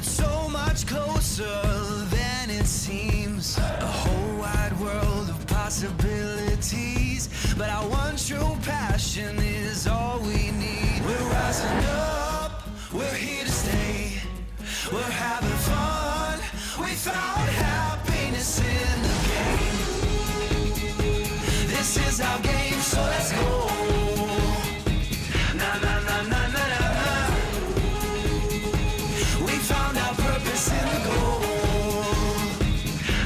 It's so much closer than it seems. A whole wide world of possibilities. But our one true passion is all we need. We're rising up, we're here to stay. We're having fun, we found happiness in the game. This is our game, so let's go. Na na na na na na na. We found our purpose in the goal.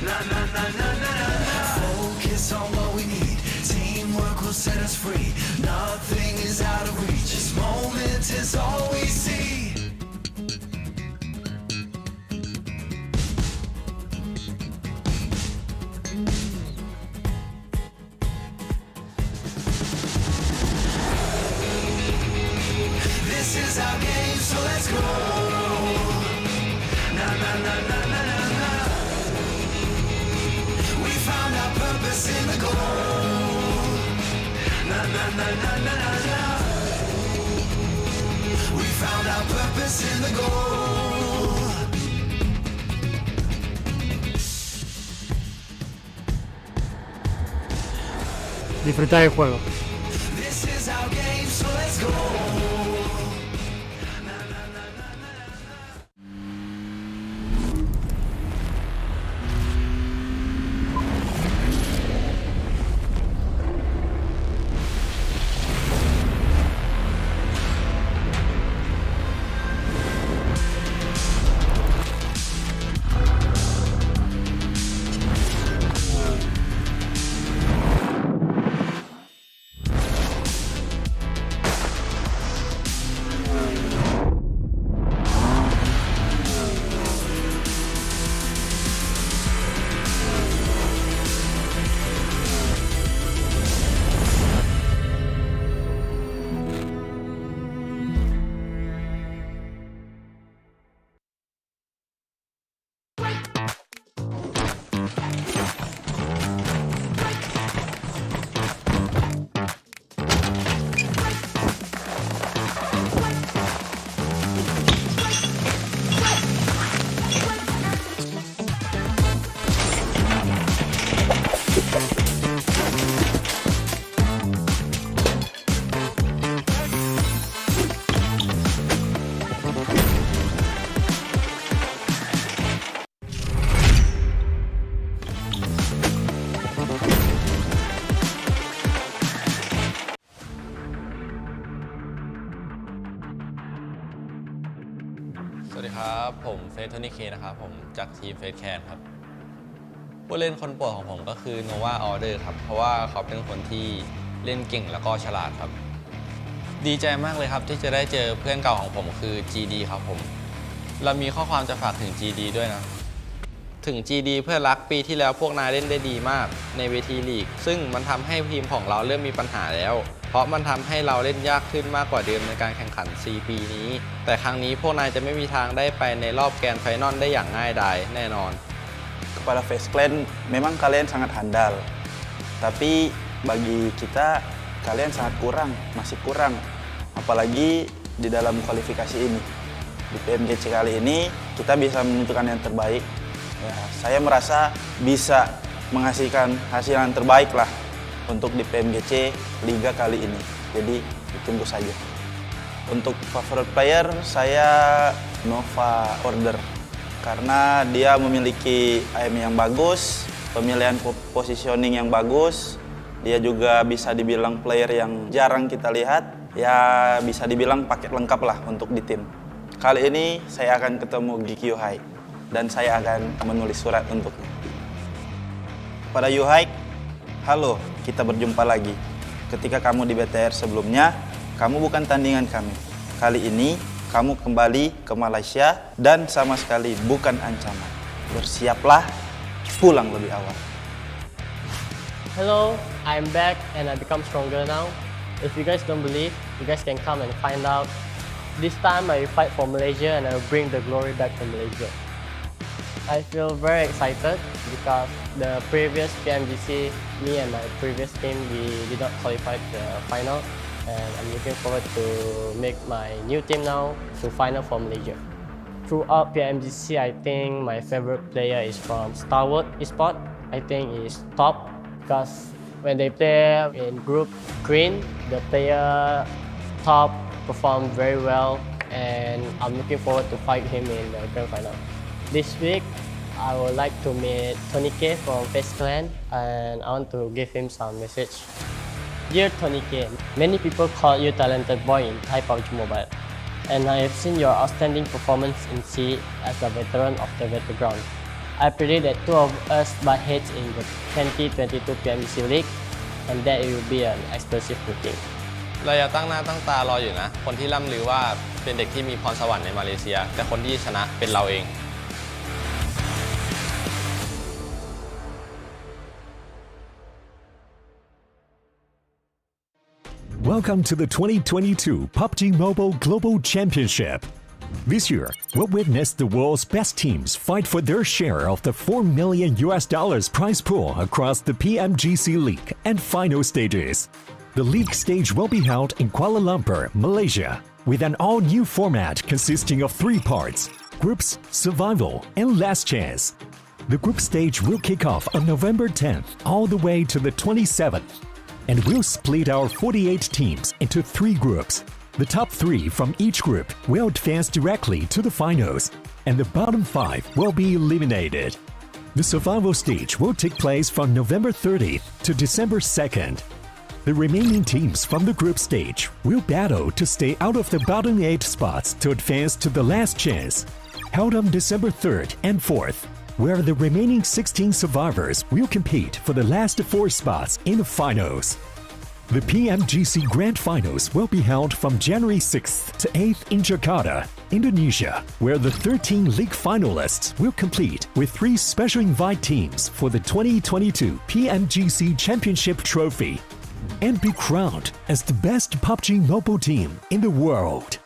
Na na na na na na. Focus on what we need. Teamwork will set us free. Nothing is out of reach. This moment is all we see. This is our game, so let's go. Na na na na na na na. We found our purpose in the goal. Na na na na na na na. We found our purpose in the goal. Disfrutar el juego. This is our game, so let's go.สวัสดีครับผมเฟสโทนี่เคนะครับผมจากทีมเฟสแคนครับผู้เล่นคนโปรดของผมก็คือโนวาออเดอร์ครับเพราะว่าเขาเป็นคนที่เล่นเก่งแล้วก็ฉลาดครับดีใจมากเลยครับที่จะได้เจอเพื่อนเก่าของผมคือ GD ครับผมเรามีข้อความจะฝากถึง GD ด้วยนะถึง GD เพื่อนรักปีที่แล้วพวกนายเล่นได้ดีมากในเวทีลีกซึ่งมันทำให้ทีมของเราเริ่มมีปัญหาแล้วเพราะมันทำให้เราเล่นยากขึ้นมากกว่าเดิมในการแข่งขัน 4 ปีนี้แต่ครั้งนี้พวกนายจะไม่มีทางได้ไปในรอบแกรนด์ไฟนอลได้อย่างง่ายดายแน่นอน Kepada Face Clan, memang kalian sangat handal. Tapi bagi kita, kalian sangat kurang, masih kurang. Apalagi di dalam kualifikasi ini. Di PMGC kali ini, kita bisa menentukan yang terbaik. Ya, saya merasa bisa menghasilkan hasil yang terbaik lah untuk di PMGC Liga kali ini. Jadi ditunggu saja. Untuk favorite player saya Nova Order karena dia memiliki aim yang bagus, pemilihan positioning yang bagus. Dia juga bisa dibilang player yang jarang kita lihat. Ya bisa dibilang paket lengkap lah untuk di tim. Kali ini saya akan ketemu Geek Yuhai dan saya akan menulis surat untuknya. Pada Yuhai, halo, kita berjumpa lagi. Ketika kamu di BTR sebelumnya, kamu bukan tandingan kami. Kali ini, kamu kembali ke Malaysia dan sama sekali bukan ancaman. Bersiaplah pulang lebih awal. Hello, I'm back and I become stronger now. If you guys don't believe, you guys can come and find out. This time I will fight for Malaysia and I will bring the glory back to Malaysia. I feel very excited because the previous PMGC, me and my previous team, we did not qualify to the final. And I'm looking forward to make my new team now to final for Malaysia. Throughout PMGC, I think my favorite player is from Star Wars Esport. I think is top because when they play in group green, the player top performed very well, and I'm looking forward to fight him in the grand final. This week, I would like to meet Tony K from Face Clan, and I want to give him some message. Dear Tony K, many people call you talented boy in Thai PUBG Mobile, and I have seen your outstanding performance in C as a veteran of the battleground. I predict that two of us butt heads in the 2022 PMGC League, and that it will be an explosive meeting. เราอย่าตั้งหน้าตั้งตารออยู่นะ คนที่ล่ำลือว่าเป็นเด็กที่มีพรสวรรค์ในมาเลเซีย แต่คนที่ชนะเป็นเราเอง Welcome to the 2022 PUBG Mobile Global Championship. This year, we'll witness the world's best teams fight for their share of the $4 million prize pool across the PMGC League and final stages. The league stage will be held in Kuala Lumpur, Malaysia, with an all-new format consisting of 3 parts: groups, survival, and last chance. The group stage will kick off on November 10th all the way to the 27th. And we'll split our 48 teams into 3 groups. The top 3 from each group will advance directly to the finals, and the bottom 5 will be eliminated. The survival stage will take place from November 30th to December 2nd. The remaining teams from the group stage will battle to stay out of the bottom 8 spots to advance to the last chance, held on December 3rd and 4th, where the remaining 16 survivors will compete for the last 4 spots in the finals. The PMGC Grand Finals will be held from January 6th to 8th in Jakarta, Indonesia, where the 13 league finalists will compete with 3 special invite teams for the 2022 PMGC Championship Trophy and be crowned as the best PUBG Mobile team in the world.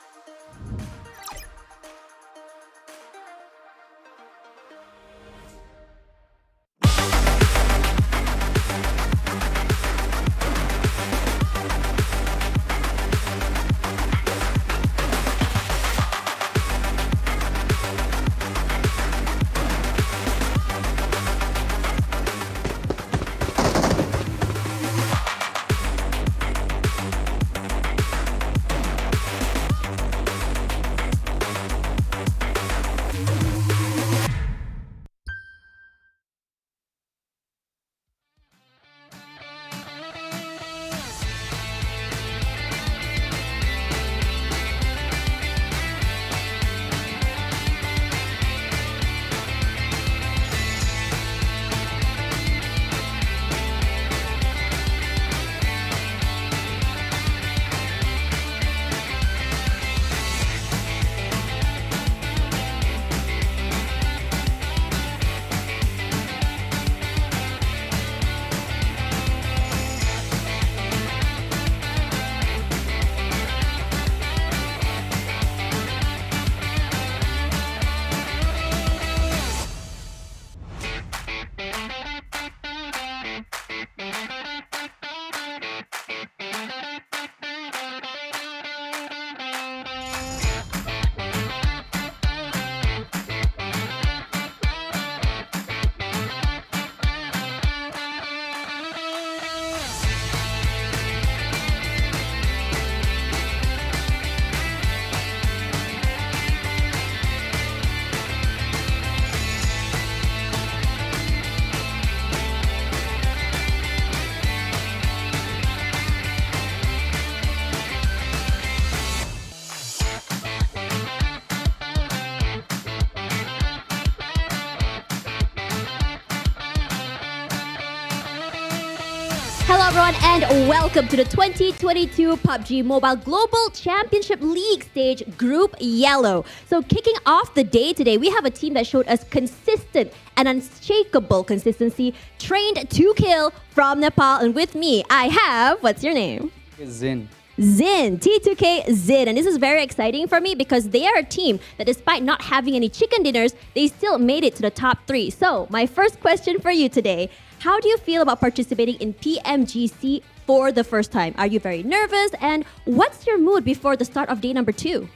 Hello everyone and welcome to the 2022 PUBG Mobile Global Championship League stage Group Yellow. So kicking off the day today, we have a team that showed us consistent and unshakable consistency, trained to kill from Nepal. And with me, I have, what's your name? Zin. Zin, T2K Zin. And this is very exciting for me because they are a team that despite not having any chicken dinners, they still made it to the top 3. So my first question for you today, how do you feel about participating in PMGC for the first time? Are you very nervous? And what's your mood before the start of day number 2?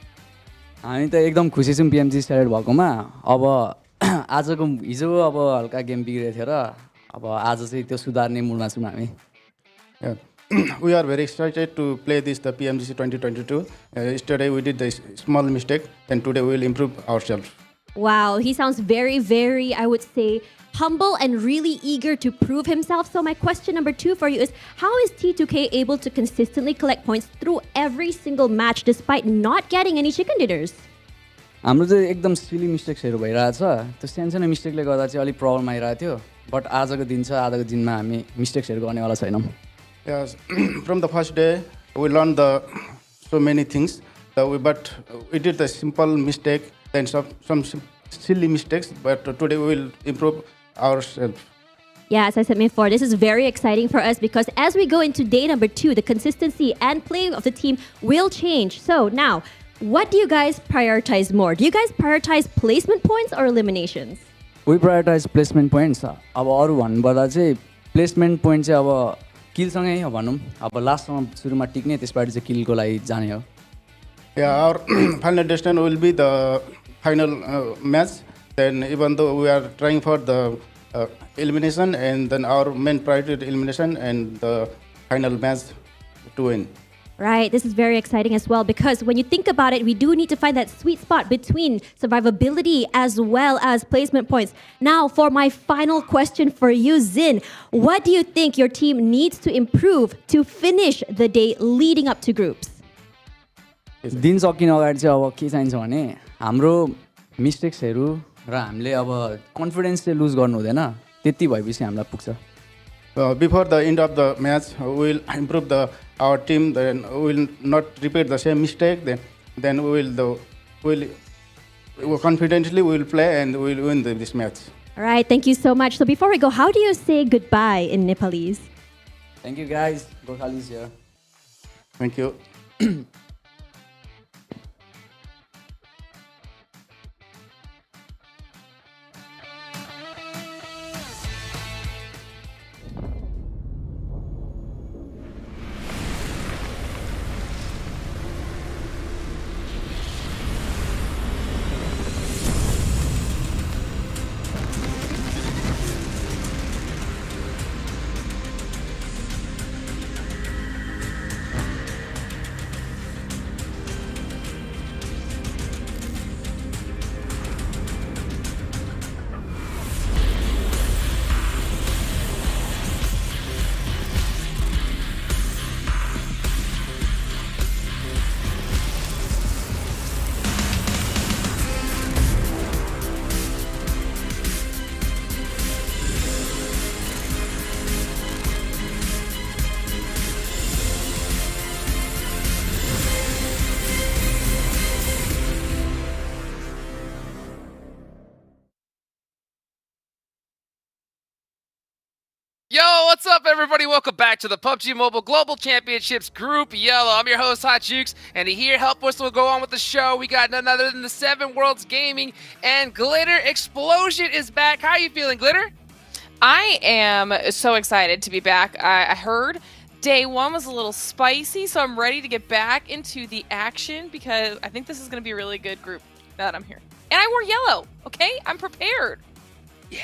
हामी त एकदम खुसी छौँ PMG start भएकोमा अब आजको हिजो अब हल्का गेम बिग्रेको थियो र अब आज चाहिँ त्यो सुधार्ने मुडमा छौँ हामी Yeah. We are very excited to play the PMGC 2022. Yesterday we did the small mistake, and today we will improve ourselves. Wow, he sounds very, very, I would say, humble and really eager to prove himself. So my question number 2 for you is, how is T2K able to consistently collect points through every single match despite not getting any chicken dinners? हाम्रो चाहिँ एकदम सिली मिस्टेक्सहरू भइरहेछ त्यो सानसानो मिस्टेकले गर्दा चाहिँ अलिक problem आइरहेको थियो बट आजको दिन छ आजको दिनमा हामी मिस्टेक्सहरू गर्नेवाला छैनौँ Yes, from the first day we learned so many things, but we did the simple mistake, then some silly mistakes, but today we will improve ourselves. Yeah, as I said before, this is very exciting for us because as we go into day number 2, the consistency and play of the team will change. So now, what do you guys prioritize more? Do you guys prioritize placement points or eliminations? We prioritize placement points. अब अरू भन्नुपर्दा चाहिँ placement point चाहिँ अब किलसँगै हो भनौँ अब लास्टसम्म सुरुमा टिक्ने त्यसबाट चाहिँ किलको लागि जाने हो Yeah, our final destination will be the final match. Then even though we are trying for the elimination, and then our main priority is elimination and the final match to win. Right, this is very exciting as well because when you think about it, we do need to find that sweet spot between survivability as well as placement points. Now, for my final question for you, Zin, what do you think your team needs to improve to finish the day leading up to groups? दिन सकिन अगाडि चाहिँ अब के चाहिन्छ भने हाम्रो मिस्टेक्सहरू र हामीले अब कन्फिडेन्स चाहिँ लुज गर्नु हुँदैन त्यति भएपछि हामीलाई पुग्छ Before the end of the match, we will improve our team. Then we will not repeat the same mistake. Then we will confidently we will play and we will win this match. All right, thank you so much. So before we go, how do you say goodbye in Nepalese? Thank you guys. Gokhali's here. Thank you. Yo, what's up, everybody? Welcome back to the PUBG Mobile Global Championships Group Yellow. I'm your host, Hot Jukes, and here help us will go on with the show. We got none other than the 7 Worlds Gaming, and Glitter Explosion is back. How are you feeling, Glitter? I am so excited to be back. I heard day 1 was a little spicy, so I'm ready to get back into the action because I think this is going to be a really good group now that I'm here. And I wore yellow, okay? I'm prepared. Yeah,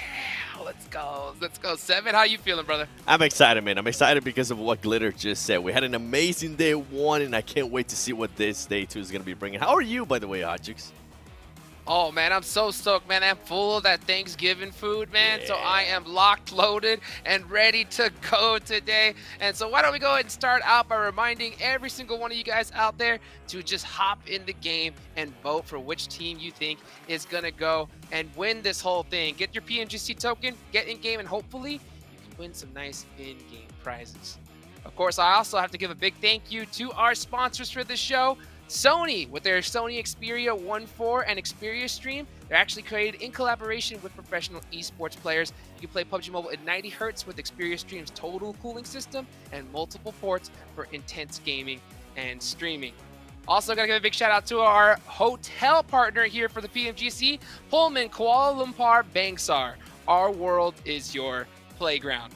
let's go. Let's go. 7, how you feeling, brother? I'm excited, man. I'm excited because of what Glitter just said. We had an amazing day 1, and I can't wait to see what this day 2 is going to be bringing. How are you, by the way, Hotjux? Oh, man, I'm so stoked, man. I'm full of that Thanksgiving food, man. Yeah. So I am locked, loaded, and ready to go today. And so why don't we go ahead and start out by reminding every single one of you guys out there to just hop in the game and vote for which team you think is going to go and win this whole thing. Get your PMGC token, get in game, and hopefully you can win some nice in-game prizes. Of course, I also have to give a big thank you to our sponsors for this show. Sony, with their Sony Xperia 1.4 and Xperia Stream, they're actually created in collaboration with professional esports players. You can play PUBG Mobile at 90 Hz with Xperia Stream's total cooling system and multiple ports for intense gaming and streaming. Also, gotta give a big shout out to our hotel partner here for the PMGC, Pullman Kuala Lumpur Bangsar. Our world is your playground.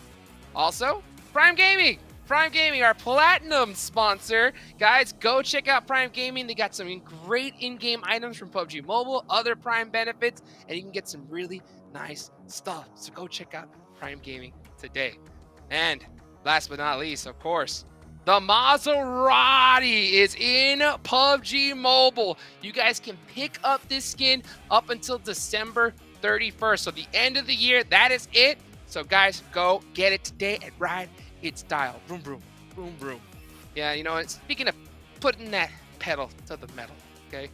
Also, Prime Gaming. Prime Gaming, our platinum sponsor. Guys, go check out Prime Gaming. They got some great in-game items from PUBG Mobile, other Prime benefits, and you can get some really nice stuff. So go check out Prime Gaming today. And last but not least, of course, the Maserati is in PUBG Mobile. You guys can pick up this skin up until December 31st. So the end of the year, that is it. So guys, go get it today and ride its style. Vroom, vroom, vroom, vroom. Yeah, you know, and speaking of putting that pedal to the metal, okay?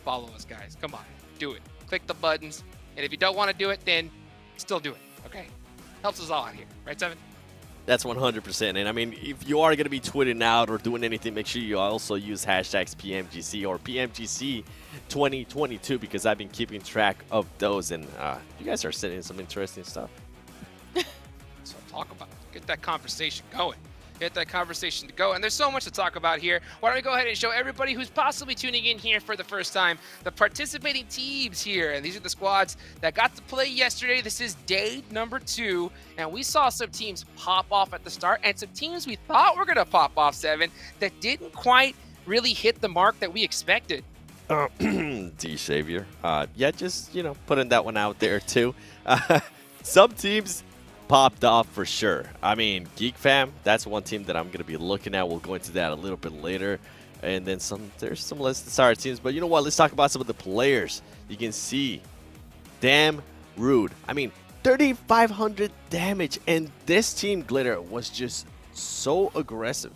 Follow us, guys. Come on, do it. Click the buttons. And if you don't want to do it, then still do it, okay? Helps us all out here. Right, Seven? That's 100%. And I mean, if you are going to be tweeting out or doing anything, make sure you also use hashtags PMGC or PMGC 2022 because I've been keeping track of those. And you guys are sending some interesting stuff. So talk about it. Get that conversation going. Get that conversation to go. And there's so much to talk about here. Why don't we go ahead and show everybody who's possibly tuning in here for the first time the participating teams here. And these are the squads that got to play yesterday. This is day number 2. And we saw some teams pop off at the start and some teams we thought were going to pop off, Seven, that didn't quite really hit the mark that we expected. D Savior. Yeah, just, you know, putting that one out there too. Some teams popped off for sure. I mean, Geek Fam, that's one team that I'm going to be looking at. We'll go into that a little bit later. And then there's some less desired teams. But you know what? Let's talk about some of the players. You can see, damn rude. I mean, 3,500 damage. And this team, Glitter, was just so aggressive.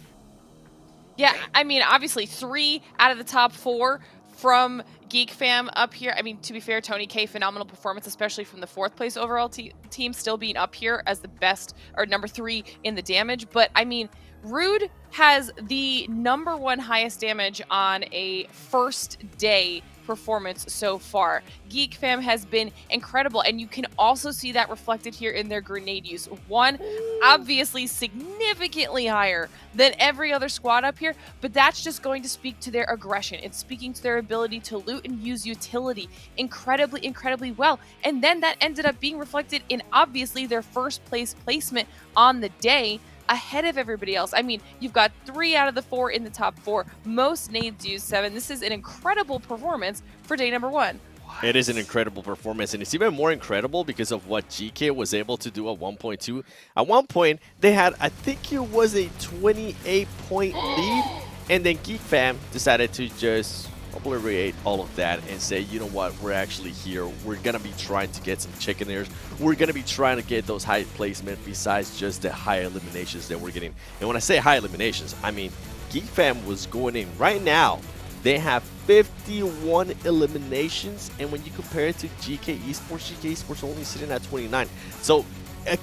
Yeah, I mean, obviously 3 out of the top 4 from Geek Fam up here. I mean, to be fair, Tony K, phenomenal performance, especially from the 4th place overall team, still being up here as the best, or number 3 in the damage. But I mean, Rude has the number 1 highest damage on a first day performance so far. Geek Fam has been incredible, and you can also see that reflected here in their grenade use. One, obviously significantly higher than every other squad up here, but that's just going to speak to their aggression. It's speaking to their ability to loot and use utility incredibly well. And then that ended up being reflected in obviously their first place placement on the day, ahead of everybody else. I mean, you've got 3 out of the 4 in the top 4. Most nades used, 7. This is an incredible performance for day number 1. It is an incredible performance, and it's even more incredible because of what GK was able to do at 1.2. At one point, they had, I think it was a 28-point lead, and then Geek Fam decided to just obliterate all of that and say, you know what, we're actually here. We're going to be trying to get some chicken ears. We're going to be trying to get those high placement besides just the high eliminations that we're getting. And when I say high eliminations, I mean Geek Fam was going in. Right now, they have 51 eliminations, and when you compare it to GK Esports only sitting at 29. So a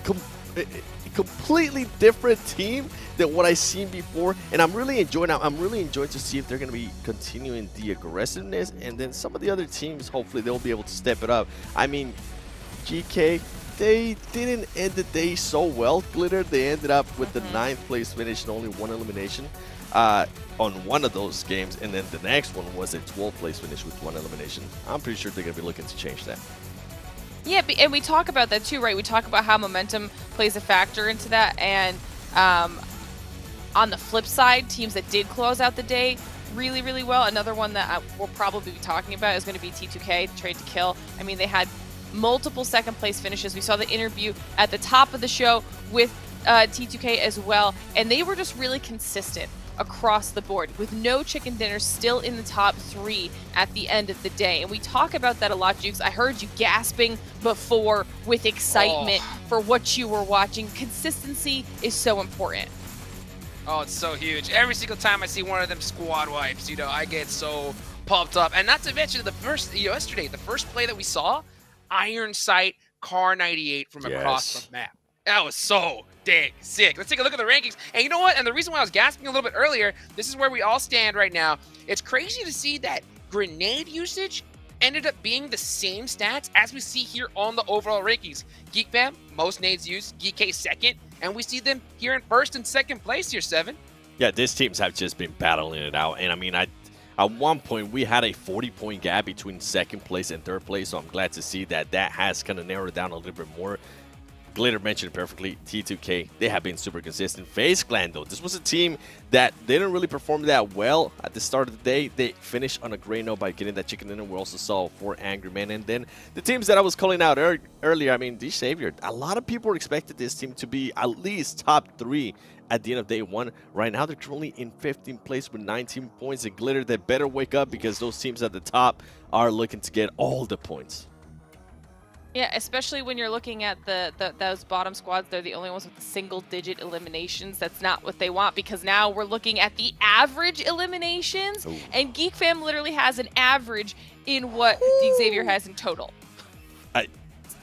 completely different team than what I've seen before, and I'm really enjoying to see if they're going to be continuing the aggressiveness, and then some of the other teams, hopefully they'll be able to step it up. I mean, GK, they didn't end the day so well, Glitter. They ended up with the 9th place finish and only 1 elimination on one of those games, and then the next one was a 12th place finish with 1 elimination. I'm pretty sure they're going to be looking to change that. Yeah, and we talk about that too, right? We talk about how momentum plays a factor into that, and on the flip side, teams that did close out the day really well. Another one that we'll probably be talking about is going to be T2K, Trade to Kill. I mean, they had multiple 2nd place finishes. We saw the interview at the top of the show with T2K as well, and they were just really consistent across the board with no chicken dinners, still in the top 3 at the end of the day. And we talk about that a lot, Jukes. I heard you gasping before with excitement for what you were watching. Consistency is so important. Oh, it's so huge. Every single time I see one of them squad wipes, you know, I get so pumped up. And not to mention the first, yesterday, the first play that we saw, Iron Sight Car 98 from across the map. That was so dang sick. Let's take a look at the rankings. And you know what? And the reason why I was gasping a little bit earlier, this is where we all stand right now. It's crazy to see that grenade usage ended up being the same stats as we see here on the overall rankings. Geek Fam, most nades used. Geek K 2nd. And we see them here in 1st and 2nd place here, 7. Yeah, these teams have just been battling it out. And I mean, at one point, we had a 40-point gap between 2nd place and 3rd place. So I'm glad to see that that has kind of narrowed down a little bit more. Glitter mentioned it perfectly. T2K, they have been super consistent. FaZe Clan, though, this was a team that didn't really perform that well at the start of the day. They finished on a great note by getting that chicken dinner. We also saw 4 Angry Men. And then the teams that I was calling out earlier, I mean, D-Savior, a lot of people expected this team to be at least top 3 at the end of day 1. Right now, they're currently in 15th place with 19 points. And Glitter, they better wake up because those teams at the top are looking to get all the points. Yeah, especially when you're looking at those bottom squads. They're the only ones with single-digit eliminations. That's not what they want, because now we're looking at the average eliminations. Ooh. And Geek Fam literally has an average in what Xavier has in total.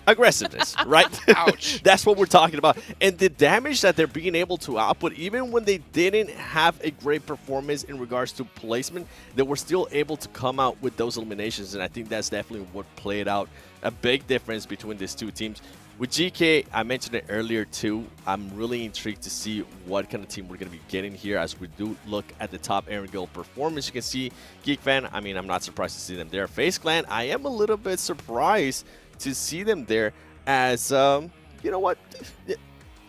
Aggressiveness, right? Ouch. That's what we're talking about. And the damage that they're being able to output, even when they didn't have a great performance in regards to placement, they were still able to come out with those eliminations. And I think that's definitely what played out a big difference between these two teams. With GK, I mentioned it earlier too, I'm really intrigued to see what kind of team we're going to be getting here as we do look at the top Aaron Gill performance. You can see Geek Fan, I mean, I'm not surprised to see them there. FaZe Clan, I am a little bit surprised to see them there as, you know what,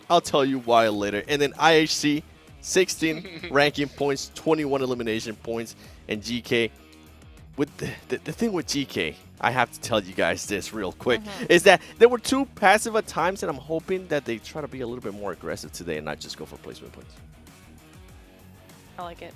I'll tell you why later. And then IHC, 16 ranking points, 21 elimination points, and GK. With the thing with GK, I have to tell you guys this real quick, is that they were too passive at times, and I'm hoping that they try to be a little bit more aggressive today and not just go for placement points. I like it.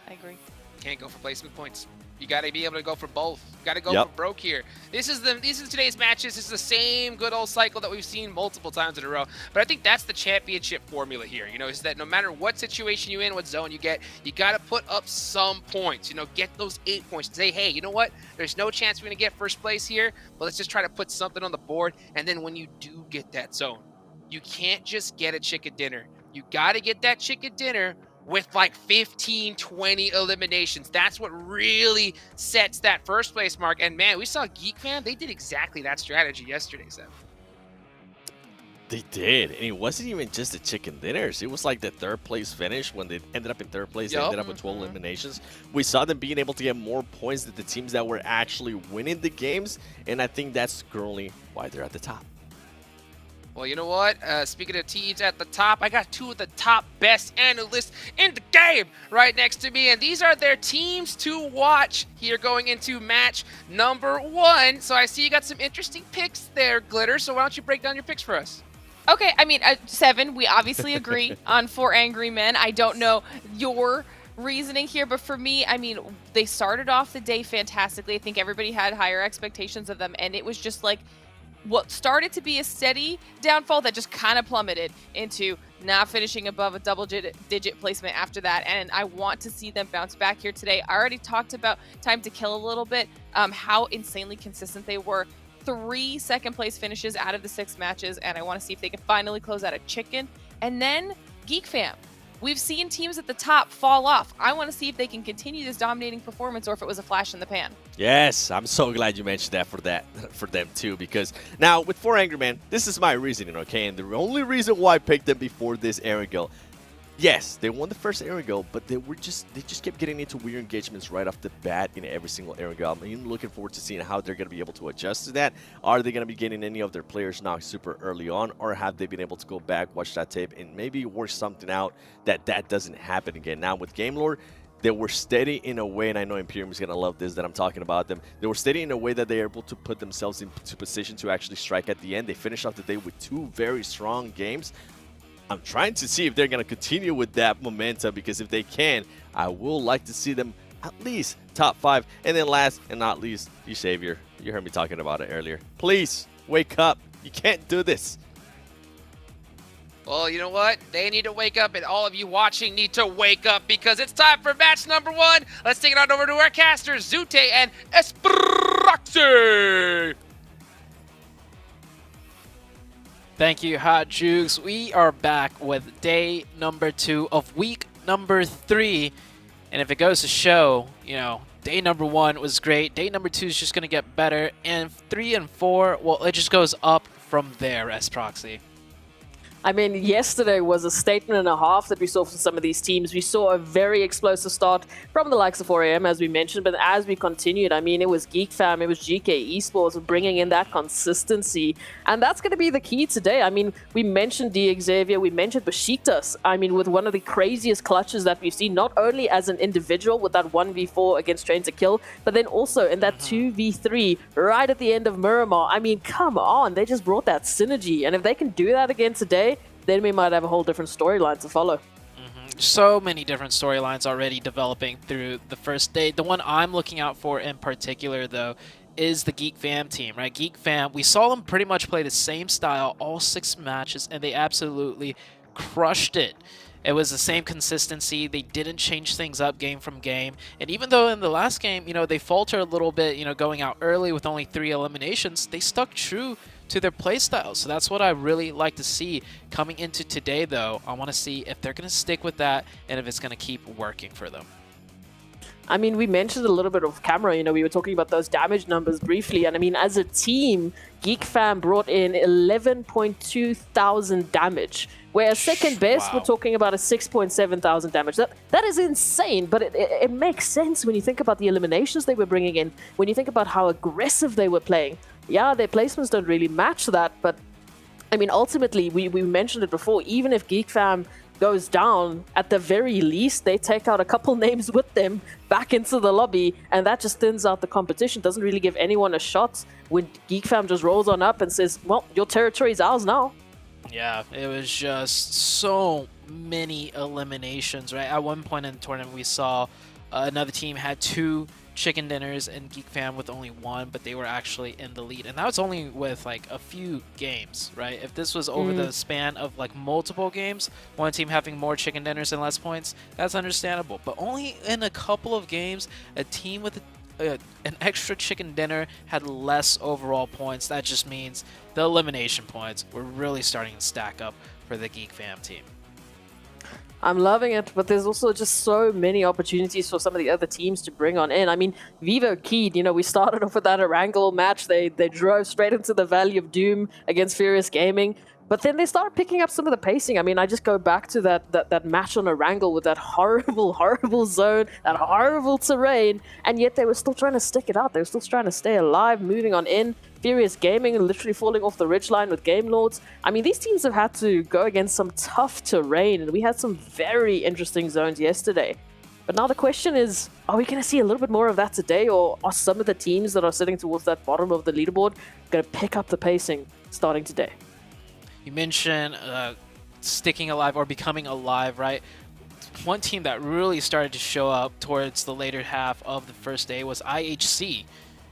I agree. Can't go for placement points. You got to be able to go for both. You got to go for broke here. These are today's matches. This is the same good old cycle that we've seen multiple times in a row. But I think that's the championship formula here. You know, is that no matter what situation you're in, what zone you get, you got to put up some points. You know, get those 8 points. Say, hey, you know what? There's no chance we're gonna get first place here, but let's just try to put something on the board. And then when you do get that zone, you can't just get a chicken dinner. You got to get that chicken dinner with like 15, 20 eliminations. That's what really sets that first place mark. And man, we saw Geek Fan, they did exactly that strategy yesterday, Seth. They did, and it wasn't even just the chicken dinners. It was like the 3rd place finish when they ended up in 3rd place. They ended up with 12 eliminations. We saw them being able to get more points than the teams that were actually winning the games, and I think that's currently why they're at the top. Well, you know what? Speaking of teams at the top, I got 2 of the top best analysts in the game right next to me, and these are their teams to watch here going into match number 1. So I see you got some interesting picks there, Glitter, so why don't you break down your picks for us? Okay, I mean, 7, we obviously agree on 4 Angry Men. I don't know your reasoning here, but for me, I mean, they started off the day fantastically. I think everybody had higher expectations of them, and it was just like what started to be a steady downfall that just kind of plummeted into not finishing above a double-digit placement after that. And I want to see them bounce back here today. I already talked about Time to Kill a little bit, how insanely consistent they were. 3 second-place finishes out of the 6 matches, and I want to see if they can finally close out a chicken. And then Geek Fam. We've seen teams at the top fall off. I want to see if they can continue this dominating performance or if it was a flash in the pan. Yes, I'm so glad you mentioned that for them too, because now with 4 Angry Men, this is my reasoning, okay? And the only reason why I picked them before this Aaron Gill, yes, they won the first Aaron Gill, but they just kept getting into weird engagements right off the bat in every single Aaron Gill. I'm even looking forward to seeing how they're going to be able to adjust to that. Are they going to be getting any of their players knocked super early on, or have they been able to go back, watch that tape, and maybe work something out that doesn't happen again? Now with Game Lord, they were steady in a way, and I know Imperium is going to love this that I'm talking about them. They were steady in a way that they were able to put themselves into position to actually strike at the end. They finished off the day with 2 very strong games. I'm trying to see if they're going to continue with that momentum, because if they can, I will like to see them at least top 5. And then last and not least, you Savior. You heard me talking about it earlier. Please, wake up. You can't do this. Well, you know what? They need to wake up, and all of you watching need to wake up, because it's time for match number 1. Let's take it on over to our casters, Zute and Esproxy. Thank you, Hot Jukes. We are back with day number 2 of week number 3. And if it goes to show, you know, day number 1 was great. Day number 2 is just going to get better. And 3 and 4, well, it just goes up from there, Esproxy. I mean, yesterday was a statement and a half that we saw from some of these teams. We saw a very explosive start from the likes of 4AM, as we mentioned, but as we continued, I mean, it was Geek Fam, it was GK Esports bringing in that consistency, and that's going to be the key today. I mean, we mentioned D Xavier, we mentioned Besiktas, I mean, with one of the craziest clutches that we've seen, not only as an individual with that 1v4 against Train to Kill, but then also in that 2v3 right at the end of Miramar. I mean, come on, they just brought that synergy, and if they can do that again today, then we might have a whole different storyline to follow. So many different storylines already developing through the first day. The one I'm looking out for in particular, though, is the Geek Fam team, right? Geek Fam, we saw them pretty much play the same style all 6 matches, and they absolutely crushed it. It was the same consistency. They didn't change things up game from game. And even though in the last game, you know, they faltered a little bit, you know, going out early with only 3 eliminations, they stuck true to their playstyle. So that's what I really like to see coming into today, though. I want to see if they're going to stick with that and if it's going to keep working for them. I mean, we mentioned a little bit of camera, you know, we were talking about those damage numbers briefly, and I mean, as a team, Geek Fam brought in 11.2 thousand damage, whereas second best, we're talking about a 6.7 thousand damage. That is insane, but it makes sense when you think about the eliminations they were bringing in, when you think about how aggressive they were playing. Yeah, their placements don't really match that, but I mean, ultimately, we mentioned it before, even if Geek Fam goes down, at the very least, they take out a couple names with them back into the lobby, and that just thins out the competition. Doesn't really give anyone a shot when Geek Fam just rolls on up and says, well, your territory is ours now. Yeah, it was just so many eliminations, right? At one point in the tournament, we saw another team had 2 chicken dinners and Geek Fam with only 1, but they were actually in the lead, and that was only with like a few games, right? If this was over the span of like multiple games, one team having more chicken dinners and less points, that's understandable, but only in a couple of games a team with an extra chicken dinner had less overall points. That just means the elimination points were really starting to stack up for the Geek Fam team. I'm loving it, but there's also just so many opportunities for some of the other teams to bring on in. I mean, Vivo Keyed, you know, we started off with that Erangel match. They drove straight into the Valley of Doom against Furious Gaming, but then they started picking up some of the pacing. I mean, I just go back to that match on Erangel with that horrible zone, that horrible terrain, and yet they were still trying to stick it out. They were still trying to stay alive, moving on in. Furious Gaming literally falling off the ridgeline with Game Lords. I mean, these teams have had to go against some tough terrain, and we had some very interesting zones yesterday. But now the question is, are we going to see a little bit more of that today, or are some of the teams that are sitting towards that bottom of the leaderboard going to pick up the pacing starting today? You mentioned sticking alive or becoming alive, right? One team that really started to show up towards the later half of the first day was IHC.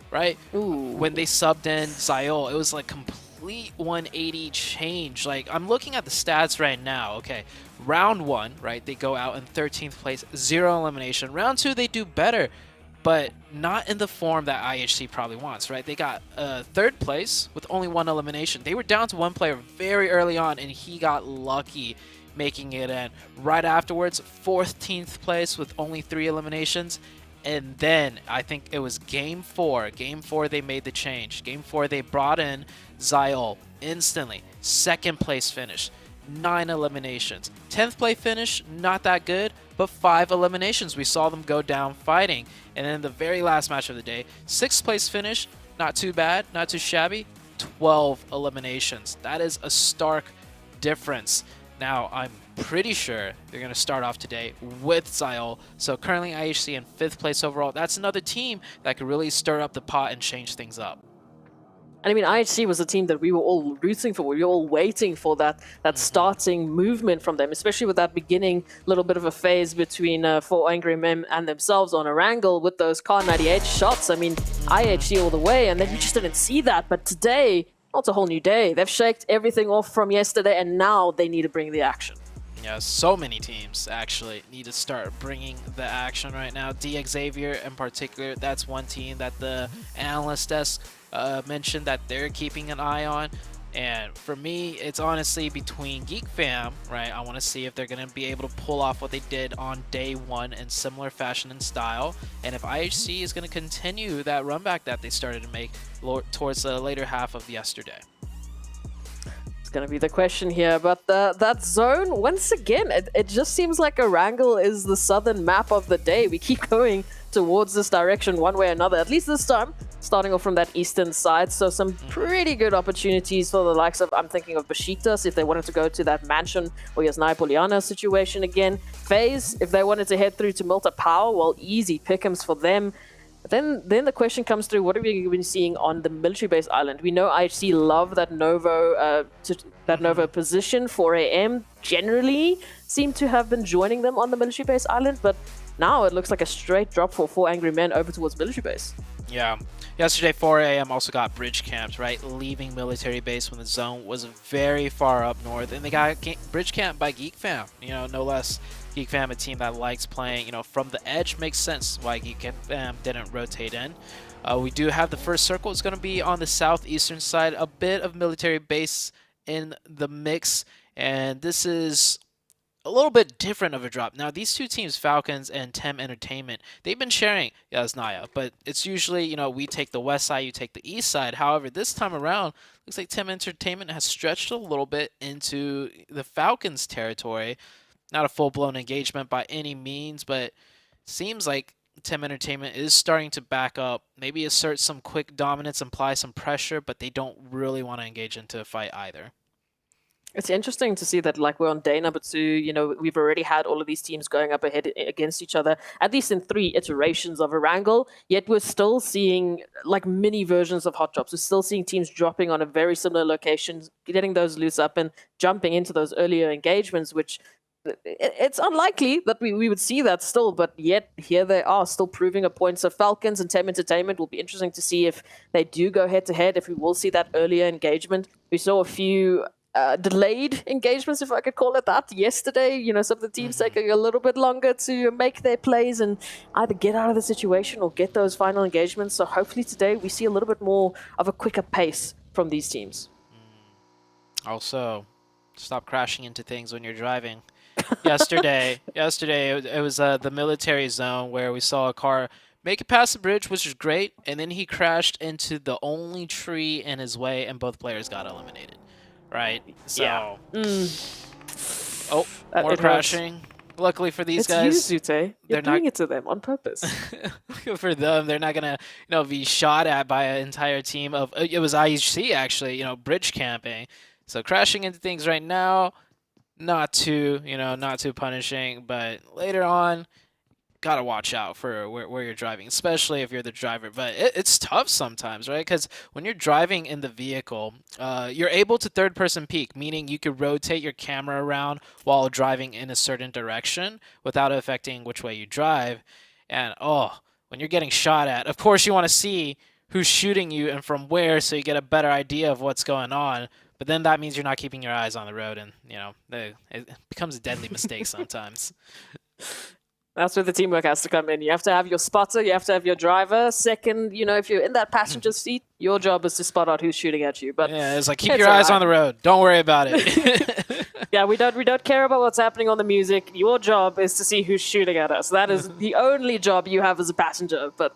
Right? When they subbed in Ziol, it was like complete 180 change. Like, I'm looking at the stats right now. Okay, round 1, right? They go out in 13th place, 0 elimination. Round 2, they do better, but not in the form that IHC probably wants, right? They got 3rd place with only 1 elimination. They were down to 1 player very early on, and he got lucky making it in. Right afterwards, 14th place with only 3 eliminations. And then I think it was game 4. Game 4, they made the change. Game 4, they brought in Ziol instantly. 2nd place finish, 9 eliminations. 10th place finish, not that good, but 5 eliminations. We saw them go down fighting. And then the very last match of the day, 6th place finish, not too bad, not too shabby. 12 eliminations. That is a stark difference. Now, I'm pretty sure they're going to start off today with Ziol. So currently IHC in 5th place overall. That's another team that could really stir up the pot and change things up. And I mean, IHC was a team that we were all rooting for. We were all waiting for that starting movement from them, especially with that beginning little bit of a phase between 4 Angry Men and themselves on Erangel with those Car 98 shots. I mean, IHC all the way, and then you just didn't see that. But today, it's a whole new day. They've shaked everything off from yesterday, and now they need to bring the action. Yeah, so many teams actually need to start bringing the action right now. D Xavier in particular, that's one team that the analyst desk mentioned that they're keeping an eye on. And for me, it's honestly between Geek Fam, right? I want to see if they're going to be able to pull off what they did on day 1 in similar fashion and style. And if IHC is going to continue that run back that they started to make towards the later half of yesterday. going to be the question here. But that zone, once again, it just seems like Erangel is the southern map of the day. We keep going towards this direction one way or another, at least this time, starting off from that eastern side. So some pretty good opportunities for the likes of, I'm thinking of Besiktas, if they wanted to go to that mansion or Jasnaya Poliana situation again. FaZe, if they wanted to head through to Milta Power, well, easy pick'ems for them. Then the question comes through, what have we been seeing on the military base island? We know IHC love that Novo position. 4 AM generally seem to have been joining them on the military base island, but now it looks like a straight drop for 4 Angry Men over towards military base. Yeah. Yesterday, 4 AM also got bridge camped, right? Leaving military base when the zone was very far up north. And they got bridge camped by Geek Fam, no less. Geek Fam, a team that likes playing, from the edge. Makes sense why Geek Fam didn't rotate in. We do have the first circle. It's going to be on the southeastern side. A bit of military base in the mix. And this is a little bit different of a drop. Now, these two teams, Falcons and Tem Entertainment, they've been sharing Jasnaya, but it's usually, we take the west side, you take the east side. However, this time around, looks like Tem Entertainment has stretched a little bit into the Falcons' territory. Not a full-blown engagement by any means, but seems like Tem Entertainment is starting to back up, maybe assert some quick dominance, apply some pressure, but they don't really want to engage into a fight either. It's interesting to see that, like, we're on day number 2. We've already had all of these teams going up ahead against each other, at least in 3 iterations of Erangel, yet we're still seeing, like, mini versions of hot drops. We're still seeing teams dropping on a very similar locations, getting those loose up and jumping into those earlier engagements, which it's unlikely that we would see that still, but yet here they are still proving a point. So Falcons and Tem Entertainment will be interesting to see if they do go head-to-head, if we will see that earlier engagement. We saw a few delayed engagements, if I could call it that, yesterday. Some of the teams taking a little bit longer to make their plays and either get out of the situation or get those final engagements. So hopefully today we see a little bit more of a quicker pace from these teams. Also, stop crashing into things when you're driving. Yesterday it was the military zone where we saw a car make it past the bridge, which is great, and then he crashed into the only tree in his way, and both players got eliminated. Right? So, yeah. Oh, more crashing. Hurts. Luckily for these guys, it's you, Zute. You're doing it to them on purpose. For them, they're not gonna, be shot at by an entire team of. It was IHC actually, bridge camping. So crashing into things right now, not too punishing, but later on, gotta watch out for where you're driving, especially if you're the driver. But it's tough sometimes, right? Because when you're driving in the vehicle, you're able to third-person peek, meaning you could rotate your camera around while driving in a certain direction without affecting which way you drive. And, when you're getting shot at, of course you want to see who's shooting you and from where so you get a better idea of what's going on. But then that means you're not keeping your eyes on the road, and, it becomes a deadly mistake sometimes. That's where the teamwork has to come in. You have to have your spotter, you have to have your driver. Second, if you're in that passenger seat, your job is to spot out who's shooting at you. But yeah, it's like keep your eyes on the road. Don't worry about it. Yeah, we don't care about what's happening on the music. Your job is to see who's shooting at us. That is the only job you have as a passenger. But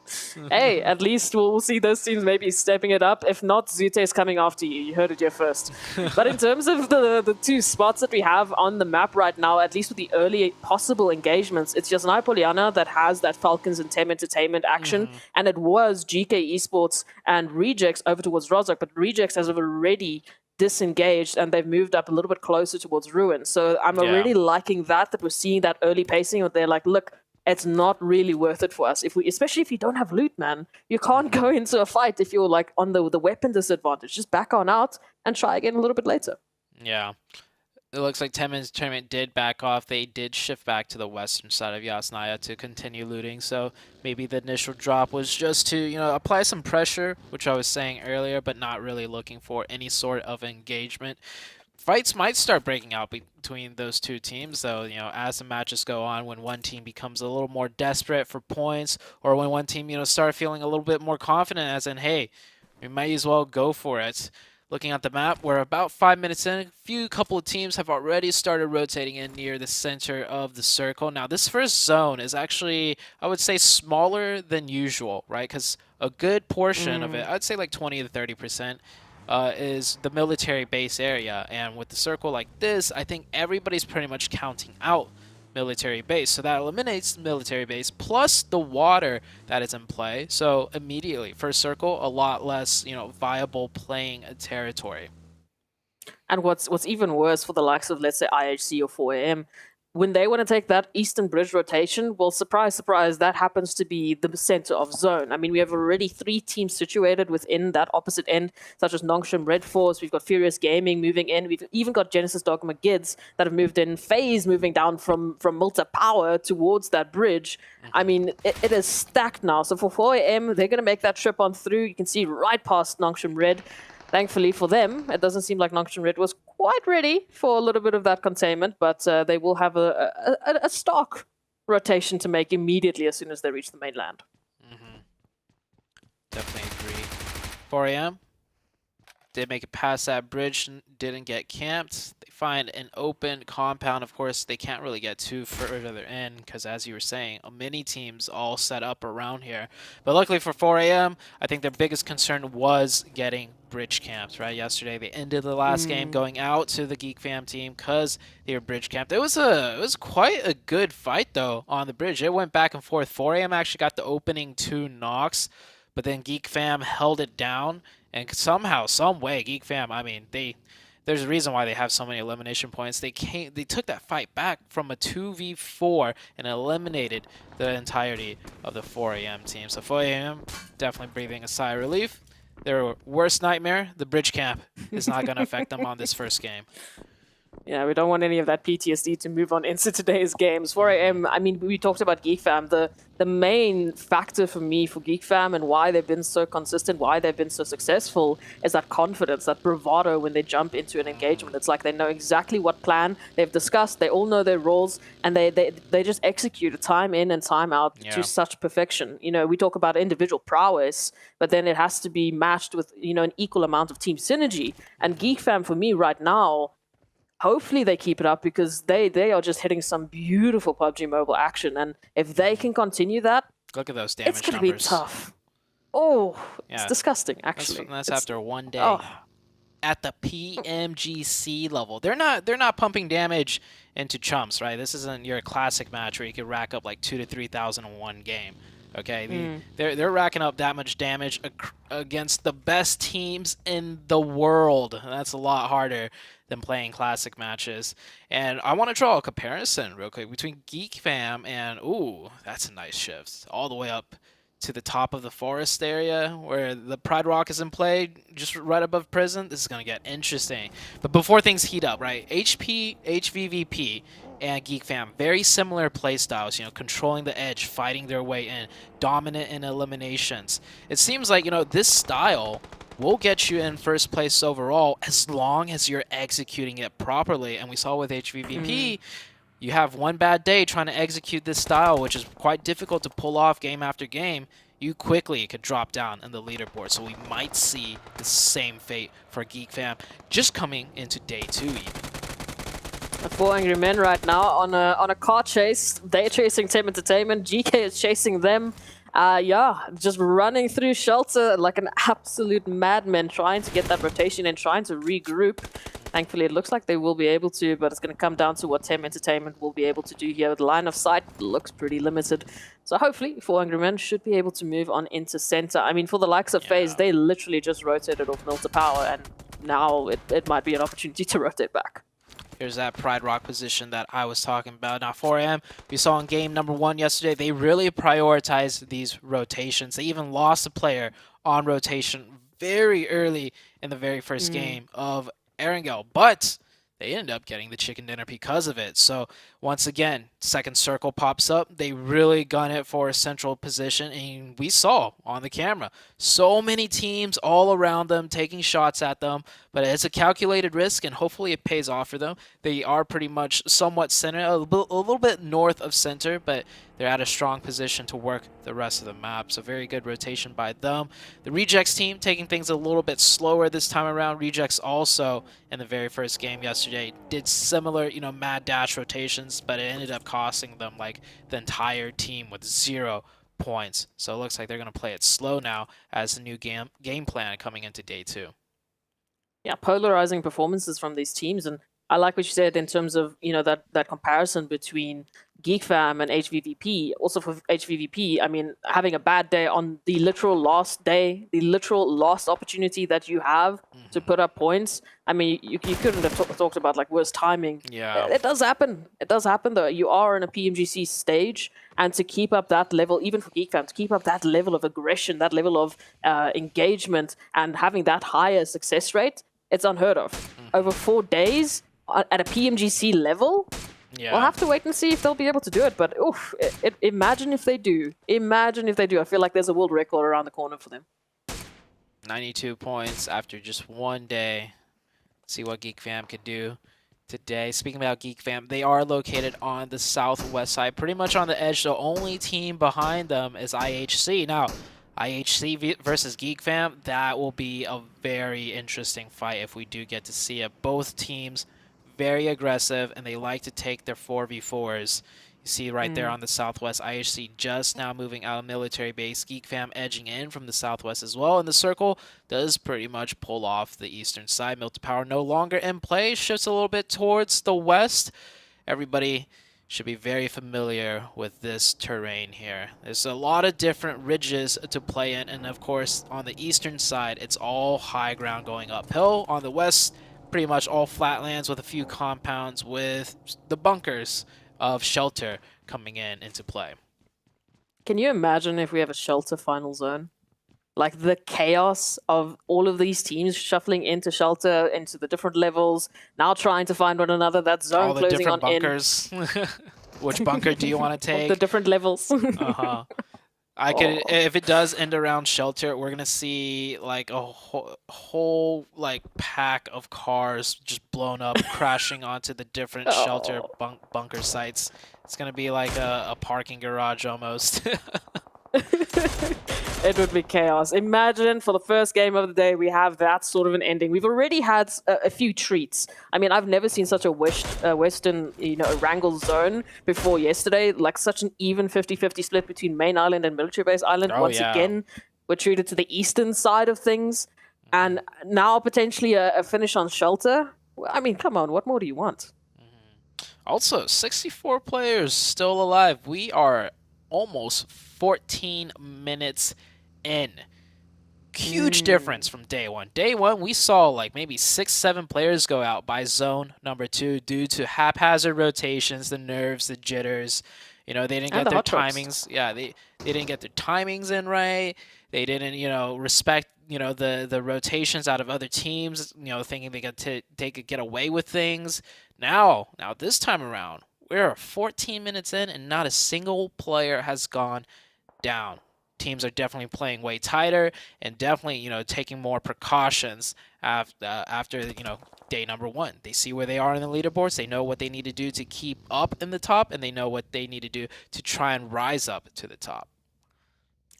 hey, at least we'll see those teams maybe stepping it up. If not, Zute is coming after you. You heard it here first. But in terms of the 2 spots that we have on the map right now, at least with the early possible engagements, it's Jasnaya Poliana that has that Falcons and Tem Entertainment action, and it was GK Esports and Rejects over towards Rozhok, but Rejects has already disengaged and they've moved up a little bit closer towards Ruin. So I'm already liking that we're seeing that early pacing where they're like, look, it's not really worth it for us. Especially if you don't have loot, man. You can't go into a fight if you're like on the weapon disadvantage. Just back on out and try again a little bit later. Yeah. It looks like Tem Entertainment did back off. They did shift back to the western side of Jasnaya to continue looting. So maybe the initial drop was just to, apply some pressure, which I was saying earlier, but not really looking for any sort of engagement. Fights might start breaking out between those two teams, though, as the matches go on, when one team becomes a little more desperate for points, or when one team, start feeling a little bit more confident, as in, hey, we might as well go for it. Looking at the map, we're about 5 minutes in. A couple of teams have already started rotating in near the center of the circle. Now, this first zone is actually, I would say, smaller than usual, right? Because a good portion of it, I'd say like 20 to 30%, is the military base area. And with the circle like this, I think everybody's pretty much counting out military base. So that eliminates military base plus the water that is in play. So immediately, first circle, a lot less, viable playing territory. And what's even worse for the likes of, let's say, IHC or 4AM, when they want to take that Eastern Bridge rotation, well, surprise, surprise, that happens to be the center of zone. I mean, we have already 3 teams situated within that opposite end, such as Nongshim Red Force. We've got Furious Gaming moving in. We've even got Genesis Dogma Gids that have moved in. FaZe moving down from Multa Power towards that bridge. I mean, it is stacked now. So for 4AM, they're going to make that trip on through. You can see right past Nongshim Red. Thankfully for them, it doesn't seem like Nongshim Red was quite ready for a little bit of that containment, but they will have a stock rotation to make immediately as soon as they reach the mainland. Definitely agree. 4AM did make it past that bridge, didn't get camped. They find an open compound. Of course, they can't really get too further in because, as you were saying, many teams all set up around here. But luckily for 4AM, I think their biggest concern was getting bridge camped, right? Yesterday, they ended the last game going out to the Geek Fam team because they were bridge camped. It was quite a good fight, though, on the bridge. It went back and forth. 4AM actually got the opening 2 knocks, but then Geek Fam held it down. And somehow, some way, Geek Fam, I mean, there's a reason why they have so many elimination points. They took that fight back from a 2v4 and eliminated the entirety of the 4AM team. So 4AM definitely breathing a sigh of relief. Their worst nightmare, the bridge camp, is not going to affect them on this first game. Yeah, we don't want any of that PTSD to move on into today's games. 4AM, I mean, we talked about Geek Fam. The main factor for me for Geek Fam and why they've been so consistent, why they've been so successful, is that confidence, that bravado when they jump into an engagement. It's like they know exactly what plan they've discussed, they all know their roles, and they just execute time in and time out to such perfection. We talk about individual prowess, but then it has to be matched with, an equal amount of team synergy. And Geek Fam, for me right now, hopefully they keep it up because they are just hitting some beautiful PUBG Mobile action. And if they can continue that, look at those damage it's going to numbers. be tough. Oh, it's disgusting, actually. That's after one day at the PMGC level. They're not pumping damage into chumps, right? This isn't your classic match where you can rack up like 2,000 to 3,000 in one game. Okay, they're racking up that much damage against the best teams in the world. That's a lot harder than playing classic matches. And I want to draw a comparison real quick between Geek Fam and, ooh, that's a nice shift. All the way up to the top of the forest area where the Pride Rock is in play, just right above prison. This is going to get interesting. But before things heat up, right, HVVP and Geek Fam, very similar playstyles, controlling the edge, fighting their way in, dominant in eliminations. It seems like, this style will get you in first place overall as long as you're executing it properly. And we saw with HVVP, you have one bad day trying to execute this style, which is quite difficult to pull off game after game. You quickly could drop down in the leaderboard. So we might see the same fate for Geek Fam just coming into day 2 even. 4 Angry Men right now on a car chase. They're chasing Team Entertainment. GK is chasing them. Just running through shelter like an absolute madman, trying to get that rotation and trying to regroup. Thankfully, it looks like they will be able to, but it's going to come down to what Team Entertainment will be able to do here. The line of sight looks pretty limited. So hopefully, 4 Angry Men should be able to move on into center. I mean, for the likes of FaZe, they literally just rotated off Milta Power, and now it might be an opportunity to rotate back. Here's that Pride Rock position that I was talking about. Now, 4AM, we saw in game number 1 yesterday, they really prioritized these rotations. They even lost a player on rotation very early in the very first game of Erangel, but they ended up getting the chicken dinner because of it. So once again, second circle pops up. They really gun it for a central position, and we saw on the camera so many teams all around them taking shots at them, but it's a calculated risk, and hopefully it pays off for them. They are pretty much somewhat center, a little bit north of center, but they're at a strong position to work the rest of the map. So very good rotation by them. The Rejects team taking things a little bit slower this time around. Rejects also in the very first game yesterday did similar, mad dash rotations, but it ended up costing them like the entire team with 0 points. So it looks like they're going to play it slow now as the new game plan coming into day 2. polarizing performances from these teams. And I like what you said in terms of, that comparison between GeekFam and HVVP. Also for HVVP, I mean, having a bad day on the literal last day, the literal last opportunity that you have to put up points. I mean, you couldn't have talked about like worse timing. Yeah. It does happen. It does happen though. You are in a PMGC stage, and to keep up that level, even for GeekFam, to keep up that level of aggression, that level of engagement, and having that higher success rate, it's unheard of. Over 4 days at a PMGC level, we'll have to wait and see if they'll be able to do it. But imagine if they do. Imagine if they do. I feel like there's a world record around the corner for them. 92 points after just 1 day. See what GeekFam can do today. Speaking about GeekFam, they are located on the southwest side, pretty much on the edge. The only team behind them is IHC. Now, IHC versus GeekFam, that will be a very interesting fight if we do get to see it. Both teams very aggressive, and they like to take their 4v4s. You see right there on the southwest, IHC just now moving out of military base, GeekFam edging in from the southwest as well, and the circle does pretty much pull off the eastern side. Milta Power no longer in play, shifts a little bit towards the west. Everybody should be very familiar with this terrain here. There's a lot of different ridges to play in, and of course on the eastern side it's all high ground going uphill. On the west, pretty much all flatlands with a few compounds with the bunkers of shelter coming into play. Can you imagine if we have a shelter final zone? Like the chaos of all of these teams shuffling into shelter, into the different levels, now trying to find one another, that zone All the closing different on bunkers. Which bunker do you want to take? The different levels. I could, if it does end around shelter, we're gonna see like a whole like pack of cars just blown up, crashing onto the different shelter bunker sites. It's gonna be like a parking garage almost. It would be chaos. Imagine for the first game of the day, we have that sort of an ending. We've already had a few treats. I mean, I've never seen such a Western, Wrangel zone before yesterday. Like such an even 50-50 split between main island and military base island. Once again, we're treated to the eastern side of things. And now potentially a finish on shelter. I mean, come on, what more do you want? Also, 64 players still alive. We are almost 14 minutes in. Huge difference from day one. Day one, we saw like maybe 6-7 players go out by zone number 2 due to haphazard rotations, the nerves, the jitters. They didn't get their timings. Yeah, they didn't get their timings in right. They didn't, respect, the rotations out of other teams, thinking they could get away with things. Now this time around, we're 14 minutes in and not a single player has gone down. Teams are definitely playing way tighter and definitely, taking more precautions after day number 1. They see where they are in the leaderboards. They know what they need to do to keep up in the top, and they know what they need to do to try and rise up to the top.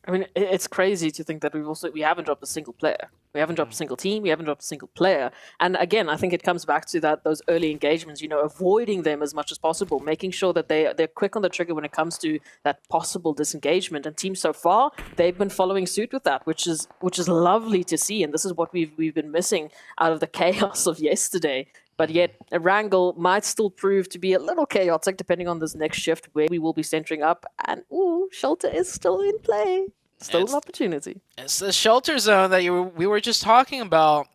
I mean, it's crazy to think that we haven't dropped a single player. We haven't dropped a single team. We haven't dropped a single player. And again, I think it comes back to those early engagements, avoiding them as much as possible, making sure that they're quick on the trigger when it comes to that possible disengagement. And teams so far, they've been following suit with that, which is lovely to see. And this is what we've been missing out of the chaos of yesterday. But yet, a Wrangel might still prove to be a little chaotic depending on this next shift where we will be centering up. And, shelter is still in play. Still an opportunity. It's the shelter zone that we were just talking about.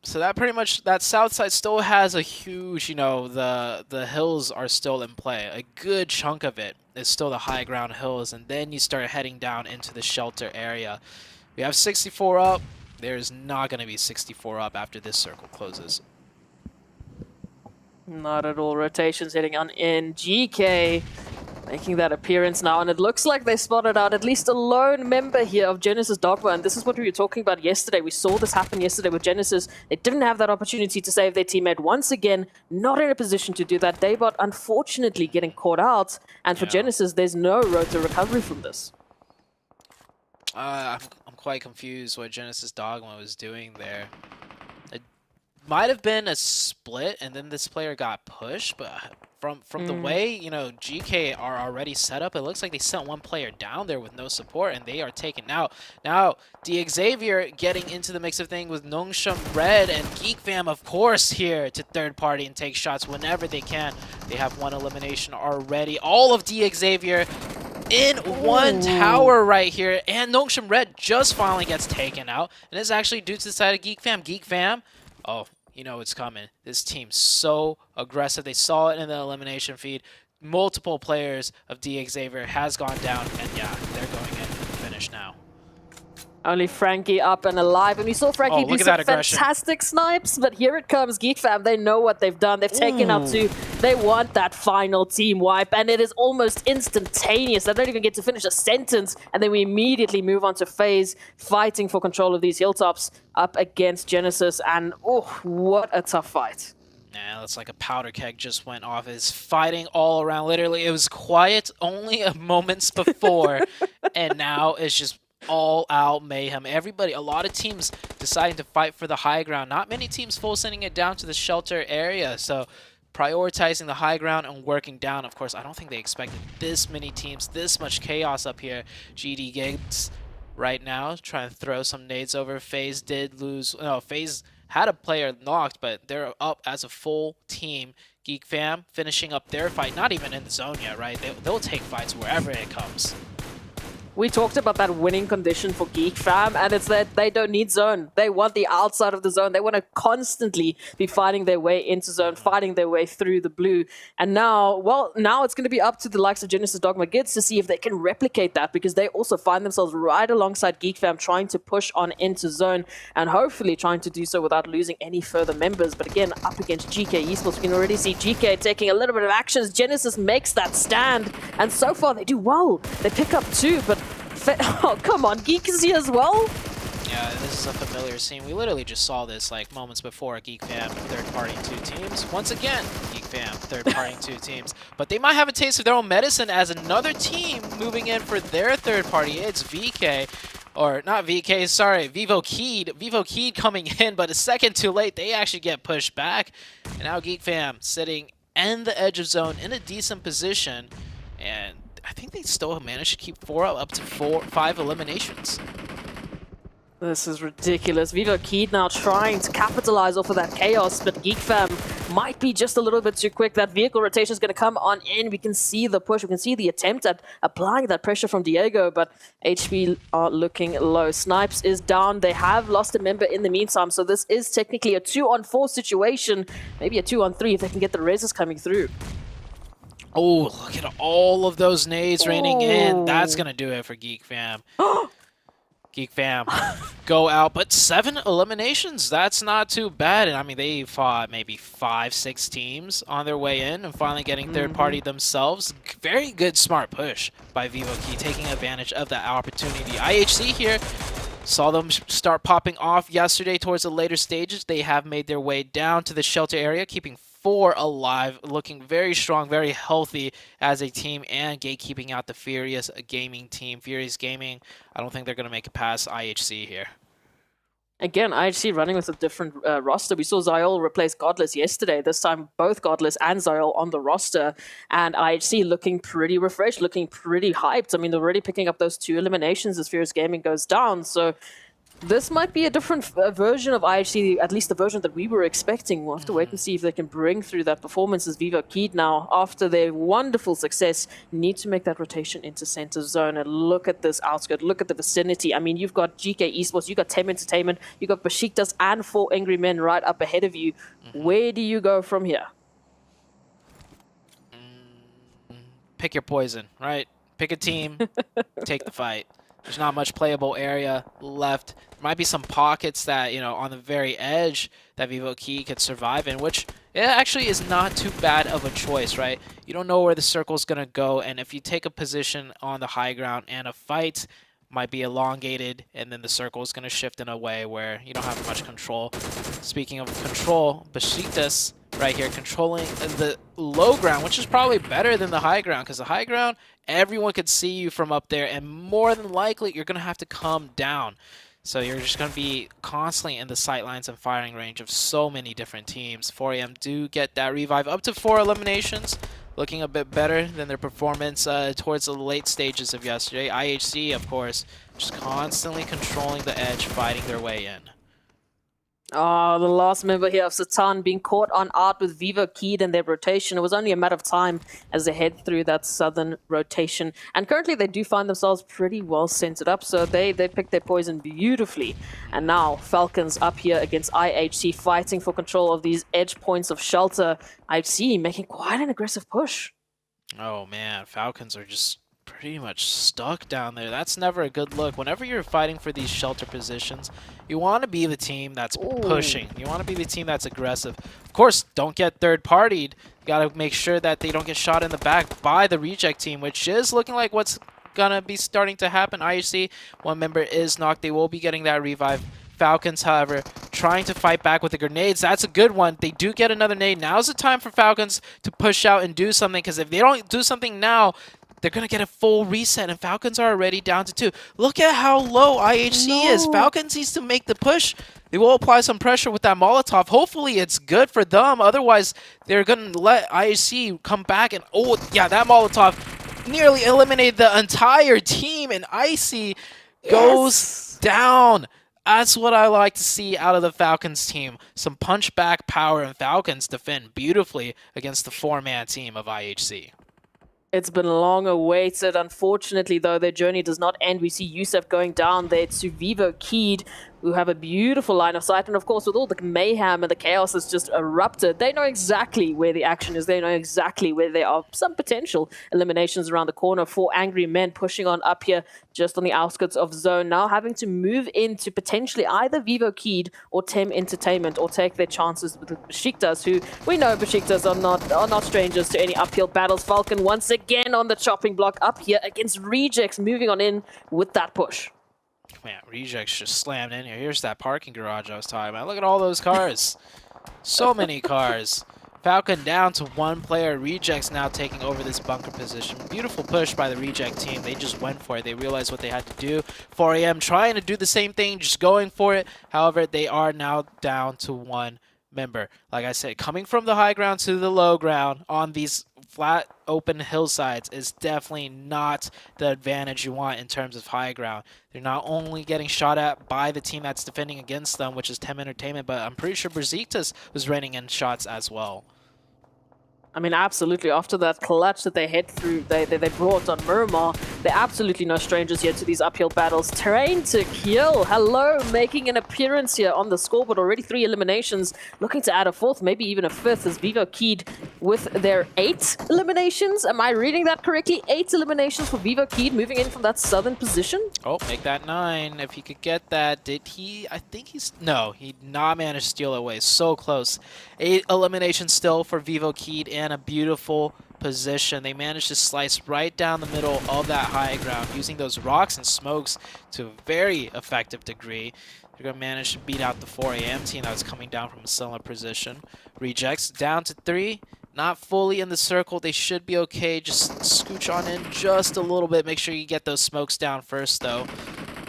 So that pretty much, that south side still has a huge, the hills are still in play. A good chunk of it is still the high ground hills. And then you start heading down into the shelter area. We have 64 up. There's not going to be 64 up after this circle closes. Not at all. Rotations hitting on in. GK making that appearance now, and it looks like they spotted out at least a lone member here of Genesis Dogma, and this is what we were talking about yesterday. We saw this happen yesterday with Genesis. They didn't have that opportunity to save their teammate. Once again, not in a position to do that. Daybot unfortunately getting caught out, and for Genesis, there's no road to recovery from this. I'm quite confused what Genesis Dogma was doing there. It might have been a split, and then this player got pushed, but from the way, you know, GK are already set up, it looks like they sent one player down there with no support, and they are taken out. Now, Xavier getting into the mix of things with Nongshim Red and Geek Fam, of course, here to third party and take shots whenever they can. They have one elimination already. All of Xavier in one tower right here, and Nongshim Red just finally gets taken out, and it's actually due to the side of Geek Fam. Geek Fam, oh, you know it's coming. This team's so aggressive. They saw it in the elimination feed. Multiple players of Xavier has gone down, and yeah, they're going in for the finish now. Only Frankie up and alive, and we saw Frankie do some aggression. fantastic snipes, but here it comes. Geek Fam, they know what they've done. They've taken up two. They want that final team wipe, and it is almost instantaneous. They don't even get to finish a sentence, and then we immediately move on to FaZe, fighting for control of these hilltops up against Genesis, and oh, what a tough fight. Yeah, it's like a powder keg just went off. It's fighting all around. Literally, it was quiet only a moments before, and now it's just all-out mayhem. Everybody, a lot of teams deciding to fight for the high ground. Not many teams full sending it down to the shelter area, so prioritizing the high ground and working down. Of course, I don't think they expected this many teams, this much chaos up here. GD Gigs right now trying to throw some nades over. FaZe did lose. No, FaZe had a player knocked, but they're up as a full team. Geek Fam finishing up their fight, not even in the zone yet, right? They'll take fights wherever it comes. We talked about that winning condition for Geek Fam, and it's that they don't need zone. They want the outside of the zone. They want to constantly be fighting their way into zone, fighting their way through the blue. And now, well, now it's going to be up to the likes of Genesis Dogma Gids to see if they can replicate that, because they also find themselves right alongside Geek Fam trying to push on into zone and hopefully trying to do so without losing any further members. But again, up against GK Esports, we can already see GK taking a little bit of actions. Genesis makes that stand, and so far they do well. They pick up two, but oh, come on, Geek is here as well? Yeah, this is a familiar scene. We literally just saw this like moments before. Geek Fam, third party 2 teams. Once again, Geek Fam, third party 2 teams. But they might have a taste of their own medicine as another team moving in for their third party. It's VK. Or not VK, sorry, Vivo Keed. Vivo Keed coming in, but a second too late. They actually get pushed back. And now Geek Fam sitting in the edge of zone in a decent position. And I think they still managed to keep 4 up to 5 eliminations. This is ridiculous. Vivo Keed now trying to capitalize off of that chaos, but Geek Fam might be just a little bit too quick. That vehicle rotation is going to come on in. We can see the push. We can see the attempt at applying that pressure from Diego, but HP are looking low. Snipes is down. They have lost a member in the meantime, so this is technically a 2-on-4 situation. Maybe a 2-on-3 if they can get the reses coming through. Oh, look at all of those nades raining in. That's going to do it for Geek Fam. Geek Fam go out, but 7 eliminations. That's not too bad. And I mean, they fought maybe 5-6 teams on their way in and finally getting third party themselves. Very good, smart push by Vivo Key, taking advantage of that opportunity. IHC here saw them start popping off yesterday towards the later stages. They have made their way down to the shelter area, keeping 4 alive, looking very strong, very healthy as a team, and gatekeeping out the Furious Gaming team. Furious Gaming, I don't think they're going to make it past IHC here. Again, IHC running with a different roster. We saw Zyol replace Godless yesterday. This time, both Godless and Zyol on the roster. And IHC looking pretty refreshed, looking pretty hyped. I mean, they're already picking up those 2 eliminations as Furious Gaming goes down. So this might be a different version of IHC, at least the version that we were expecting. We'll have to wait and see if they can bring through that performance as Vivo Keed now, after their wonderful success, need to make that rotation into center zone. And look at this outskirt, look at the vicinity. I mean, you've got GK Esports, you've got Tem Entertainment, you've got Besiktas and 4 Angry Men right up ahead of you. Where do you go from here? Pick your poison, right? Pick a team, take the fight. There's not much playable area left. There might be some pockets that, you know, on the very edge that Vivo Key could survive in, which it actually is not too bad of a choice, right? You don't know where the circle's going to go, and if you take a position on the high ground and a fight might be elongated, and then the circle is going to shift in a way where you don't have much control. Speaking of control, Besiktas right here controlling the low ground, which is probably better than the high ground, because the high ground, everyone could see you from up there, and more than likely, you're going to have to come down. So you're just going to be constantly in the sightlines and firing range of so many different teams. 4AM do get that revive up to 4 eliminations, looking a bit better than their performance towards the late stages of yesterday. IHC, of course, just constantly controlling the edge, fighting their way in. Oh, the last member here of Satan being caught on art with Vivo keyed in their rotation. It was only a matter of time as they head through that southern rotation. And currently they do find themselves pretty well centered up, so they picked their poison beautifully. And now Falcons up here against IHC fighting for control of these edge points of shelter. IHC making quite an aggressive push. Oh man, Falcons are just pretty much stuck down there. That's never a good look. Whenever you're fighting for these shelter positions, you want to be the team that's pushing. You want to be the team that's aggressive. Of course, don't get third-partied. You got to make sure that they don't get shot in the back by the reject team, which is looking like what's going to be starting to happen. IHC, one member is knocked. They will be getting that revive. Falcons, however, trying to fight back with the grenades. That's a good one. They do get another nade. Now's the time for Falcons to push out and do something, because if they don't do something now, they're going to get a full reset, and Falcons are already down to 2. Look at how low IHC is. Falcons needs to make the push. They will apply some pressure with that Molotov. Hopefully it's good for them. Otherwise, they're going to let IHC come back. And, oh, yeah, that Molotov nearly eliminated the entire team, and Icy goes down. That's what I like to see out of the Falcons team. Some punch-back power, and Falcons defend beautifully against the 4-man team of IHC. It's been long awaited. Unfortunately, though, their journey does not end. We see Yusuf going down there to Vivo Keyed, who have a beautiful line of sight. And of course, with all the mayhem and the chaos that's just erupted, they know exactly where the action is. They know exactly where there are some potential eliminations around the corner. 4 angry men pushing on up here just on the outskirts of zone, now having to move into potentially either Vivo Keyed or Tem Entertainment, or take their chances with the Besiktas, who we know Besiktas are not strangers to any uphill battles. Falcon once again on the chopping block up here against Rejects, moving on in with that push. Man, Rejects just slammed in here. Here's that parking garage I was talking about. Look at all those cars. So many cars. Falcon down to 1 player. Rejects now taking over this bunker position. Beautiful push by the Reject team. They just went for it. They realized what they had to do. 4AM trying to do the same thing, just going for it. However, they are now down to 1 member. Like I said, coming from the high ground to the low ground on these flat open hillsides is definitely not the advantage you want in terms of high ground. They're not only getting shot at by the team that's defending against them, which is Tem Entertainment, but I'm pretty sure Besiktas was raining in shots as well. I mean, absolutely. After that clutch that they head through, they brought on Miramar, they're absolutely no strangers here to these uphill battles. Train to kill. Hello, making an appearance here on the scoreboard. Already 3 eliminations. Looking to add a 4th, maybe even a 5th, as Vivo Keyed with their 8 eliminations. Am I reading that correctly? 8 eliminations for Vivo Keyed, moving in from that southern position. Oh, make that 9. If he could get that. Did he? I think he's... No, he did not manage to steal it away. So close. 8 eliminations still for Vivo Keyed, and a beautiful position. They managed to slice right down the middle of that high ground, using those rocks and smokes to a very effective degree. They're going to manage to beat out the 4AM team that was coming down from a similar position. Rejects down to 3. Not fully in the circle. They should be okay. Just scooch on in just a little bit. Make sure you get those smokes down first, though.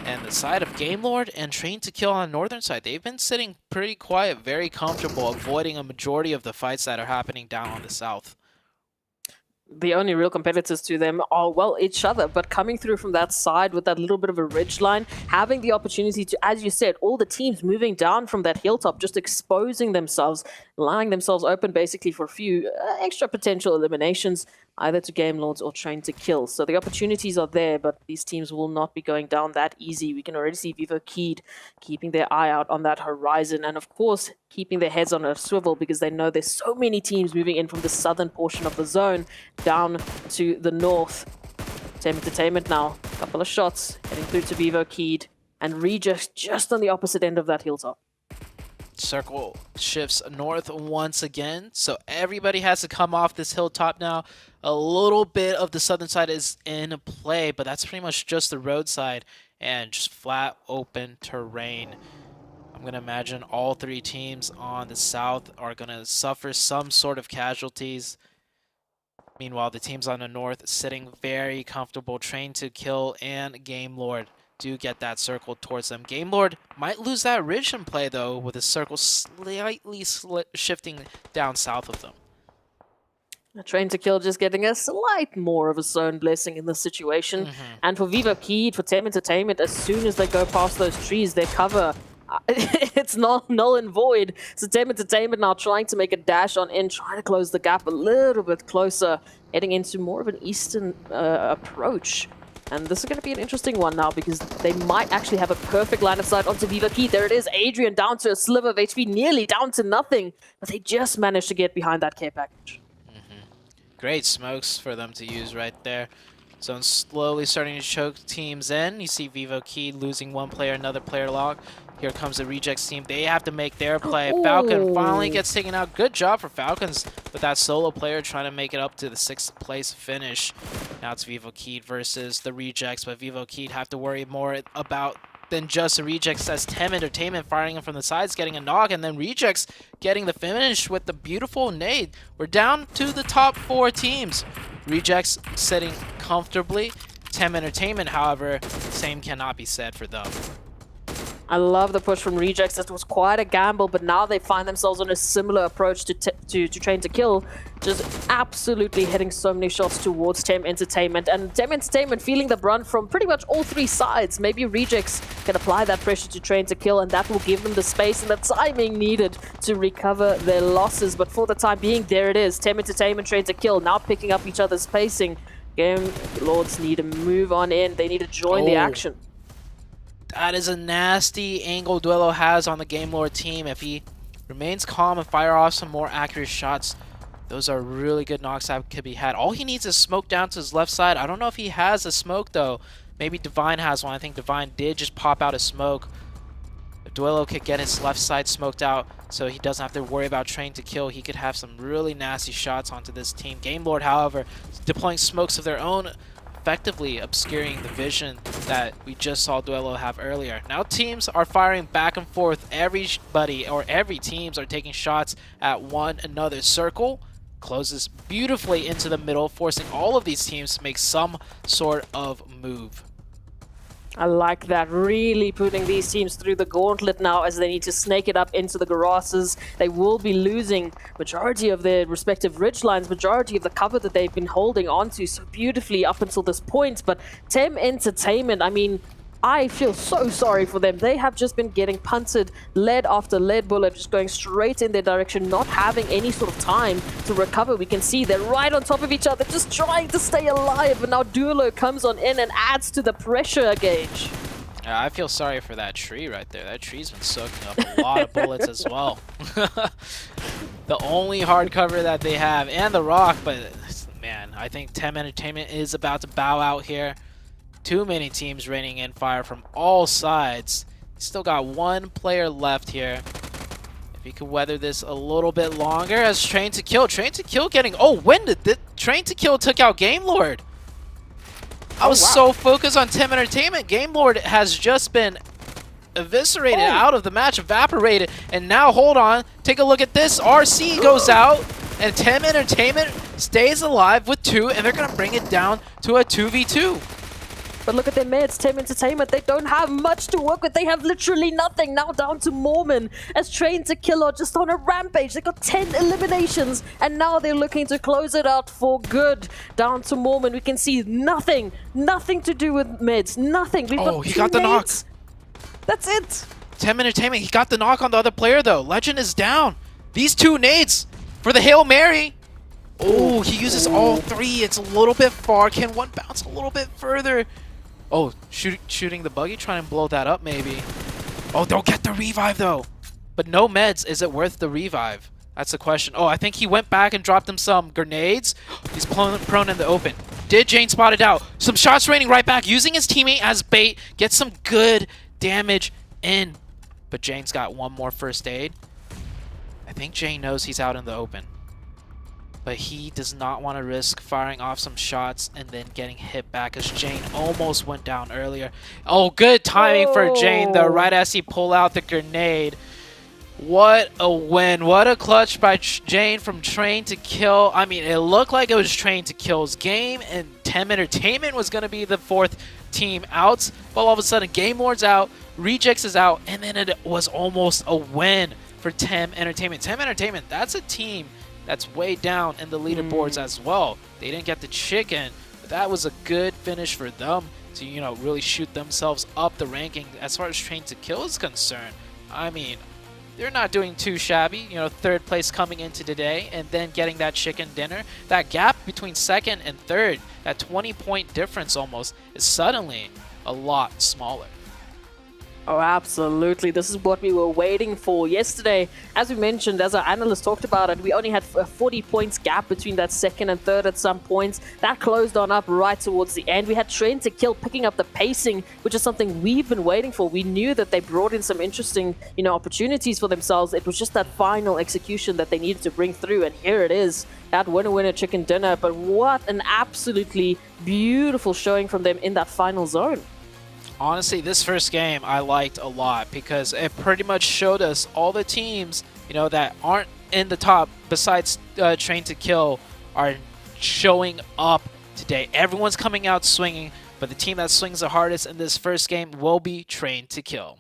And the side of Game Lord and Train to Kill on the northern side, they've been sitting pretty quiet, very comfortable, avoiding a majority of the fights that are happening down on the south. The only real competitors to them are, well, each other, but coming through from that side with that little bit of a ridge line, having the opportunity to, as you said, all the teams moving down from that hilltop, just exposing themselves, lying themselves open basically for a few extra potential eliminations, either to Game Lords or Train to Kill. So the opportunities are there, but these teams will not be going down that easy. We can already see Vivo Keyed keeping their eye out on that horizon, and of course, keeping their heads on a swivel, because they know there's so many teams moving in from the southern portion of the zone down to the north. Tem Entertainment now, a couple of shots, heading through to Vivo Keyed, and Regis just on the opposite end of that hilltop. Circle shifts north once again, so everybody has to come off this hilltop now. A little bit of the southern side is in play, but that's pretty much just the roadside and just flat open terrain. I'm going to imagine all 3 teams on the south are going to suffer some sort of casualties. Meanwhile, the teams on the north sitting very comfortable. Train to Kill and Game Lord do get that circle towards them. Game Lord might lose that ridge in play, though, with his circle slightly shifting down south of them. A Train to Kill just getting a slight more of a zone blessing in this situation. And for Vivo Keyed, for Tem Entertainment, as soon as they go past those trees, their cover, it's null and void. So Tem Entertainment now trying to make a dash on in, trying to close the gap a little bit closer, heading into more of an eastern approach. And this is going to be an interesting one now because they might actually have a perfect line of sight onto Viva Key. There it is, Adrian down to a sliver of HP, nearly down to nothing. But they just managed to get behind that care package. Great smokes for them to use right there. Zone slowly starting to choke teams in. You see Vivo Key losing one player, another player log. Here comes the Rejects team. They have to make their play. Falcon finally gets taken out. Good job for Falcons with that solo player trying to make it up to the 6th place finish. Now it's Vivo Key versus the Rejects, but Vivo Key have to worry more about than just the Rejects as Tem Entertainment firing him from the sides, getting a knock, and then Rejects getting the finish with the beautiful nade. We're down to the top 4 teams. Rejects sitting comfortably. Tem Entertainment, however, same cannot be said for them. I love the push from Rejects. It was quite a gamble, but now they find themselves on a similar approach to Train to Kill, just absolutely hitting so many shots towards Tem Entertainment. And Tem Entertainment feeling the brunt from pretty much all 3 sides. Maybe Rejects can apply that pressure to Train to Kill, and that will give them the space and the timing needed to recover their losses. But for the time being, there it is. Tem Entertainment, Train to Kill, now picking up each other's pacing. Game Lords need to move on in. They need to join the action. That is a nasty angle Duelo has on the Game Lord team. If he remains calm and fire off some more accurate shots, those are really good knocks that could be had. All he needs is smoke down to his left side. I don't know if he has a smoke, though. Maybe Divine has one. I think Divine did just pop out a smoke. If Duelo could get his left side smoked out so he doesn't have to worry about Train to Kill, he could have some really nasty shots onto this team. Game Lord, however, deploying smokes of their own, effectively obscuring the vision that we just saw Duelo have earlier. Now teams are firing back and forth. Everybody, or every teams, are taking shots at one another. Circle closes beautifully into the middle, forcing all of these teams to make some sort of move. I like that. Really putting these teams through the gauntlet now as they need to snake it up into the grasses. They will be losing majority of their respective ridge lines, majority of the cover that they've been holding onto so beautifully up until this point. But Tem Entertainment, I mean, I feel so sorry for them. They have just been getting punted lead after lead bullet, just going straight in their direction, not having any sort of time to recover. We can see they're right on top of each other, just trying to stay alive. But now Duelo comes on in and adds to the pressure gauge. I feel sorry for that tree right there. That tree's been soaking up a lot of bullets as well. The only hard cover that they have, and the rock, but man, I think Tem Entertainment is about to bow out here. Too many teams raining in fire from all sides. Still got one player left here. If he could weather this a little bit longer as Train to Kill. Train to Kill getting... Oh, when did the Train to Kill took out Game Lord? I was so focused on Tem Entertainment. Game Lord has just been eviscerated out of the match, evaporated. And now, hold on. Take a look at this. RC goes out. And Tem Entertainment stays alive with 2. And they're going to bring it down to a 2v2. But look at their meds, Tem Entertainment. They don't have much to work with. They have literally nothing. Now down to Mormon as Train to Kill are just on a rampage. They got 10 eliminations. And now they're looking to close it out for good. Down to Mormon. We can see nothing. Nothing to do with meds. Nothing. We've got he got the knock. That's it. Tem Entertainment, he got the knock on the other player, though. Legend is down. These 2 nades for the Hail Mary. Oh, he uses all 3. It's a little bit far. Can one bounce a little bit further? Oh, shooting the buggy, trying to blow that up maybe. Oh, they'll get the revive though. But no meds, is it worth the revive? That's the question. Oh, I think he went back and dropped him some grenades. He's prone in the open. Did Jane spot it out? Some shots raining right back, using his teammate as bait. Gets some good damage in. But Jane's got one more first aid. I think Jane knows he's out in the open. But he does not want to risk firing off some shots and then getting hit back as Jane almost went down earlier. Oh, good timing for Jane, though, right as he pulled out the grenade. What a win. What a clutch by Jane from Train to Kill. I mean, it looked like it was Train to Kill's game, and Tem Entertainment was going to be the 4th team out, but all of a sudden Game Lord's out, Rejects is out, and then it was almost a win for Tem Entertainment. Tem Entertainment, that's a team that's way down in the leaderboards as well. They didn't get the chicken, but that was a good finish for them to, you know, really shoot themselves up the ranking as far as Train to Kill is concerned. I mean, they're not doing too shabby, you know, 3rd place coming into today and then getting that chicken dinner. That gap between 2nd and 3rd, that 20-point difference almost, is suddenly a lot smaller. Oh, absolutely. This is what we were waiting for. Yesterday, as we mentioned, as our analyst talked about it, we only had a 40 points gap between that 2nd and 3rd at some points. That closed on up right towards the end. We had Train to Kill picking up the pacing, which is something we've been waiting for. We knew that they brought in some interesting, you know, opportunities for themselves. It was just that final execution that they needed to bring through, and here it is. That winner chicken dinner. But what an absolutely beautiful showing from them in that final zone. Honestly, this first game I liked a lot because it pretty much showed us all the teams, you know, that aren't in the top besides Train to Kill are showing up today. Everyone's coming out swinging, but the team that swings the hardest in this first game will be Train to Kill.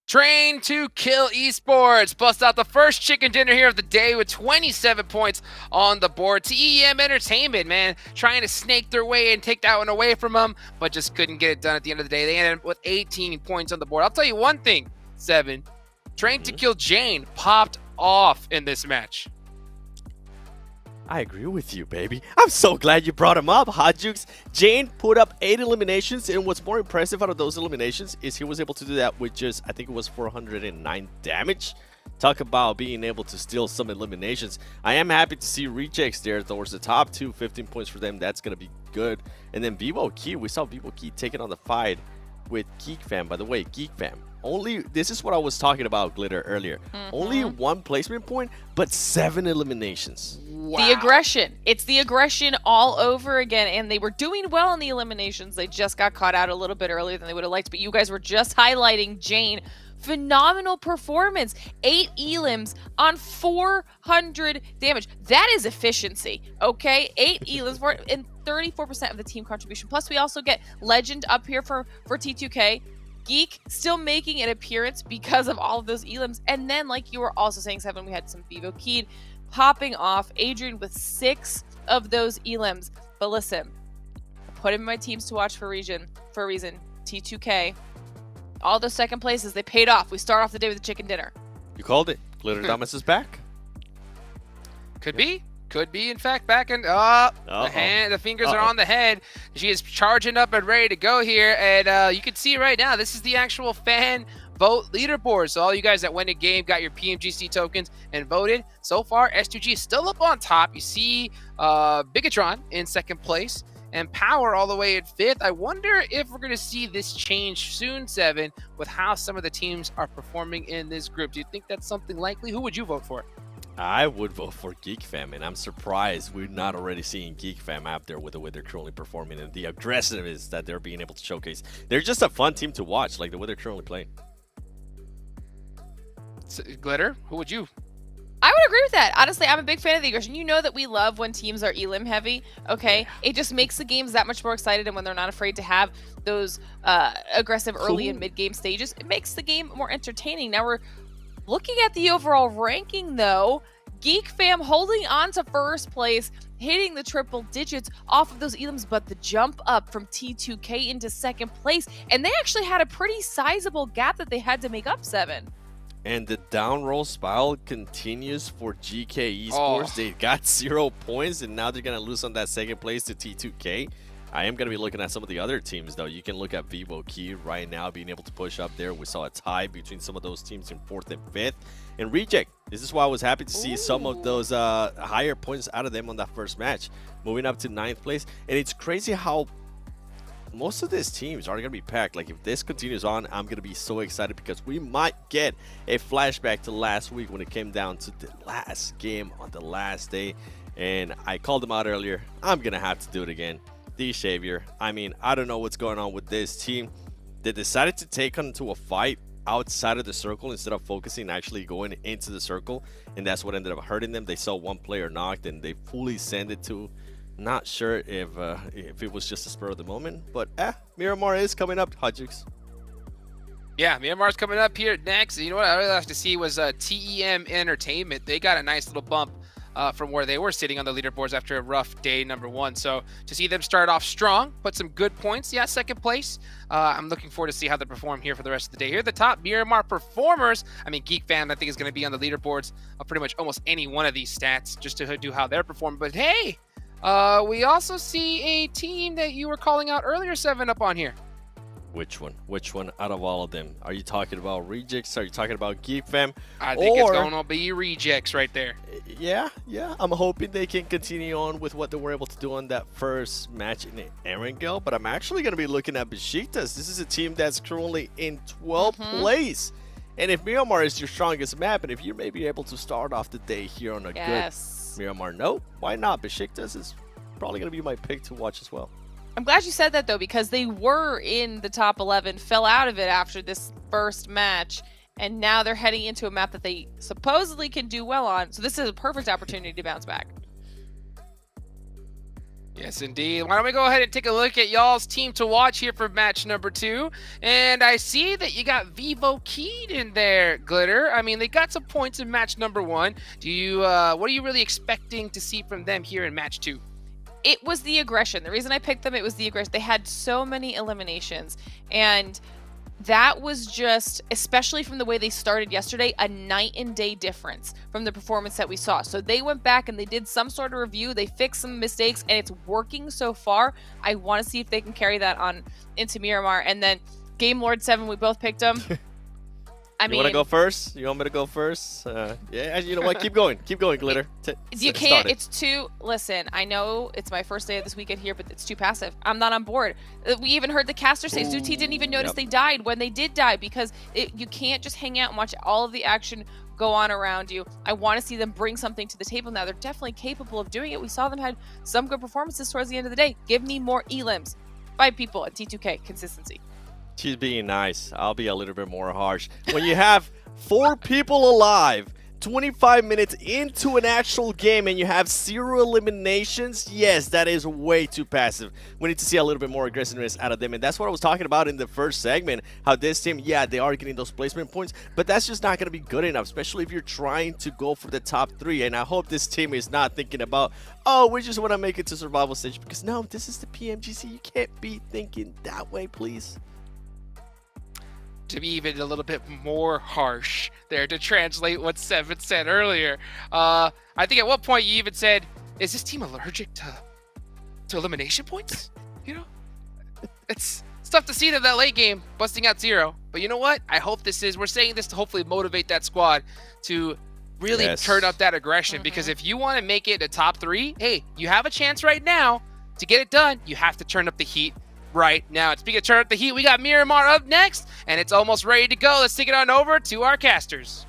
Train to Kill Esports bust out the first chicken dinner here of the day with 27 points on the board. TEM Entertainment, man, trying to snake their way and take that one away from them, but just couldn't get it done at the end of the day. They ended up with 18 points on the board. I'll tell you one thing, Seven. Train to Kill Jane popped off in this match. I agree with you, baby. I'm so glad you brought him up, Hot Jukes. Jane put up 8 eliminations, and what's more impressive out of those eliminations is he was able to do that with just, I think it was 409 damage. Talk about being able to steal some eliminations. I am happy to see Rejects there towards the top 2, 15 points for them. That's going to be good. And then Vivo Key, we saw Vivo Key taking on the fight with Geek Fam. By the way, Geek Fam, this is what I was talking about, Glitter, earlier. Only 1 placement point, but 7 eliminations. Wow. The aggression. It's the aggression all over again, and they were doing well in the eliminations. They just got caught out a little bit earlier than they would have liked, but you guys were just highlighting Jane. Phenomenal performance. 8 elims on 400 damage. That is efficiency, okay? 8 elims for it, and 34% of the team contribution. Plus, we also get Legend up here for T2K. Geek still making an appearance because of all of those elims. And then, like you were also saying, Seven, we had some Vivo Keyed popping off. Adrian with 6 of those elims. But listen, I put him in my teams to watch for a reason. T2K. All those second places, they paid off. We start off the day with a chicken dinner. You called it. Glitter Damas is back. Could be. Could be, in fact, back in the fingers are on the head. She is charging up and ready to go here. And you can see right now, this is the actual fan vote leaderboard. So all you guys that went in game, got your PMGC tokens and voted. So far, S2G is still up on top. You see Bigatron in second place and Power all the way at 5th. I wonder if we're going to see this change soon, Seven, with how some of the teams are performing in this group. Do you think that's something likely? Who would you vote for? I would vote for Geek Fam, and I'm surprised we're not already seeing Geek Fam out there with the way they're currently performing and the aggressiveness that they're being able to showcase. They're just a fun team to watch, like the way they're currently playing. Glitter, who would you? I would agree with that. Honestly, I'm a big fan of the aggression. You know that we love when teams are elim heavy, okay? Yeah. It just makes the games that much more excited, and when they're not afraid to have those aggressive early and mid-game stages, it makes the game more entertaining. Now we're looking at the overall ranking, though. Geek Fam holding on to first place hitting the triple digits off of those elims, but the jump up from T2K into second place, and they actually had a pretty sizable gap that they had to make up, Seven. And the down roll spiral continues for GK Esports. They got 0 points, and now they're going to lose on that second place to T2K. I am going to be looking at some of the other teams, though. You can look at Vivo Key right now being able to push up there. We saw a tie between some of those teams in 4th and 5th. And Reject, this is why I was happy to see some of those higher points out of them on that first match, moving up to 9th place. And it's crazy how most of these teams are going to be packed. Like, if this continues on, I'm going to be so excited because we might get a flashback to last week when it came down to the last game on the last day. And I called them out earlier. I'm going to have to do it again. The Savior. I mean, I don't know what's going on with this team. They decided to take onto a fight outside of the circle instead of focusing actually going into the circle. And that's what ended up hurting them. They saw one player knocked and they fully sent it to... Not sure if it was just a spur of the moment, but Miramar is coming up, Hajux. Yeah, Myanmar's coming up here next. You know what I really like to see was TEM Entertainment. They got a nice little bump from where they were sitting on the leaderboards after a rough day number 1. So to see them start off strong, put some good points. Yeah, second place. I'm looking forward to see how they perform here for the rest of the day. Here at the top, Miramar performers. I mean, Geek Fam, I think, is going to be on the leaderboards of pretty much almost any one of these stats just to do how they're performing. But hey, we also see a team that you were calling out earlier, 7 up on here. Which one? Which one out of all of them? Are you talking about Rejects? Are you talking about Geek Fam? I think it's going to be Rejects right there. Yeah. I'm hoping they can continue on with what they were able to do on that first match in Erangel, but I'm actually going to be looking at Besiktas. This is a team that's currently in 12th place. And if Miramar is your strongest map, and if you're maybe able to start off the day here on a good Miramar note, why not? Besiktas is probably going to be my pick to watch as well. I'm glad you said that, though, because they were in the top 11, fell out of it after this first match, and now they're heading into a map that they supposedly can do well on. So this is a perfect opportunity to bounce back. Yes, indeed. Why don't we go ahead and take a look at y'all's team to watch here for match number 2. And I see that you got Vivo Keyed in there, Glitter. I mean, they got some points in match number 1. Do you, what are you really expecting to see from them here in match 2? It was the aggression. The reason I picked them, it was the aggression. They had so many eliminations, and that was just, especially from the way they started yesterday, a night and day difference from the performance that we saw. So they went back and they did some sort of review. They fixed some mistakes, and it's working so far. I want to see if they can carry that on into Miramar. And then Game Lord 7, we both picked them. I mean, you want to go first? You want me to go first? Yeah, you know what? Keep going. Keep going, Glitter. You can't. It's too... Listen, I know it's my first day of this weekend here, but it's too passive. I'm not on board. We even heard the caster say Zuti didn't even notice they died when they did die, because you can't just hang out and watch all of the action go on around you. I want to see them bring something to the table now. They're definitely capable of doing it. We saw them had some good performances towards the end of the day. Give me more elims. 5 people at T2K. Consistency. She's being nice. I'll be a little bit more harsh. When you have 4 people alive, 25 minutes into an actual game, and you have 0 eliminations, yes, that is way too passive. We need to see a little bit more aggressiveness out of them, and that's what I was talking about in the first segment, how this team, yeah, they are getting those placement points, but that's just not going to be good enough, especially if you're trying to go for the top 3, and I hope this team is not thinking about, oh, we just want to make it to survival stage, because no, this is the PMGC. You can't be thinking that way, please. To be even a little bit more harsh there, to translate what Seven said earlier. I think at one point you even said, is this team allergic to elimination points? You know, it's tough to see them that late game busting out 0. But you know what? I hope we're saying this to hopefully motivate that squad to really turn up that aggression, because if you want to make it a top 3, hey, you have a chance right now to get it done. You have to turn up the heat right now. And speaking of turn up the heat, we got Miramar up next, and it's almost ready to go. Let's take it on over to our casters.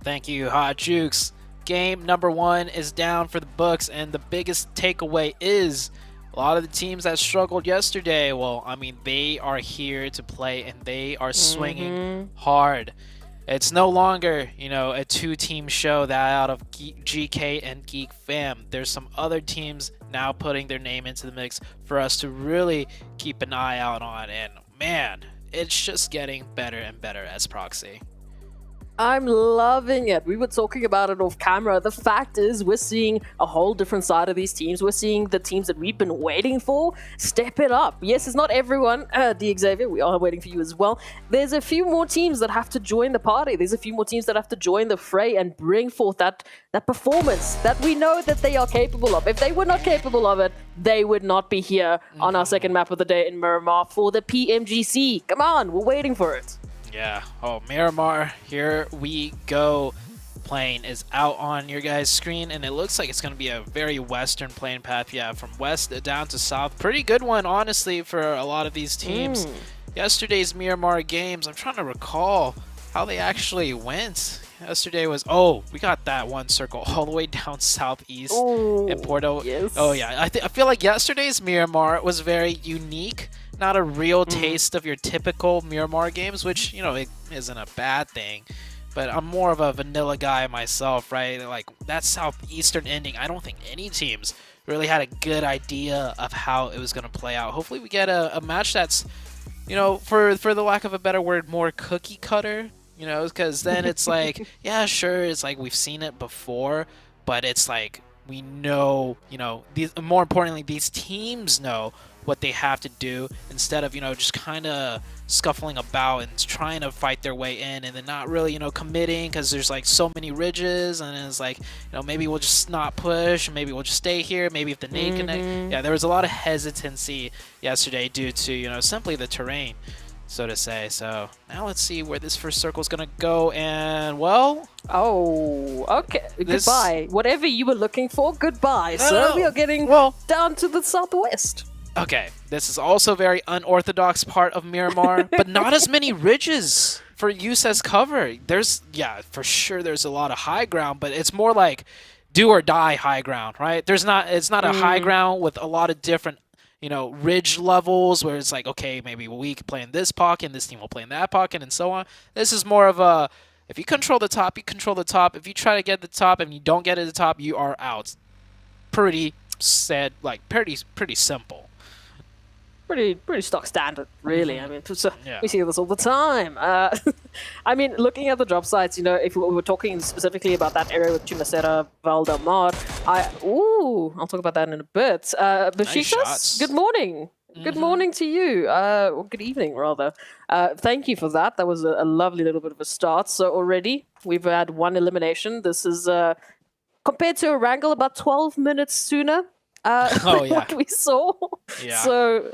Thank you, Hot Jukes. Game number 1 is down for the books, and the biggest takeaway is a lot of the teams that struggled yesterday, well, I mean, they are here to play, and they are swinging hard. It's no longer, you know, a 2-team show that out of GK and Geek Fam. There's some other teams now putting their name into the mix for us to really keep an eye out on. And man, it's just getting better and better as Proxy. I'm loving it. We were talking about it off camera. The fact is, we're seeing a whole different side of these teams. We're seeing the teams that we've been waiting for step it up. Yes, it's not everyone. D. Xavier, we are waiting for you as well. There's a few more teams that have to join the party. There's a few more teams that have to join the fray and bring forth that performance that we know that they are capable of. If they were not capable of it, they would not be here on our second map of the day in Miramar for the PMGC. Come on, we're waiting for it. Yeah. Oh, Miramar, here we go. Plane is out on your guys' screen, and it looks like it's going to be a very western plane path. Yeah, from west down to south. Pretty good one, honestly, for a lot of these teams. Yesterday's Miramar games, I'm trying to recall how they actually went. Yesterday was, we got that one circle all the way down southeast in Porto. Yes. Oh, yeah. I feel like yesterday's Miramar was very unique. Not a real taste of your typical Miramar games, which, you know, it isn't a bad thing. But I'm more of a vanilla guy myself, right? Like, that southeastern ending, I don't think any teams really had a good idea of how it was going to play out. Hopefully we get a match that's, you know, for the lack of a better word, more cookie cutter, you know, because then it's like, yeah, sure, it's like we've seen it before, but it's like we know, you know, more importantly, these teams know what they have to do instead of, you know, just kind of scuffling about and trying to fight their way in and then not really, you know, committing because there's like so many ridges, and it's like, you know, maybe we'll just not push, maybe we'll just stay here, maybe if the nade connect. Yeah, there was a lot of hesitancy yesterday due to, you know, simply the terrain, so to say. So now let's see where this first circle is gonna go, and well, okay, goodbye. Whatever you were looking for, goodbye. No. We are getting down to the southwest. Okay, this is also very unorthodox part of Miramar, but not as many ridges for use as cover. There's, yeah, for sure there's a lot of high ground, but it's more like do or die high ground, right? It's not a high ground with a lot of different, you know, ridge levels where it's like, okay, maybe we can play in this pocket and this team will play in that pocket and so on. This is more of a, if you control the top, you control the top. If you try to get the top and you don't get to the top, you are out. Pretty sad, like pretty simple. Pretty stock standard, really. I mean, we see this all the time. I mean, looking at the drop sites, you know, if we were talking specifically about that area with Chumacera, Val del Mar, I'll talk about that in a bit. Bashitas, nice, good morning. Good morning to you. Or good evening, rather. Thank you for that. That was a lovely little bit of a start. So already we've had one elimination. This is compared to a wrangle about 12 minutes sooner. What we saw. Yeah. So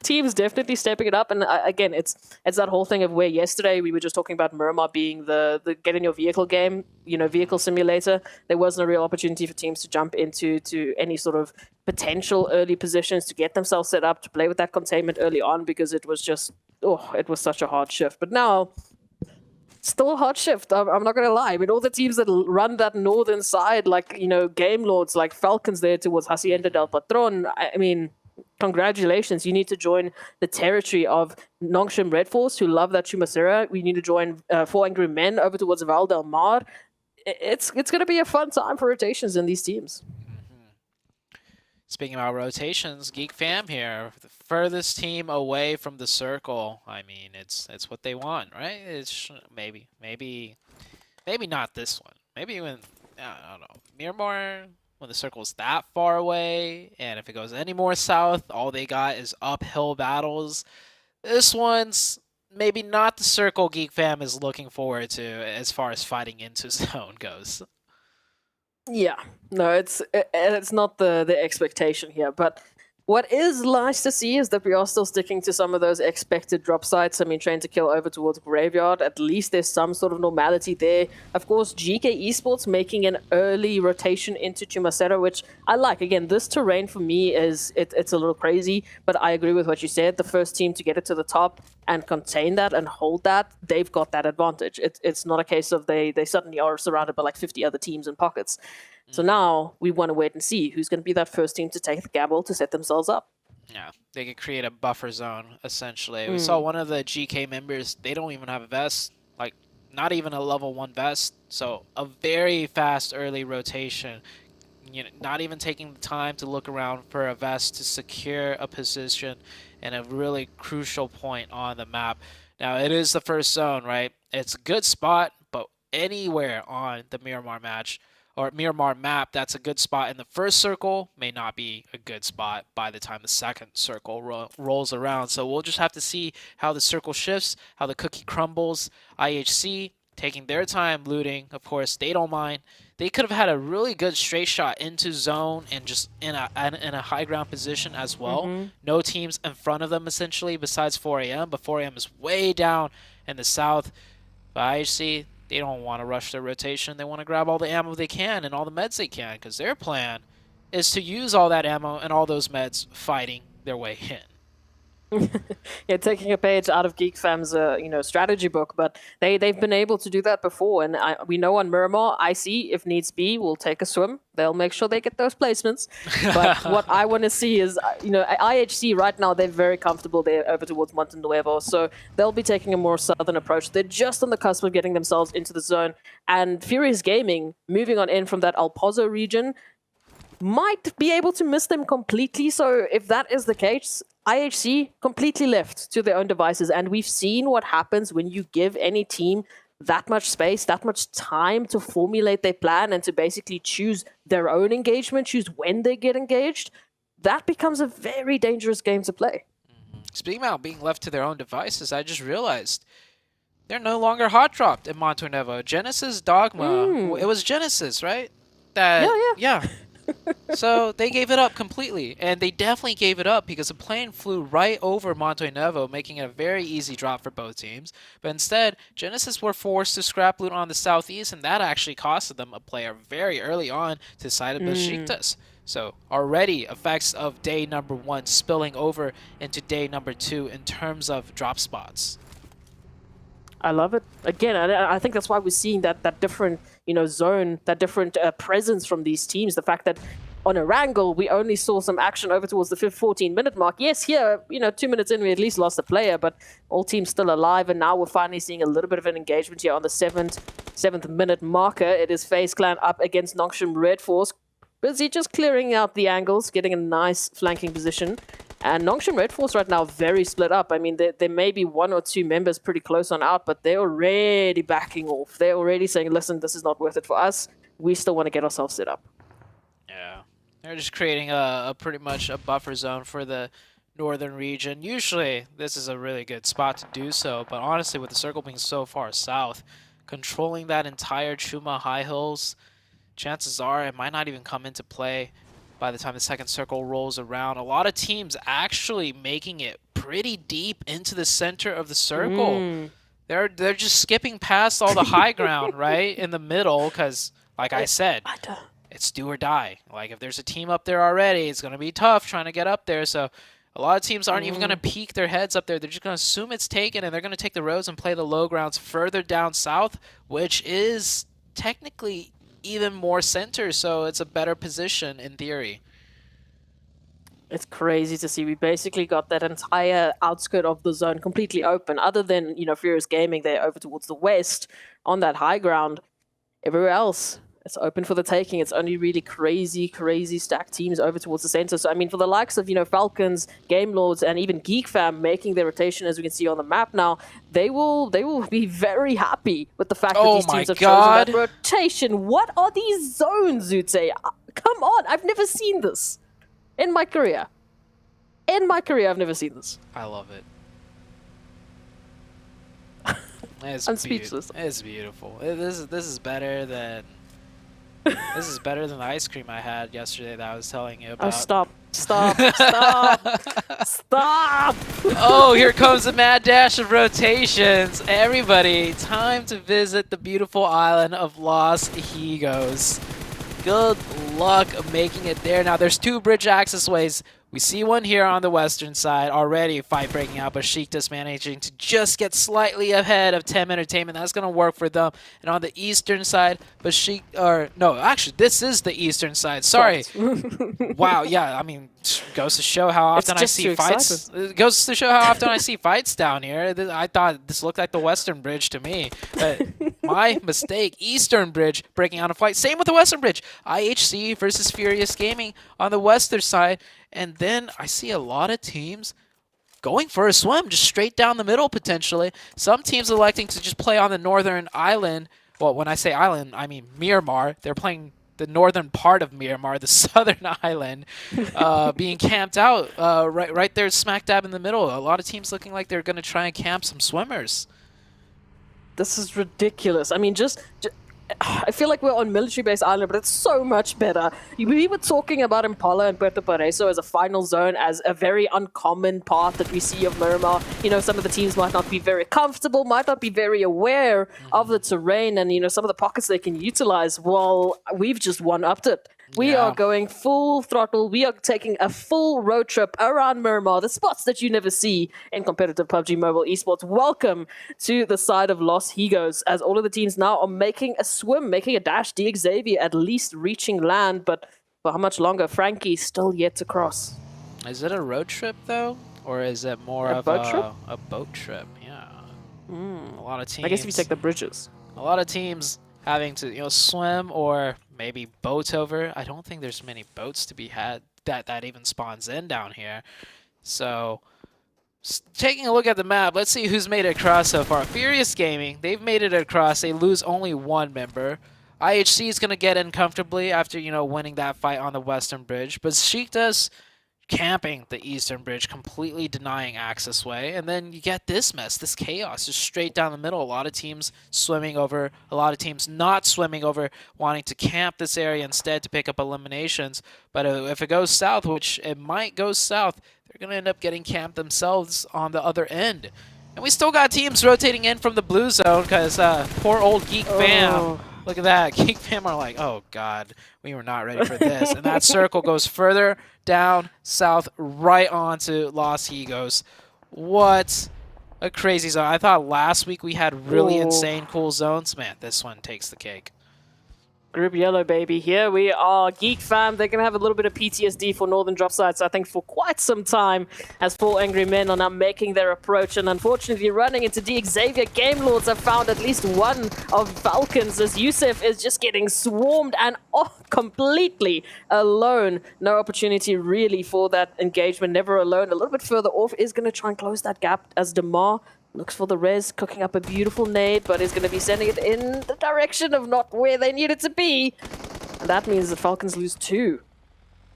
teams definitely stepping it up, and again, it's that whole thing of where yesterday we were just talking about Miramar being the get in your vehicle game, you know, vehicle simulator. There wasn't a real opportunity for teams to jump into any sort of potential early positions to get themselves set up to play with that containment early on, because it was just it was such a hard shift. But now, still a hard shift. I'm not going to lie. I mean, all the teams that run that northern side, like, you know, Game Lords, like Falcons there towards Hacienda del Patron, I mean, congratulations. You need to join the territory of Nongshim Red Force, who love that Chumacera. We need to join Four Angry Men over towards Val del Mar. It's going to be a fun time for rotations in these teams. Speaking about rotations, Geek Fam here, the furthest team away from the circle. I mean, it's what they want, right? It's maybe not this one. Maybe when, I don't know, Miramar, when the circle's that far away, and if it goes any more south, all they got is uphill battles. This one's maybe not the circle Geek Fam is looking forward to as far as fighting into zone goes. Yeah, no, it's not the expectation here, but what is nice to see is that we are still sticking to some of those expected drop sites. I mean, Train to Kill over towards Graveyard, at least there's some sort of normality there. Of course, GK Esports making an early rotation into Chumacera, which I like. Again, this terrain for me is, it's a little crazy, but I agree with what you said. The first team to get it to the top and contain that and hold that, they've got that advantage. It's not a case of they suddenly are surrounded by like 50 other teams and pockets. So now we want to wait and see who's going to be that first team to take the gamble to set themselves up. Yeah, they could create a buffer zone, essentially. We saw one of the GK members, they don't even have a vest, like not even a level 1 vest. So a very fast early rotation, you know, not even taking the time to look around for a vest to secure a position in a really crucial point on the map. Now, it is the first zone, right? It's a good spot, but anywhere on the Miramar match or Miramar map that's a good spot in the first circle may not be a good spot by the time the second circle rolls around. So we'll just have to see how the circle shifts, how the cookie crumbles. IHC taking their time looting. Of course, they don't mind. They could have had a really good straight shot into zone and just in a high ground position as well. No teams in front of them essentially besides 4AM, but 4AM is way down in the south. But IHC, they don't want to rush their rotation. They want to grab all the ammo they can and all the meds they can because their plan is to use all that ammo and all those meds fighting their way in. Yeah, taking a page out of Geek Fam's strategy book, but they've been able to do that before, and we know on Miramar, IC, if needs be, will take a swim. They'll make sure they get those placements. But what I want to see is, IHC right now, they're very comfortable there over towards Monte Nuevo, so they'll be taking a more southern approach. They're just on the cusp of getting themselves into the zone, and Furious Gaming, moving on in from that El Pozo region, might be able to miss them completely. So if that is the case, IHC completely left to their own devices, and we've seen what happens when you give any team that much space, that much time to formulate their plan and to basically choose their own engagement, choose when they get engaged. That becomes a very dangerous game to play. Speaking about being left to their own devices, I just realized they're no longer hot dropped in Monte Nuevo. Genesis Dogma, it was Genesis, right? Yeah. So they gave it up completely, and they definitely gave it up because the plane flew right over Monte Nuevo, making it a very easy drop for both teams. But instead, Genesis were forced to scrap loot on the southeast, and that actually costed them a player very early on to the side of Besiktas. So already effects of day number 1 spilling over into day number 2 in terms of drop spots. I love it. Again, I think that's why we're seeing that different, zone, that different presence from these teams. The fact that on Erangel, we only saw some action over towards the 14-minute mark. Yes, here, 2 minutes in, we at least lost a player, but all teams still alive, and now we're finally seeing a little bit of an engagement here on the 7th minute marker. It is FaZe Clan up against Nongshim Red Force. Busy just clearing out the angles, getting a nice flanking position. And Nongshim Red Force right now very split up. I mean, there may be 1 or 2 members pretty close on out, but they're already backing off. They're already saying, listen, this is not worth it for us. We still want to get ourselves set up. Yeah. They're just creating a pretty much a buffer zone for the northern region. Usually, this is a really good spot to do so, but honestly, with the circle being so far south, controlling that entire Chuma High Hills, chances are it might not even come into play by the time the second circle rolls around. A lot of teams actually making it pretty deep into the center of the circle. They're just skipping past all the high ground, right, in the middle, because, like I said, it's do or die. Like, if there's a team up there already, it's going to be tough trying to get up there. So a lot of teams aren't even going to peek their heads up there. They're just going to assume it's taken, and they're going to take the roads and play the low grounds further down south, which is technically even more center, so it's a better position in theory. It's crazy to see. We basically got that entire outskirt of the zone completely open. Other than, Furious Gaming, they're over towards the west on that high ground. Everywhere else, it's open for the taking. It's only really crazy stacked teams over towards the center. So, I mean, for the likes of, Falcons, Game Lords, and even Geek Fam making their rotation, as we can see on the map now, they will be very happy with the fact that these teams have chosen that rotation. What are these zones, Zute? Come on, I've never seen this in my career. I've never seen this. I love it. I'm speechless. It's beautiful. This is better than the ice cream I had yesterday that I was telling you about. Oh, stop. Stop. Oh, here comes a mad dash of rotations. Everybody, time to visit the beautiful island of Los Higos. Good luck making it there. Now, there's 2 bridge access ways. We see one here on the western side. Already fight breaking out, but Besiktas managing to just get slightly ahead of Tem Entertainment. That's going to work for them. And on the eastern side, actually, this is the eastern side. Sorry. Wow, yeah, I mean, goes to show how often I see fights. It goes to show how often I see fights down here. I thought this looked like the western bridge to me. But my mistake. Eastern bridge breaking out a fight. Same with the western bridge. IHC versus Furious Gaming on the western side. And then I see a lot of teams going for a swim, just straight down the middle potentially. Some teams electing to just play on the northern island well, when I say island, I mean Myanmar. They're playing the northern part of Myanmar, the southern island, being camped out right there smack dab in the middle. A lot of teams looking like they're going to try and camp some swimmers. This is ridiculous. I mean, just I feel like we're on military base island, but it's so much better. We were talking about Impala and Puerto Pareso as a final zone, as a very uncommon part that we see of Miramar. You know, some of the teams might not be very comfortable, might not be very aware of the terrain and, you know, some of the pockets they can utilize. Well, we've just one-upped it. We are going full throttle. We are taking a full road trip around Miramar, the spots that you never see in competitive PUBG Mobile esports. Welcome to the side of Los Higos, as all of the teams now are making a swim, making a dash. Xavier at least reaching land, but for how much longer? Frankie still yet to cross. Is it a road trip, though? Or is it more of a boat trip? Yeah. A lot of teams. I guess if you take the bridges. A lot of teams having to, you know, swim or maybe boat over. I don't think there's many boats to be had that even spawns in down here. So, taking a look at the map, let's see who's made it across so far. Furious Gaming, they've made it across. They lose only one member. IHC is going to get in comfortably after, you know, winning that fight on the Western Bridge. But Sheikta's camping the Eastern Bridge, completely denying access way. And then you get this mess, this chaos, just straight down the middle. A lot of teams swimming over, a lot of teams not swimming over, wanting to camp this area instead to pick up eliminations. But if it goes south, which it might go south, they're going to end up getting camped themselves on the other end. And we still got teams rotating in from the blue zone because poor old Geek Fam. Look at that. Geek Fam are like, oh, God, we were not ready for this. And that circle goes further down south right onto Los Higos. What a crazy zone. I thought last week we had really insane cool zones. Man, this one takes the cake. Group Yellow, baby. Here we are. Geek Fam, they're going to have a little bit of PTSD for Northern drop sites, I think, for quite some time, as 4 angry men are now making their approach, and unfortunately running into Xavier. Game Lords have found at least one of Falcons, as Yusuf is just getting swarmed and completely alone. No opportunity really for that engagement, never alone. A little bit further off is going to try and close that gap as Demar looks for the res, cooking up a beautiful nade, but is going to be sending it in the direction of not where they need it to be. And that means the Falcons lose 2.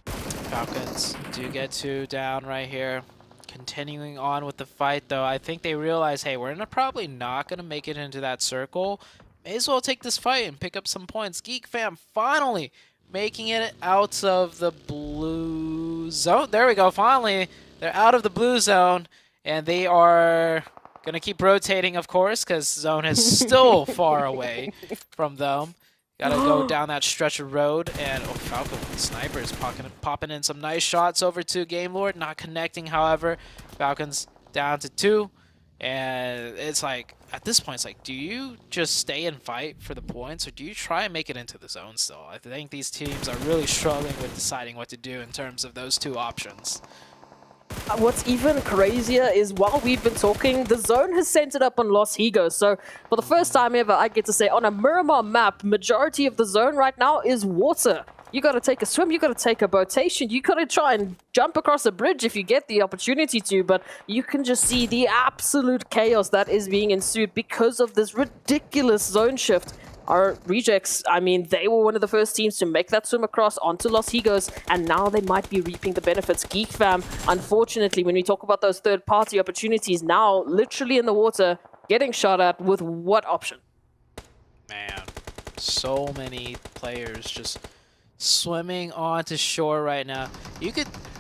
Falcons do get 2 down right here. Continuing on with the fight, though, I think they realize, hey, we're probably not going to make it into that circle. May as well take this fight and pick up some points. Geek Fam finally making it out of the blue zone. There we go, finally. They're out of the blue zone, and they are going to keep rotating, of course, because zone is still far away from them. Got to go down that stretch of road, and Falcon Sniper is popping in some nice shots over to Game Lord, not connecting, however. Falcons down to 2, and it's like, at this point, it's like, do you just stay and fight for the points, or do you try and make it into the zone still? I think these teams are really struggling with deciding what to do in terms of those 2 options. What's even crazier is while we've been talking, the zone has centered up on Los Higos. So for the first time ever, I get to say on a Miramar map, majority of the zone right now is water. You got to take a swim, you got to take a boatation, you got to try and jump across a bridge if you get the opportunity to, but you can just see the absolute chaos that is being ensued because of this ridiculous zone shift. Our rejects, I mean, they were one of the first teams to make that swim across onto Los Higos, and now they might be reaping the benefits. Geek Fam, unfortunately, when we talk about those third-party opportunities, now literally in the water, getting shot at with what option? Man, so many players just swimming onto shore right now.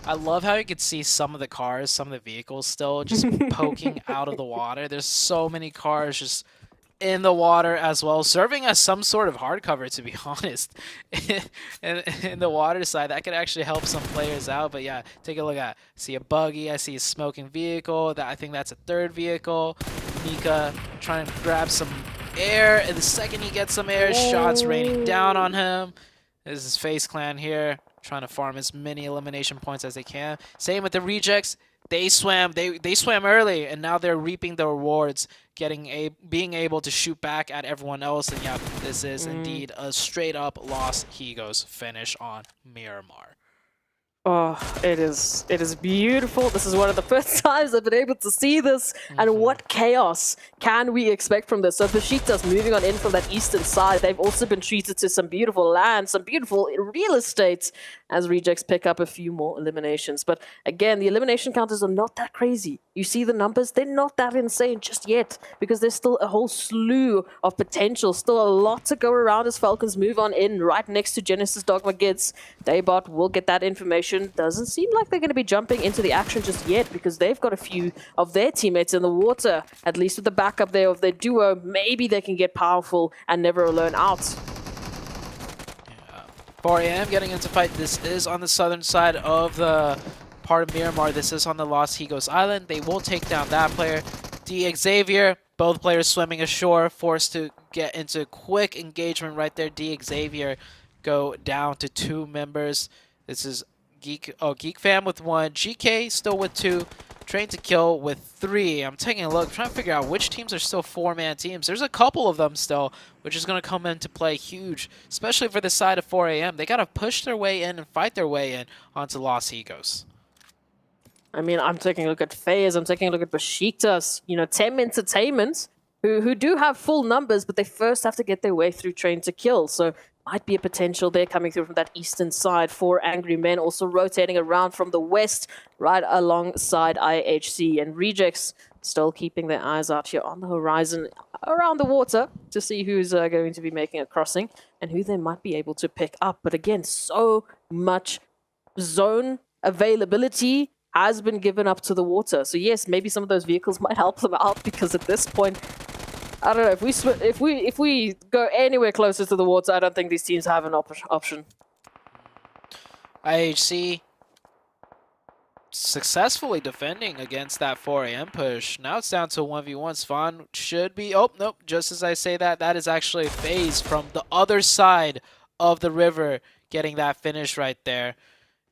I love how you could see some of the cars, some of the vehicles still just poking out of the water. There's so many cars just in the water as well, serving as some sort of hard cover, to be honest. in the water side, that could actually help some players out. But yeah, take a look at, I see a buggy, I see a smoking vehicle, I think that's a 3rd vehicle. Mika trying to grab some air, and the second he gets some air, shots raining down on him. This is FaZe Clan here, trying to farm as many elimination points as they can. Same with the rejects. They swam early, and now they're reaping the rewards, being able to shoot back at everyone else. And yeah, this is indeed a straight up Los Higos finish on Miramar. Oh, it is beautiful. This is one of the first times I've been able to see this. And what chaos can we expect from this? So Besiktas moving on in from that eastern side. They've also been treated to some beautiful land, some beautiful real estate as Rejects pick up a few more eliminations. But again, the elimination counters are not that crazy. You see the numbers, they're not that insane just yet because there's still a whole slew of potential, still a lot to go around as Falcons move on in right next to Genesis Dogma Gids. Daybot will get that information. Doesn't seem like they're going to be jumping into the action just yet because they've got a few of their teammates in the water, at least with the backup there of their duo. Maybe they can get powerful and never alone out. 4 a.m. getting into fight. This is on the southern side of the part of Miramar. This is on the Los Higos Island. They will take down that player. D Xavier, both players swimming ashore, forced to get into quick engagement right there. D Xavier go down to 2 members. This is Geek Fam with 1, GK still with 2, Train to Kill with 3. I'm taking a look, trying to figure out which teams are still 4-man teams. There's a couple of them still, which is going to come into play huge, especially for the side of 4 a.m. They got to push their way in and fight their way in onto Los Higos. I mean, I'm taking a look at FaZe, I'm taking a look at Besiktas, you know, Tem Entertainment, who do have full numbers, but they first have to get their way through Train to Kill. So might be a potential there coming through from that eastern side for Angry Men, also rotating around from the west, right alongside IHC. And Rejects still keeping their eyes out here on the horizon, around the water, to see who's going to be making a crossing and who they might be able to pick up. But again, so much zone availability has been given up to the water. So yes, maybe some of those vehicles might help them out because at this point, I don't know, if we go anywhere closer to the water, I don't think these teams have an option. IHC successfully defending against that 4 a.m. push. Now it's down to 1v1. Svan should be... Oh, nope. Just as I say that, that is actually FaZe from the other side of the river getting that finish right there.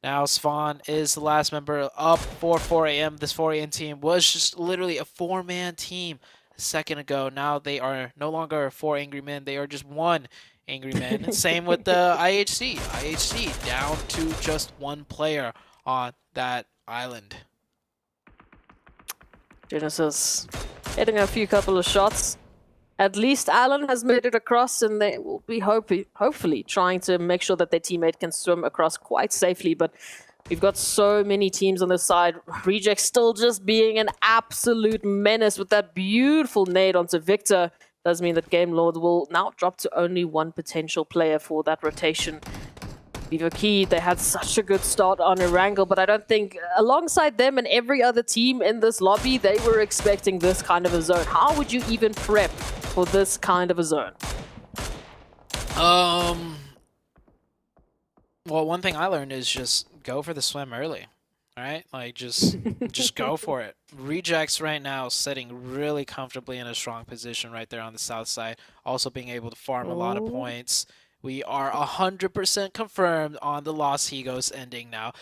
Now Svan is the last member up for 4 a.m. This 4 a.m. team was just literally a 4-man team a second ago. Now they are no longer 4 Angry Men. They are just 1 Angry Man. Same with the IHC. IHC down to just 1 player on that island. Genesis hitting a few couple of shots. At least Alan has made it across, and they will be hopefully trying to make sure that their teammate can swim across quite safely. But we've got so many teams on this side. Reject still just being an absolute menace with that beautiful nade onto Victor. Does mean that Game Lord will now drop to only 1 potential player for that rotation. Vivo Key, they had such a good start on Erangel, but I don't think alongside them and every other team in this lobby, they were expecting this kind of a zone. How would you even prep for this kind of a zone? Well, one thing I learned is just go for the swim early. All right, like just go for it. Rejects right now sitting really comfortably in a strong position right there on the south side, also being able to farm a lot of points. We are 100% confirmed on the Los Higos ending now.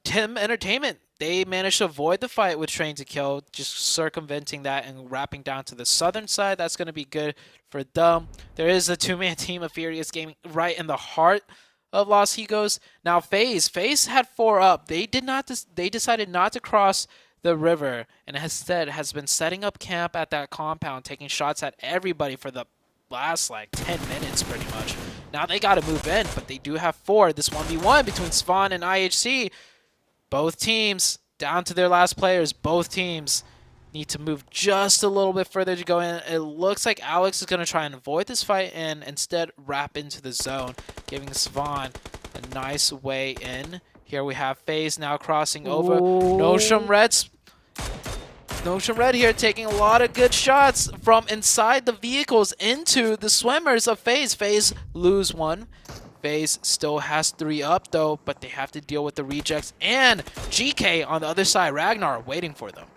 Tim Entertainment, they managed to avoid the fight with Train to Kill, just circumventing that and wrapping down to the southern side. That's going to be good for them. There is a 2-man team of Furious Gaming right in the heart of Los Higos. Now FaZe had 4 up. They decided not to cross the river and instead has been setting up camp at that compound, taking shots at everybody for the last like 10 minutes pretty much. Now they got to move in, but they do have 4. This 1v1 between Svan and IHC. Both teams down to their last players. Both teams need to move just a little bit further to go in. It looks like Alex is going to try and avoid this fight and instead wrap into the zone, giving Svan a nice way in. Here we have FaZe now crossing over. Nosham Red here taking a lot of good shots from inside the vehicles into the swimmers of FaZe. FaZe lose 1. FaZe still has 3 up though, but they have to deal with the rejects and GK on the other side. Ragnar waiting for them.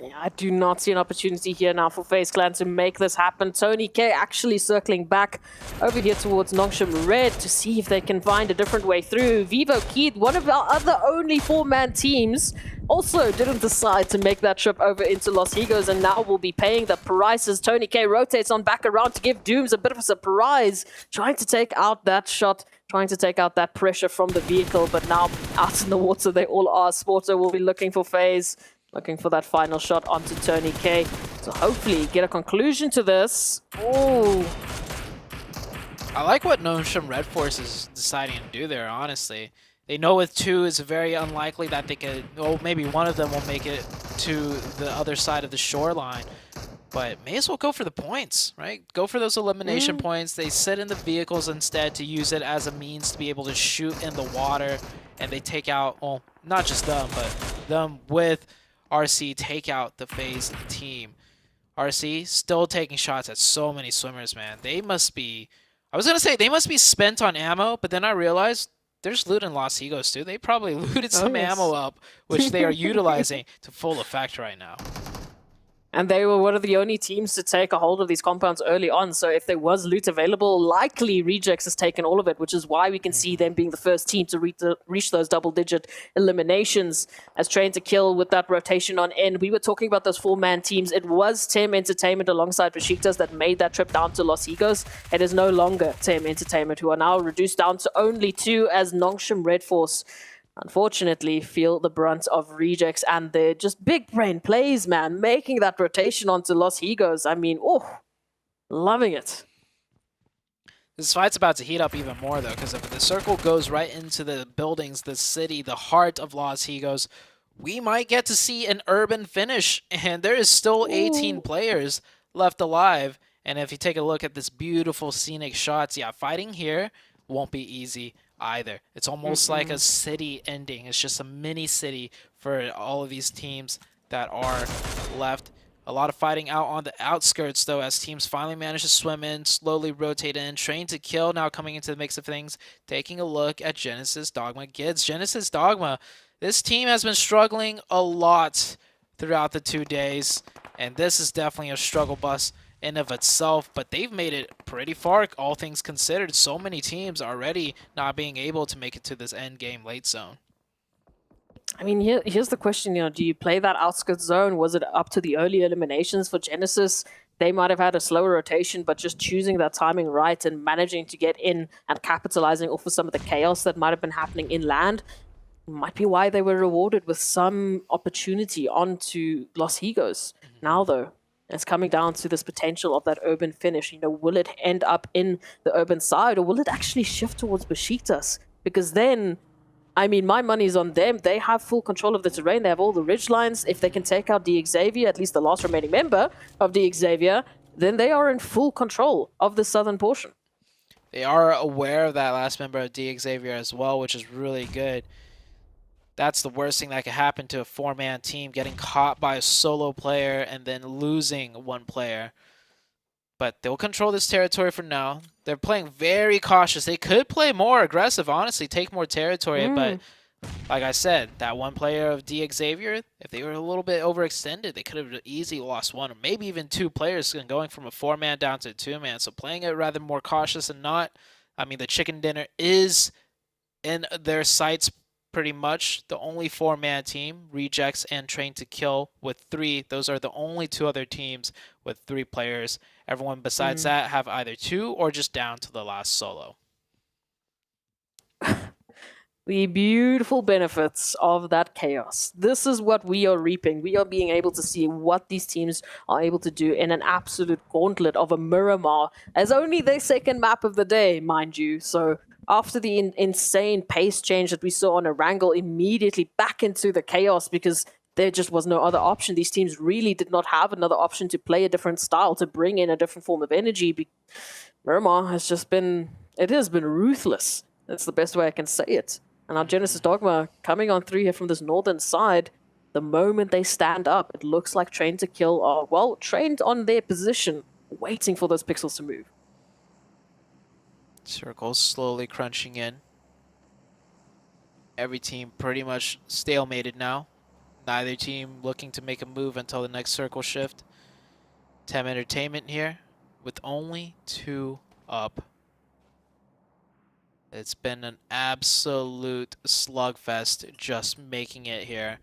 I do not see an opportunity here now for FaZe Clan to make this happen. Tony K actually circling back over here towards Nongshim Red to see if they can find a different way through. Vivo Keith, one of our other only 4-man teams, also didn't decide to make that trip over into Los Higos and now will be paying the prices. Tony K rotates on back around to give Dooms a bit of a surprise, trying to take out that shot, trying to take out that pressure from the vehicle, but now out in the water they all are. Sporto will be looking for FaZe. Looking for that final shot onto Tony K. So hopefully get a conclusion to this. Oh. I like what Nongshim Red Force is deciding to do there, honestly. They know with 2 it's very unlikely that they could, well, maybe one of them will make it to the other side of the shoreline. But may as well go for the points, right? Go for those elimination points. They sit in the vehicles instead to use it as a means to be able to shoot in the water. And they take out, well, not just them, but them with RC take out the FaZe team. RC still taking shots at so many swimmers, man. They must be, I was going to say they must be spent on ammo, but then I realized there's loot in Los Higos too. They probably looted some ammo up, which they are utilizing to full effect right now. And they were one of the only teams to take a hold of these compounds early on. So if there was loot available, likely Rejects has taken all of it, which is why we can see them being the first team to reach those double-digit eliminations. As Train to Kill with that rotation on end, we were talking about those 4-man teams. It was Tem Entertainment alongside Besiktas that made that trip down to Los Higos. It is no longer Tem Entertainment, who are now reduced down to only 2 as Nongshim Red Force unfortunately feel the brunt of Rejects and their just big brain plays, man, making that rotation onto Los Higos. I mean, oh, loving it. This fight's about to heat up even more, though, because if the circle goes right into the buildings, the city, the heart of Los Higos, we might get to see an urban finish, and there is still 18 players left alive. And if you take a look at this beautiful scenic shots, yeah, fighting here won't be easy either. It's almost like a city ending. It's just a mini city for all of these teams that are left. A lot of fighting out on the outskirts, though, as teams finally manage to swim in, slowly rotate in. Train to Kill now coming into the mix of things, taking a look at Genesis Dogma. Genesis Dogma, this team has been struggling a lot throughout the 2 days, and this is definitely a struggle bus in of itself, but they've made it pretty far, all things considered. So many teams already not being able to make it to this end game late zone. I mean, here's the question, do you play that outskirts zone? Was it up to the early eliminations for Genesis? They might have had a slower rotation, but just choosing that timing right and managing to get in and capitalizing off of some of the chaos that might have been happening inland might be why they were rewarded with some opportunity onto Los Higos. Now, though, it's coming down to this potential of that urban finish. Will it end up in the urban side or will it actually shift towards Besiktas? Because then, I mean, my money's on them. They have full control of the terrain. They have all the ridge lines. If they can take out the Xavier, at least the last remaining member of the Xavier, then they are in full control of the southern portion. They are aware of that last member of the Xavier as well, which is really good. That's the worst thing that could happen to a 4-man team, getting caught by a solo player and then losing one player. But they'll control this territory for now. They're playing very cautious. They could play more aggressive, honestly, take more territory. But like I said, that one player of D Xavier, if they were a little bit overextended, they could have easily lost one or maybe even 2 players going from a 4-man down to a 2-man. So playing it rather more cautious and not, I mean, the chicken dinner is in their sights pretty much. The only 4-man team, Rejects and Train to Kill with 3. Those are the only 2 other teams with 3 players. Everyone besides that have either 2 or just down to the last solo. The beautiful benefits of that chaos. This is what we are reaping. We are being able to see what these teams are able to do in an absolute gauntlet of a Miramar, as only their second map of the day, mind you. So after the insane pace change that we saw on Erangel, immediately back into the chaos because there just was no other option. These teams really did not have another option to play a different style, to bring in a different form of energy. Miramar has just been, it has been ruthless. That's the best way I can say it. And now Genesis Dogma coming on through here from this northern side. The moment they stand up, it looks like Train to Kill are, well, trained on their position, waiting for those pixels to move. Circles slowly crunching in. Every team pretty much stalemated now. Neither team looking to make a move until the next circle shift. Tem Entertainment here with only 2 up. It's been an absolute slugfest just making it here.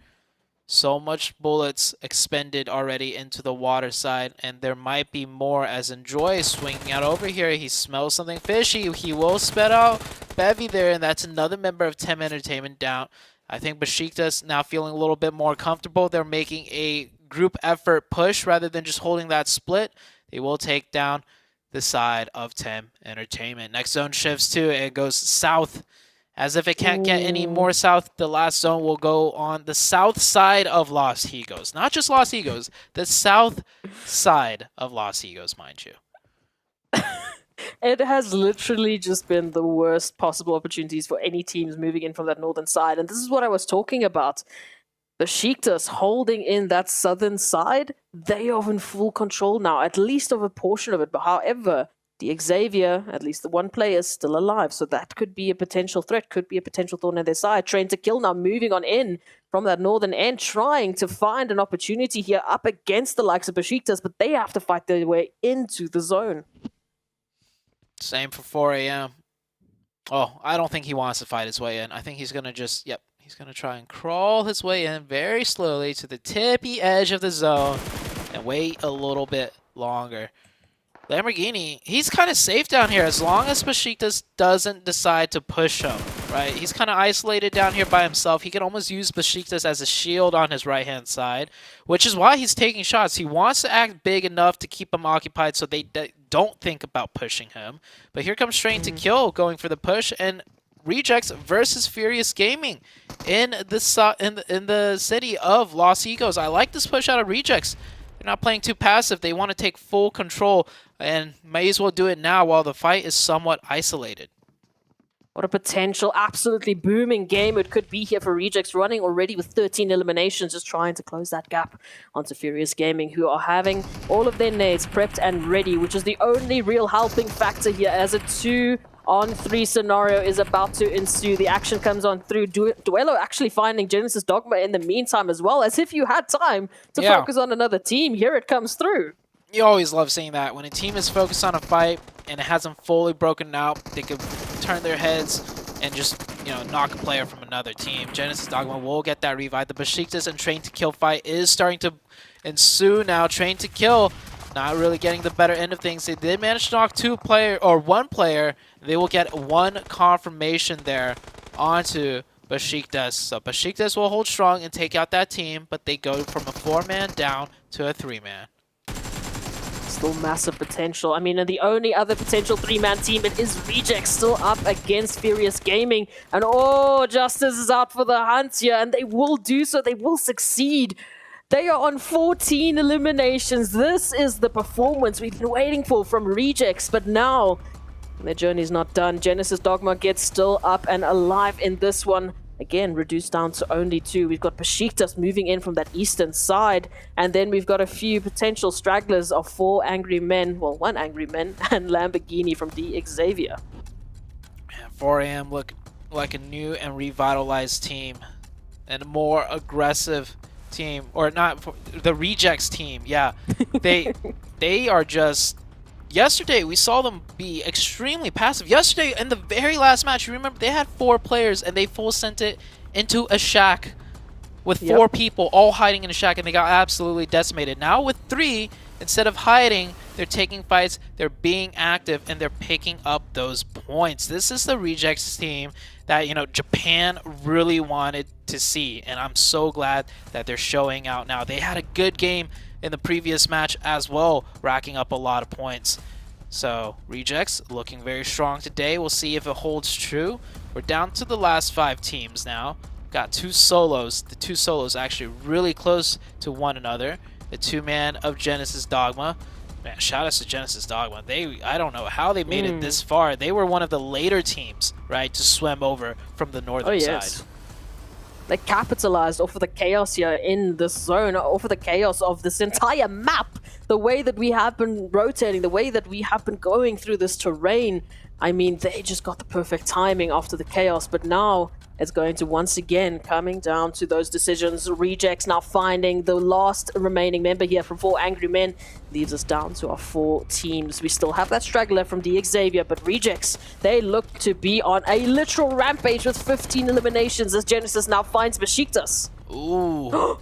So much bullets expended already into the water side, and there might be more as Enjoy is swinging out over here. He smells something fishy. He will spit out Bevy there, and that's another member of Tem Entertainment down. I think Besiktas now feeling a little bit more comfortable. They're making a group effort push rather than just holding that split. They will take down the side of Tem Entertainment. Next zone shifts too. It goes south. As if it can't get any more south, the last zone will go on the south side of Los Higos. Not just Los Higos, the south side of Los Higos, mind you. It has literally just been the worst possible opportunities for any teams moving in from that northern side. And this is what I was talking about. Besiktas holding in that southern side, they are in full control now, at least of a portion of it. But however, the Xavier, at least the one player, is still alive. So that could be a potential threat, could be a potential thorn in their side. Train to Kill now moving on in from that northern end, trying to find an opportunity here up against the likes of Besiktas, but they have to fight their way into the zone. Same for 4 a.m. Oh, I don't think he wants to fight his way in. I think he's going to just, he's going to try and crawl his way in very slowly to the tippy edge of the zone and wait a little bit longer. Lamborghini, he's kind of safe down here as long as Besiktas doesn't decide to push him, right? He's kind of isolated down here by himself. He can almost use Besiktas as a shield on his right-hand side, which is why he's taking shots. He wants to act big enough to keep him occupied so they don't think about pushing him. But here comes Train to Kill going for the push, and Rejects versus Furious Gaming in the city of Los Higos. I like this push out of Rejects. They're not playing too passive. They want to take full control and may as well do it now while the fight is somewhat isolated. What a potential, absolutely booming game it could be here for Rejects, running already with 13 eliminations, just trying to close that gap onto Furious Gaming, who are having all of their nades prepped and ready, which is the only real helping factor here as a 2-on-3 scenario is about to ensue. The action comes on through. Duello actually finding Genesis Dogma in the meantime as well, as if you had time to focus on another team. Here it comes through. You always love seeing that. When a team is focused on a fight and it hasn't fully broken out, they could turn their heads and just, knock a player from another team. Genesis Dogma will get that revive. The Besiktas and Train to Kill fight is starting to ensue now. Train to Kill not really getting the better end of things. They did manage to knock one player. They will get one confirmation there onto Besiktas. So Besiktas will hold strong and take out that team, but they go from a 4-man down to a 3-man. Still massive potential. I mean, and the only other potential 3-man team, it is Rejects still up against Furious Gaming. And Justice is out for the hunt here, and they will do so. They will succeed. They are on 14 eliminations. This is the performance we've been waiting for from Rejects, but now their journey's not done. Genesis Dogma gets still up and alive in this one. Again, reduced down to only 2. We've got Besiktas moving in from that eastern side. And then we've got a few potential stragglers of 4 angry men. Well, 1 angry man and Lamborghini from the Xavier. 4 AM look like a new and revitalized team. And a more aggressive team. Or not, the Rejects team. Yeah, they are just... Yesterday, we saw them be extremely passive. Yesterday, in the very last match, you remember, they had 4 players, and they full sent it into a shack with 4 people all hiding in a shack, and they got absolutely decimated. Now with 3, instead of hiding, they're taking fights, they're being active, and they're picking up those points. This is the Rejects team that, Japan really wanted to see, and I'm so glad that they're showing out now. They had a good game in the previous match as well, racking up a lot of points. So Rejects looking very strong today. We'll see if it holds true. We're down to the last 5 teams now. Got 2 solos. The 2 solos actually really close to one another. The 2-man of Genesis Dogma. Man, shout out to Genesis Dogma. I don't know how they made it this far. They were one of the later teams, right, to swim over from the northern side. They capitalized off of the chaos here in this zone, off of the chaos of this entire map. The way that we have been rotating, the way that we have been going through this terrain. I mean, they just got the perfect timing after the chaos, but now It's going to once again coming down to those decisions. Rejects now finding the last remaining member here from 4 Angry Men. Leaves us down to our 4 teams. We still have that straggler from the Xavier, but Rejects, they look to be on a literal rampage with 15 eliminations as Genesis now finds Besiktas. Ooh.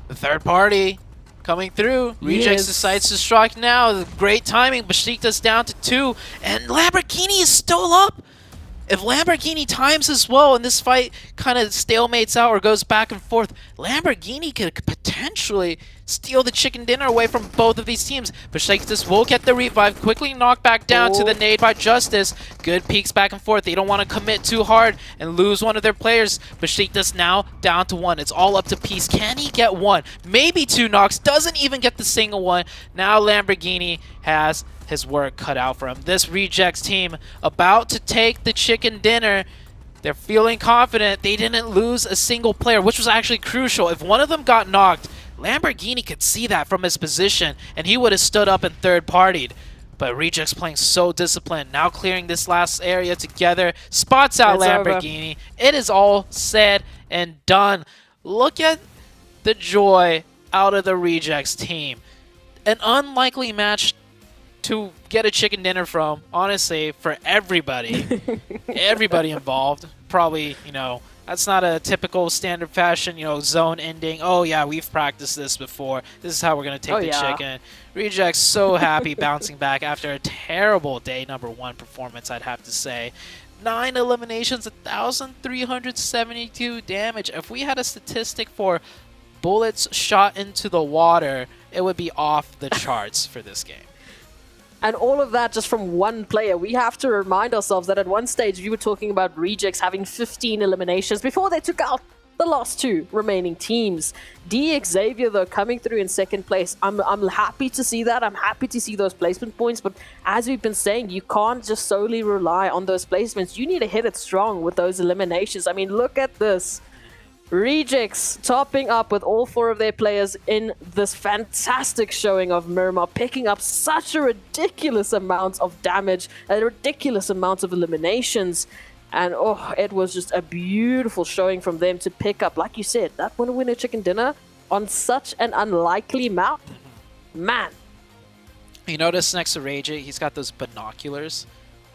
The third party coming through. Rejects Yes. decides to strike now. Great timing. Besiktas down to 2. And Lamborghini is still up. If Lamborghini times as well and this fight kind of stalemates out or goes back and forth, Lamborghini could potentially steal the chicken dinner away from both of these teams. Besiktas will get the revive, quickly knocked back down to the nade by Justice. Good peeks back and forth. They don't want to commit too hard and lose one of their players. Besiktas now down to 1. It's all up to Peace. Can he get 1? Maybe 2 knocks. Doesn't even get the single one. Now Lamborghini has his work cut out for him. This Rejects team about to take the chicken dinner. They're feeling confident. They didn't lose a single player, which was actually crucial. If one of them got knocked, Lamborghini could see that from his position, and he would have stood up and third-partied. But Rejects playing so disciplined, now clearing this last area together, spots out It's over. Lamborghini. It is all said and done. Look at the joy out of the Rejects team. An unlikely match to get a chicken dinner from, honestly, for everybody. Everybody involved. Probably, you know, that's not a typical standard fashion, you know, zone ending. Oh, yeah, we've practiced this before. This is how we're going to take the chicken. Rejects so happy bouncing back after a terrible day number 1 performance, I'd have to say. 9 eliminations, 1,372 damage. If we had a statistic for bullets shot into the water, it would be off the charts for this game. And all of that just from one player. We have to remind ourselves that at one stage we were talking about Rejects having 15 eliminations before they took out the last 2 remaining teams. Xavier, though, coming through in 2nd place. I'm happy to see that. I'm happy to see those placement points. But as we've been saying, you can't just solely rely on those placements. You need to hit it strong with those eliminations. I mean, look at this. Rejects topping up with all 4 of their players in this fantastic showing of Miramar, picking up such a ridiculous amount of damage, a ridiculous amount of eliminations. And oh, it was just a beautiful showing from them to pick up, like you said, that winner chicken dinner on such an unlikely map. Man. You notice next to Rage, he's got those binoculars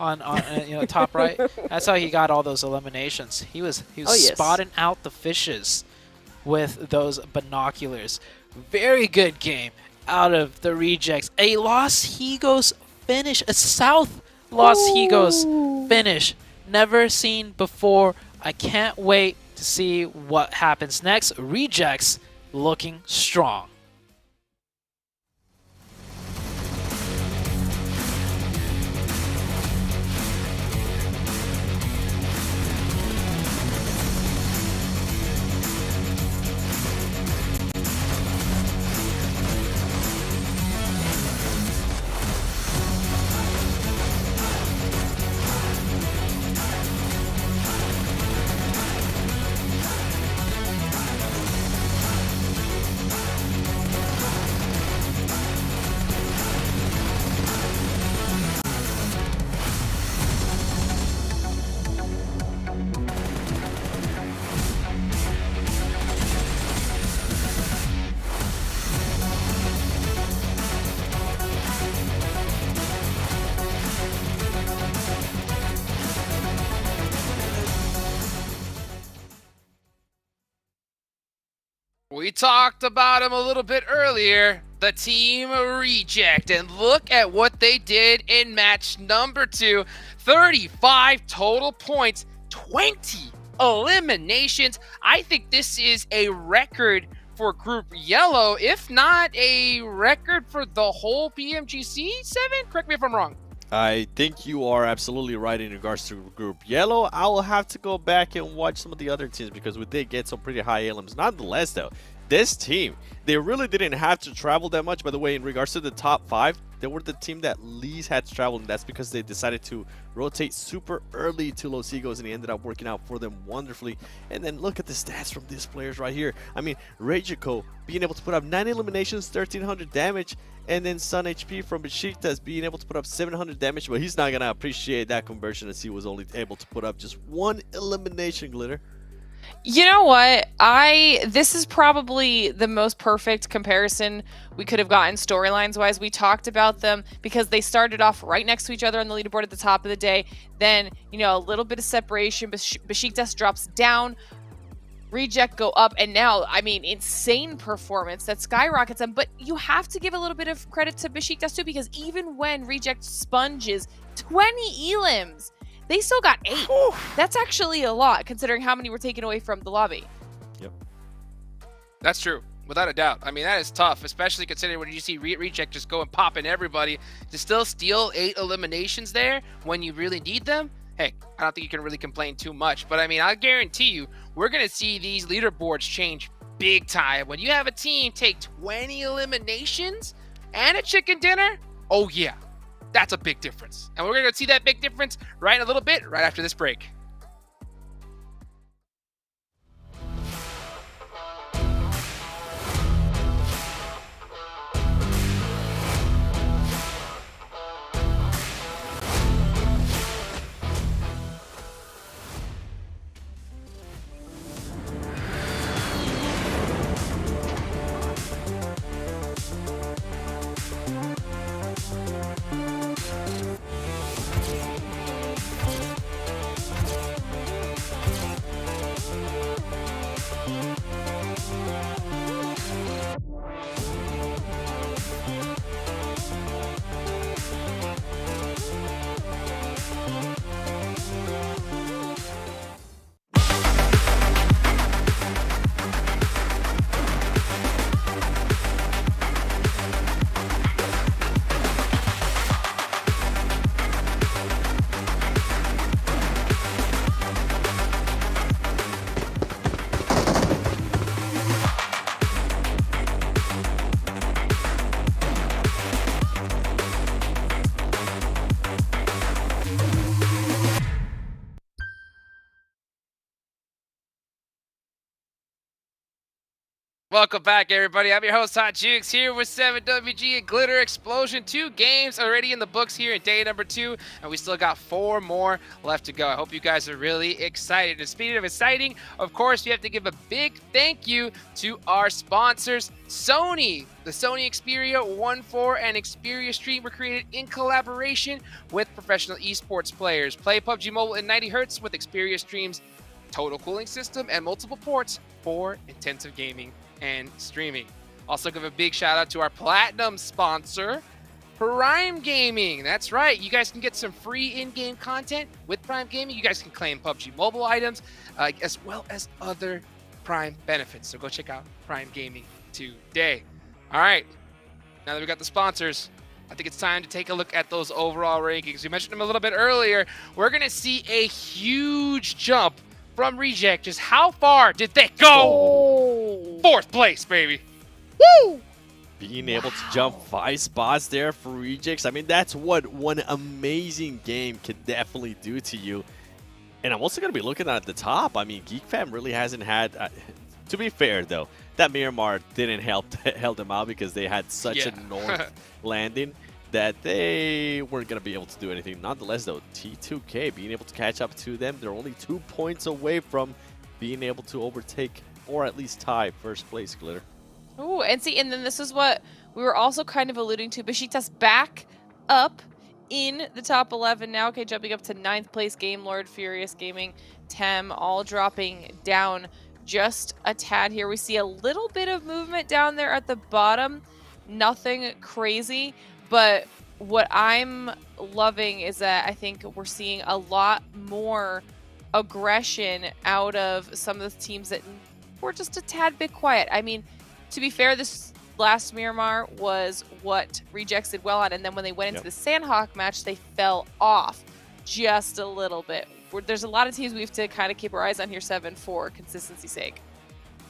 on you know, top right. That's how he got all those eliminations. He was spotting out the fishes with those binoculars. Very good game out of the Rejects. A Los Higos finish, a South Los Higos finish. Never seen before. I can't wait to see what happens next. Rejects looking strong. We talked about him a little bit earlier, the Team Reject, and look at what they did in match number 2. 35 total points, 20 eliminations. I think this is a record for Group Yellow, if not a record for the whole PMGC 7. Correct me if I'm wrong. I think you are absolutely right in regards to Group Yellow. I will have to go back and watch some of the other teams because we did get some pretty high elims. Nonetheless, though, this team, they really didn't have to travel that much. By the way, in regards to the top 5, they were the team that least had traveled, and that's because they decided to rotate super early to Los Egos, and it ended up working out for them wonderfully. And then look at the stats from these players right here. I mean, Regico being able to put up 9 eliminations, 1300 damage, and then Sun HP from Besiktas being able to put up 700 damage, but he's not gonna appreciate that conversion as he was only able to put up just 1 elimination, Glitter. You know what? This is probably the most perfect comparison we could have gotten storylines wise. We talked about them because they started off right next to each other on the leaderboard at the top of the day. Then, you know, a little bit of separation. Besiktas drops down, Reject go up, and now, I mean, insane performance that skyrockets them. But you have to give a little bit of credit to Besiktas too, because even when Reject sponges 20 elims, they still got 8. That's actually a lot, considering how many were taken away from the lobby. Yep. That's true, without a doubt. I mean, that is tough, especially considering when you see Reject just go and popping everybody. To still steal 8 eliminations there when you really need them, hey, I don't think you can really complain too much. But I mean, I guarantee you, we're going to see these leaderboards change big time. When you have a team take 20 eliminations and a chicken dinner, oh yeah. That's a big difference. And we're going to see that big difference right in a little bit, right after this break. Welcome back, everybody. I'm your host, Hot Jukes, here with 7WG and Glitter Explosion. 2 games already in the books here in day number 2, and we still got 4 more left to go. I hope you guys are really excited. And speaking of exciting, of course, we have to give a big thank you to our sponsors, Sony. The Sony Xperia 1.4 and Xperia Stream were created in collaboration with professional esports players. Play PUBG Mobile in 90 Hz with Xperia Stream's total cooling system and multiple ports for intensive gaming and streaming. Also give a big shout out to our platinum sponsor, Prime Gaming. That's right, you guys can get some free in-game content with Prime Gaming. You guys can claim PUBG Mobile items as well as other Prime benefits. So go check out Prime Gaming today. All right, now that we got the sponsors, I think it's time to take a look at those overall rankings. We mentioned them a little bit earlier. We're gonna see a huge jump from Reject. Just how far did they go? 4th place, baby. Woo! Being able to jump 5 spots there for Rejects, I mean, that's what one amazing game can definitely do to you. And I'm also going to be looking at the top. I mean, GeekFam really hasn't had... to be fair, though, that Miramar didn't help them out because they had such a north landing that they weren't going to be able to do anything. Nonetheless, though, T2K being able to catch up to them, they're only 2 points away from being able to overtake or at least tie 1st place, Glitter. Oh, and see, and then this is what we were also kind of alluding to. Besiktas back up in the top 11 now. Okay, jumping up to 9th place. Game Lord, Furious Gaming, Tem, all dropping down just a tad here. We see a little bit of movement down there at the bottom. Nothing crazy. But what I'm loving is that I think we're seeing a lot more aggression out of some of the teams that were just a tad bit quiet. I mean, to be fair, this last Miramar was what Rejects did well on, and then when they went into the Sandhawk match, they fell off just a little bit. There's a lot of teams we have to kind of keep our eyes on here, 7, for consistency's sake.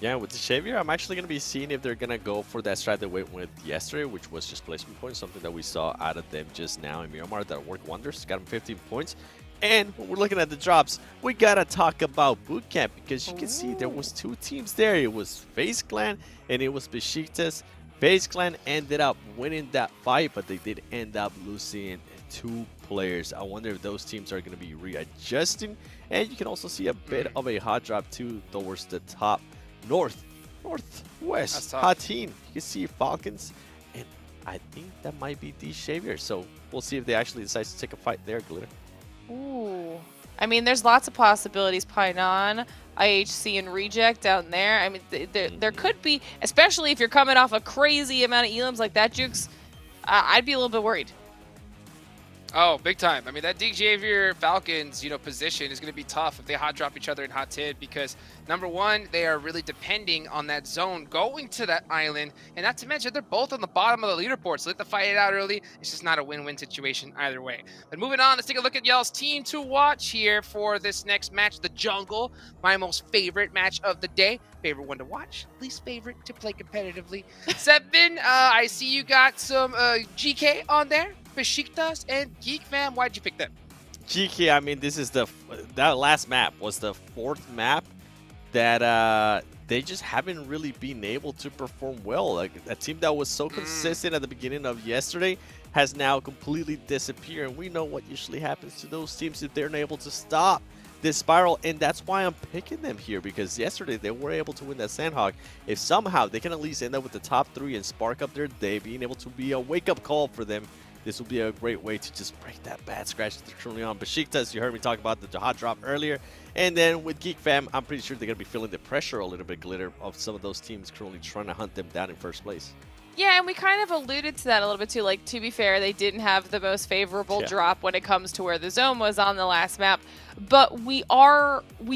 Yeah, with the Xavier, I'm actually going to be seeing if they're going to go for that strat they went with yesterday, which was just placement points, something that we saw out of them just now in Miramar that worked wonders. Got them 15 points. And when we're looking at the drops, we got to talk about Bootcamp because you can see there was 2 teams there. It was FaZe Clan and it was Besiktas. FaZe Clan ended up winning that fight, but they did end up losing 2 players. I wonder if those teams are going to be readjusting. And you can also see a bit of a hot drop too towards the top northwest hot team. You can see Falcons, and I think that might be the Xavier. So we'll see if they actually decide to take a fight there, Glitter. Ooh. I mean, there's lots of possibilities. Painan, IHC, and Reject down there. I mean, there could be, especially if you're coming off a crazy amount of elims like that, Jukes, I'd be a little bit worried. Oh, big time. I mean, that Xavier Falcons, position is going to be tough if they hot drop each other in hot tid because, number one, they are really depending on that zone going to that island. And not to mention, they're both on the bottom of the leaderboard, so let them fight it out early. It's just not a win-win situation either way. But moving on, let's take a look at y'all's team to watch here for this next match, the Jungle. My most favorite match of the day. Favorite one to watch, least favorite to play competitively. Seven, I see you got some GK on there. Besiktas and Geek Fam. Why'd you pick them? GK, I mean, this is that last map was the 4th map that they just haven't really been able to perform well. Like a team that was so consistent at the beginning of yesterday has now completely disappeared. And we know what usually happens to those teams if they're not able to stop this spiral, and that's why I'm picking them here, because yesterday they were able to win that Sandhawk. If somehow they can at least end up with the top 3 and spark up their day, being able to be a wake-up call for them, this will be a great way to just break that bad scratch that they're currently on. Besiktas, you heard me talk about the hot drop earlier. And then with Geek Fam, I'm pretty sure they're going to be feeling the pressure a little bit, Glitter, of some of those teams currently trying to hunt them down in first place. Yeah, and we kind of alluded to that a little bit too. Like, to be fair, they didn't have the most favorable drop when it comes to where the zone was on the last map. But we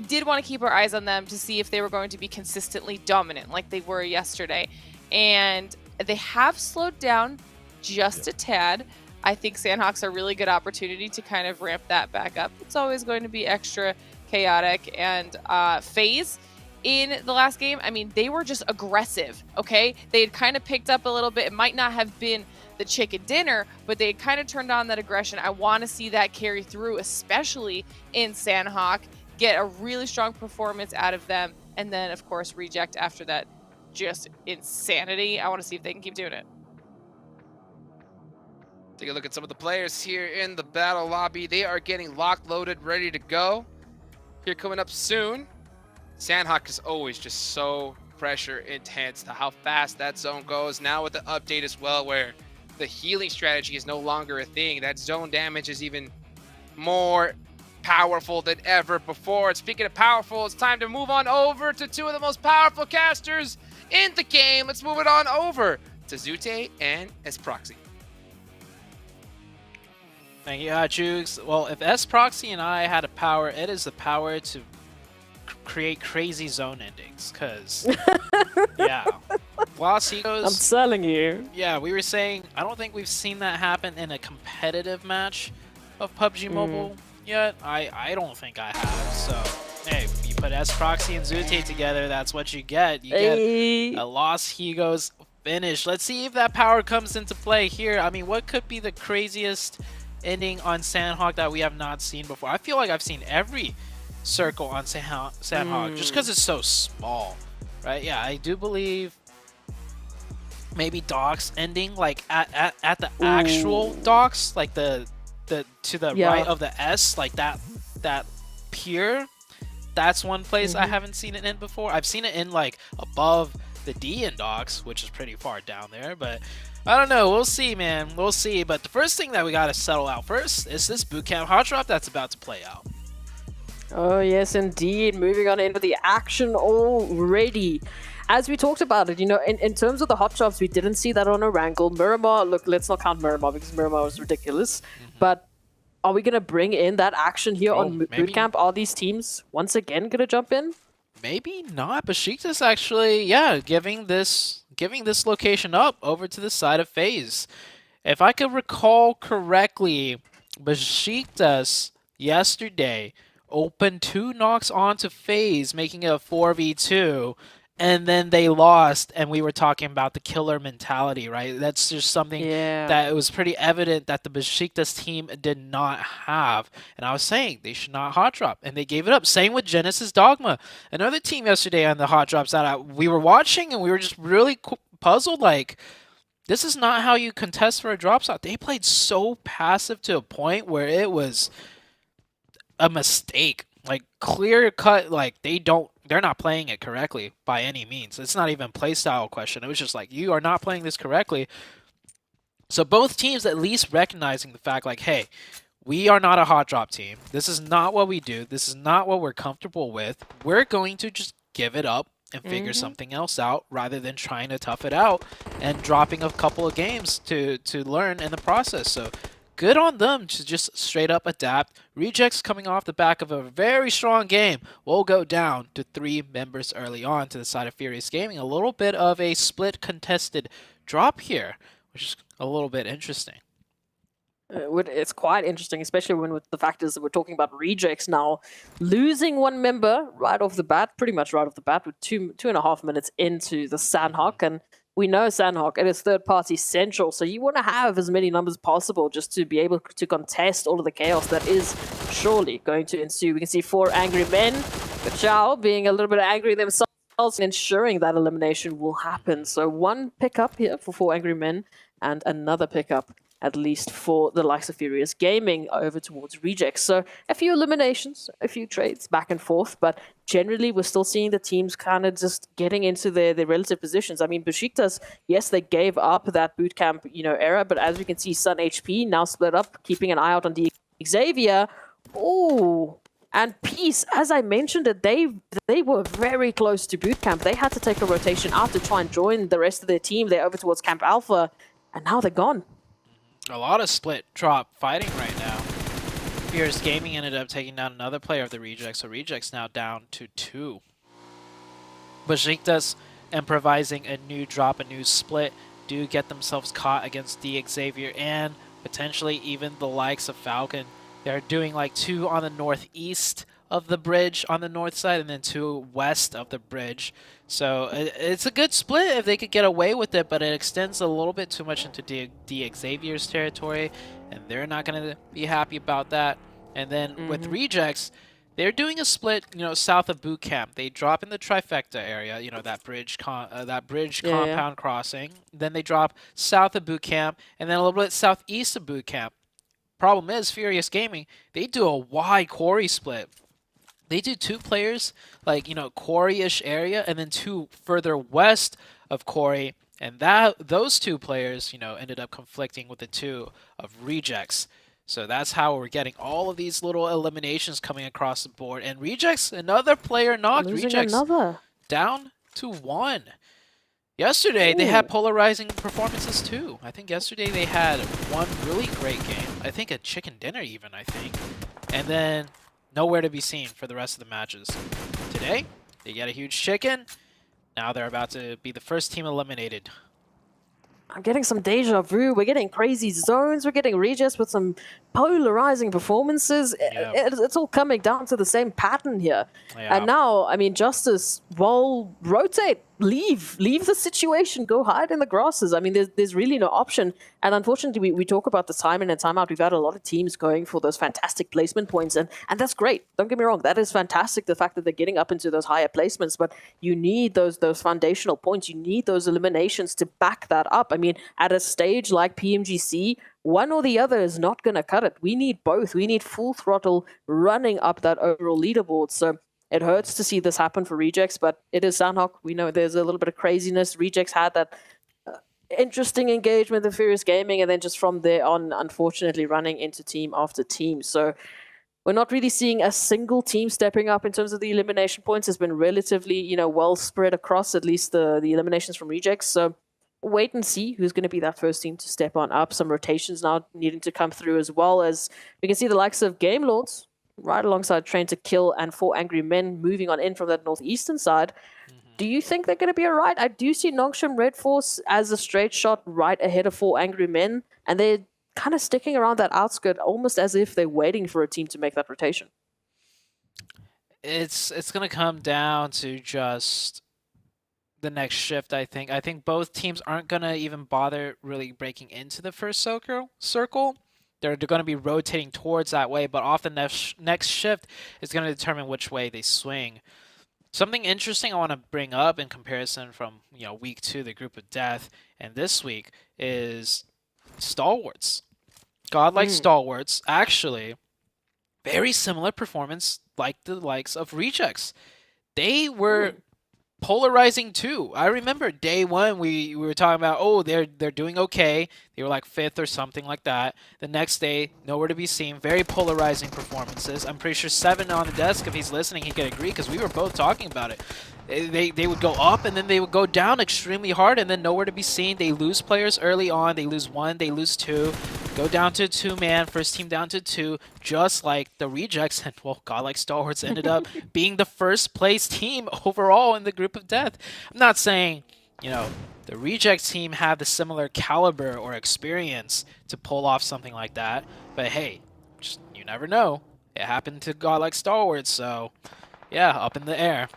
did want to keep our eyes on them to see if they were going to be consistently dominant like they were yesterday. And they have slowed down just a tad. I think Sandhawks are a really good opportunity to kind of ramp that back up. It's always going to be extra chaotic. And FaZe in the last game, I mean, they were just aggressive, okay? They had kind of picked up a little bit. It might not have been the chicken dinner, but they had kind of turned on that aggression. I want to see that carry through, especially in Sandhawk. Get a really strong performance out of them. And then, of course, Reject after that. Just insanity. I want to see if they can keep doing it. Take a look at some of the players here in the battle lobby. They are getting locked, loaded, ready to go. Here coming up soon. Sandhawk is always just so pressure intense to how fast that zone goes. Now with the update as well, where the healing strategy is no longer a thing. That zone damage is even more powerful than ever before. And speaking of powerful, it's time to move on over to 2 of the most powerful casters in the game. Let's move it on over to Zute and S-Proxy. Thank you, Jukes. Well, if S-Proxy and I had a power, it is the power to create crazy zone endings, because, yeah. Lost Egos, I'm telling you. Yeah, we were saying, I don't think we've seen that happen in a competitive match of PUBG Mobile yet. I don't think I have, so, hey, you put S-Proxy and Zute together, that's what you get. You get a Lost Egos finish. Let's see if that power comes into play here. I mean, what could be the craziest ending on Sandhawk that we have not seen before? I feel like I've seen every circle on Sandhawk just because it's so small, right? Yeah, I do believe maybe docks ending like at the actual docks, like the to the right of the S, like that pier. That's one place I haven't seen it in before. I've seen it in like above the D in docks, which is pretty far down there, but I don't know. We'll see, man. We'll see. But the first thing that we got to settle out first is this bootcamp hot drop that's about to play out. Oh, yes, indeed. Moving on into the action already. As we talked about it, in terms of the hot drops, we didn't see that on Erangel. Miramar, look, let's not count Miramar because Miramar was ridiculous. But are we going to bring in that action here on bootcamp? Are these teams once again going to jump in? Maybe not. Besiktas actually, yeah, giving this location up over to the side of FaZe. If I could recall correctly, Besiktas yesterday opened 2 knocks onto FaZe, making it a 4v2. and then they lost, and we were talking about the killer mentality, right? That's just something that it was pretty evident that the Besiktas team did not have. And I was saying they should not hot drop, and they gave it up. Same with Genesis Dogma, another team yesterday on the hot drops that we were watching, and we were just really puzzled, like, this is not how you contest for a drop shot. They played so passive to a point where it was a mistake. Like, clear cut, like, they're not playing it correctly by any means. It's not even playstyle question. It was just like, you are not playing this correctly. So both teams at least recognizing the fact, like, hey, we are not a hot drop team. This is not what we do. This is not what we're comfortable with. We're going to just give it up and figure something else out rather than trying to tough it out and dropping a couple of games to learn in the process. So good on them to just straight up adapt. Rejects coming off the back of a very strong game will go down to 3 members early on to the side of Furious Gaming. A little bit of a split contested drop here, which is a little bit interesting. It's quite interesting, especially when with the factors that we're talking about rejects now. Losing one member right off the bat, pretty much right off the bat, with 2.5 minutes into the Sandhawk. And we know Sandhawk, it is third-party central, so you want to have as many numbers possible just to be able to contest all of the chaos that is surely going to ensue. We can see 4 angry men, but Chow being a little bit angry themselves and ensuring that elimination will happen. So 1 pickup here for 4 angry men, and another pickup at least for the likes of Furious Gaming over towards rejects. So a few eliminations, a few trades back and forth, but generally we're still seeing the teams kind of just getting into their relative positions. I mean, Besiktas, yes, they gave up that bootcamp, era, but as we can see, Sun HP now split up, keeping an eye out on the Xavier. Oh, and Peace, as I mentioned it, they were very close to bootcamp. They had to take a rotation out to try and join the rest of their team. They're over towards Camp Alpha, and now they're gone. A lot of split drop fighting right now. Fierce Gaming ended up taking down another player of the Rejects, so Rejects now down to 2. Besiktas improvising a new drop, a new split, do get themselves caught against the Xavier and potentially even the likes of Falcon. They're doing like 2 on the northeast of the bridge on the north side and then 2 west of the bridge. So it's a good split if they could get away with it, but it extends a little bit too much into the Xavier's territory, and they're not going to be happy about that. And then with Rejects, they're doing a split, south of boot camp. They drop in the trifecta area, that bridge compound crossing. Then they drop south of boot camp, and then a little bit southeast of boot camp. Problem is, Furious Gaming, they do a Y quarry split. They do 2 players, like, quarry-ish area, and then 2 further west of quarry, and those 2 players, ended up conflicting with the 2 of rejects. So that's how we're getting all of these little eliminations coming across the board. And rejects, another player knocked. Rejects down to 1. Yesterday, they had polarizing performances too. I think yesterday they had one really great game. I think a chicken dinner even, and then nowhere to be seen for the rest of the matches. Today, they get a huge chicken. Now they're about to be the first team eliminated. I'm getting some deja vu. We're getting crazy zones. We're getting Regis with some polarizing performances. It's all coming down to the same pattern here. And now, I mean, Justice, well, rotate. Leave the situation, go hide in the grasses. I mean, there's really no option. And unfortunately, we talk about the time in and time out. We've had a lot of teams going for those fantastic placement points, and that's great. Don't get me wrong, that is fantastic, the fact that they're getting up into those higher placements, but you need those foundational points. You need those eliminations to back that up. I mean, at a stage like PMGC, one or the other is not going to cut it. We need both. We need full throttle running up that overall leaderboard. So it hurts to see this happen for Rejects, but it is Sandhawk. We know there's a little bit of craziness. Rejects had that interesting engagement with Furious Gaming, and then just from there on, unfortunately, running into team after team. So we're not really seeing a single team stepping up in terms of the elimination points. It's been relatively, well spread across at least the eliminations from Rejects. So wait and see who's going to be that first team to step on up. Some rotations now needing to come through, as well as we can see the likes of Game Lords right alongside Train to Kill and 4 Angry Men moving on in from that northeastern side. Do you think they're going to be all right? I do see Nongshim Red Force as a straight shot right ahead of 4 Angry Men, and they're kind of sticking around that outskirt almost as if they're waiting for a team to make that rotation. It's going to come down to just the next shift, I think. I think both teams aren't going to even bother really breaking into the first circle. They're going to be rotating towards that way, but off the next shift is going to determine which way they swing. Something interesting I want to bring up in comparison from week 2, the group of death, and this week is Stalwarts. Godlike Stalwarts, actually, very similar performance like the likes of Rejects. They were polarizing too. I remember day 1 we were talking about, oh, they're doing okay. They were like 5th or something like that. The next day, nowhere to be seen. Very polarizing performances. I'm pretty sure Seven on the desk, if he's listening, he could agree because we were both talking about it. They would go up and then they would go down extremely hard and then nowhere to be seen. They lose players early on. They lose 1, they lose 2. Go down to 2-man, first team down to 2, just like the Rejects. And, well, Godlike Stalwarts ended up being the first place team overall in the group of death. I'm not saying, the Rejects team have the similar caliber or experience to pull off something like that. But, hey, just you never know. It happened to Godlike Stalwarts, so, yeah, up in the air.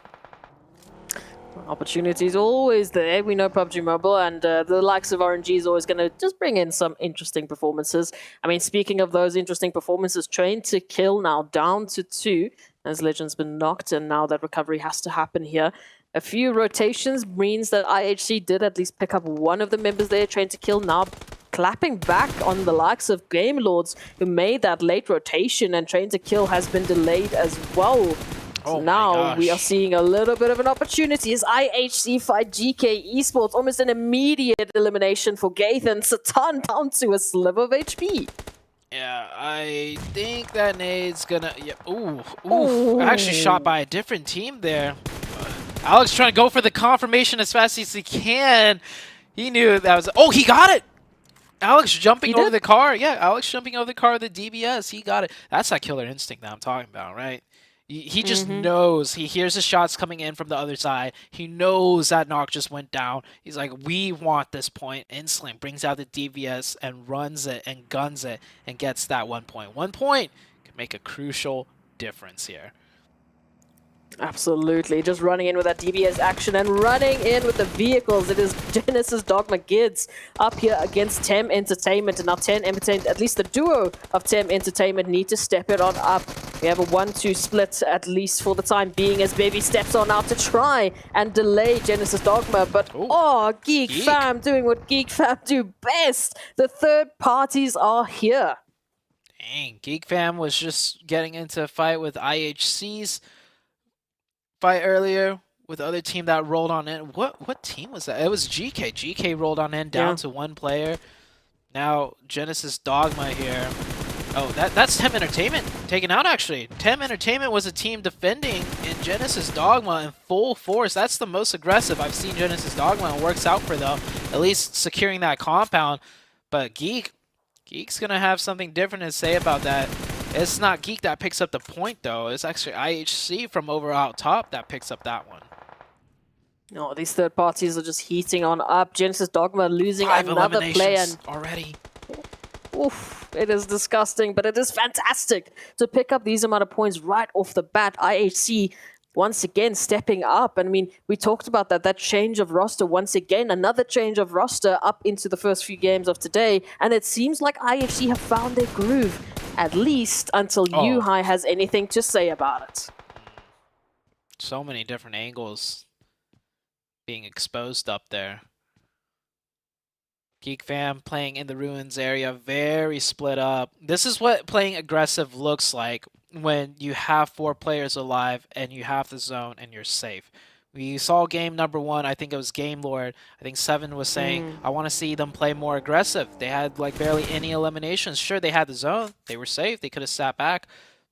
Opportunities always there. We know PUBG Mobile and the likes of RNG is always going to just bring in some interesting performances. I mean, speaking of those interesting performances, Train to Kill now down to 2 as Legend's been knocked, and now that recovery has to happen here. A few rotations means that IHC did at least pick up one of the members there. Train to Kill now clapping back on the likes of Game Lords who made that late rotation, and Train to Kill has been delayed as well. So now we are seeing a little bit of an opportunity as IHC fight GK Esports. Almost an immediate elimination for Gaithan. Satan down to a sliver of HP. Yeah, I think that nade's gonna... Yeah, ooh. Actually shot by a different team there. Alex trying to go for the confirmation as fast as he can. He knew that was... Oh, he got it! Alex jumping over the car. Yeah, Alex jumping over the car with the DBS. He got it. That's that killer instinct that I'm talking about, right? He just knows. He hears the shots coming in from the other side. He knows that knock just went down. He's like, we want this point. Insling brings out the DVS and runs it and guns it and gets that 1 point. 1 point can make a crucial difference here. Absolutely. Just running in with that DBS action and running in with the vehicles. It is Genesis Dogma Gids up here against Tem Entertainment. And now Tem Entertainment, at least the duo of Tem Entertainment, need to step it on up. We have a 1-2 split, at least for the time being, as Baby steps on out to try and delay Genesis Dogma. But, Geek Fam doing what Geek Fam do best. The third parties are here. Dang, Geek Fam was just getting into a fight with IHC's fight earlier with the other team that rolled on in. What team was that? It was GK. GK rolled on in down to 1 player. Now Genesis Dogma here. Oh, that's Tem Entertainment taken out, actually. Tem Entertainment was a team defending in Genesis Dogma in full force. That's the most aggressive I've seen Genesis Dogma. It works out for them, at least securing that compound. But Geek's going to have something different to say about that. It's not Geek that picks up the point, though. It's actually IHC from over out top that picks up that one. No, these third parties are just heating on up. Genesis Dogma losing 5 another player. Already. Oof, it is disgusting, but it is fantastic to pick up these amount of points right off the bat. IHC once again stepping up. And I mean, we talked about that change of roster once again, another change of roster up into the first few games of today. And it seems like IHC have found their groove, at least until Yuhai has anything to say about it. So many different angles being exposed up there. Geek Fam playing in the ruins area, very split up. This is what playing aggressive looks like when you have 4 players alive and you have the zone and you're safe. We saw game number 1, I think it was Game Lord. I think Seven was saying, I want to see them play more aggressive. They had like barely any eliminations. Sure, they had the zone. They were safe. They could have sat back.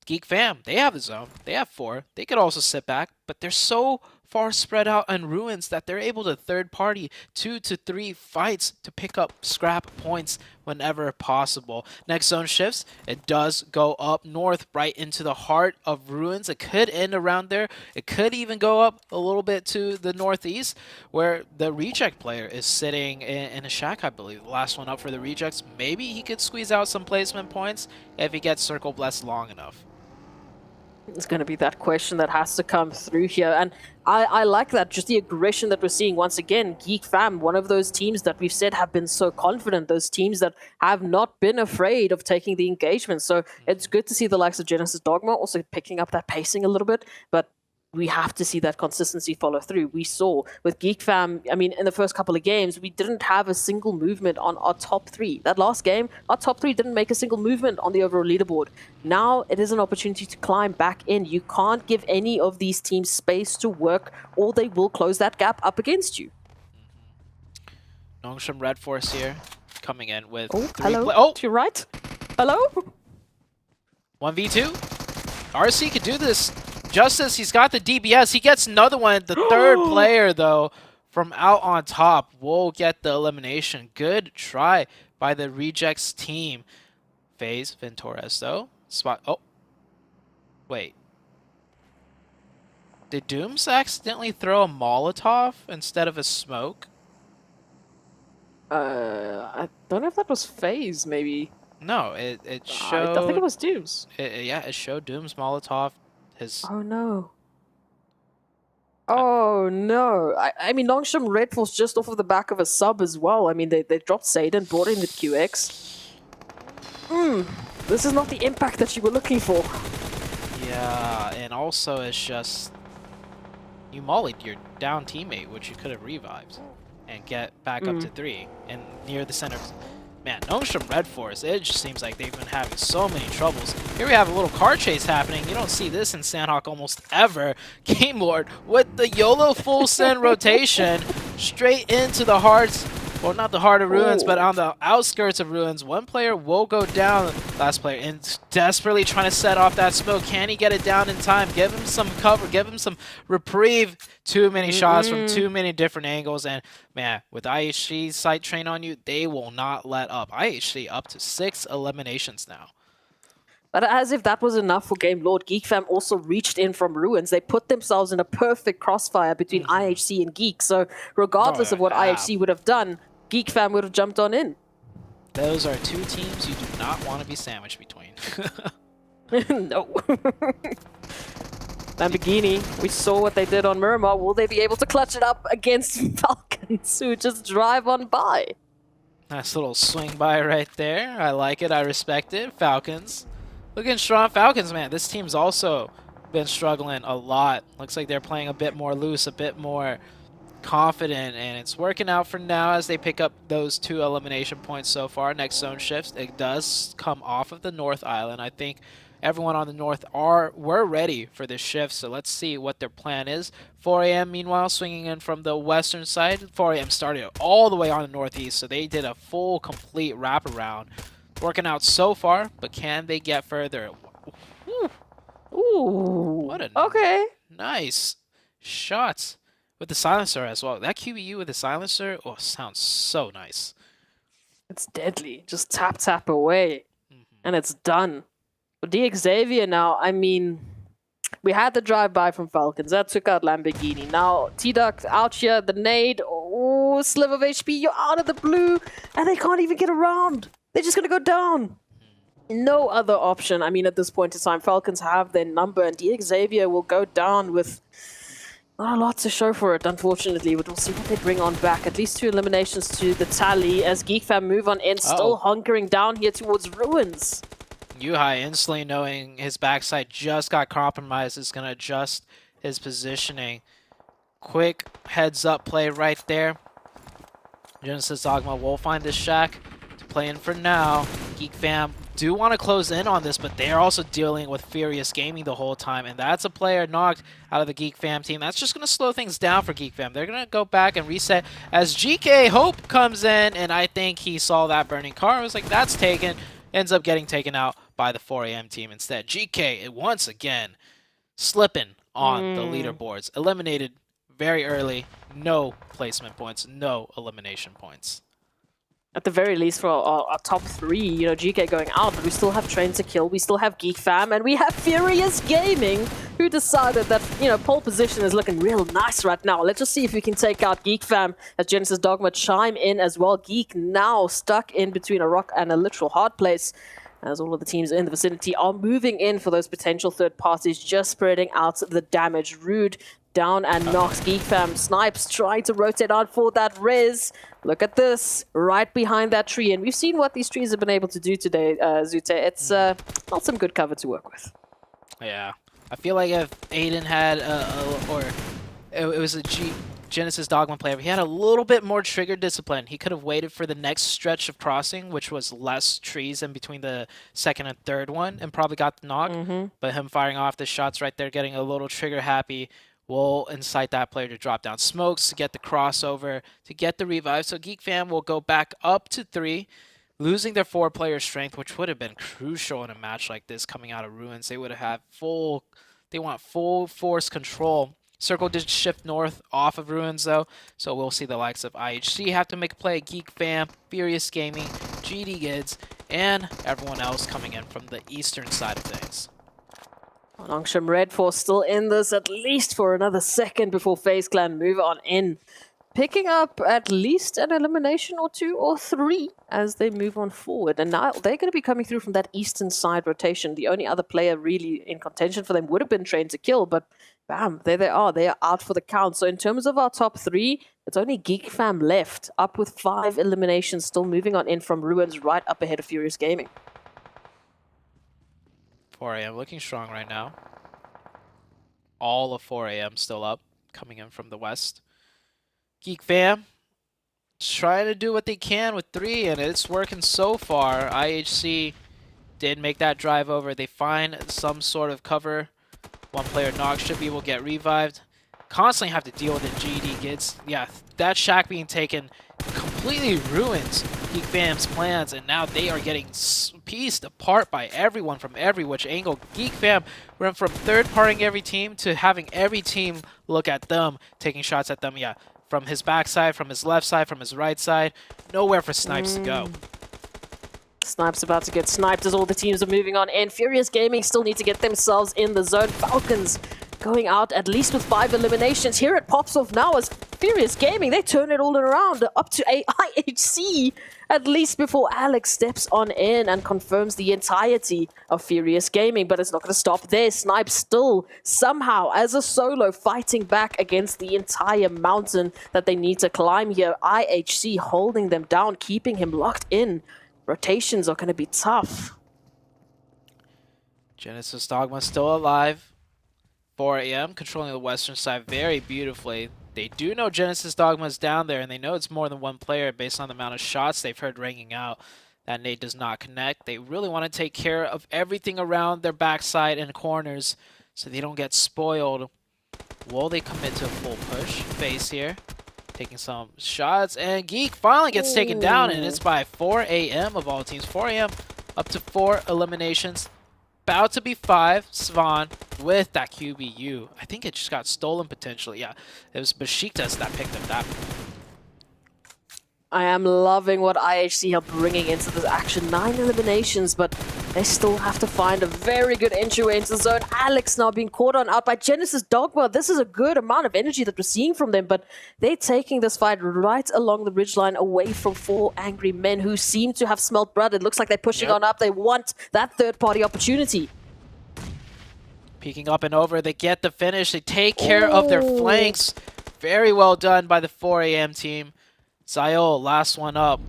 Geek Fam, they have the zone. They have 4. They could also sit back, but they're so far spread out on ruins that they're able to third party 2 to 3 fights to pick up scrap points whenever possible. Next zone shifts, it does go up north right into the heart of ruins. It could end around there. It could even go up a little bit to the northeast where the reject player is sitting in a shack, I believe. The last one up for the rejects. Maybe he could squeeze out some placement points if he gets circle blessed long enough. It's going to be that question that has to come through here. And I like that, just the aggression that we're seeing once again. Geek Fam, one of those teams that we've said have been so confident, those teams that have not been afraid of taking the engagement. So it's good to see the likes of Genesis Dogma also picking up that pacing a little bit. But we have to see that consistency follow through. We saw with Geek Fam, I mean, in the first couple of games, we didn't have a single movement on our top three. That last game, our top three didn't make a single movement on the overall leaderboard. Now it is an opportunity to climb back in. You can't give any of these teams space to work, or they will close that gap up against you. Nongshim Red Force here, coming in with hello, to your right. Hello? 1v2. RC could do this. Justice, he's got the DBS. He gets another one. The third player, though, from out on top will get the elimination. Good try by the Rejects team. FaZe, Ventores, though. Spot. Oh. Wait. Did Dooms accidentally throw a Molotov instead of a smoke? I don't know if that was FaZe, maybe. No, it showed... I think it was Dooms. Yeah, it showed Dooms Molotov. Oh no. Oh no. I mean, Nongshim Red Force just off of the back of a sub as well. I mean, they dropped Satan, brought in the QX. This is not the impact that you were looking for. Yeah, and also it's just... You mollied your down teammate, which you could have revived, and get back up to 3 and near the center. Man, Nongshim Red Force, it just seems like they've been having so many troubles. Here we have a little car chase happening. You don't see this in Sandhawk almost ever. Game Lord with the YOLO full send rotation straight into the hearts. Well, not the heart of Ruins, but on the outskirts of Ruins. One player will go down. Last player in desperately trying to set off that smoke. Can he get it down in time? Give him some cover. Give him some reprieve. Too many shots from too many different angles. And, man, with IHC's sight train on you, they will not let up. IHC up to 6 eliminations now. But as if that was enough for Game Lord, Geek Fam also reached in from Ruins. They put themselves in a perfect crossfire between IHC and Geek. So regardless of what IHC would have done, Geek Fam would have jumped on in. Those are two teams you do not want to be sandwiched between. No. Lamborghini, we saw what they did on Miramar. Will they be able to clutch it up against Falcons who just drive on by? Nice little swing by right there. I like it. I respect it. Falcons. Looking strong. Falcons, man, this team's also been struggling a lot. Looks like they're playing a bit more loose, a bit more confident, and it's working out for now as they pick up those 2 elimination points so far. Next zone shifts, it does come off of the North Island. I think everyone on the North were ready for this shift, so let's see what their plan is. 4 a.m. meanwhile swinging in from the western side. 4 a.m. started all the way on the northeast, so they did a full complete wraparound. Working out so far, but can they get further? Ooh. What a nice shots. With the silencer as well. That QBU with the silencer, oh, sounds so nice. It's deadly. Just tap away. And it's done. But Xavier now, I mean, we had the drive-by from Falcons. That took out Lamborghini. Now, T-Duck out here, the nade. Oh, sliver of HP. You're out of the blue. And they can't even get around. They're just going to go down. No other option. I mean, at this point in time, Falcons have their number. And Xavier will go down with... not a lot to show for it, unfortunately, but we'll see what they bring on back. At least 2 eliminations to the tally as Geek Fam move on in, still hunkering down here towards Ruins. Yuhai instantly knowing his backside just got compromised is going to adjust his positioning. Quick heads-up play right there. Genesis Dogma will find this shack to play in for now. Geek Fam do want to close in on this, but they're also dealing with Furious Gaming the whole time, and that's a player knocked out of the Geek Fam team. That's just going to slow things down for Geek Fam. They're going to go back and reset as GK Hope comes in, and I think he saw that burning car. I was like, that's taken. Ends up getting taken out by the 4 a.m. team instead. GK, once again, slipping on the leaderboards. Eliminated very early. No placement points. No elimination points. At the very least for our top 3, you know, GK going out, but we still have Train to Kill, we still have Geek Fam, and we have Furious Gaming, who decided that, you know, pole position is looking real nice right now. Let's just see if we can take out Geek Fam as Genesis Dogma chime in as well. Geek now stuck in between a rock and a literal hard place. as all of the teams in the vicinity are moving in for those potential third parties, just spreading out the damage. Rude down and knocks. Geek Fam Snipes trying to rotate out for that res. Look at this, right behind that tree. And we've seen what these trees have been able to do today, Zute. It's not some good cover to work with. Yeah. I feel like if Aiden had, it was a Genesis Dogma player, if he had a little bit more trigger discipline, he could have waited for the next stretch of crossing, which was less trees in between the second and third one, and probably got the knock. But him firing off the shots right there, getting a little trigger happy, will incite that player to drop down smokes, to get the crossover, to get the revive. So Geek Fam will go back up to 3, losing their 4-player strength, which would have been crucial in a match like this coming out of Ruins. They would have had they want full force control. Circle did shift north off of Ruins though, so we'll see the likes of IHC have to make a play, Geek Fam, Furious Gaming, GD Gids, and everyone else coming in from the eastern side of things. Longsham Red Force still in this at least for another second before FaZe Clan move on in. Picking up at least an elimination or 2 or 3 as they move on forward. And now they're going to be coming through from that eastern side rotation. The only other player really in contention for them would have been Trained to Kill, but bam, there they are. They are out for the count. So in terms of our top 3, it's only Geek Fam left, up with 5 eliminations, still moving on in from Ruins, right up ahead of Furious Gaming. 4am looking strong right now. All of 4am still up, coming in from the west. Geek Fam trying to do what they can with 3, and it's working so far. IHC did make that drive over. They find some sort of cover. 1 player knock should be able to get revived. Constantly have to deal with the GD Gids. Yeah, that shack being taken completely ruins Geek Fam's plans, and now they are getting pieced apart by everyone from every which angle. Geek Fam went from third-partying every team to having every team look at them, taking shots at them. Yeah, from his backside, from his left side, from his right side. Nowhere for Snipes to go. Snipes about to get sniped as all the teams are moving on in. Furious Gaming still need to get themselves in the zone. Falcons going out at least with 5 eliminations. Here it pops off now as Furious Gaming, they turn it all around up to a IHC at least before Alex steps on in and confirms the entirety of Furious Gaming. But it's not going to stop there. Snipe still somehow as a solo fighting back against the entire mountain that they need to climb here. IHC holding them down, keeping him locked in. Rotations are going to be tough. Genesis Dogma still alive. 4am controlling the western side very beautifully. They do know Genesis Dogma is down there, and they know it's more than 1 player based on the amount of shots they've heard ringing out. That nade does not connect. They really want to take care of everything around their backside and corners so they don't get spoiled. Will they commit to a full push? FaZe here, taking some shots, and Geek finally gets taken down, and it's by 4am of all teams. 4am up to 4 eliminations. About to be 5, Svan with that QBU. I think it just got stolen potentially. Yeah, it was Besiktas that picked up that. I am loving what IHC are bringing into this action. 9 eliminations, but they still have to find a very good entryway into the zone. Alex now being caught on out by Genesis Dogma. This is a good amount of energy that we're seeing from them, but they're taking this fight right along the ridgeline away from 4 angry men who seem to have smelt blood. It looks like they're pushing on up. They want that third-party opportunity. Peeking up and over, they get the finish. They take care of their flanks. Very well done by the 4am team. Zayol, last one up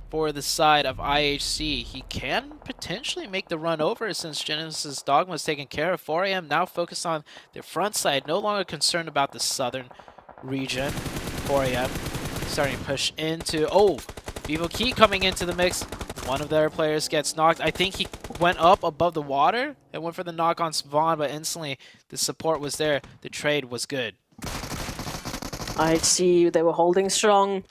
for the side of IHC. He can potentially make the run over since Genesis Dogma is taken care of. 4am now focused on their front side, no longer concerned about the southern region. 4am starting to push into... Oh, Vivo Key coming into the mix. One of their players gets knocked. I think he went up above the water and went for the knock on Svan, but instantly the support was there. The trade was good. IHC, they were holding strong.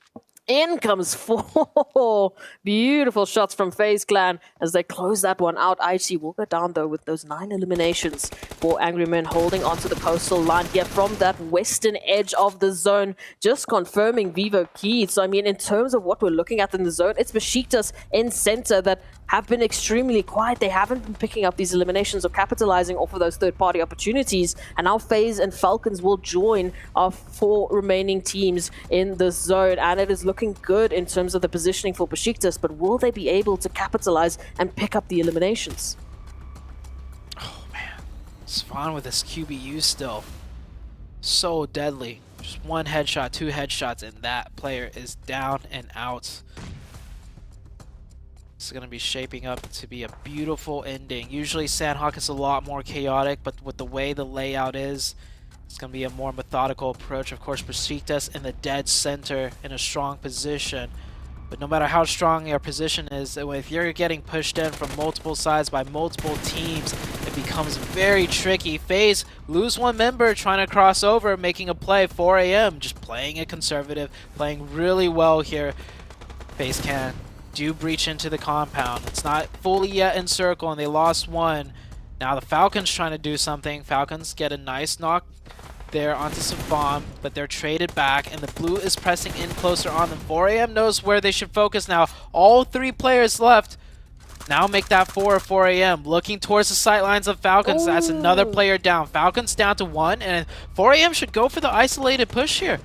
In comes 4 beautiful shots from FaZe Clan as they close that one out. IHC will go down though with those 9 eliminations. 4 angry men holding onto the coastal line here from that western edge of the zone, just confirming Vivo Key. So I mean, in terms of what we're looking at in the zone, it's Besiktas in center that have been extremely quiet. They haven't been picking up these eliminations or capitalizing off of those third-party opportunities. And now FaZe and Falcons will join our 4 remaining teams in the zone. And it is looking looking good in terms of the positioning for Besiktas, but will they be able to capitalize and pick up the eliminations? Oh man, Svan with his QBU still. So deadly. Just one headshot, two headshots, and that player is down and out. It's going to be shaping up to be a beautiful ending. Usually Sandhawk is a lot more chaotic, but with the way the layout is, it's going to be a more methodical approach. Of course, Besiktas in the dead center in a strong position. But no matter how strong your position is, if you're getting pushed in from multiple sides by multiple teams, it becomes very tricky. FaZe lose one member trying to cross over, making a play. 4 a.m. just playing it conservative, playing really well here. FaZe do breach into the compound. It's not fully yet in circle, and they lost one. Now the Falcons trying to do something. Falcons get a nice knock there onto some bomb, but they're traded back, and the blue is pressing in closer on them. 4 a.m. knows where they should focus now. All 3 players left. Now make that 4 a.m. looking towards the sightlines of Falcons. Ooh. That's another player down. Falcons down to 1, and 4 a.m. should go for the isolated push here.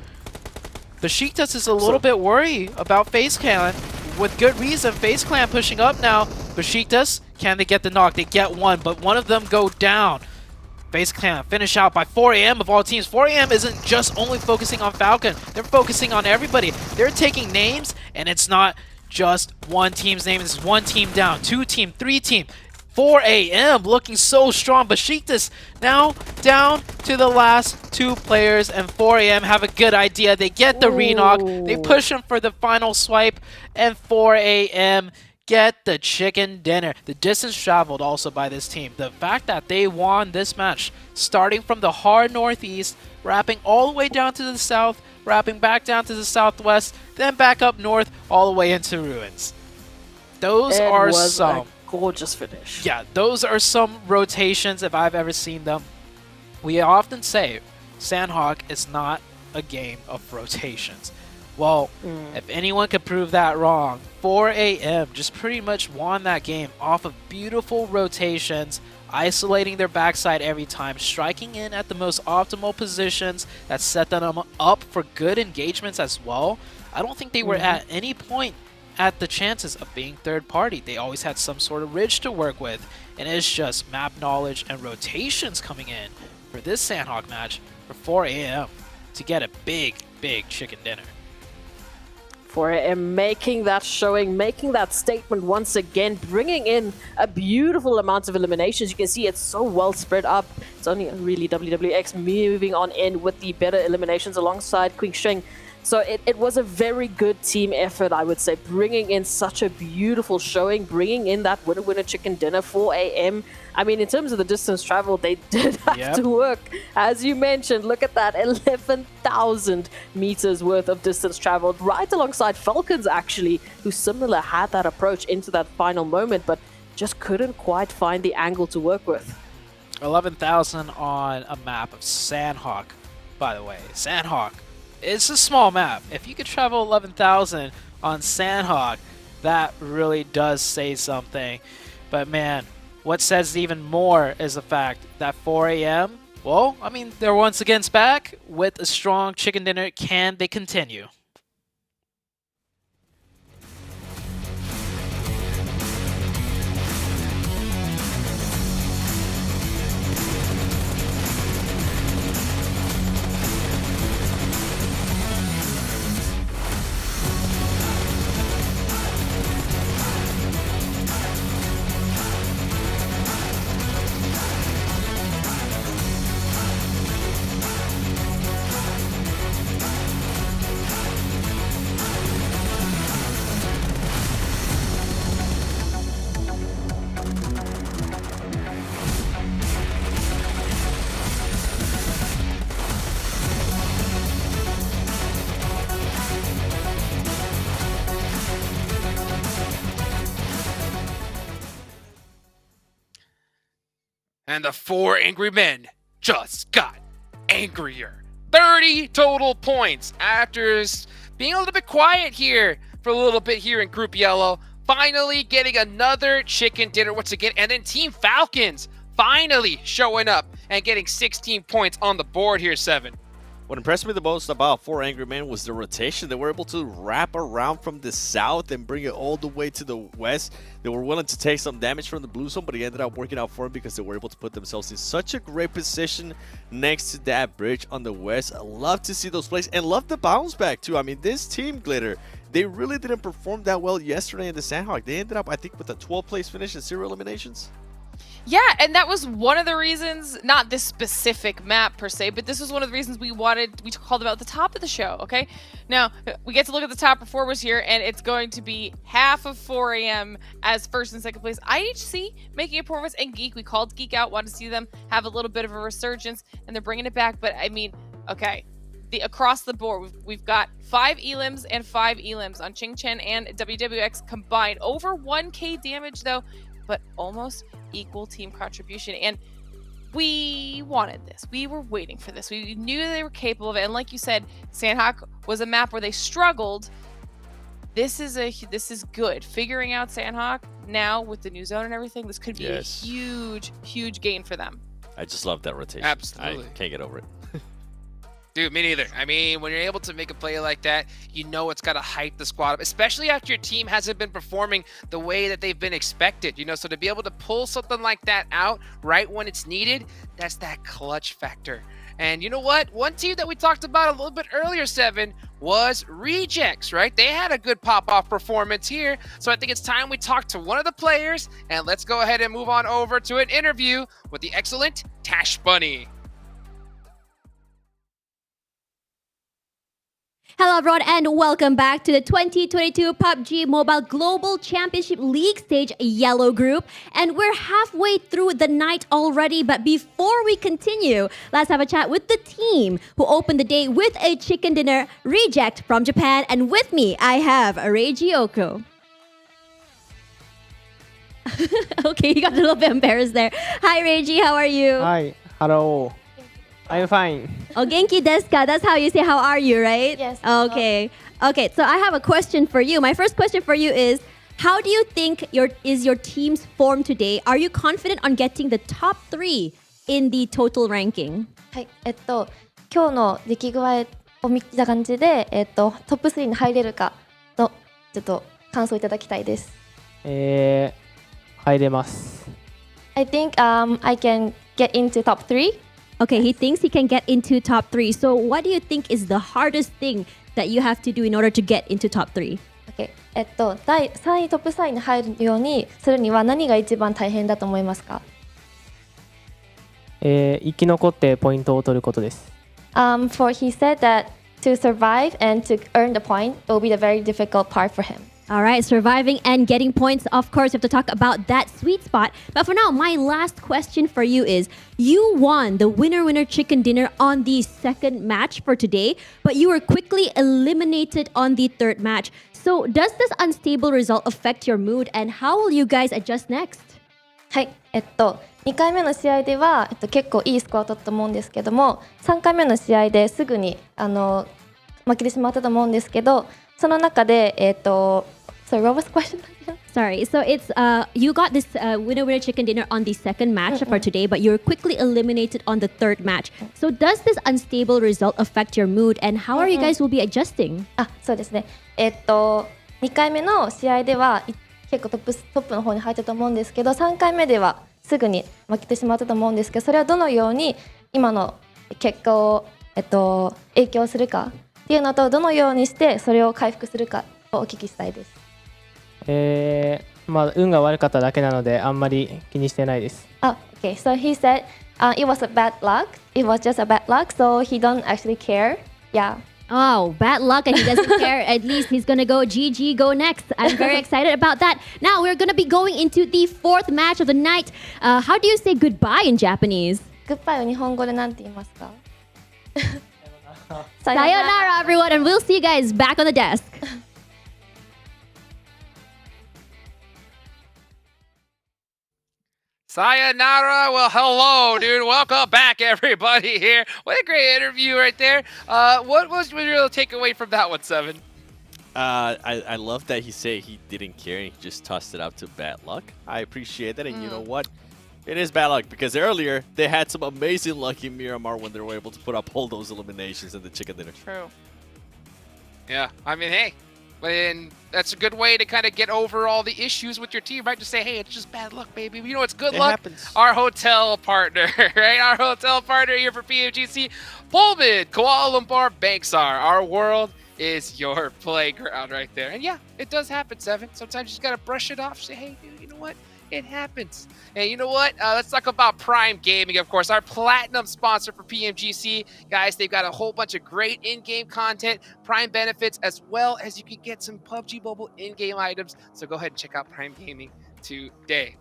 Besiktas is a little bit worried about FaZe Clan. With good reason. FaZe Clan pushing up now. Besiktas, can they get the knock? They get one, but one of them go down. FaZe Clan finish out by 4 a.m. of all teams. 4 a.m. isn't just only focusing on Falcon. They're focusing on everybody. They're taking names, and it's not just one team's name. It's one team down, 2 team, 3 team. 4 a.m. looking so strong. Besiktas now down to the last 2 players, and 4 a.m. have a good idea. They get the re-knock. They push him for the final swipe, and 4 a.m. get the chicken dinner. The distance traveled also by this team. The fact that they won this match, starting from the hard northeast, wrapping all the way down to the south, wrapping back down to the southwest, then back up north, all the way into ruins. Those are some gorgeous finish. Yeah, those are some rotations if I've ever seen them. We often say Sandhawk is not a game of rotations. Well, if anyone could prove that wrong, 4 a.m. just pretty much won that game off of beautiful rotations, isolating their backside every time, striking in at the most optimal positions that set them up for good engagements as well. I don't think they were at any point at the chances of being third party. They always had some sort of ridge to work with, and it's just map knowledge and rotations coming in for this Sandhawk match for 4 a.m. to get a big chicken dinner. 4 a.m. making that showing, making that statement once again, bringing in a beautiful amount of eliminations. You can see it's so well spread up. It's only really WWX moving on in with the better eliminations alongside Queen Sheng. So it was a very good team effort, I would say, bringing in such a beautiful showing, bringing in that winner chicken dinner. 4 a.m. I mean, in terms of the distance traveled, they did have to work. As you mentioned, look at that, 11,000 meters worth of distance traveled, right alongside Falcons, actually, who similar had that approach into that final moment, but just couldn't quite find the angle to work with. 11,000 on a map of Sandhawk, by the way. Sandhawk. It's a small map. If you could travel 11,000 on Sandhawk, that really does say something. But man, what says even more is the fact that 4 a.m., well, I mean, they're once again back with a strong chicken dinner. Can they continue? And the 4 angry men just got angrier. 30 total points after being a little bit quiet here for a little bit here in Group Yellow. Finally getting another chicken dinner once again. And then Team Falcons finally showing up and getting 16 points on the board here, 7. What impressed me the most about 4 Angry Men was the rotation. They were able to wrap around from the south and bring it all the way to the west. They were willing to take some damage from the blue zone, but it ended up working out for them because they were able to put themselves in such a great position next to that bridge on the west. I love to see those plays and love the bounce back too. I mean, this team, Glitter, they really didn't perform that well yesterday in the Sandhawk. They ended up, I think, with a 12th place finish and 0 eliminations. Yeah, and that was one of the reasons, not this specific map per se, but this was one of the reasons we called them out at the top of the show, okay? Now, we get to look at the top performers here, and it's going to be half of 4 AM as first and second place. IHC making a performance, and Geek, we called Geek out, wanted to see them have a little bit of a resurgence, and they're bringing it back, but I mean, okay. Across the board, we've got 5 elims and 5 elims on Ching Chen and WWX combined. Over 1k damage though, but almost equal team contribution. And we wanted this. We were waiting for this. We knew they were capable of it. And like you said, Sandhawk was a map where they struggled. This is good. Figuring out Sandhawk now with the new zone and everything, this could be a huge, huge gain for them. I just love that rotation. Absolutely. I can't get over it. Dude, me neither. I mean, when you're able to make a play like that, you know it's got to hype the squad up, especially after your team hasn't been performing the way that they've been expected, you know? So to be able to pull something like that out right when it's needed, that's that clutch factor. And you know what? One team that we talked about a little bit earlier, Seven, was Rejects, right? They had a good pop-off performance here. So I think it's time we talk to one of the players, and let's go ahead and move on over to an interview with the excellent Tash Bunny. Hello everyone and welcome back to the 2022 PUBG Mobile Global Championship League Stage Yellow Group. And we're halfway through the night already, but before we continue, let's have a chat with the team who opened the day with a chicken dinner, Reject from Japan. And with me, I have Reiji Oko. Okay, you got a little bit embarrassed there. Hi Reiji, how are you? Hi, hello. I'm fine. Oh, genki desu ka? That's how you say how are you, right? Yes. Okay. Okay, so I have a question for you. My first question for you is, how do you think is your team's form today? Are you confident on getting the top 3 in the total ranking? はい、今日の出来具合を見た感じで、トップ3に入れるかのちょっと感想いただきたいです。入れます。I think I can get into top 3. Okay, he thinks he can get into top 3. So what do you think is the hardest thing that you have to do in order to get into top 3? Okay. 第3位トップ3位に入るようにするには何が一番大変だと思いますか？生き残ってポイントを取ることです。For he said that to survive and to earn the point will be the very difficult part for him. All right, surviving and getting points. Of course, you have to talk about that sweet spot. But for now, my last question for you is, you won the winner chicken dinner on the second match for today, but you were quickly eliminated on the third match. So does this unstable result affect your mood, and how will you guys adjust next? はい、2回目の試合では、結構いいスコアを取ったと思うんですけども、3回目の試合ですぐに負けてしまったと思うんですけど、その中でSorry, what was the question? Sorry, so it's you got this winner chicken dinner on the second match for today, but you were quickly eliminated on the third match. So does this unstable result affect your mood, and how are you guys will be adjusting? そうですね。2回目の試合では結構トップの方に入ったと思うんですけど、3回目ではすぐに負けてしまったと思うんですけど、それはどのように今の結果を影響するかっていうのと、どのようにしてそれを回復するかをお聞きしたいです。まあ運が悪かっただけなのであんまり気にしてないです。Okay, so he said it was a bad luck. It was just a bad luck, so he don't actually care. Yeah. Oh, bad luck and he doesn't care. At least he's going to go GG, go next. I'm very excited about that. Now we're going to be going into the fourth match of the night. How do you say goodbye in Japanese? Goodbye を日本語で何て言いますか？ Sayonara, everyone, and we'll see you guys back on the desk. Sayonara. Well, hello, dude. Welcome back, everybody here. What a great interview right there. What was your real takeaway from that one, Seven? I love that he said he didn't care and he just tossed it out to bad luck. I appreciate that, and you know what? It is bad luck because earlier they had some amazing luck in Miramar when they were able to put up all those eliminations in the chicken dinner. True. Yeah, I mean, hey, and that's a good way to kind of get over all the issues with your team, right? Just say, hey, it's just bad luck, baby. You know, it's good luck. Happens. Our hotel partner, right? Our hotel partner here for PMGC, Pullman, Kuala Lumpur, Banksar. Our world is your playground right there. And yeah, it does happen, Seven. Sometimes you just got to brush it off. Say, hey, dude, you know what? It happens. And you know what? Let's talk about Prime Gaming, of course, our platinum sponsor for PMGC. Guys, they've got a whole bunch of great in-game content, Prime benefits, as well as you can get some PUBG Mobile in-game items. So go ahead and check out Prime Gaming today.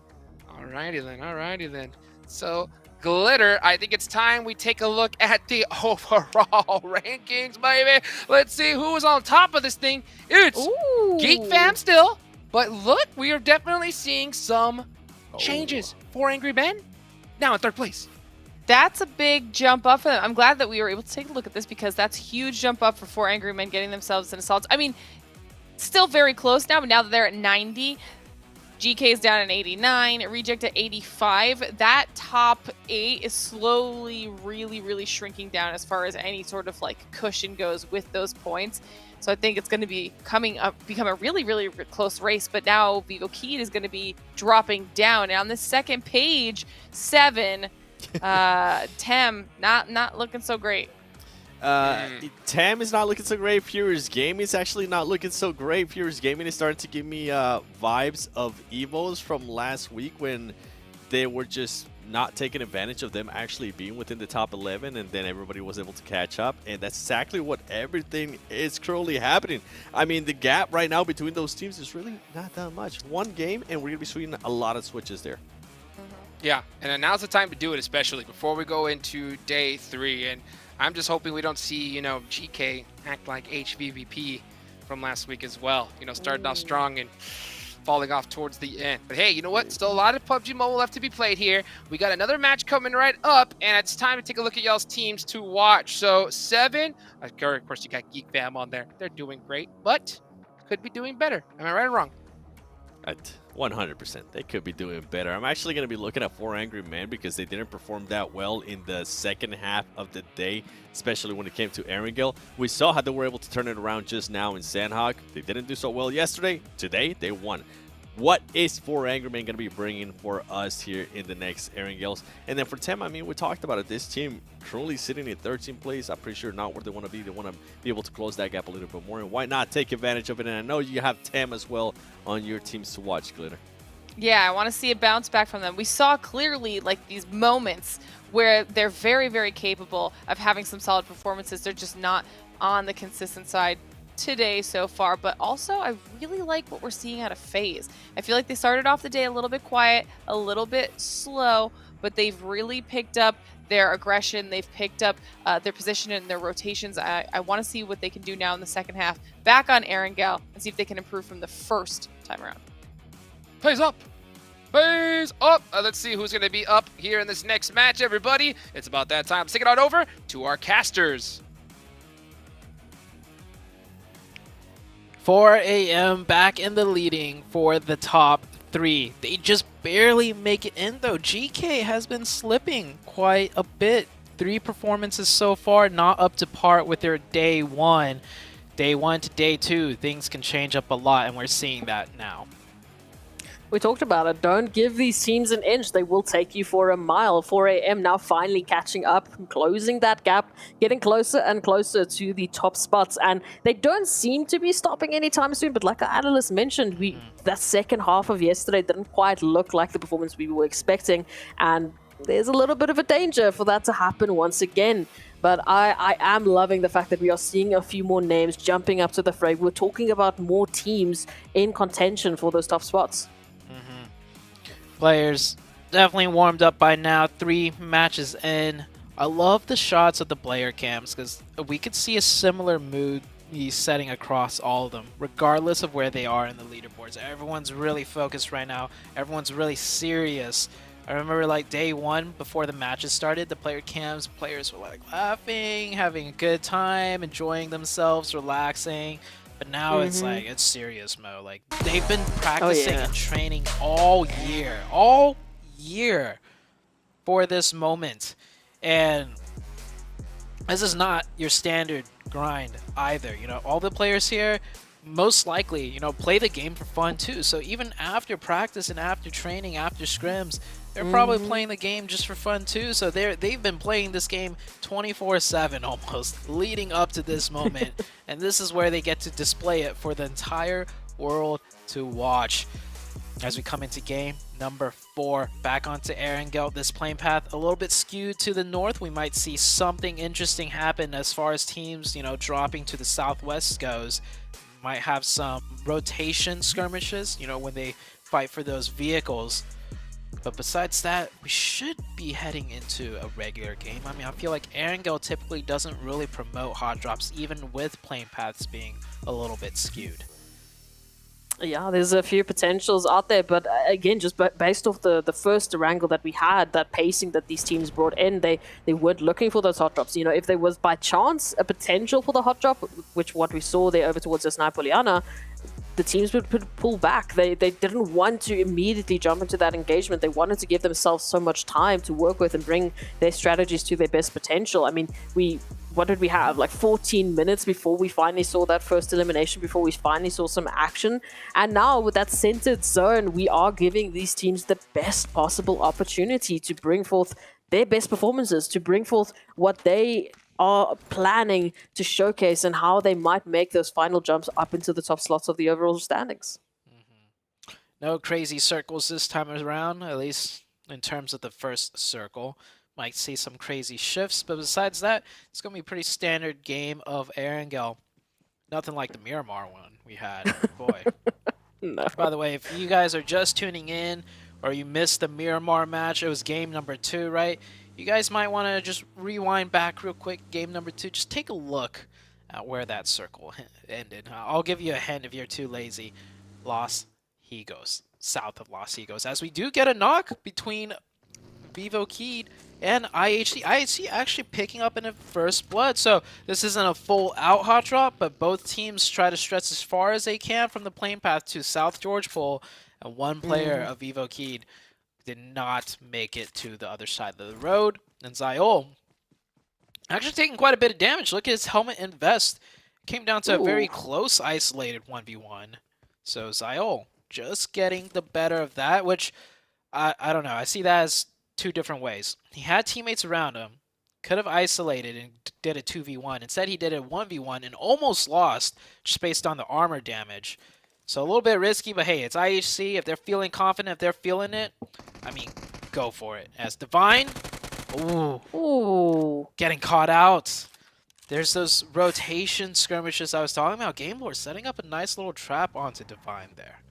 Alrighty then. So, Glitter, I think it's time we take a look at the overall rankings, baby. Let's see who is on top of this thing. It's Geek Fam still. But look, we are definitely seeing some changes. 4 Angry Men, now in 3rd place. That's a big jump up for them. I'm glad that we were able to take a look at this because that's a huge jump up for 4 Angry Men getting themselves in assaults. I mean, still very close now, but now that they're at 90, GK is down at 89, Reject at 85. That top 8 is slowly really shrinking down as far as any sort of like cushion goes with those points. So I think it's going to be become a really close race. But now Vivo Keed is going to be dropping down. And on the second page, 7, Tem, not looking so great. Tam is not looking so great. Furious Gaming is actually not looking so great. Furious Gaming is starting to give me vibes of Evos from last week when they were just not taking advantage of them actually being within the top 11, and then everybody was able to catch up, and that's exactly what everything is currently happening. I mean, the gap right now between those teams is really not that much. One game, and we're going to be seeing a lot of switches there. Yeah, and now's the time to do it, especially before we go into day 3. And I'm just hoping we don't see, you know, GK act like HVVP from last week as well. You know, starting off strong and falling off towards the end. But hey, you know what? Still a lot of PUBG Mobile left to be played here. We got another match coming right up, and it's time to take a look at y'all's teams to watch. So 7, of course, you got Geek Fam on there. They're doing great, but could be doing better. Am I right or wrong? At 100%, they could be doing better. I'm actually going to be looking at 4 Angry Men because they didn't perform that well in the second half of the day, especially when it came to Erangel. We saw how they were able to turn it around just now in Sandhawk. They didn't do so well yesterday. Today, they won. What is 4 Angry Men going to be bringing for us here in the next Erangels? And then for Tem, I mean, we talked about it. This team currently sitting in 13th place. I'm pretty sure not where they want to be. They want to be able to close that gap a little bit more. And why not take advantage of it? And I know you have Tem as well on your teams to watch, Glitter. Yeah, I want to see a bounce back from them. We saw clearly like these moments where they're very capable of having some solid performances. They're just not on the consistent side today so far, but also I really like what we're seeing out of FaZe. I feel like they started off the day a little bit quiet, a little bit slow, but they've really picked up their aggression. They've picked up their position and their rotations. I want to see what they can do now in the second half, back on Erangel, and see if they can improve from the first time around. FaZe up! FaZe up! Let's see who's going to be up here in this next match, everybody. It's about that time. Let's take it on over to our casters. 4 AM back in the leading for the top 3. They just barely make it in though. GK has been slipping quite a bit. 3 performances so far, not up to par with their day 1. Day 1 to day 2, things can change up a lot, and we're seeing that now. We talked about it. Don't give these teams an inch. They will take you for a mile. 4 AM now finally catching up, closing that gap, getting closer and closer to the top spots. And they don't seem to be stopping anytime soon. But like our analyst mentioned, that second half of yesterday didn't quite look like the performance we were expecting. And there's a little bit of a danger for that to happen once again. But I am loving the fact that we are seeing a few more names jumping up to the fray. We're talking about more teams in contention for those top spots. Players definitely warmed up by now. 3 matches in. I love the shots of the player cams because we could see a similar mood setting across all of them, regardless of where they are in the leaderboards. Everyone's really focused right now. Everyone's really serious. I remember like day 1 before the matches started, the player cams, players were like laughing, having a good time, enjoying themselves, relaxing. But now it's like, it's serious mode. Like, they've been practicing and training all year for this moment. And this is not your standard grind either. You know, all the players here most likely, you know, play the game for fun too. So even after practice and after training, after scrims, they're probably playing the game just for fun too. So they've been playing this game 24/7 almost leading up to this moment. And this is where they get to display it for the entire world to watch. As we come into game number 4, back onto Erangel. This playing path a little bit skewed to the north. We might see something interesting happen as far as teams, you know, dropping to the southwest goes. Might have some rotation skirmishes, you know, when they fight for those vehicles. But besides that, we should be heading into a regular game. I mean, I feel like Erangel typically doesn't really promote hot drops, even with playing paths being a little bit skewed. Yeah, there's a few potentials out there, but again, just based off the first wrangle that we had, that pacing that these teams brought in, they weren't looking for those hot drops. You know, if there was by chance a potential for the hot drop, which what we saw there over towards the Snaipoliana, the teams would pull back. They didn't want to immediately jump into that engagement. They wanted to give themselves so much time to work with and bring their strategies to their best potential. I mean, what did we have? Like 14 minutes before we finally saw that first elimination, before we finally saw some action. And now with that centered zone, we are giving these teams the best possible opportunity to bring forth their best performances, to bring forth what they are planning to showcase and how they might make those final jumps up into the top slots of the overall standings. No crazy circles this time around, at least in terms of the first circle. Might see some crazy shifts, but besides that, it's going to be a pretty standard game of Erangel. Nothing like the Miramar one we had. Boy. No. By the way, if you guys are just tuning in or you missed the Miramar match, it was game number 2, right? You guys might want to just rewind back real quick. Game number 2, just take a look at where that circle ended. I'll give you a hint if you're too lazy. Los Higos, south of Los Higos. As we do get a knock between Vivo Keed and IHC. IHC actually picking up in a first blood. So this isn't a full out hot drop, but both teams try to stretch as far as they can from the plane path to South George Pole. And one player of Vivo Keed did not make it to the other side of the road. And Zayol actually taking quite a bit of damage. Look at his helmet and vest. Came down to a very close isolated 1v1. So Zayol just getting the better of that, which I don't know. I see that as two different ways. He had teammates around him, could have isolated and did a 2v1. Instead, he did a 1v1 and almost lost just based on the armor damage. So a little bit risky, but hey, it's IHC. If they're feeling confident, if they're feeling it, I mean, go for it. As Divine, getting caught out. There's those rotation skirmishes I was talking about. Game Lord setting up a nice little trap onto Divine there.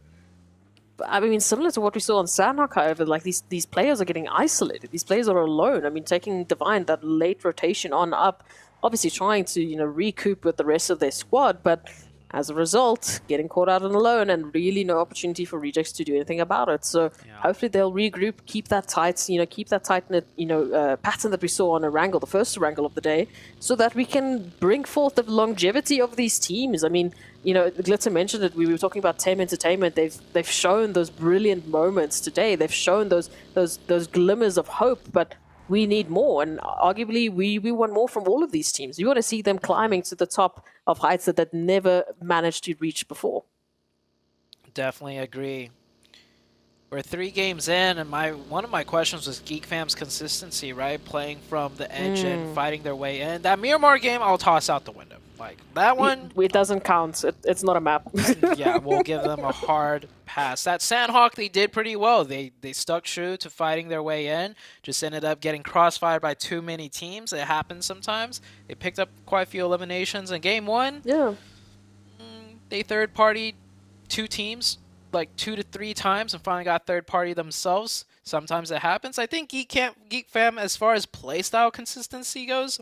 I mean, similar to what we saw on Sandhawk, however, like these players are getting isolated. These players are alone. I mean, taking Divine, that late rotation on up, obviously trying to, you know, recoup with the rest of their squad, but as a result, getting caught out on alone and really no opportunity for Rejects to do anything about it. So hopefully they'll regroup, keep that tight, you know, keep that tight-knit, you know, pattern that we saw on a wrangle, the first wrangle of the day, so that we can bring forth the longevity of these teams. I mean, you know, Glitzer mentioned it. We were talking about Team Entertainment. They've shown those brilliant moments today. They've shown those glimmers of hope, but we need more, and arguably we want more from all of these teams. We want to see them climbing to the top of heights that they've never managed to reach before. Definitely agree. We're 3 games in, and one of my questions was GeekFam's consistency, right? Playing from the edge and fighting their way in. That Miramar game, I'll toss out the window. Like, that one... It doesn't count. It's not a map. Yeah, we'll give them a hard pass. That Sandhawk, they did pretty well. They stuck true to fighting their way in. Just ended up getting crossfired by too many teams. It happens sometimes. They picked up quite a few eliminations in Game 1. Yeah. They third-partied 2 teams, like 2 to 3 times, and finally got third-party themselves. Sometimes it happens. I think GeekFam, as far as playstyle consistency goes,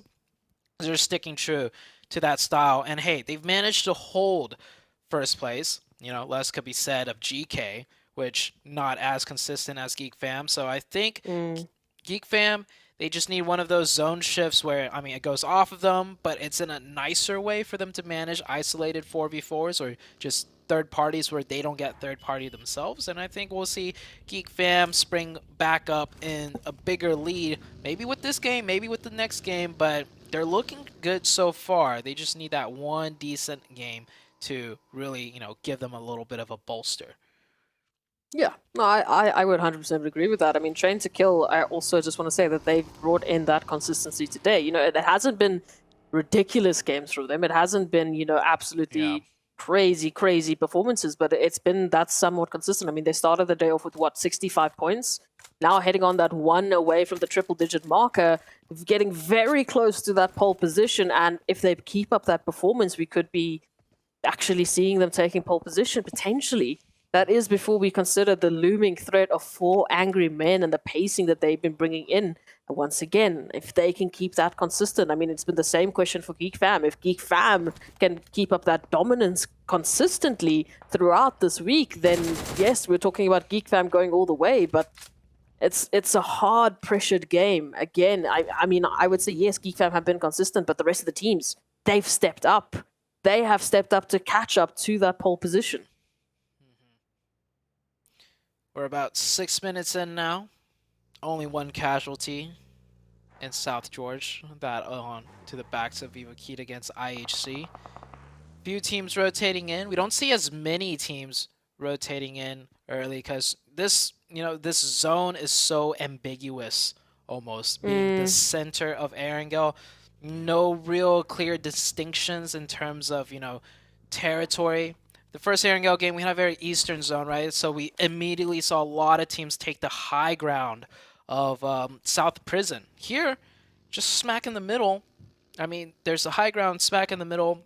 they're sticking true to that style. And hey, they've managed to hold first place. You know, less could be said of GK, which not as consistent as GeekFam. So I think GeekFam, They just need one of those zone shifts where, I mean, it goes off of them, but it's in a nicer way for them to manage isolated 4v4s or just third parties where they don't get third party themselves. And I think we'll see Geek Fam spring back up in a bigger lead, maybe with this game, maybe with the next game, but they're looking good so far. They just need that one decent game to really, you know, give them a little bit of a bolster. Yeah, no, I would 100% agree with that. I mean, Train to Kill, I also just want to say that they've brought in that consistency today. You know, it hasn't been ridiculous games from them. It hasn't been, you know, absolutely crazy performances, but it's been that somewhat consistent. I mean, they started the day off with, what, 65 points? Now heading on that one away from the triple-digit marker, getting very close to that pole position, and if they keep up that performance, we could be actually seeing them taking pole position, potentially. That is before we consider the looming threat of 4 angry men and the pacing that they've been bringing in. And once again, if they can keep that consistent, I mean, it's been the same question for Geek Fam. If Geek Fam can keep up that dominance consistently throughout this week, then yes, we're talking about Geek Fam going all the way, but it's a hard pressured game. Again, I mean, I would say yes, Geek Fam have been consistent, but the rest of the teams, they've stepped up. They have stepped up to catch up to that pole position. We're about 6 minutes in now. Only one casualty in South George. That on to the backs of Viva Keat against IHC. Few teams rotating in. We don't see as many teams rotating in early because this, you know, this zone is so ambiguous almost. Being the center of Erangel. No real clear distinctions in terms of, you know, territory. The first Erangel game, we had a very eastern zone, right? So we immediately saw a lot of teams take the high ground of South Prison. Here, just smack in the middle. I mean, there's a high ground smack in the middle,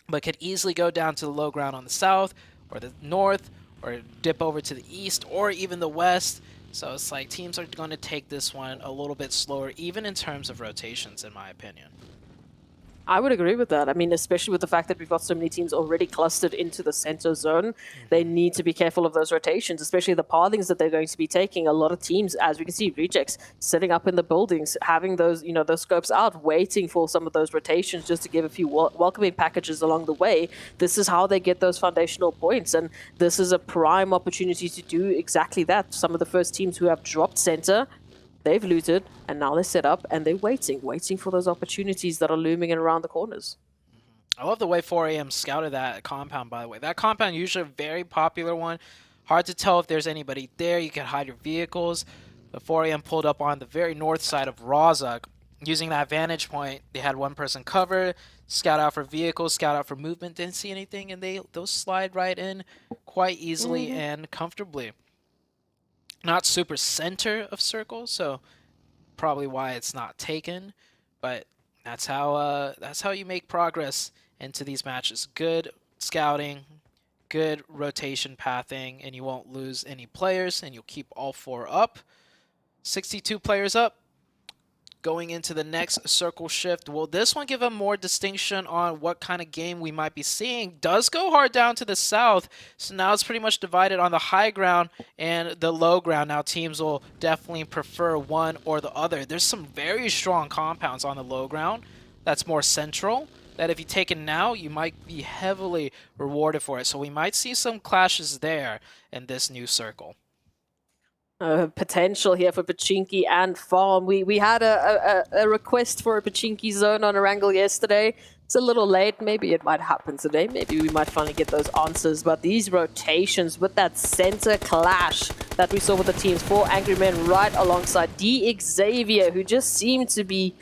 but could easily go down to the low ground on the south or the north or dip over to the east or even the west. So it's like teams are going to take this one a little bit slower, even in terms of rotations, in my opinion. I would agree with that. I mean, especially with the fact that we've got so many teams already clustered into the center zone, they need to be careful of those rotations, especially the pathings that they're going to be taking. A lot of teams, as we can see, rejects sitting up in the buildings, having those, you know, those scopes out, waiting for some of those rotations just to give a few welcoming packages along the way. This is how they get those foundational points, and this is a prime opportunity to do exactly that. Some of the first teams who have dropped center, they've looted, and now they're set up, and they're waiting for those opportunities that are looming in around the corners. I love the way 4AM scouted that compound, by the way. That compound usually a very popular one. Hard to tell if there's anybody there. You can hide your vehicles. But 4AM pulled up on the very north side of Rozhok. Using that vantage point, they had one person covered, scout out for vehicles, scout out for movement, didn't see anything, and those slide right in quite easily and comfortably. Not super center of circle, so probably why it's not taken, but that's how you make progress into these matches. Good scouting, good rotation pathing, and you won't lose any players, and you'll keep all 4 up. 62 players up. Going into the next circle shift, will this one give a more distinction on what kind of game we might be seeing? Does go hard down to the south, so now it's pretty much divided on the high ground and the low ground. Now teams will definitely prefer one or the other. There's some very strong compounds on the low ground that's more central, that if you take it now, you might be heavily rewarded for it. So we might see some clashes there in this new circle. Potential here for Pachinki and Farm. We had a request for a Pachinki zone on Erangel yesterday. It's a little late. Maybe it might happen today. Maybe we might finally get those answers. But these rotations with that center clash that we saw with the teams, 4 angry men right alongside D Xavier, who just seemed to be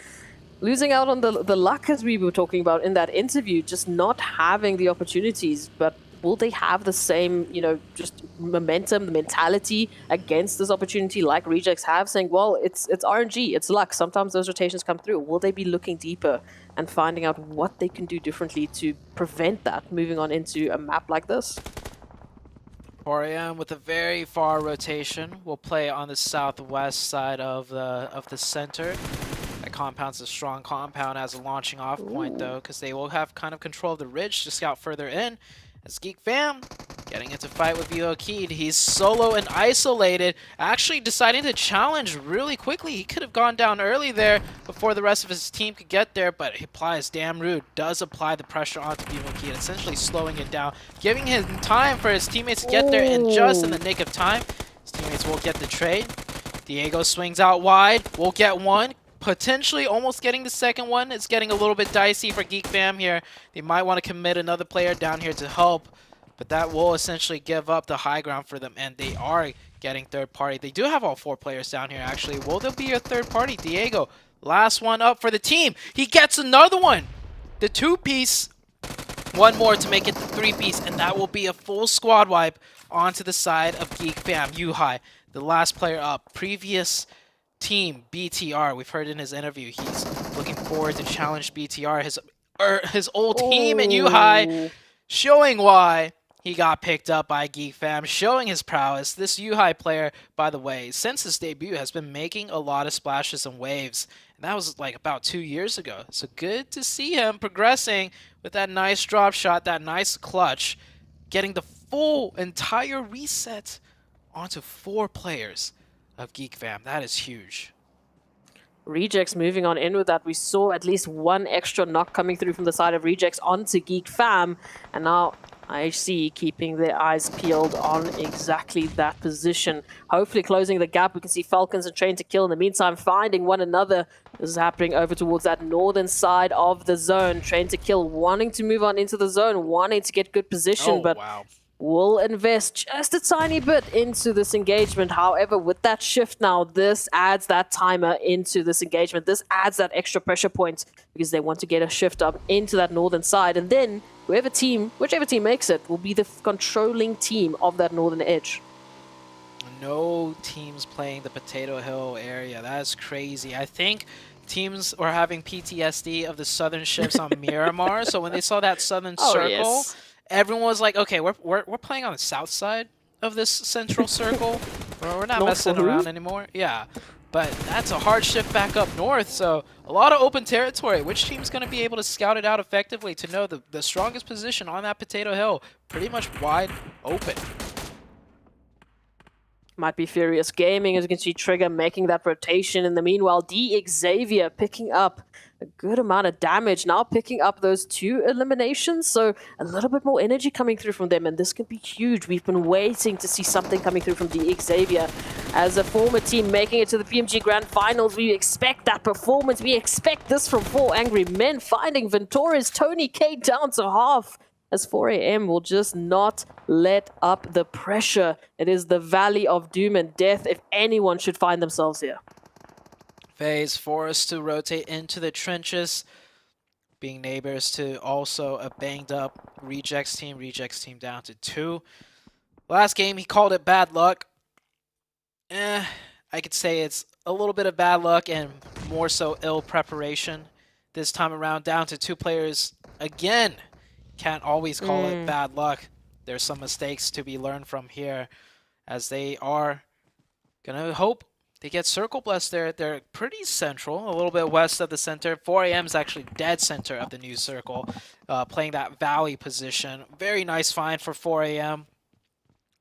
losing out on the luck, as we were talking about in that interview, just not having the opportunities. But will they have the same, you know, just momentum, the mentality against this opportunity like Rejects have, saying, well, it's RNG, it's luck. Sometimes those rotations come through. Will they be looking deeper and finding out what they can do differently to prevent that moving on into a map like this? 4AM with a very far rotation will play on the southwest side of the center. That compound's a strong compound as a launching off point, though, because they will have kind of control of the ridge to scout further in. As Geek Fam getting into fight with Vivo Keed. He's solo and isolated, actually deciding to challenge really quickly. He could have gone down early there before the rest of his team could get there, but he applies damn rude, does apply the pressure onto Vivo Keed, essentially slowing it down, giving him time for his teammates to get there, and just in the nick of time, his teammates will get the trade. Diego swings out wide, will get one, potentially almost getting the second one. It's getting a little bit dicey for Geek Fam here. They might want to commit another player down here to help, but that will essentially give up the high ground for them, and they are getting third party. They do have all 4 players down here, actually. Will there be a third party? Diego, last one up for the team. He gets another one. The 2-piece. One more to make it the 3-piece, and that will be a full squad wipe onto the side of Geek Fam. Yuhai, the last player up. Previous team, BTR. We've heard in his interview he's looking forward to challenge BTR, his old team, and Yuhai showing why he got picked up by Geek Fam, showing his prowess. This Yuhai player, by the way, since his debut has been making a lot of splashes and waves, and that was like about 2 years ago. So good to see him progressing with that nice drop shot, that nice clutch, getting the full entire reset onto 4 players of Geek Fam. That is huge. Rejects moving on in with that. We saw at least one extra knock coming through from the side of Rejects onto Geek Fam, and now IHC keeping their eyes peeled on exactly that position. Hopefully closing the gap. We can see Falcons and Train to Kill in the meantime finding one another. This is happening over towards that northern side of the zone. Train to Kill wanting to move on into the zone, wanting to get good position, but will invest just a tiny bit into this engagement. However, with that shift now, this adds that timer into this engagement. This adds that extra pressure point because they want to get a shift up into that northern side. And then whichever team makes it will be the controlling team of that northern edge. No teams playing the Potato Hill area. That is crazy. I think teams were having PTSD of the southern shifts on Miramar. So when they saw that southern circle, everyone was like, okay, we're playing on the south side of this central circle. We're not messing around anymore. Yeah, but that's a hard shift back up north, so a lot of open territory. Which team's going to be able to scout it out effectively to know the strongest position on that Potato Hill? Pretty much wide open. Might be Furious Gaming, as you can see Trigger making that rotation. In the meanwhile, D Xavier picking up a good amount of damage, now picking up those 2 eliminations, so a little bit more energy coming through from them, and this could be huge. We've been waiting to see something coming through from D Xavier. As a former team making it to the PMG Grand Finals, we expect that performance. We expect this from 4 Angry Men, finding Ventura's Tony K down to half, as 4AM will just not let up the pressure. It is the Valley of Doom and Death if anyone should find themselves here. FaZe forced to rotate into the trenches, being neighbors to also a banged up Rejects team. Rejects team down to 2. Last game, he called it bad luck. I could say it's a little bit of bad luck and more so ill preparation. This time around, down to 2 players again. Can't always call it bad luck. There's some mistakes to be learned from here, as they are gonna hope they get circle blessed there. They're pretty central, a little bit west of the center. 4AM is actually dead center of the new circle, playing that valley position. Very nice find for 4AM.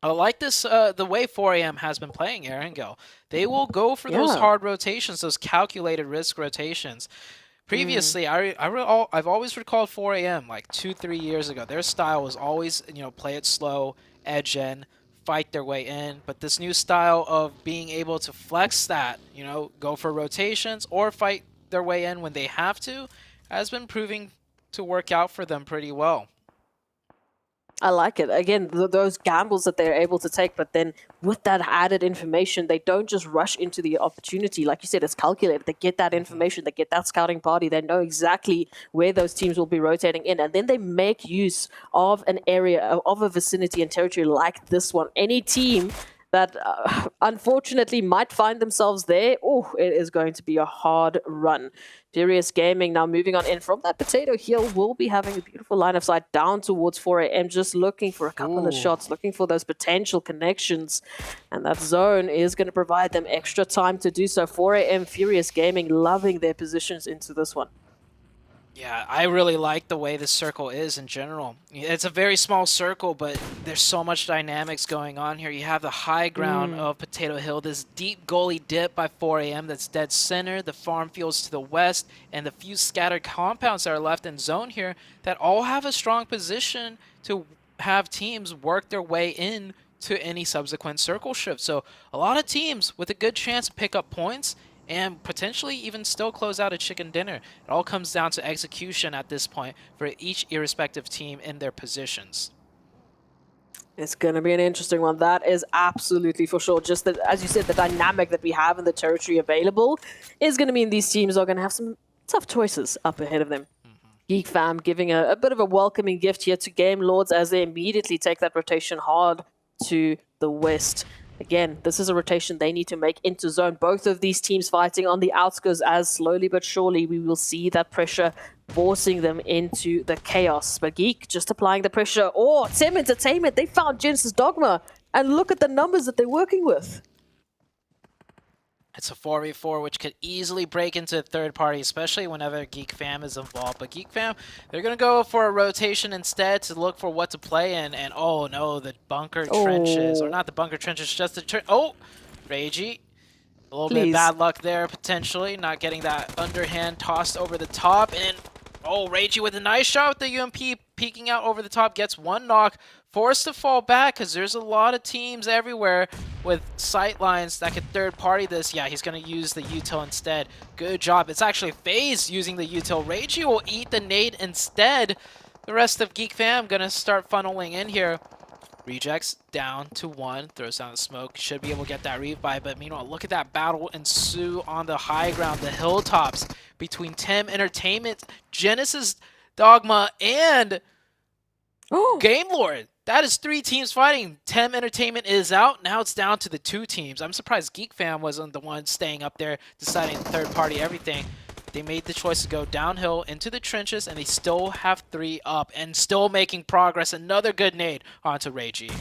I like this, the way 4AM has been playing Erangel. They will go for those hard rotations, those calculated risk rotations. Previously, I've always recalled 4AM like 2-3 years ago. Their style was always, play it slow, edge in, fight their way in. But this new style of being able to flex that, go for rotations or fight their way in when they have to, has been proving to work out for them pretty well. I like it. Again, those gambles that they're able to take, but then with that added information, they don't just rush into the opportunity. Like you said, it's calculated. They get that information, they get that scouting party, they know exactly where those teams will be rotating in, and then they make use of an area, of a vicinity and territory like this one. Any team that unfortunately might find themselves there, it is going to be a hard run. Furious Gaming now moving on in from that Potato Hill will be having a beautiful line of sight down towards 4AM, just looking for a couple of shots, looking for those potential connections. And that zone is going to provide them extra time to do so. 4AM Furious Gaming loving their positions into this one. Yeah, I really like the way this circle is in general. It's a very small circle, but there's so much dynamics going on here. You have the high ground of Potato Hill, this deep gully dip by 4 a.m. that's dead center, the farm fields to the west, and the few scattered compounds that are left in zone here that all have a strong position to have teams work their way in to any subsequent circle shift. So a lot of teams with a good chance to pick up points and potentially even still close out a chicken dinner. It all comes down to execution at this point for each irrespective team in their positions. It's going to be an interesting one. That is absolutely for sure. Just that, as you said, the dynamic that we have in the territory available is going to mean these teams are going to have some tough choices up ahead of them. Geek Fam giving a bit of a welcoming gift here to Game Lords as they immediately take that rotation hard to the west. Again, this is a rotation they need to make into zone. Both of these teams fighting on the outskirts as slowly but surely we will see that pressure forcing them into the chaos. But Geek just applying the pressure. Oh, Tim Entertainment, they found Genesis Dogma. And look at the numbers that they're working with. It's a 4v4, which could easily break into a third party, especially whenever Geek Fam is involved. But Geek Fam, they're going to go for a rotation instead to look for what to play in. And oh no, the bunker trenches. Or not the bunker trenches, just the oh, Reiji. A little bit of bad luck there, potentially. Not getting that underhand tossed over the top. And oh, Reiji with a nice shot with the UMP peeking out over the top. Gets one knock. Forced to fall back because there's a lot of teams everywhere with sight lines that could third party this. Yeah, he's going to use the util instead. Good job. It's actually FaZe using the util. Reiji will eat the nade instead. The rest of Geek Fam going to start funneling in here. Rejects down to 1. Throws down the smoke. Should be able to get that revive. But meanwhile, look at that battle ensue on the high ground. The hilltops between Tim Entertainment, Genesis Dogma, and Game Lord. That is 3 teams fighting. Tem Entertainment is out. Now it's down to the 2 teams. I'm surprised Geek Fam wasn't the one staying up there deciding third party everything. They made the choice to go downhill into the trenches, and they still have 3 up and still making progress. Another good nade onto Reiji.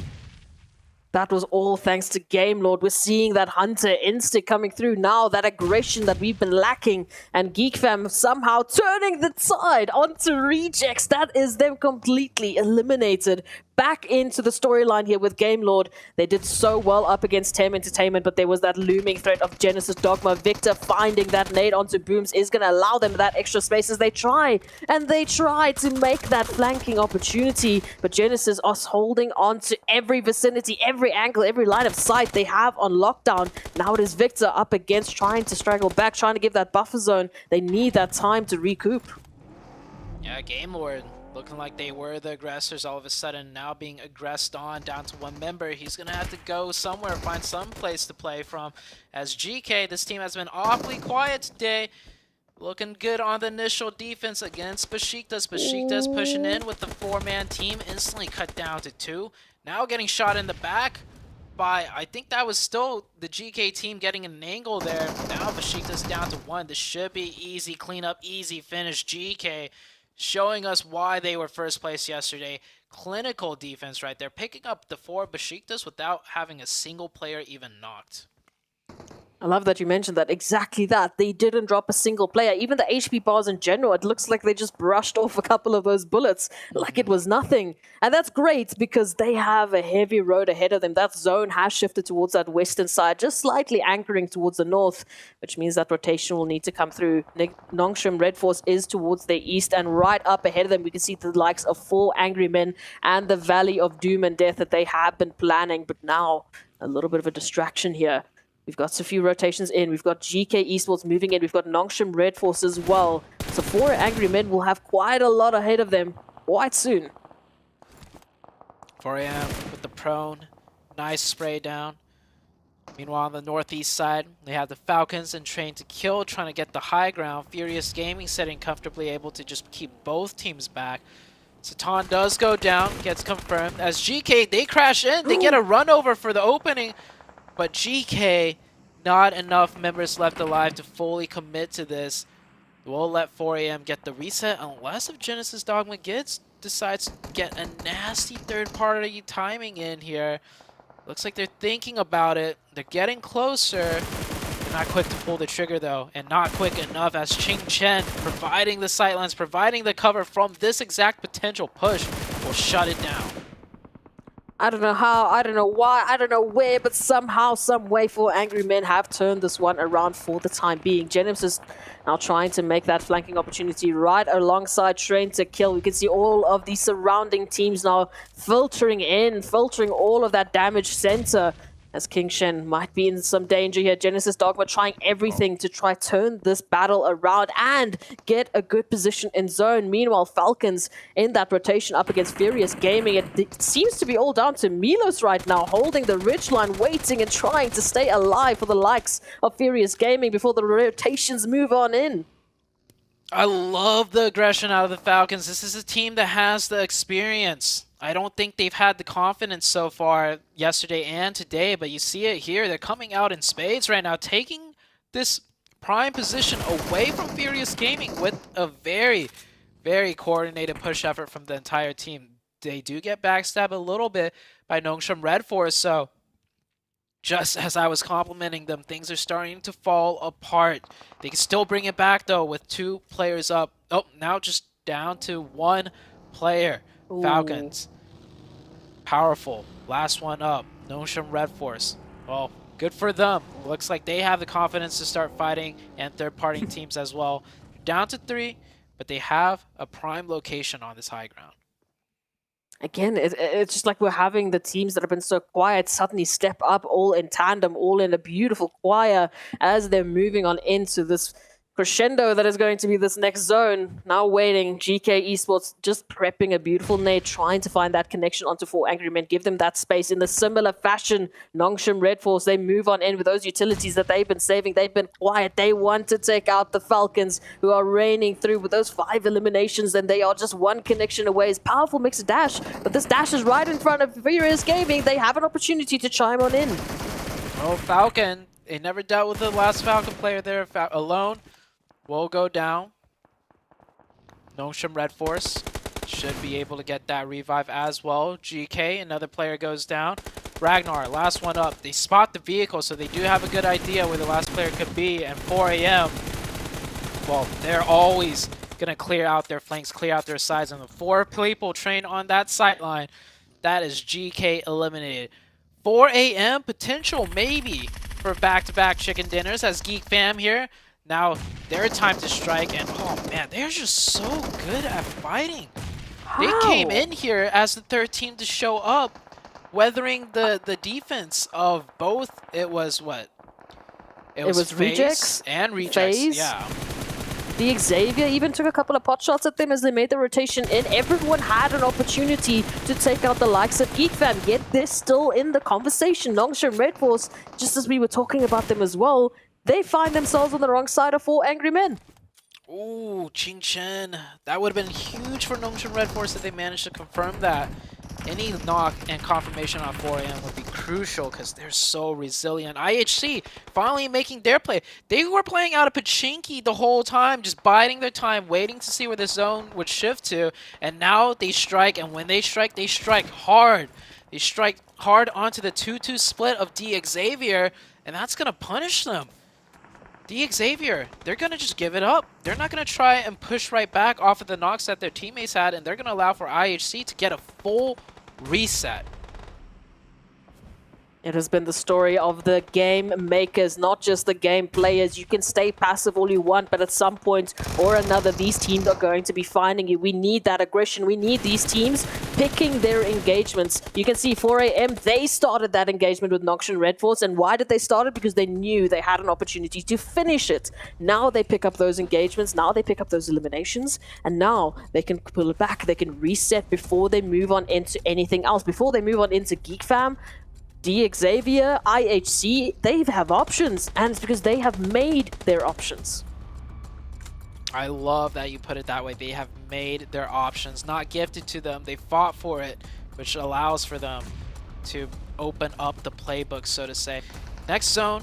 That was all thanks to Game Lord. We're seeing that Hunter instinct coming through now, that aggression that we've been lacking, and Geek Fam somehow turning the tide onto Rejects. That is them completely eliminated. Back into the storyline here with Game Lord. They did so well up against Tem Entertainment, but there was that looming threat of Genesis Dogma. Victor finding that nade onto Booms is going to allow them that extra space as they try. And they try to make that flanking opportunity. But Genesis are holding on to every vicinity, every angle, every line of sight they have on lockdown. Now it is Victor up against trying to straggle back, trying to give that buffer zone. They need that time to recoup. Yeah, Game Lord looking like they were the aggressors, all of a sudden now being aggressed on, down to 1 member. He's going to have to go somewhere, find some place to play from. As GK, this team has been awfully quiet today. Looking good on the initial defense against Besiktas. Besiktas pushing in with the 4-man team, instantly cut down to 2. Now getting shot in the back by, I think that was still the GK team getting an angle there. Now Besiktas down to 1. This should be easy cleanup, easy finish. GK showing us why they were first place yesterday. Clinical defense right there, picking up the 4 Besiktas without having a single player even knocked. I love that you mentioned that. Exactly that. They didn't drop a single player. Even the HP bars in general, it looks like they just brushed off a couple of those bullets like it was nothing. And that's great because they have a heavy road ahead of them. That zone has shifted towards that western side, just slightly anchoring towards the north, which means that rotation will need to come through. Nongshim Red Force is towards the east, and right up ahead of them, we can see the likes of 4 Angry Men and the Valley of Doom and Death that they have been planning. But now, a little bit of a distraction here. We've got a few rotations in. We've got GK Esports moving in. We've got Nongshim Red Force as well. So 4 Angry Men will have quite a lot ahead of them quite soon. 4 a.m. with the prone. Nice spray down. Meanwhile, on the northeast side, they have the Falcons and Train to Kill trying to get the high ground. Furious Gaming sitting comfortably, able to just keep both teams back. Satan does go down, gets confirmed. As GK, they crash in. They get a run over for the opening. But GK, not enough members left alive to fully commit to this. We'll let 4 a.m. get the reset unless if Genesis Dogma decides to get a nasty third-party timing in here. Looks like they're thinking about it. They're getting closer. Not quick to pull the trigger though, and not quick enough as Ching Chen providing the sightlines, providing the cover from this exact potential push will shut it down. I don't know how, I don't know why, I don't know where, but somehow, some way, 4 Angry Men have turned this one around for the time being. Genesis is now trying to make that flanking opportunity right alongside Train to Kill. We can see all of the surrounding teams now filtering in, filtering all of that damage center. As King Shen might be in some danger here. Genesis Dogma trying everything to try turn this battle around and get a good position in zone. Meanwhile, Falcons in that rotation up against Furious Gaming. It seems to be all down to Milos right now, holding the ridgeline, waiting and trying to stay alive for the likes of Furious Gaming before the rotations move on in. I love the aggression out of the Falcons. This is a team that has the experience. I don't think they've had the confidence so far yesterday and today, but you see it here. They're coming out in spades right now, taking this prime position away from Furious Gaming with a very, very coordinated push effort from the entire team. They do get backstabbed a little bit by Nongshim Red Force, so just as I was complimenting them, things are starting to fall apart. They can still bring it back, though, with 2 players up. Oh, now just down to 1 player. Ooh. Falcons. Powerful. Last one up. Nongshim Red Force. Well, good for them. Looks like they have the confidence to start fighting, and third-party teams as well. Down to 3, but they have a prime location on this high ground. Again, it's just like we're having the teams that have been so quiet suddenly step up all in tandem, all in a beautiful choir as they're moving on into this crescendo that is going to be this next zone. Now waiting, GK Esports just prepping a beautiful nade, trying to find that connection onto 4 Angry Men, give them that space. In the similar fashion, Nongshim Red Force, they move on in with those utilities that they've been saving. They've been quiet. They want to take out the Falcons, who are raining through with those 5 eliminations, and they are just 1 connection away. It's powerful mixed dash, but this dash is right in front of Furious Gaming. They have an opportunity to chime on in. Oh, Falcon. They never dealt with the last Falcon player there alone. Will go down. Nongshim Red Force should be able to get that revive as well. GK, another player goes down. Ragnar, last one up. They spot the vehicle, so they do have a good idea where the last player could be. And 4 AM, well, they're always going to clear out their flanks, clear out their sides. And the 4 people trained on that sight line, that is GK eliminated. 4 AM, potential maybe for back-to-back chicken dinners as Geek Fam here. Now, their time to strike, and oh man, they're just so good at fighting. How? They came in here as the 3rd team to show up, weathering the defense of both. It was what? It was Rejects and Rejects, FaZe. yeah. The Xavier even took a couple of pot shots at them as they made the rotation in. Everyone had an opportunity to take out the likes of Geek Fam, yet they're still in the conversation. Nongshim Red Force, just as we were talking about them as well, they find themselves on the wrong side of 4 Angry Men. Ooh, Ching Chen. That would have been huge for Nongshim Red Force if they managed to confirm that. Any knock and confirmation on 4 AM would be crucial because they're so resilient. IHC finally making their play. They were playing out of Pachinki the whole time, just biding their time, waiting to see where the zone would shift to. And now they strike, and when they strike hard. They strike hard onto the 2-2 split of D Xavier, and that's going to punish them. D Xavier, they're going to just give it up. They're not going to try and push right back off of the knocks that their teammates had, and they're going to allow for IHC to get a full reset. It has been the story of the game makers, not just the game players. You can stay passive all you want, but at some point or another, these teams are going to be finding you. We need that aggression. We need these teams picking their engagements. You can see 4 AM, they started that engagement with Nongshim Red Force. And why did they start it? Because they knew they had an opportunity to finish it. Now they pick up those engagements. Now they pick up those eliminations. And now they can pull it back. They can reset before they move on into anything else. Before they move on into Geek Fam, D Xavier, IHC, they have options, and it's because they have made their options. I love that you put it that way. They have made their options, not gifted to them. They fought for it, which allows for them to open up the playbook, so to say. Next zone,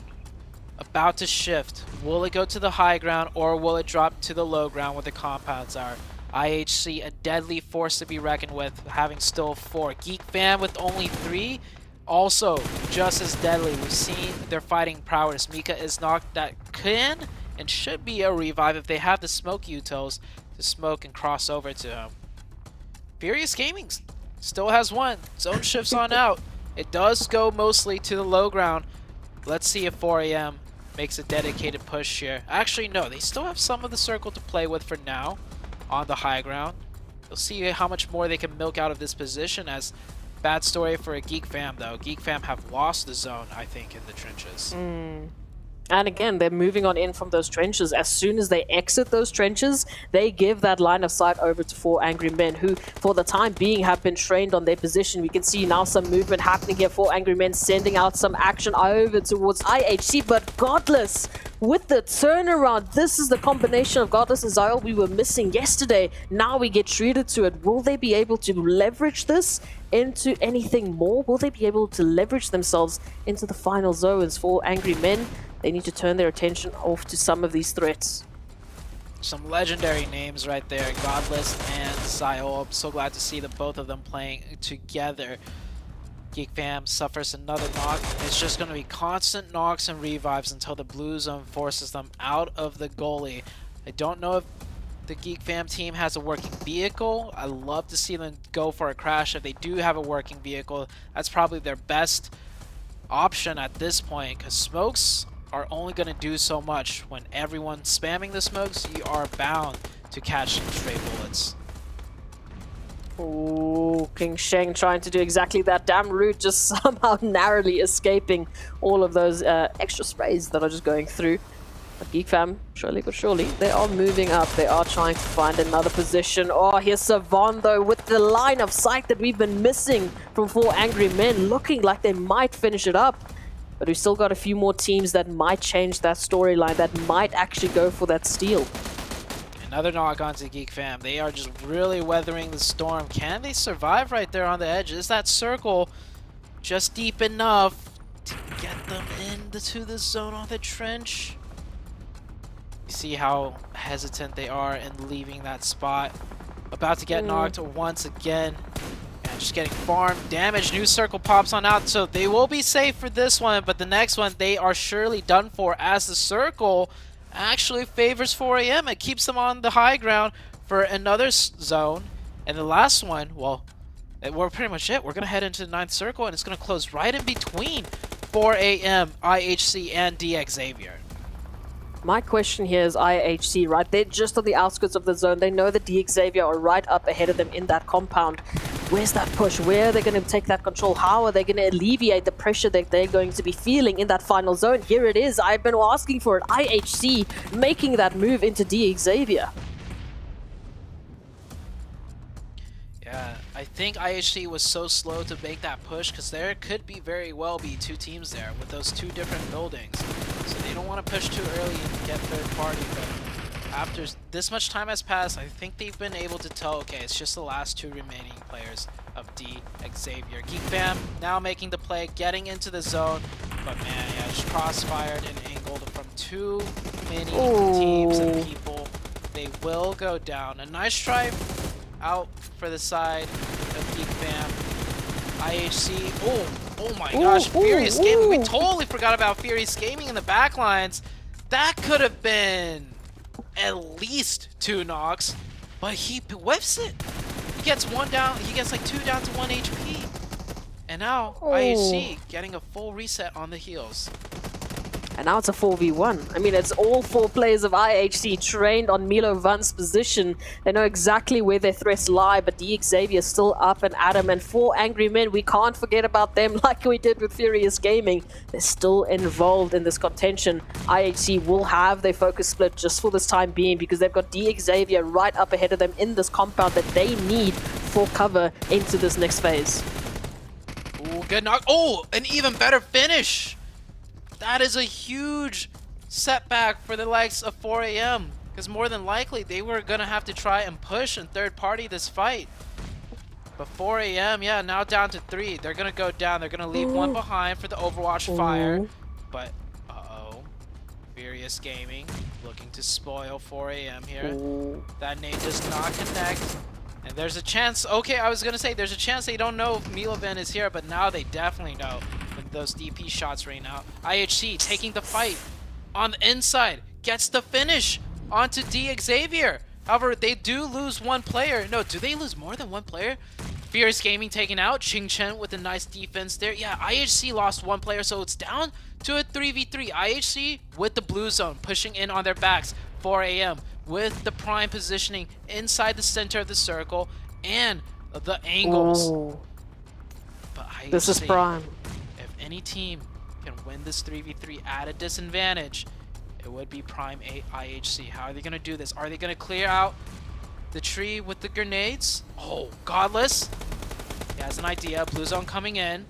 about to shift. Will it go to the high ground, or will it drop to the low ground where the compounds are? IHC, a deadly force to be reckoned with, having still 4. Geek Fam with only 3. also just as deadly. We've seen their fighting prowess. Mika is knocked. That can and should be a revive if they have the smoke utils to smoke and cross over to him. Furious Gaming still has one. Zone shifts on out. It does go mostly to the low ground. Let's see if 4AM makes a dedicated push here. Actually, no. They still have some of the circle to play with for now on the high ground. We'll see how much more they can milk out of this position. As bad story for a Geek Fam, though. Geek Fam have lost the zone, I think, in the trenches. And again, they're moving on in from those trenches. As soon as they exit those trenches, they give that line of sight over to 4 Angry Men, who, for the time being, have been trained on their position. We can see now some movement happening here. 4 Angry Men sending out some action over towards IHC, but Godless with the turnaround. This is the combination of Godless and Zyle we were missing yesterday. Now we get treated to it. Will they be able to leverage this into anything more? Will they be able to leverage themselves into the final zones? 4 Angry Men, they need to turn their attention off to some of these threats. Some legendary names right there, Godless and Zyle. I'm so glad to see the both of them playing together. Geek Fam suffers another knock. It's just going to be constant knocks and revives until the blue zone forces them out of the goalie. I don't know if the Geek Fam team has a working vehicle. I love to see them go for a crash. If they do have a working vehicle, that's probably their best option at this point, because smokes are only going to do so much. When everyone's spamming the smokes, you are bound to catch some stray bullets. Oh, King Sheng trying to do exactly that. Damn Root just somehow narrowly escaping all of those extra sprays that are just going through. But Geek Fam, surely but surely, they are moving up. They are trying to find another position. Oh, here's Savon, though, with the line of sight that we've been missing from 4 Angry Men, looking like they might finish it up. But we've still got a few more teams that might change that storyline, that might actually go for that steal. Another knock onto Geek Fam. They are just really weathering the storm. Can they survive right there on the edge? Is that circle just deep enough to get them into the zone on the trench? You see how hesitant they are in leaving that spot. About to get knocked once again. And just getting farm damage. New circle pops on out, so they will be safe for this one, but the next one they are surely done for, as the circle actually favors 4AM. It keeps them on the high ground for another zone. And the last one, well, we're pretty much it. We're going to head into the 9th circle, and it's going to close right in between 4AM, IHC, and DX Xavier. My question here is IHC, right? They're just on the outskirts of the zone. They know that DX Xavier are right up ahead of them in that compound. Where's that push? Where are they going to take that control? How are they going to alleviate the pressure that they're going to be feeling in that final zone? Here it is. I've been asking for it. IHC making that move into DX Xavier. Yeah, I think IHC was so slow to make that push because there could be very well be 2 teams there with those 2 different buildings. So they don't want to push too early and get third party, but after this much time has passed, I think they've been able to tell, okay, it's just the last 2 remaining players of DX Xavier. Geek Fam now making the play, getting into the zone, but man, yeah, just crossfired and angled from too many teams and people. They will go down. A nice try out for the side of Geek Fam. IHC, oh my gosh, Furious Gaming. We totally forgot about Furious Gaming in the backlines. That could have been at least 2 knocks, but he whiffs it. He gets 1 down, he gets like 2 down to 1 HP. And now IHC getting a full reset on the heels. And now it's a 4v1. I mean, it's all 4 players of IHC trained on Milo Van's position. They know exactly where their threats lie, but DX Xavier is still up and at him. And 4 Angry Men, we can't forget about them like we did with Furious Gaming. They're still involved in this contention. IHC will have their focus split just for this time being because they've got DX Xavier right up ahead of them in this compound that they need for cover into this next phase. Ooh, good knock. Oh, an even better finish. That is a huge setback for the likes of 4AM, because more than likely they were going to have to try and push and third party this fight. But 4AM, yeah, now down to 3. They're going to go down. They're going to leave 1 behind for the Overwatch fire. But, Furious Gaming looking to spoil 4AM here. That nade does not connect. And there's a chance, okay, I was going to say, there's a chance they don't know if Milovan is here, but now they definitely know when those DP shots rain out. IHC taking the fight on the inside, gets the finish onto D Xavier. However, they do lose one player. No, do they lose more than one player? Fierce Gaming taken out. Ching Chen with a nice defense there. Yeah, IHC lost one player, so it's down to a 3v3. IHC with the blue zone, pushing in on their backs. 4 AM with the prime positioning inside the center of the circle and the angles. Ooh. But IHC, This is prime. if any team can win this 3v3 at a disadvantage, it would be Prime 8 IHC. How are they going to do this? Are they going to clear out the tree with the grenades? Oh, Godless. He has an idea. Blue zone coming in.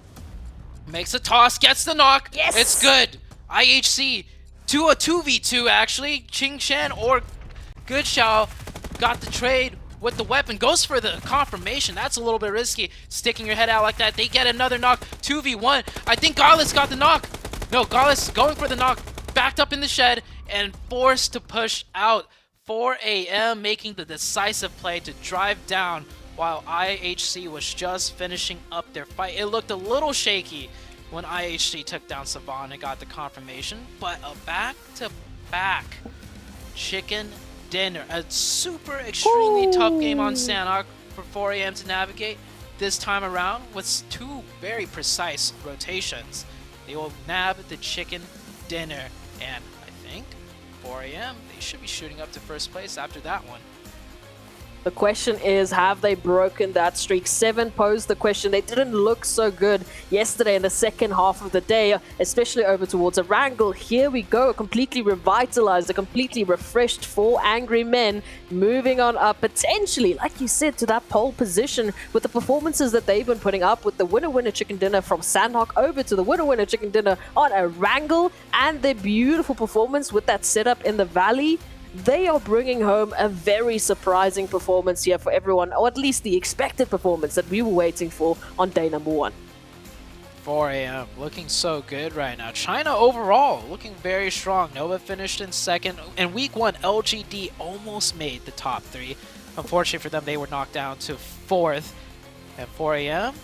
Makes a toss. Gets the knock. Yes! It's good. IHC to a 2v2 actually. Ching Chen or Good Xiao got the trade with the weapon. Goes for the confirmation. That's a little bit risky. Sticking your head out like that. They get another knock. 2v1. I think Godless got the knock. No, Godless going for the knock. Backed up in the shed and forced to push out. 4 AM making the decisive play to drive down while IHC was just finishing up their fight. It looked a little shaky when IHC took down Savan and got the confirmation, but a back-to-back chicken dinner. A super extremely tough game on Sanhok for 4 AM to navigate. This time around with 2 very precise rotations. They will nab the chicken dinner. And I think 4 AM, they should be shooting up to first place after that one. The question is, have they broken that streak? 7 posed the question. They didn't look so good yesterday in the second half of the day, especially over towards a wrangle. Here we go, completely revitalized, a completely refreshed 4 angry men moving on up, potentially, like you said, to that pole position with the performances that they've been putting up with the winner-winner chicken dinner from Sandhawk over to the winner-winner chicken dinner on a wrangle, and their beautiful performance with that setup in the valley. They are bringing home a very surprising performance here for everyone, or at least the expected performance that we were waiting for on day number 1. 4 AM looking so good right now. China overall looking very strong. Nova finished in second. In week 1, LGD almost made the top 3. Unfortunately for them, they were knocked down to 4th. At 4 AM,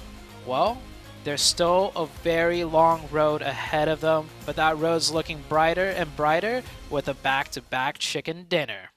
well, there's still a very long road ahead of them, but that road's looking brighter and brighter with a back-to-back chicken dinner.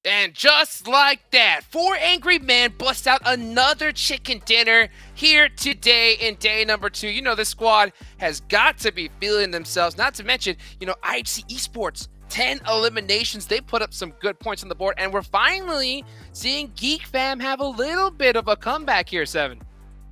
And just like that, 4 angry men bust out another chicken dinner here today in day number 2. You know, this squad has got to be feeling themselves, not to mention, you know, IHC Esports, 10 eliminations. They put up some good points on the board, and we're finally seeing Geek Fam have a little bit of a comeback here, 7.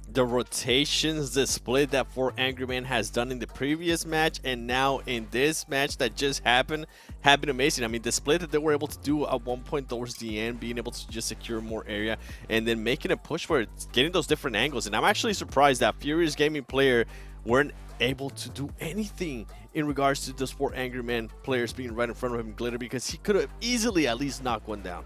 The rotations, the split that 4 Angry Men has done in the previous match and now in this match that just happened have been amazing. I mean, the split that they were able to do at one point towards the end, being able to just secure more area and then making a push for it, getting those different angles. And I'm actually surprised that Furious Gaming player weren't able to do anything in regards to those 4 Angry Men players being right in front of him, Glitter, because he could have easily at least knocked one down.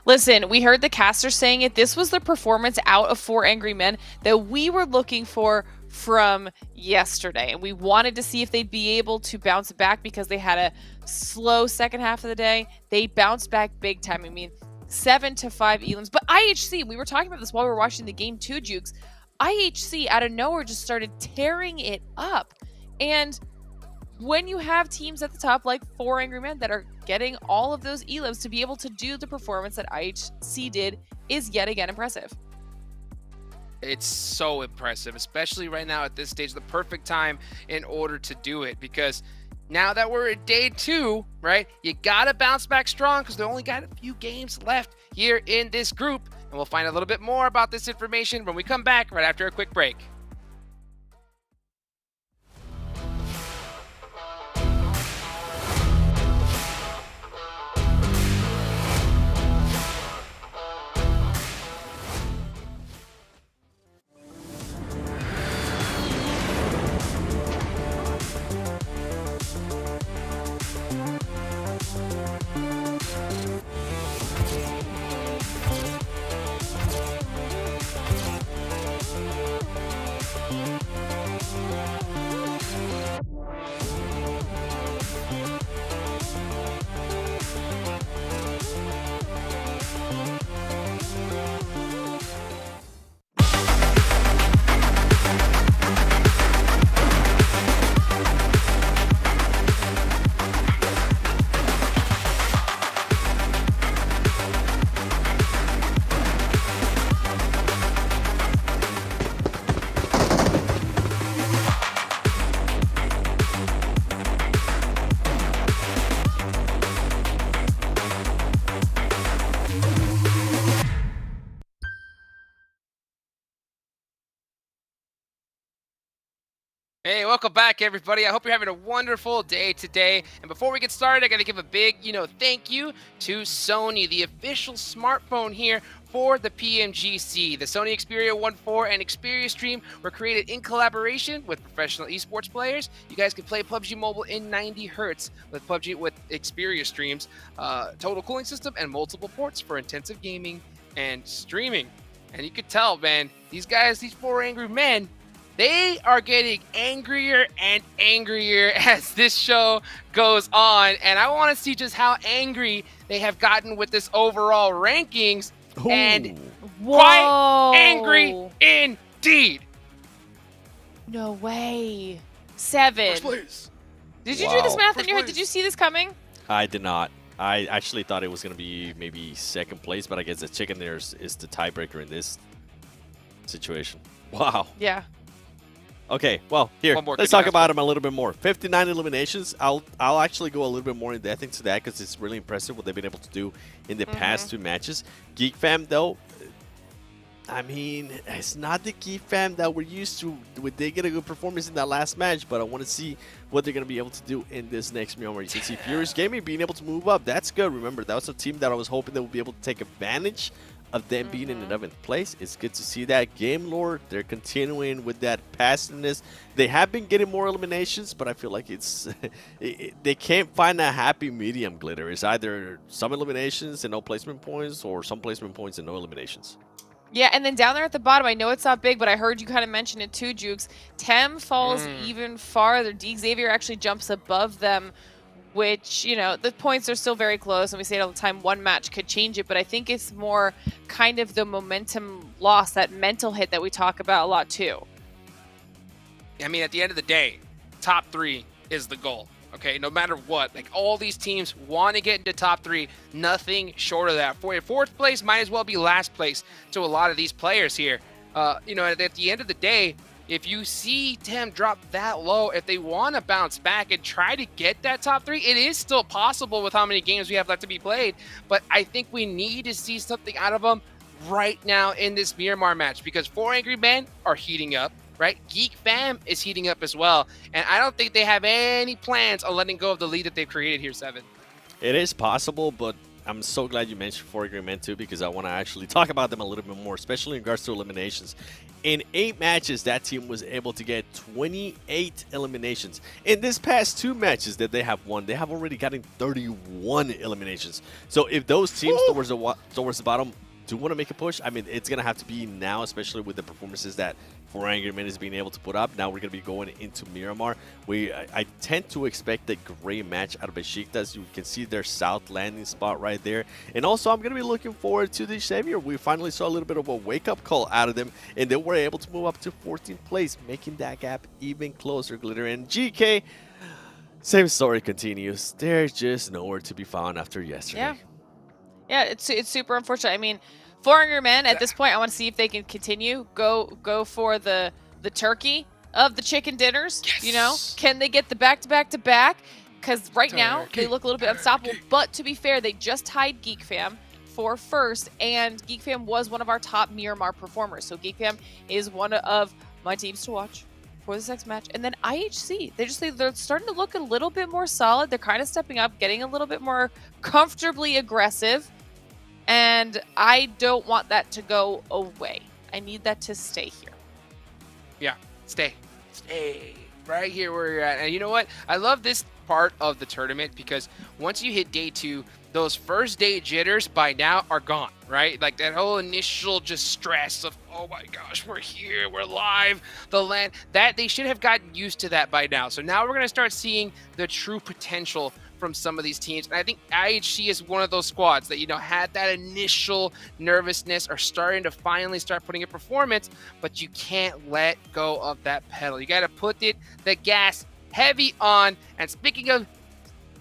Listen, we heard the caster saying it. This was the performance out of 4 Angry Men that we were looking for from yesterday. And we wanted to see if they'd be able to bounce back because they had a slow second half of the day. They bounced back big time. I mean, 7 to 5 elims. But IHC, we were talking about this while we were watching the game too, Jukes. IHC out of nowhere just started tearing it up. And when you have teams at the top like 4 Angry Men that are getting all of those elims to be able to do the performance that IHC did is yet again impressive. It's so impressive, especially right now at this stage, the perfect time in order to do it, because now that we're at day 2, right, you gotta bounce back strong because they only got a few games left here in this group. And we'll find a little bit more about this information when we come back right after a quick break. Hey, welcome back, everybody. I hope you're having a wonderful day today. And before we get started, I got to give a big, thank you to Sony, the official smartphone here for the PMGC. The Sony Xperia 1.4 and Xperia Stream were created in collaboration with professional esports players. You guys can play PUBG Mobile in 90 hertz with PUBG with Xperia Streams, total cooling system, and multiple ports for intensive gaming and streaming. And you could tell, man, these guys, these 4 angry men, they are getting angrier and angrier as this show goes on. And I want to see just how angry they have gotten with this overall rankings. Ooh. And quite angry indeed. No way. 7. First place. Did you do this math in your head? Did you see this coming? I did not. I actually thought it was going to be maybe 2nd place, but I guess the chicken there is the tiebreaker in this situation. Wow. Yeah. Okay, well, here, let's talk about him a little bit more. 59 eliminations. I'll actually go a little bit more in depth into that because it's really impressive what they've been able to do in the past 2 matches. Geek Fam, though, I mean, it's not the Geek Fam that we're used to. They get a good performance in that last match, but I want to see what they're going to be able to do in this next Myanmar. You can see Furious Gaming being able to move up. That's good. Remember, that was a team that I was hoping they would be able to take advantage of them being in 11th place. It's good to see that. Game Lord, they're continuing with that passiveness. They have been getting more eliminations, but I feel like it's they can't find a happy medium, Glitter. It's either some eliminations and no placement points, or some placement points and no eliminations. Yeah, and then down there at the bottom, I know it's not big, but I heard you kind of mention it too, Jukes. Tem falls even farther. D. Xavier actually jumps above them, which, the points are still very close, and we say it all the time, one match could change it, but I think it's more kind of the momentum loss, that mental hit that we talk about a lot too. I mean, at the end of the day, top 3 is the goal, okay? No matter what, like, all these teams want to get into top 3, nothing short of that. For 4th place might as well be last place to a lot of these players here. At the end of the day, if you see Tem drop that low, if they want to bounce back and try to get that top 3, it is still possible with how many games we have left to be played. But I think we need to see something out of them right now in this Myanmar match, because 4 angry men are heating up, right? Geek Fam is heating up as well. And I don't think they have any plans on letting go of the lead that they've created here, 7. It is possible, but I'm so glad you mentioned 4 angry men too, because I want to actually talk about them a little bit more, especially in regards to eliminations. In 8 matches, that team was able to get 28 eliminations. In this past 2 matches that they have won, they have already gotten 31 eliminations. So if those teams towards the bottom do want to make a push, I mean, it's going to have to be now, especially with the performances that 4 Angry Men is being able to put up. Now we're going to be going into Miramar. I tend to expect a great match out of Besiktas. You can see their south landing spot right there. And also, I'm going to be looking forward to the Xavier. We finally saw a little bit of a wake-up call out of them, and they were able to move up to 14th place, making that gap even closer, Glitter. And GK, same story continues. They're just nowhere to be found after yesterday. Yeah, it's super unfortunate. I mean, Foreigner men, at this point, I want to see if they can continue. Go for the turkey of the chicken dinners. Yes. You know, can they get the back-to-back-to-back? Because right now, they look a little bit unstoppable. But to be fair, they just tied Geek Fam for first, and Geek Fam was one of our top Miramar performers. So Geek Fam is one of my teams to watch for this next match. And then IHC, they're starting to look a little bit more solid. They're kind of stepping up, getting a little bit more comfortably aggressive. And I don't want that to go away. I need that to stay here. Yeah, stay right here where you're at. And you know what? I love this part of the tournament because once you hit day 2, those first day jitters by now are gone, right? Like that whole initial just stress of, oh my gosh, we're here, we're live, the land, that they should have gotten used to that by now. So now we're going to start seeing the true potential from some of these teams. And I think IHC is one of those squads that, you know, had that initial nervousness, are starting to finally start putting in performance, but you can't let go of that pedal. You got to put the gas heavy on. And speaking of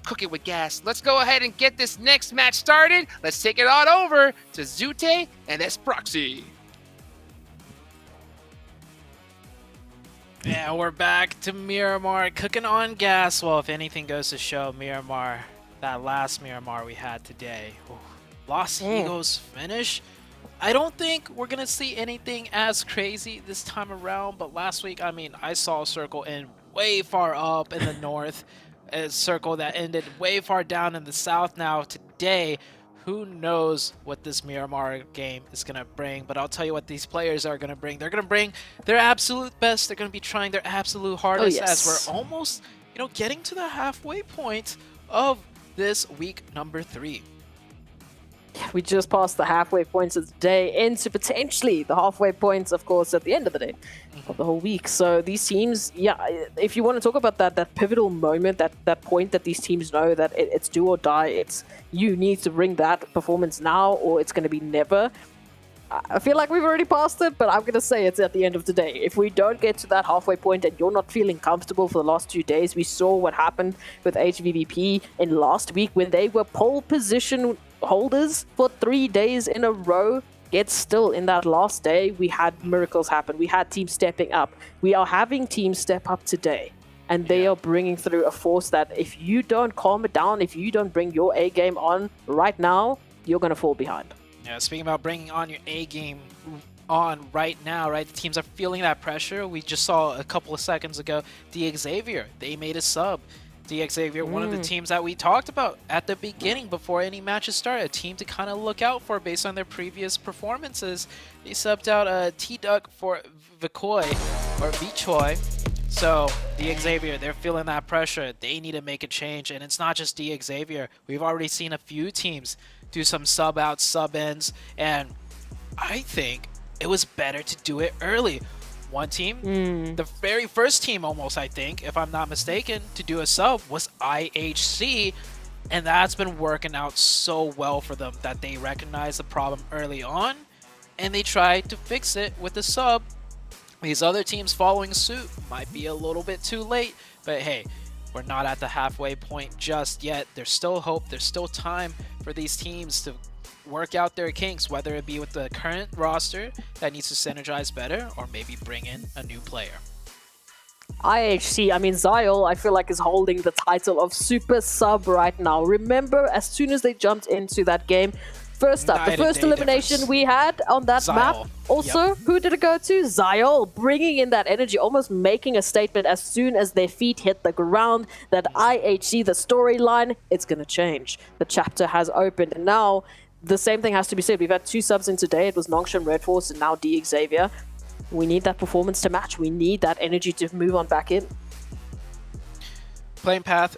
cooking with gas, let's go ahead and get this next match started. Let's take it on over to Zute and Esproxy. Yeah, we're back to Miramar, cooking on gas. Well, if anything goes to show, Miramar, that last Miramar we had today, Los Eagles finish. I don't think we're going to see anything as crazy this time around, but last week, I mean, I saw a circle in way far up in the north, a circle that ended way far down in the south. Now, today, who knows what this Miramar game is going to bring, but I'll tell you what these players are going to bring. They're going to bring their absolute best. They're going to be trying their absolute hardest as we're almost, you know, getting to the halfway point of this week number 3. We just passed the halfway points of the day into potentially the halfway points, of course, at the end of the day of the whole week. So these teams, yeah, if you want to talk about that pivotal moment, that point that these teams know that it's do or die, it's you need to bring that performance now or it's going to be never. I feel like we've already passed it, but I'm going to say it's at the end of the day. If we don't get to that halfway point and you're not feeling comfortable for the last 2 days, we saw what happened with HVVP in last week when they were pole position holders for 3 days in a row. Yet still in that last day, we had miracles happen. We had teams stepping up. We are having teams step up today. And they are bringing through a force that if you don't calm it down, if you don't bring your A game on right now, you're going to fall behind. Yeah, speaking about bringing on your A game on right now, right? The teams are feeling that pressure. We just saw a couple of seconds ago, the Xavier, they made a sub. The Xavier, one of the teams that we talked about at the beginning before any matches started, a team to kind of look out for based on their previous performances. They subbed out T-Duck for Vicoy, or Vichoy. So the Xavier, they're feeling that pressure. They need to make a change, and it's not just the Xavier. We've already seen a few teams do some sub-outs, sub-ins, and I think it was better to do it early. One team, the very first team almost, I think, if I'm not mistaken, to do a sub was IHC, and that's been working out so well for them that they recognized the problem early on, and they tried to fix it with the sub. These other teams following suit might be a little bit too late, but hey, we're not at the halfway point just yet. There's still hope, there's still time for these teams to work out their kinks, whether it be with the current roster that needs to synergize better or maybe bring in a new player. IHC, I mean, Zyol, I feel like is holding the title of Super Sub right now. Remember, as soon as they jumped into that game, first up, the first elimination we had on that map, also, who did it go to? Zyol, bringing in that energy, almost making a statement as soon as their feet hit the ground, that IHC, the storyline, it's going to change. The chapter has opened, and now the same thing has to be said. We've had 2 subs in today. It was Nongshan Red Force and now D Xavier. We need that performance to match. We need that energy to move on back in. Playing path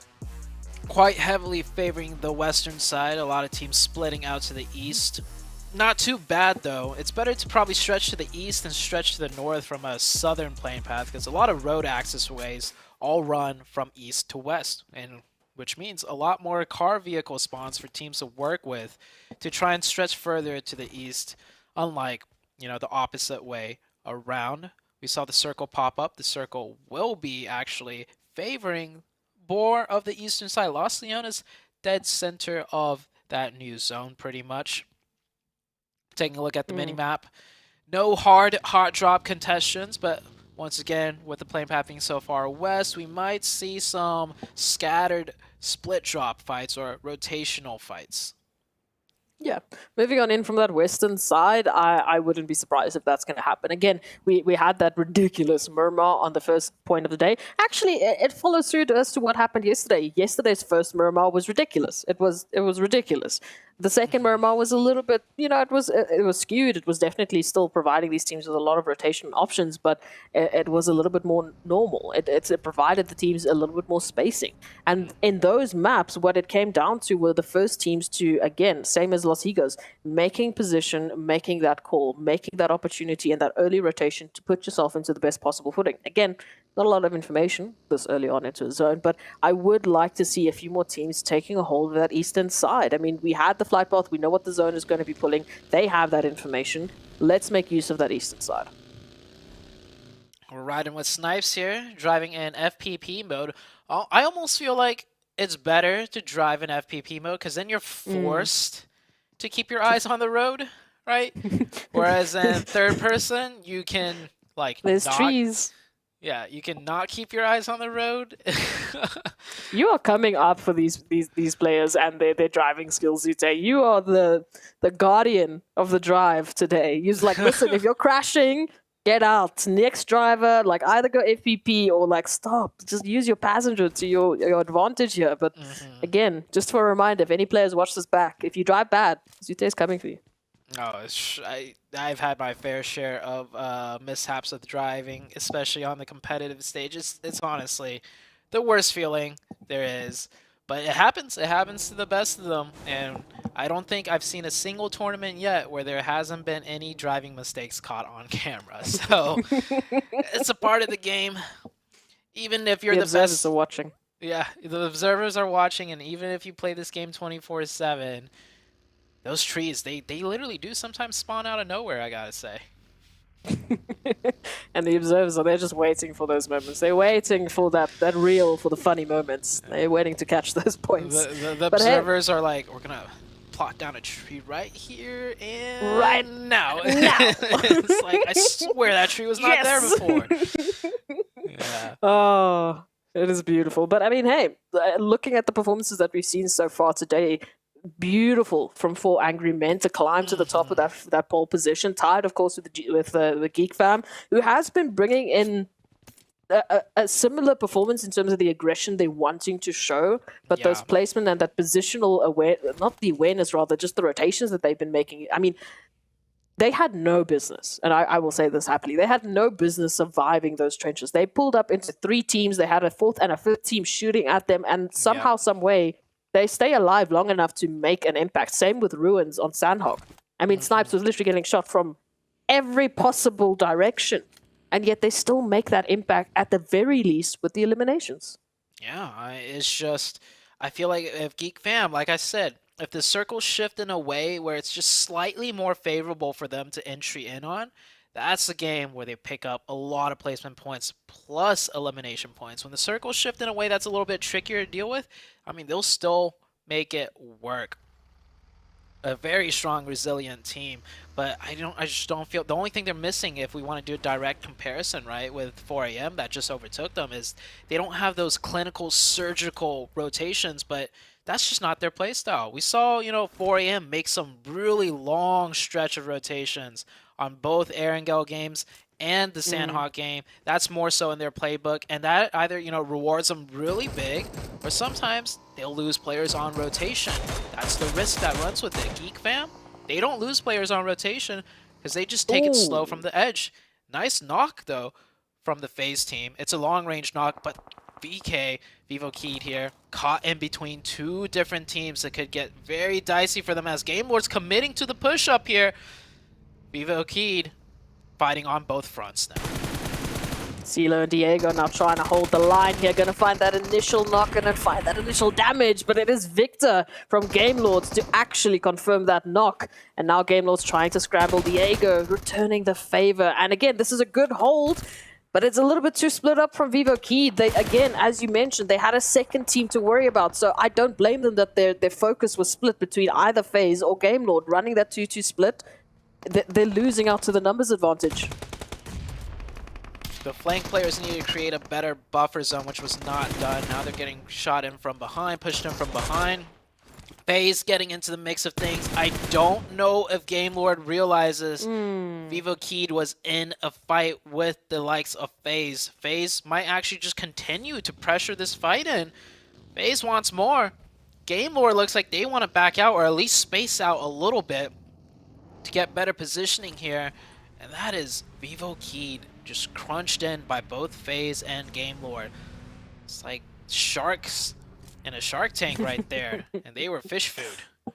quite heavily favoring the western side. A lot of teams splitting out to the east. Not too bad though. It's better to probably stretch to the east and stretch to the north from a southern playing path, because a lot of road access ways all run from east to west, and which means a lot more car vehicle spawns for teams to work with to try and stretch further to the east, unlike, you know, the opposite way around. We saw the circle pop up. The circle will be actually favoring more of the eastern side. Los Leones dead center of that new zone pretty much. taking a look at the mini-map. No hard drop contestants, but once again, with the plane path being so far west, we might see some scattered split drop fights or rotational fights. Yeah, moving on in from that western side, I wouldn't be surprised if that's going to happen. Again, we had that ridiculous murmur on the first point of the day. Actually, it follows through as to what happened yesterday. Yesterday's first murmur was ridiculous. It was ridiculous. The second murmur was a little bit, it was skewed. It was definitely still providing these teams with a lot of rotation options, but it was a little bit more normal. It provided the teams a little bit more spacing. And in those maps, what it came down to were the first teams to, again, same as Los Higos, making position, making that call, making that opportunity and that early rotation to put yourself into the best possible footing. Again, not a lot of information this early on into a zone, but I would like to see a few more teams taking a hold of that eastern side. I mean, we had the flight path. We know what the zone is going to be pulling. They have that information. Let's make use of that eastern side. We're riding with Snipes here, driving in FPP mode. I almost feel like it's better to drive in FPP mode because then you're forced to keep your eyes on the road, right? Whereas in third person, you can there's trees. Yeah, you can not keep your eyes on the road. You are coming up for these players and their driving skills, Zute. You are the guardian of the drive today. You're like, listen, if you're crashing, get out. Next driver, either go FPP or stop. Just use your passenger to your advantage here. But again, just for a reminder, if any players watch this back, if you drive bad, Zute is coming for you. Oh, I've had my fair share of mishaps with driving, especially on the competitive stage. It's honestly the worst feeling there is. But it happens. It happens to the best of them. And I don't think I've seen a single tournament yet where there hasn't been any driving mistakes caught on camera. So it's a part of the game. Even if you're the best. The observers are watching. Yeah, the observers are watching. And even if you play this game 24/7, those trees, they literally do sometimes spawn out of nowhere, I gotta say. And the observers they're just waiting for those moments. They're waiting for that reel, for the funny moments. They're waiting to catch those points. The observers are like, we're gonna plot down a tree right here and right now. It's like, I swear that tree was not there before. Yeah. Oh, it is beautiful. But I mean, hey, looking at the performances that we've seen so far today, beautiful from 4 Angry Men to climb to the top of that pole position, tied of course with the Geek Fam, who has been bringing in a similar performance in terms of the aggression they're wanting to show, but those placement and that positional awareness, just the rotations that they've been making. I mean, they had no business, and I will say this happily, they had no business surviving those trenches. They pulled up into 3 teams, they had a 4th and a 5th team shooting at them, and somehow, some way, they stay alive long enough to make an impact. Same with Ruins on Sandhog. I mean, Snipes was literally getting shot from every possible direction, and yet they still make that impact at the very least with the eliminations. Yeah, it's just, I feel like if Geek Fam, like I said, if the circles shift in a way where it's just slightly more favorable for them to entry in on, that's the game where they pick up a lot of placement points plus elimination points. When the circles shift in a way that's a little bit trickier to deal with, I mean, they'll still make it work. A very strong, resilient team, but I just don't feel, the only thing they're missing if we want to do a direct comparison, right, with 4AM that just overtook them, is they don't have those clinical, surgical rotations, but that's just not their playstyle. We saw, 4AM make some really long stretch of rotations on both Erangel games and the Sandhawk game. That's more so in their playbook, and that either, rewards them really big, or sometimes they'll lose players on rotation. That's the risk that runs with it. Geek Fam, they don't lose players on rotation because they just take it slow from the edge. Nice knock, though, from the FaZe team. It's a long-range knock, but VK, Vivo Keyed here, caught in between 2 different teams that could get very dicey for them as Game Lord's committing to the push-up here. Vivo Keyed fighting on both fronts now. CeeLo and Diego now trying to hold the line here, going to find that initial knock and then find that initial damage, but it is Victor from Game Lords to actually confirm that knock. And now Game Lords trying to scramble Diego, returning the favor. And again, this is a good hold, but it's a little bit too split up from Vivo Keyed. They, again, as you mentioned, they had a second team to worry about, so I don't blame them that their focus was split between either FaZe or Game Lord. Running that 2-2 split they're losing out to the numbers advantage. The flank players need to create a better buffer zone, which was not done. Now they're getting shot in from behind, pushed in from behind. FaZe getting into the mix of things. I don't know if Game Lord realizes Vivo Keed was in a fight with the likes of FaZe. FaZe might actually just continue to pressure this fight in. FaZe wants more. Game Lord looks like they want to back out or at least space out a little bit to get better positioning here. And that is Vivo Keed just crunched in by both FaZe and Game Lord. It's like sharks in a shark tank right there, and they were fish food.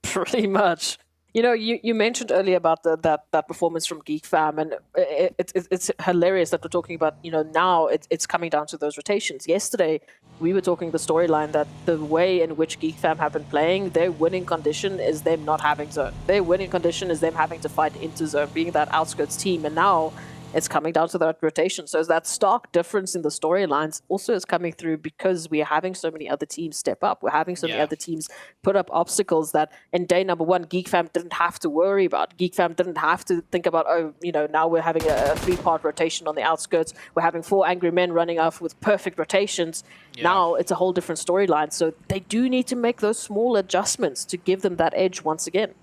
Pretty much. You know, you mentioned earlier about that performance from Geek Fam, and it's hilarious that we're talking about, you know, now it's coming down to those rotations. Yesterday, we were talking the storyline that the way in which Geek Fam have been playing, their winning condition is them not having zone. Their winning condition is them having to fight into zone, being that outskirts team, and now it's coming down to that rotation. So that stark difference in the storylines also is coming through because we are having so many other teams step up. We're having so many other teams put up obstacles that in day number one, Geek Fam didn't have to worry about. Geek Fam didn't have to think about, oh, you know, now we're having a three-part rotation on the outskirts. We're having 4 angry men running off with perfect rotations. Now it's a whole different storyline. So they do need to make those small adjustments to give them that edge once again.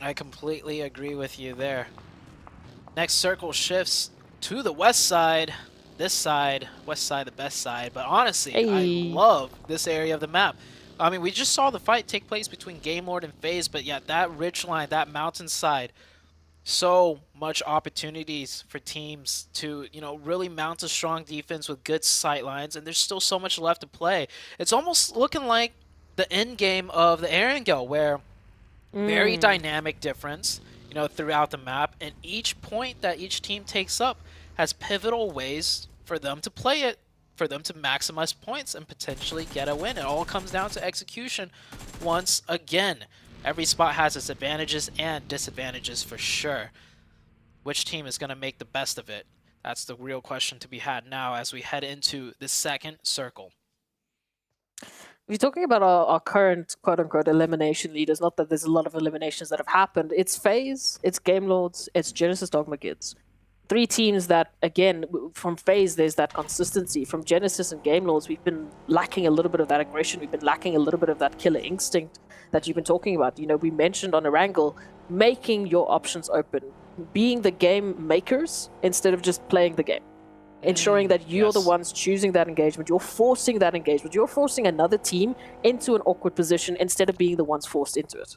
I completely agree with you there. Next circle shifts to the west side. This side, west side, the best side. But honestly, I love this area of the map. I mean, we just saw the fight take place between Game Lord and FaZe, but yeah, that ridge line, that mountainside, so much opportunities for teams to, you know, really mount a strong defense with good sight lines, and there's still so much left to play. It's almost looking like the end game of the Erangel, where very dynamic difference, you know, throughout the map, and each point that each team takes up has pivotal ways for them to play it, for them to maximize points and potentially get a win. It all comes down to execution once again. Every spot has its advantages and disadvantages for sure. Which team is going to make the best of it? That's the real question to be had now as we head into the second circle. If you're talking about our current quote-unquote elimination leaders, not that there's a lot of eliminations that have happened, it's FaZe, it's Game Lords, it's Genesis Dogma Kids. 3 teams that, again, from FaZe, there's that consistency. From Genesis and Game Lords, we've been lacking a little bit of that aggression. We've been lacking a little bit of that killer instinct that you've been talking about. You know, we mentioned on Erangel, making your options open, being the game makers instead of just playing the game. Ensuring that you're the ones choosing that engagement. You're forcing that engagement. You're forcing another team into an awkward position instead of being the ones forced into it.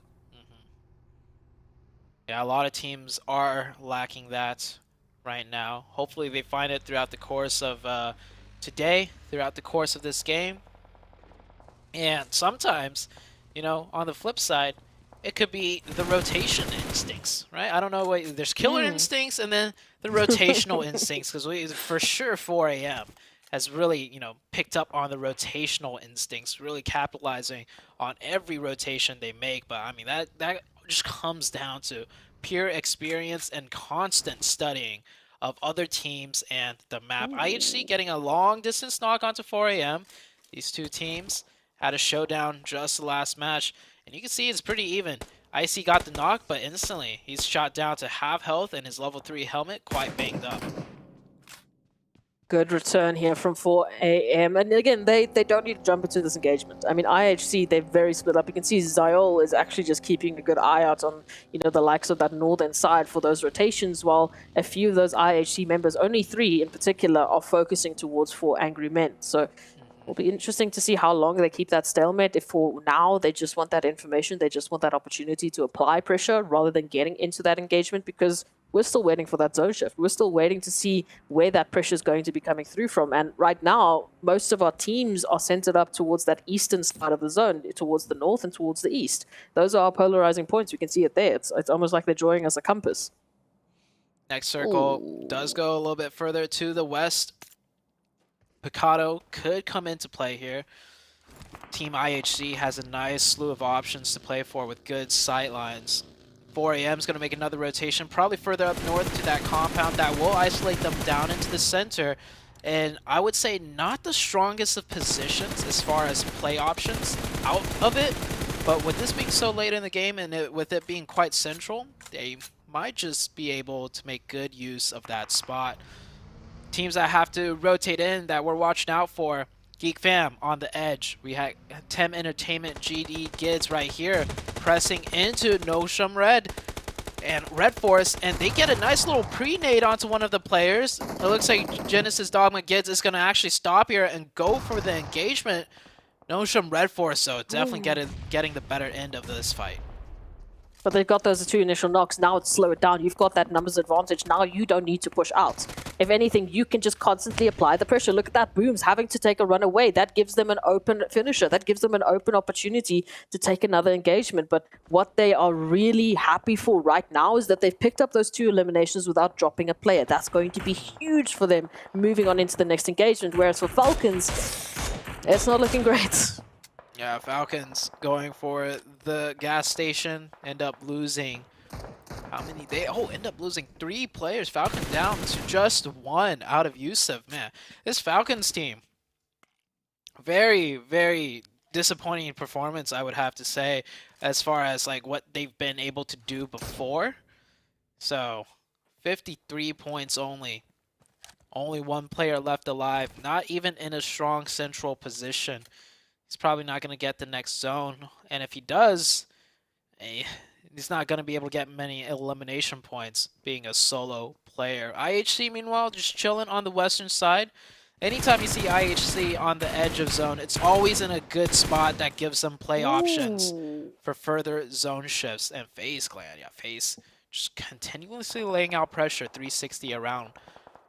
Yeah, a lot of teams are lacking that right now. Hopefully they find it throughout the course of today, throughout the course of this game. And sometimes, you know, on the flip side, it could be the rotation instincts, right? I don't know what, there's killer instincts and then the rotational instincts, because we, for sure 4 AM has really, you know, picked up on the rotational instincts, really capitalizing on every rotation they make. But I mean, that just comes down to pure experience and constant studying of other teams and the map. IHC getting a long distance knock onto 4 AM. These two teams had a showdown just the last match, and you can see it's pretty even. IC got the knock, but instantly he's shot down to half health and his level 3 helmet quite banged up. Good return here from 4 AM. And again, they don't need to jump into this engagement. I mean, IHC, they're very split up. You can see Zyol is actually just keeping a good eye out on, you know, the likes of that northern side for those rotations, while a few of those IHC members, only 3 in particular, are focusing towards 4 angry men. So it'll be interesting to see how long they keep that stalemate. If for now they just want that information, they just want that opportunity to apply pressure rather than getting into that engagement, because we're still waiting for that zone shift. We're still waiting to see where that pressure is going to be coming through from. And right now, most of our teams are centered up towards that eastern side of the zone, towards the north and towards the east. Those are our polarizing points. We can see it there. It's almost like they're drawing us a compass. Next circle does go a little bit further to the west. Picado could come into play here. Team IHC has a nice slew of options to play for with good sight lines. 4 AM is going to make another rotation, probably further up north to that compound that will isolate them down into the center. And I would say not the strongest of positions as far as play options out of it, But with this being so late in the game and with it being quite central, they might just be able to make good use of that spot. Teams that have to rotate in that we're watching out for: Geek Fam on the edge. We had Tem Entertainment, GD Gids right here pressing into Nosham Red and Red Force, and they get a nice little pre-nade onto one of the players. It looks like Genesis Dogma Gids is going to actually stop here and go for the engagement. Nosham Red Force, so definitely getting the better end of this fight. But they've got those two initial knocks. Now it's slow it down. You've got that numbers advantage. Now you don't need to push out. If anything, you can just constantly apply the pressure. Look at that. Booms having to take a run away. That gives them an open finisher. That gives them an open opportunity to take another engagement. But what they are really happy for right now is that they've picked up those two eliminations without dropping a player. That's going to be huge for them moving on into the next engagement. Whereas for Falcons, it's not looking great. Yeah, Falcons going for the gas station, end up losing. How many? They end up losing 3 players. Falcons down to just 1 out of Yusuf. Man, this Falcons team, very, very disappointing performance, I would have to say, as far as like what they've been able to do before. So, 53 points only. Only 1 player left alive. Not even in a strong central position. He's probably not going to get the next zone. And if he does, he's not going to be able to get many elimination points being a solo player. IHC, meanwhile, just chilling on the western side. Anytime you see IHC on the edge of zone, it's always in a good spot that gives them play options for further zone shifts. And FaZe Clan, yeah, FaZe just continuously laying out pressure 360 around,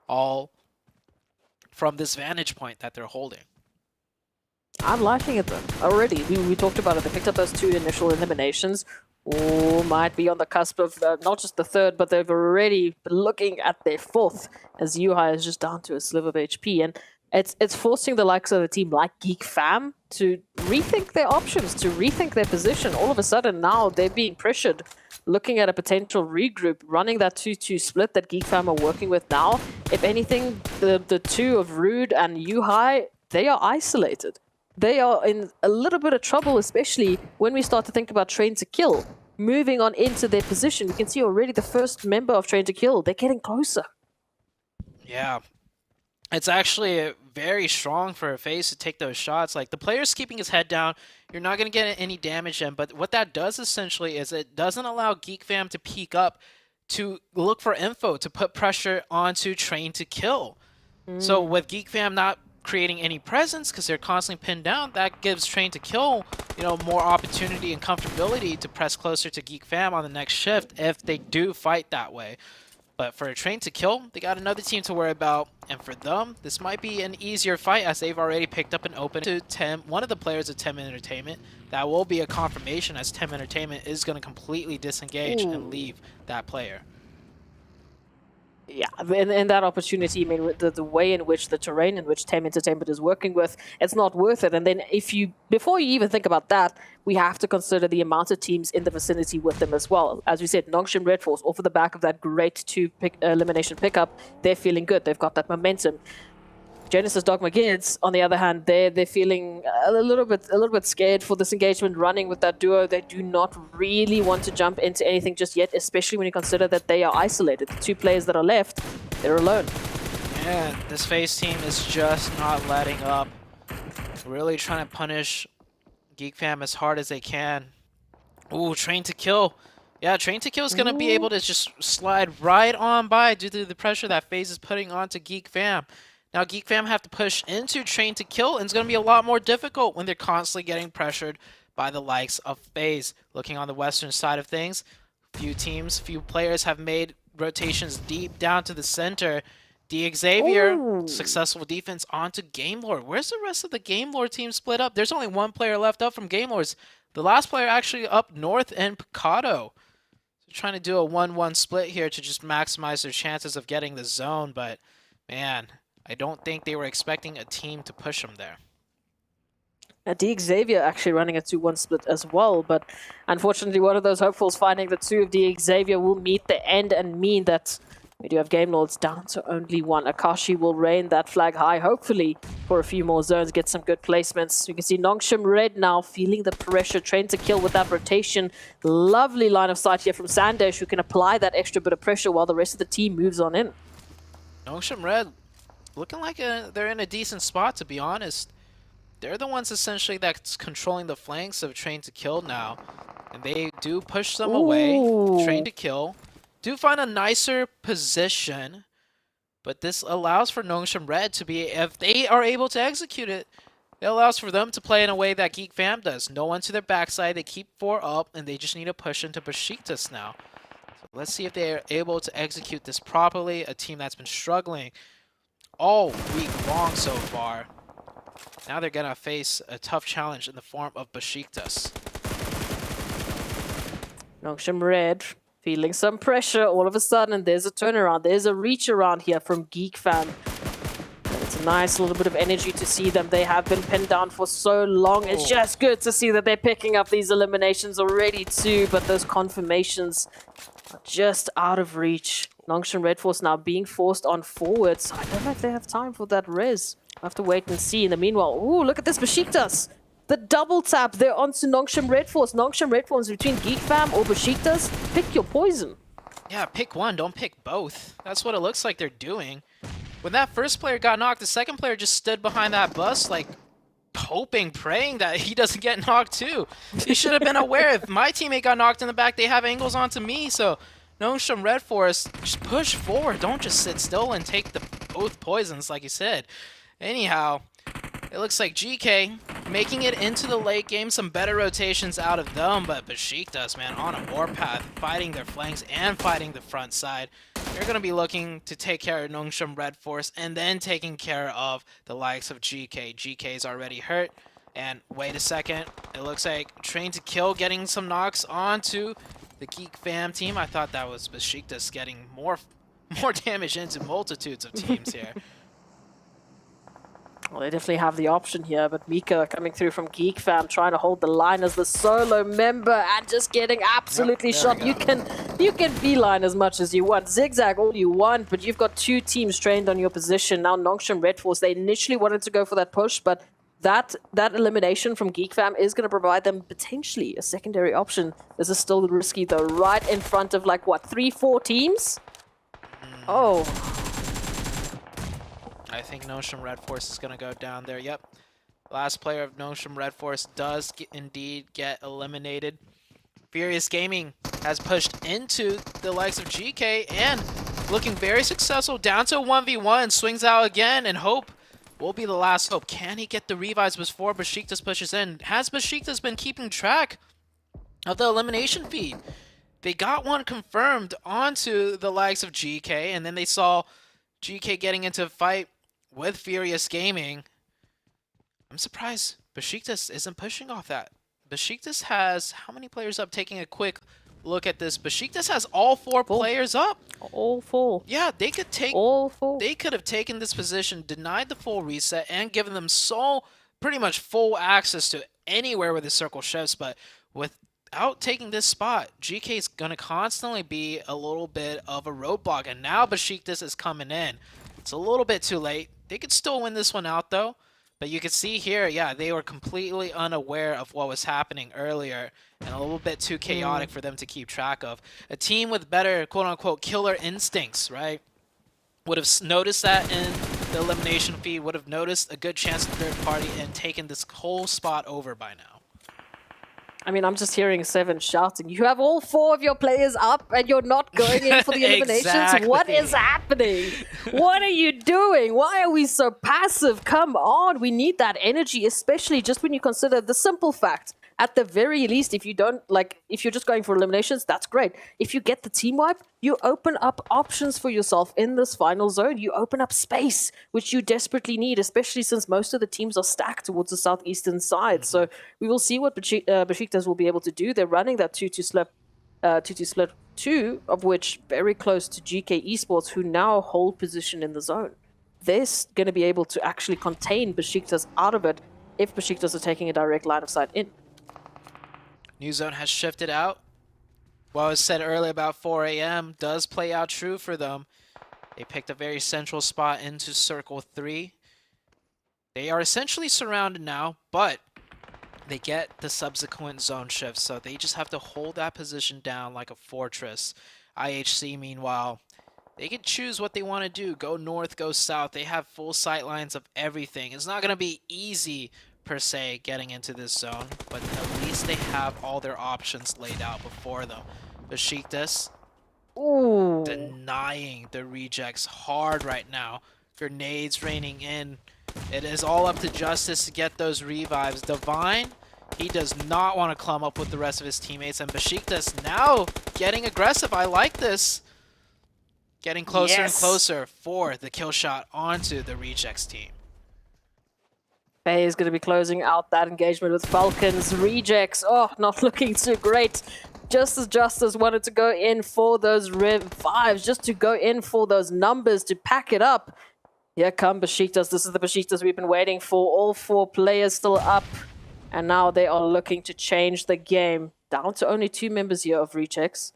all from this vantage point that they're holding. I'm liking it though. Already, we talked about it. They picked up those 2 initial eliminations. Oh, might be on the cusp of not just the 3rd, but they've already been looking at their 4th, as Yuhai is just down to a sliver of HP. And it's forcing the likes of a team like Geek Fam to rethink their options, to rethink their position. All of a sudden now they're being pressured, looking at a potential regroup, running that 2-2 split that Geek Fam are working with now. If anything, the 2 of Rude and Yuhai, they are isolated. They are in a little bit of trouble, especially when we start to think about Train to Kill. Moving on into their position, you can see already the first member of Train to Kill. They're getting closer. Yeah. It's actually very strong for FaZe to take those shots. Like, the player's keeping his head down. You're not going to get any damage in. But what that does essentially is it doesn't allow Geek Fam to peek up to look for info, to put pressure onto Train to Kill. So with Geek Fam not creating any presence because they're constantly pinned down, that gives Train to Kill, more opportunity and comfortability to press closer to Geek Fam on the next shift if they do fight that way. But for a Train to Kill, they got another team to worry about, and for them, this might be an easier fight as they've already picked up an open to one of the players of Tem Entertainment. That will be a confirmation as Tem Entertainment is going to completely disengage and leave that player. Yeah, and that opportunity, I mean, the way in which the terrain in which Tem Entertainment is working with, it's not worth it. And then before you even think about that, we have to consider the amount of teams in the vicinity with them as well. As we said, Nongshim Red Force, off of the back of that great 2 elimination pickup, they're feeling good. They've got that momentum. Genesis Dogma Gids, on the other hand, they're feeling a little bit scared for this engagement running with that duo. They do not really want to jump into anything just yet, especially when you consider that they are isolated. The 2 players that are left, they're alone. Man, this FaZe team is just not letting up. Really trying to punish Geek Fam as hard as they can. Ooh, Train to Kill. Yeah, Train to Kill is going to be able to just slide right on by due to the pressure that FaZe is putting onto Geek Fam. Now, Geek Fam have to push into Train to Kill, and it's going to be a lot more difficult when they're constantly getting pressured by the likes of FaZe. Looking on the western side of things, few players have made rotations deep down to the center. Xavier, successful defense onto Game Lord. Where's the rest of the Game Lord team split up? There's only 1 player left up from Game Lords. The last player actually up north in Picado. So trying to do a 1-1 split here to just maximize their chances of getting the zone, but man, I don't think they were expecting a team to push them there. Xavier actually running a 2-1 split as well, but unfortunately one of those hopefuls finding that 2 of Xavier will meet the end and mean that We do have Game Lords down to only one. Akashi will reign that flag high, hopefully, for a few more zones, get some good placements. You can see Nongshim Red now feeling the pressure, trained to kill with that rotation. Lovely line of sight here from Sandesh, who can apply that extra bit of pressure while the rest of the team moves on in. Nongshim Red looking like they're in a decent spot, to be honest. They're the ones essentially that's controlling the flanks of Train to Kill now. And they do push them away. Train to Kill do find a nicer position, but this allows for Nongshim Red to be, if they are able to execute it, it allows for them to play in a way that Geek Fam does. No one to their backside, they keep 4 up, and they just need to push into Besiktas now. So let's see if they are able to execute this properly, a team that's been struggling all week long so far. Now they're going to face a tough challenge in the form of Besiktas. Nongshim Red feeling some pressure all of a sudden, and there's a turnaround. There's a reach around here from Geek Fam. And it's a nice little bit of energy to see them. They have been pinned down for so long. It's just good to see that they're picking up these eliminations already too, but those confirmations are just out of reach. Nongshim Red Force now being forced on forwards. I don't know if they have time for that res. I'll have to wait and see. In the meanwhile, ooh, look at this Besiktas. The double tap there onto Nongshim Red Force. Nongshim Red Force between Geek Fam or Besiktas. Pick your poison. Yeah, pick one, don't pick both. That's what it looks like they're doing. When that first player got knocked, the second player just stood behind that bus, like, hoping, praying that he doesn't get knocked too. He should have been aware. If my teammate got knocked in the back, they have angles onto me, so Nongshim Red Force, just push forward. Don't just sit still and take the both poisons, like you said. Anyhow, it looks like GK making it into the late game. Some better rotations out of them, but Besiktas, man, on a warpath, fighting their flanks and fighting the front side. They're going to be looking to take care of Nongshim Red Force and then taking care of the likes of GK. GK's already hurt. And wait a second, it looks like Train to Kill getting some knocks onto the Geek Fam team. I thought that was Besiktas getting more damage into multitudes of teams here. Well, they definitely have the option here, but Mika coming through from Geek Fam, trying to hold the line as the solo member and just getting absolutely shot. You can beeline as much as you want, zigzag all you want, but you've got 2 teams trained on your position. Now Nongshim Red Force, they initially wanted to go for that push, but that elimination from Geek Fam is going to provide them potentially a secondary option. This is still risky though, right in front of like, what, 3-4 teams? Oh. I think Nongshim Red Force is going to go down there. Yep. Last player of Nongshim Red Force does indeed get eliminated. Furious Gaming has pushed into the likes of GK and looking very successful. Down to 1v1. Swings out again, and Hope will be the last hope. Can he get the revives before Besiktas pushes in? Has Besiktas been keeping track of the elimination feed? They got one confirmed onto the likes of GK, and then they saw GK getting into a fight with Furious Gaming. I'm surprised Besiktas isn't pushing off that. Besiktas has how many players up? Taking a quick look at this. Besiktas has all 4 players up. All 4. Yeah, they could take all 4. They could have taken this position, denied the full reset, and given them pretty much full access to anywhere where the circle shifts. But without taking this spot, GK is gonna constantly be a little bit of a roadblock. And now Besiktas is coming in. It's a little bit too late. They could still win this one out though. But you can see here, yeah, they were completely unaware of what was happening earlier and a little bit too chaotic for them to keep track of. A team with better, quote-unquote, killer instincts, right, would have noticed that in the elimination feed, would have noticed a good chance of third party and taken this whole spot over by now. I mean, I'm just hearing Seven shouting, you have all 4 of your players up and you're not going in for the eliminations? Exactly. What is happening? What are you doing? Why are we so passive? Come on, we need that energy, especially just when you consider the simple fact. At the very least, if you're just going for eliminations, that's great. If you get the team wipe, you open up options for yourself in this final zone. You open up space, which you desperately need, especially since most of the teams are stacked towards the southeastern side. So we will see what Besiktas will be able to do. They're running that 2-2 split 2, of which very close to GK Esports, who now hold position in the zone. They're going to be able to actually contain Besiktas out of it if Besiktas are taking a direct line of sight in. New zone has shifted out. What was said earlier about 4 AM does play out true for them. They picked a very central spot into Circle 3. They are essentially surrounded now, but they get the subsequent zone shift, so they just have to hold that position down like a fortress. IHC, meanwhile, they can choose what they want to do. Go north, go south. They have full sight lines of everything. It's not going to be easy, per se, getting into this zone, but at least they have all their options laid out before them. Besiktas denying the rejects hard right now. Grenades raining in. It is all up to Justice to get those revives. Divine, he does not want to clump up with the rest of his teammates, and Besiktas now getting aggressive. I like this. Getting closer and closer for the kill shot onto the Rejects team. Faye is going to be closing out that engagement with Falcons. Rejects, not looking too great. Just as Justice wanted to go in for those revives, just to go in for those numbers, to pack it up. Here come Besiktas. This is the Besiktas we've been waiting for. All 4 players still up. And now they are looking to change the game. Down to only 2 members here of Rejects.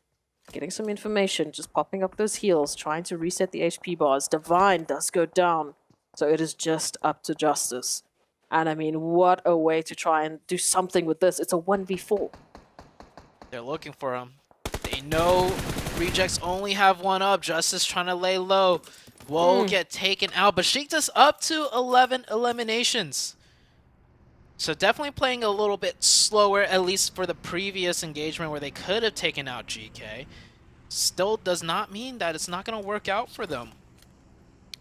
Getting some information, just popping up those heals, trying to reset the HP bars. Divine does go down, so it is just up to Justice. And I mean, what a way to try and do something with this. It's a 1v4. They're looking for him. They know Rejects only have 1 up. Justice trying to lay low. Will get taken out. Besiktas up to 11 eliminations. So definitely playing a little bit slower, at least for the previous engagement where they could have taken out GK. Still does not mean that it's not going to work out for them.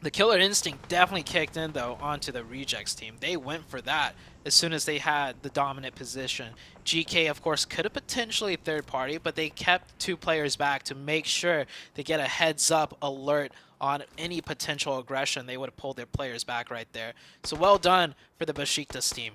The killer instinct definitely kicked in, though, onto the Rejects team. They went for that as soon as they had the dominant position. GK, of course, could have potentially third party, but they kept 2 players back to make sure they get a heads-up alert on any potential aggression. They would have pulled their players back right there. So well done for the Besiktas team.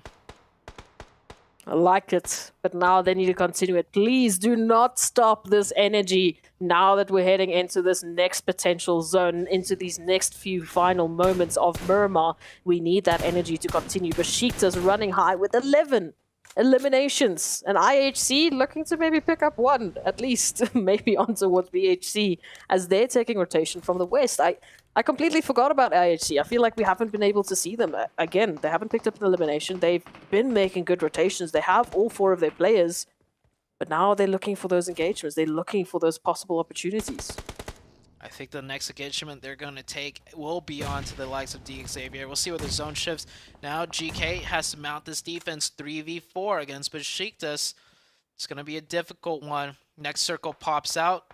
I like it, but now they need to continue it. Please do not stop this energy now that we're heading into this next potential zone, into these next few final moments of Miramar. We need that energy to continue. Besiktas running high with 11 eliminations, and IHC looking to maybe pick up 1, at least, maybe on towards BHC, as they're taking rotation from the west. I completely forgot about IHC. I feel like we haven't been able to see them. Again, they haven't picked up an elimination. They've been making good rotations. They have all 4 of their players. But now they're looking for those engagements. They're looking for those possible opportunities. I think the next engagement they're going to take will be on to the likes of Xperia. We'll see where the zone shifts. Now GK has to mount this defense 3v4 against Besiktas. It's going to be a difficult one. Next circle pops out.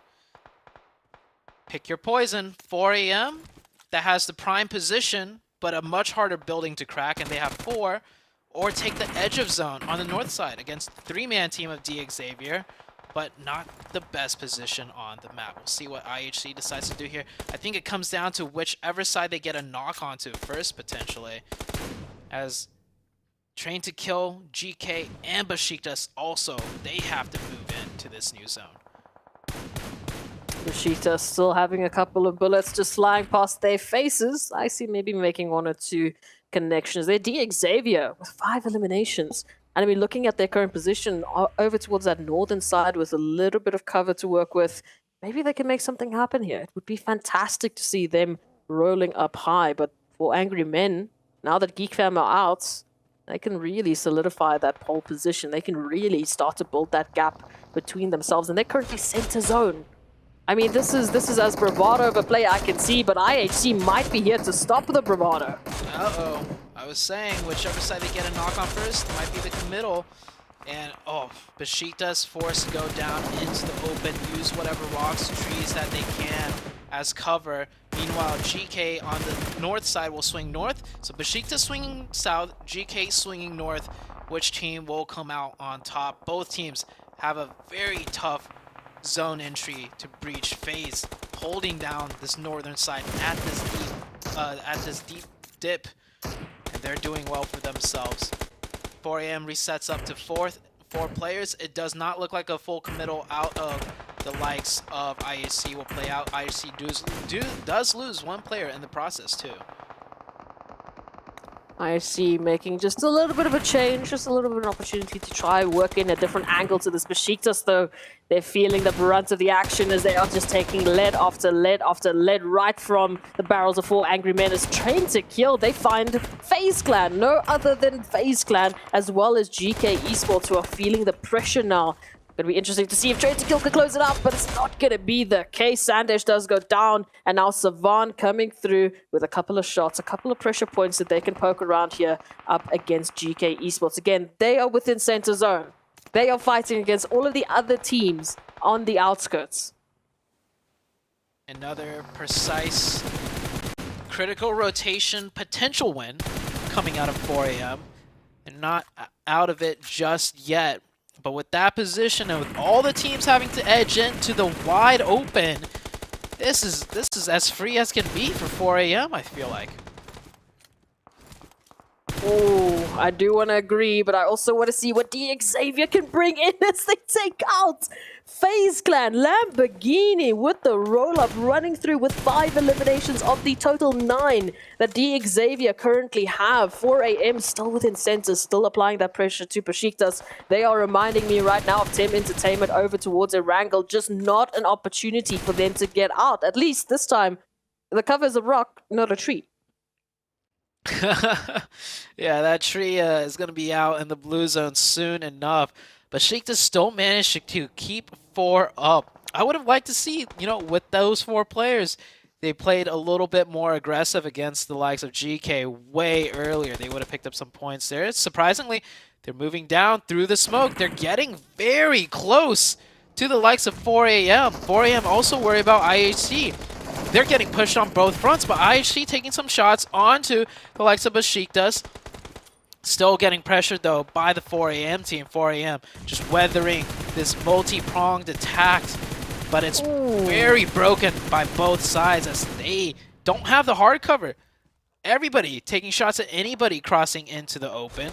Pick your poison. 4 AM. That has the prime position, but a much harder building to crack, and they have 4. Or take the edge of zone on the north side against the 3-man team of Xperia, but not the best position on the map. We'll see what IHC decides to do here. I think it comes down to whichever side they get a knock onto first, potentially. As Train to Kill, GK, and Besiktas also, they have to move into this new zone. Besiktas still having a couple of bullets just flying past their faces. I see maybe making 1 or 2 connections. They're Xperia with 5 eliminations. And I mean, looking at their current position over towards that northern side with a little bit of cover to work with, maybe they can make something happen here. It would be fantastic to see them rolling up high. But for Angry Men, now that Geek Fam are out, they can really solidify that pole position. They can really start to build that gap between themselves. And they're currently center zone. I mean, this is as bravado of a play I can see, but IHC might be here to stop the bravado. Uh-oh. I was saying, whichever side they get a knock on first might be the committal. And, Besiktas forced to go down into the open, use whatever rocks, trees that they can as cover. Meanwhile, GK on the north side will swing north. So Besiktas swinging south, GK swinging north. Which team will come out on top? Both teams have a very tough zone entry to breach. Phase holding down this northern side at this deep dip, and they're doing well for themselves. 4 AM resets up to 4 players. It does not look like a full committal out of the likes of IHC will play out. IHC does lose 1 player in the process too. I see, making just a little bit of a change, just a little bit of an opportunity to try work in a different angle to this Besiktas, though. They're feeling the brunt of the action as they are just taking lead after lead after lead right from the barrels of 4 Angry Men. As trained to kill, they find FaZe Clan, no other than FaZe Clan, as well as GK Esports, who are feeling the pressure now. Gonna be interesting to see if Train to Kill can close it up, but it's not gonna be the case. Sandesh does go down, and now Savan coming through with a couple of shots, a couple of pressure points that they can poke around here up against GK Esports. Again, they are within center zone. They are fighting against all of the other teams on the outskirts. Another precise, critical rotation potential win coming out of 4 a.m. and not out of it just yet. But with that position and with all the teams having to edge into the wide open, this is as free as can be for 4 a.m. I feel like. Oh, I do want to agree, but I also want to see what Xavier can bring in as they take out FaZe Clan. Lamborghini with the roll-up, running through with 5 eliminations of the total 9 that Xavier currently have. 4 a.m. still within centers, still applying that pressure to Besiktas. They are reminding me right now of Tem Entertainment over towards Erangel, just not an opportunity for them to get out. At least this time, the cover's a rock, not a tree. Yeah, that tree is going to be out in the blue zone soon enough. But Besiktas still managed to keep 4 up. I would have liked to see, with those 4 players, they played a little bit more aggressive against the likes of GK way earlier. They would have picked up some points there. Surprisingly, they're moving down through the smoke. They're getting very close to the likes of 4 a.m. 4 a.m. also worry about IHC. They're getting pushed on both fronts, but IHC taking some shots onto the likes of Besiktas. Still getting pressured, though, by the 4 a.m. team. 4 a.m. just weathering this multi-pronged attack, but it's very broken by both sides as they don't have the hard cover. Everybody taking shots at anybody crossing into the open.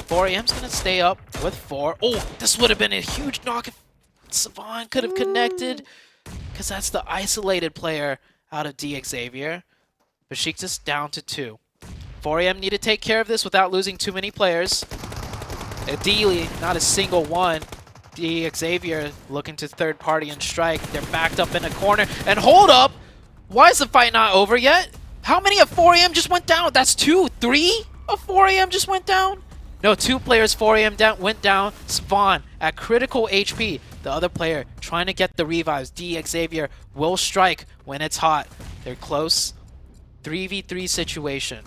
4 a.m.'s going to stay up with 4. Oh, this would have been a huge knock if Savan could have connected, because that's the isolated player out of Xavier. Besiktas down to 2. 4 a.m. need to take care of this without losing too many players. Ideally, not a single one. Xavier looking to third party and strike. They're backed up in a corner. And hold up! Why is the fight not over yet? How many of 4 a.m. just went down? That's 2, 3 of 4 a.m. just went down? No, 2 players 4 a.m. went down. Spawn at critical HP. The other player trying to get the revives. Xavier will strike when it's hot. They're close. 3v3 situation.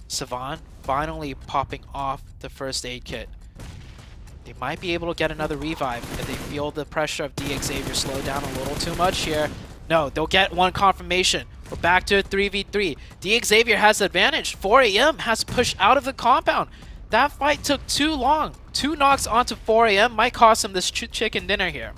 Savan finally popping off the first aid kit. They might be able to get another revive if they feel the pressure of Xavier slow down a little too much here. No, they'll get one confirmation. We're back to a 3v3. Xavier has the advantage. 4 a.m. has pushed out of the compound. That fight took too long. 2 knocks onto 4 a.m. might cost him this chicken dinner here.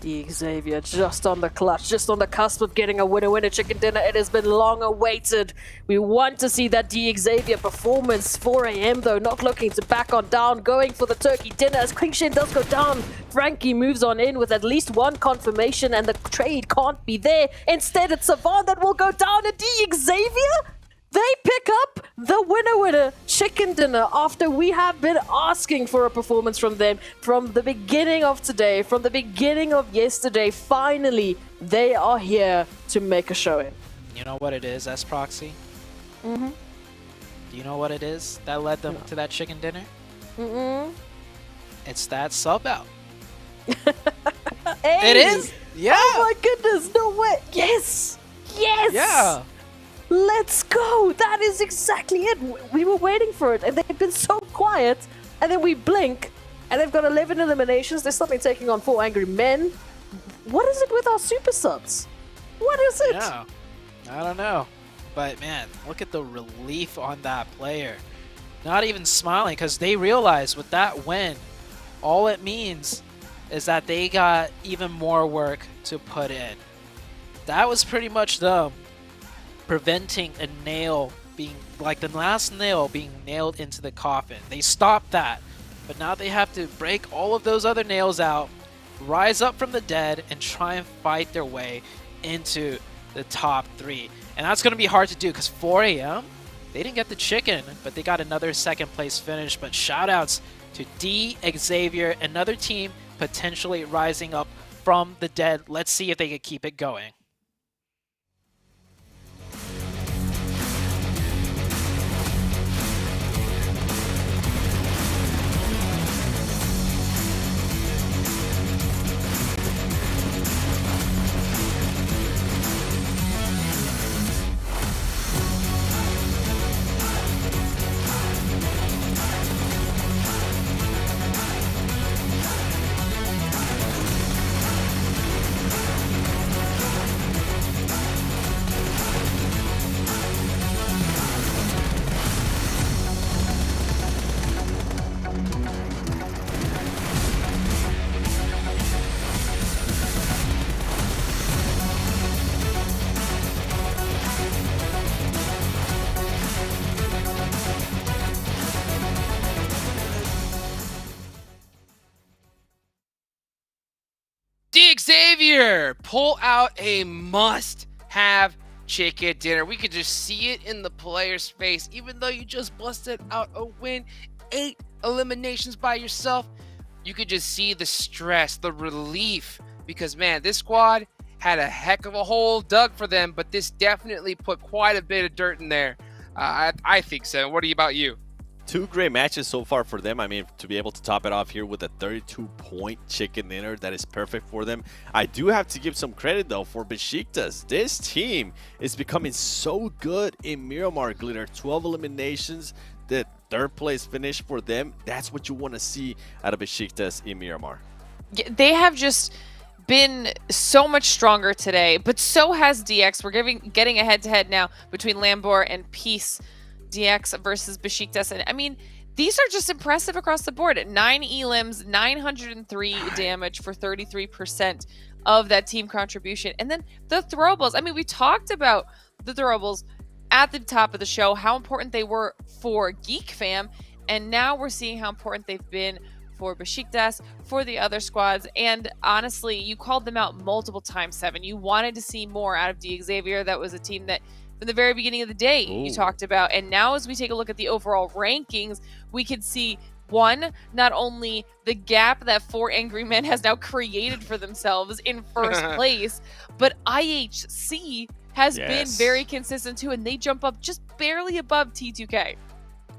Xavier just on the clutch, just on the cusp of getting a winner chicken dinner. It has been long awaited. We want to see that Xavier performance. 4 a.m. though, not looking to back on down, going for the turkey dinner as Quingshin does go down. Frankie moves on in with at least 1 confirmation and the trade can't be there. Instead, it's Savan that will go down and Xavier. They pick up the winner chicken dinner after we have been asking for a performance from them from the beginning of today, from the beginning of yesterday. Finally, they are here to make a showing. You know what it is, S-Proxy? Mm-hmm. Do you know what it is that led them to that chicken dinner? Mm-mm. It's that sub out. Hey! It is? Yeah! Oh my goodness, no way! Yes! Yes! Yeah! Let's go! That is exactly it. We were waiting for it, and they've been so quiet. And then we blink, and they've got 11 eliminations. They're suddenly taking on 4 Angry Men. What is it with our super subs? What is it? Yeah, I don't know. But man, look at the relief on that player. Not even smiling, because they realize with that win, all it means is that they got even more work to put in. That was pretty much them preventing a nail being, like the last nail being nailed into the coffin. They stopped that, but now they have to break all of those other nails out, rise up from the dead, and try and fight their way into the top 3. And that's going to be hard to do because 4 a.m., They didn't get the chicken, but they got another second place finish. But shoutouts to D Xavier, another team potentially rising up from the dead. Let's see if they can keep it going. Xavier, pull out a must-have chicken dinner. We could just see it in the player's face. Even though you just busted out a win, 8 eliminations by yourself, you could just see the stress, the relief. Because, man, this squad had a heck of a hole dug for them, but this definitely put quite a bit of dirt in there. I think so. What about you? 2 great matches so far for them. I mean, to be able to top it off here with a 32-point chicken dinner, that is perfect for them. I do have to give some credit, though, for Besiktas. This team is becoming so good in Miramar, Glitter. 12 eliminations, the 3rd place finish for them. That's what you want to see out of Besiktas in Miramar. They have just been so much stronger today, but so has DX. We're getting a head-to-head now between Lambor and Peace. DX versus Besiktas. And I mean, these are just impressive across the board. 9 elims, 903 damage for 33% of that team contribution. And then the throwables. I mean, we talked about the throwables at the top of the show, how important they were for Geek Fam. And now we're seeing how important they've been for Besiktas, for the other squads. And honestly, you called them out multiple times, Seven. You wanted to see more out of D Xavier. That was a team that from the very beginning of the day you talked about. And now as we take a look at the overall rankings, we can see not only the gap that 4 Angry Men has now created for themselves in first place, but IHC has been very consistent too, and they jump up just barely above T2K.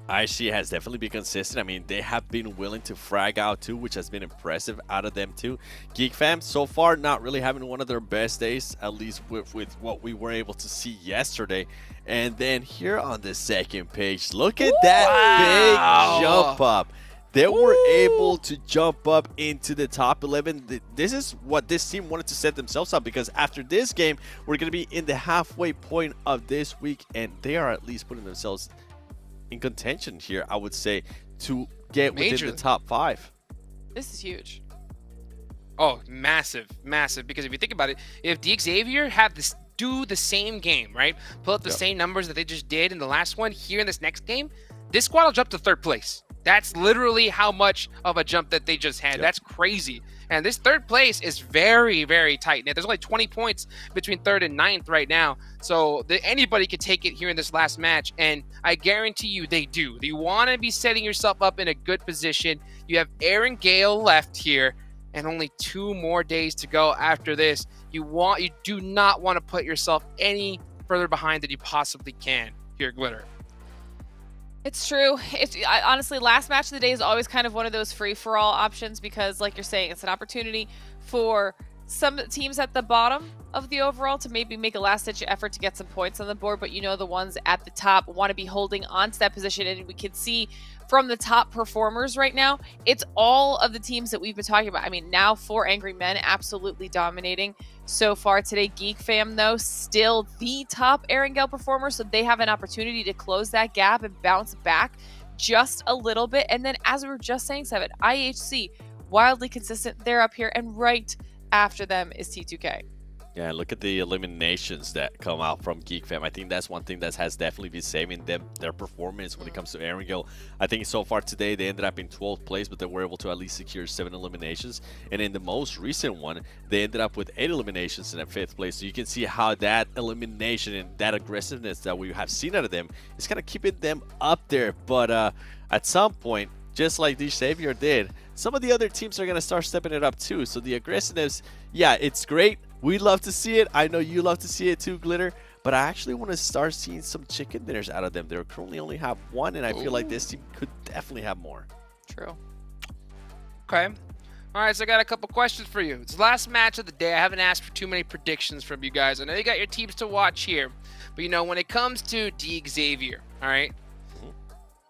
IHC has definitely been consistent. I mean, they have been willing to frag out too, which has been impressive out of them too. Geek Fam, so far, not really having one of their best days, at least with what we were able to see yesterday. And then here on the second page, look at that big jump up. They were able to jump up into the top 11. This is what this team wanted to set themselves up, because after this game, we're going to be in the halfway point of this week, and they are at least putting themselves in contention here, I would say, to get within the top 5. This is huge. Oh, massive, massive. Because if you think about it, if D Xavier had this do the same game, right? Pull up the same numbers that they just did in the last one here in this next game, this squad will jump to 3rd place. That's literally how much of a jump that they just had. That's crazy. And this 3rd place is very, very tight. Now, there's only 20 points between 3rd and 9th right now. So anybody could take it here in this last match. And I guarantee you they do. You want to be setting yourself up in a good position. You have Aaron Gale left here and only 2 more days to go after this. You do not want to put yourself any further behind than you possibly can here at Glitter. It's true. Honestly, last match of the day is always kind of one of those free-for-all options because, like you're saying, it's an opportunity for some teams at the bottom of the overall to maybe make a last-ditch effort to get some points on the board, but the ones at the top want to be holding on to that position, and we can see from the top performers right now, it's all of the teams that we've been talking about. I mean, now 4 Angry Men absolutely dominating so far today. Geek Fam, though, still the top Erangel performer, so they have an opportunity to close that gap and bounce back just a little bit. And then, as we were just saying, Seven, IHC, wildly consistent. They're up here, and right after them is T2K. Yeah, look at the eliminations that come out from Geek Fam. I think that's one thing that has definitely been saving them their performance when it comes to Erangel. I think so far today they ended up in 12th place, but they were able to at least secure 7 eliminations. And in the most recent one, they ended up with 8 eliminations in at 5th place. So you can see how that elimination and that aggressiveness that we have seen out of them is kind of keeping them up there. But at some point, just like the Xavier did, some of the other teams are going to start stepping it up too. So the aggressiveness, yeah, it's great. We love to see it. I know you love to see it too, Glitter. But I actually want to start seeing some chicken dinners out of them. They currently only have 1, and I feel like this team could definitely have more. True. Okay. All right, so I got a couple questions for you. It's the last match of the day. I haven't asked for too many predictions from you guys. I know you got your teams to watch here. But, you know, when it comes to Xavier, all right,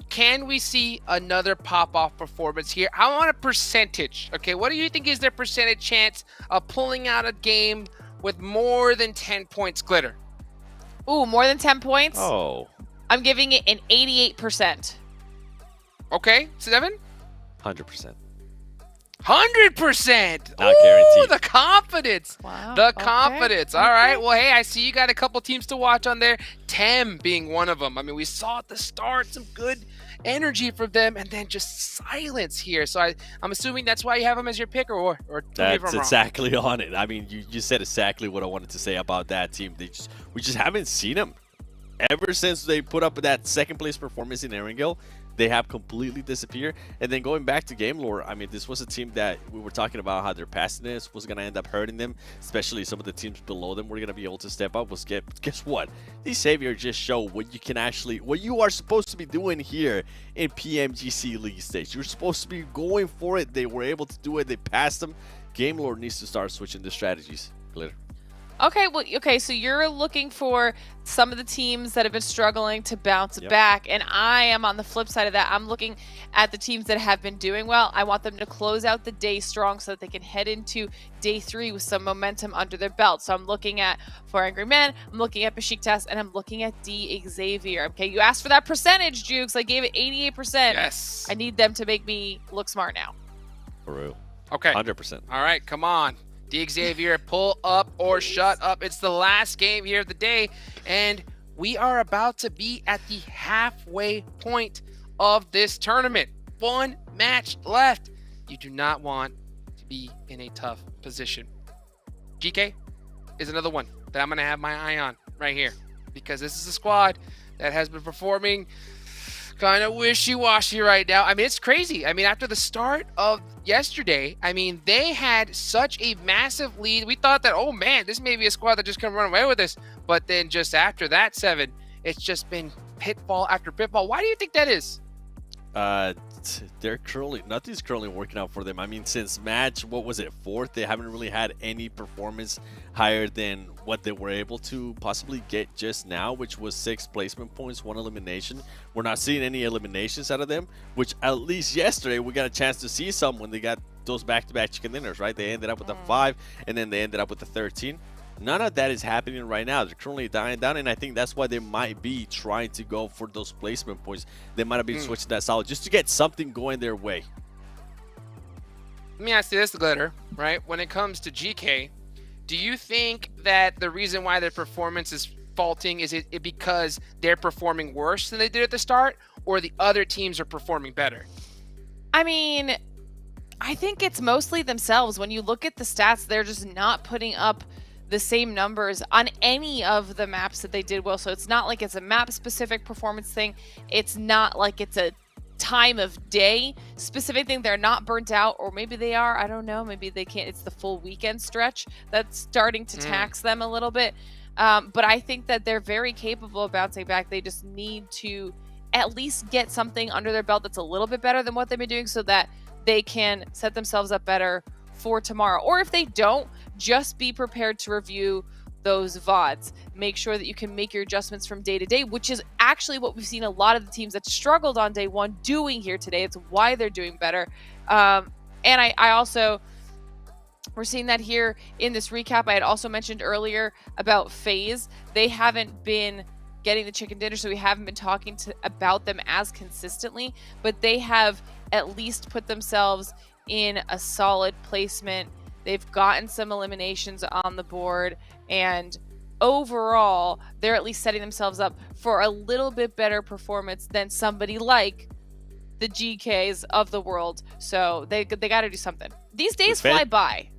can we see another pop-off performance here? I want a percentage, okay? What do you think is their percentage chance of pulling out a game with more than 10 points, Glitter? Ooh, more than 10 points? Oh. I'm giving it an 88%. Okay, 7? 100%. 100%! Not guaranteed. The confidence! Wow. The okay. confidence. All right, well, hey, I see you got a couple teams to watch on there. Tem being one of them. I mean, we saw at the start some good energy from them, and then just silence here. So I'm assuming that's why you have them as your pick, or that's exactly on it. I mean, you said exactly what I wanted to say about that team. We just haven't seen them ever since they put up that second place performance in Erangel. They have completely disappeared. And then going back to game lore, I mean, this was a team that we were talking about how their passiveness was going to end up hurting them, especially some of the teams below them were going to be able to step up. Guess what? These Xavier just show what you can actually, what you are supposed to be doing here in PMGC League stage. You're supposed to be going for it. They were able to do it. They passed them. Game lore needs to start switching the strategies. Glitter. Okay, well, okay, so you're looking for some of the teams that have been struggling to bounce back, and I am on the flip side of that. I'm looking at the teams that have been doing well. I want them to close out the day strong so that they can head into day 3 with some momentum under their belt. So I'm looking at For Angry Men, I'm looking at Besiktas, and I'm looking at Xavier. Okay, you asked for that percentage, Jukes. I gave it 88%. Yes. I need them to make me look smart now. For real. Okay. 100%. All right, come on. Xavier, pull up or shut up. It's the last game here of the day, and we are about to be at the halfway point of this tournament. 1 match left. You do not want to be in a tough position. GK is another one that I'm going to have my eye on right here, because this is a squad that has been performing kind of wishy-washy right now. I mean, it's crazy. I mean, after the start of yesterday, I mean, they had such a massive lead. We thought that, oh man, this may be a squad that just can run away with this. But then just after that 7, it's just been pitfall after pitfall. Why do you think that is? Nothing's currently working out for them. I mean, since match, what was it, 4th, they haven't really had any performance higher than what they were able to possibly get just now, which was 6 placement points, 1 elimination. We're not seeing any eliminations out of them, which at least yesterday we got a chance to see some when they got those back-to-back chicken dinners, right? They ended up with a 5, and then they ended up with a 13. None of that is happening right now. They're currently dying down, and I think that's why they might be trying to go for those placement points. They might have been switching that solid just to get something going their way. Let me ask you this, Glitter, right? When it comes to GK, do you think that the reason why their performance is faulting is it because they're performing worse than they did at the start, or the other teams are performing better? I mean, I think it's mostly themselves. When you look at the stats, they're just not putting up the same numbers on any of the maps that they did well. So it's not like it's a map specific performance thing. It's not like it's a time of day specific thing. They're not burnt out, or maybe they are. I don't know. Maybe they can't. It's the full weekend stretch that's starting to tax them a little bit. But I think that they're very capable of bouncing back. They just need to at least get something under their belt that's a little bit better than what they've been doing, so that they can set themselves up better for tomorrow. Or if they don't, just be prepared to review those VODs. Make sure that you can make your adjustments from day to day, which is actually what we've seen a lot of the teams that struggled on day 1 doing here today. It's why they're doing better. And I also, we're seeing that here in this recap. I had also mentioned earlier about FaZe. They haven't been getting the chicken dinner, so we haven't been talking about them as consistently, but they have at least put themselves in a solid placement. They've gotten some eliminations on the board, And overall, they're at least setting themselves up for a little bit better performance than somebody like the GKs of the world. So they got to do something. These days fly by.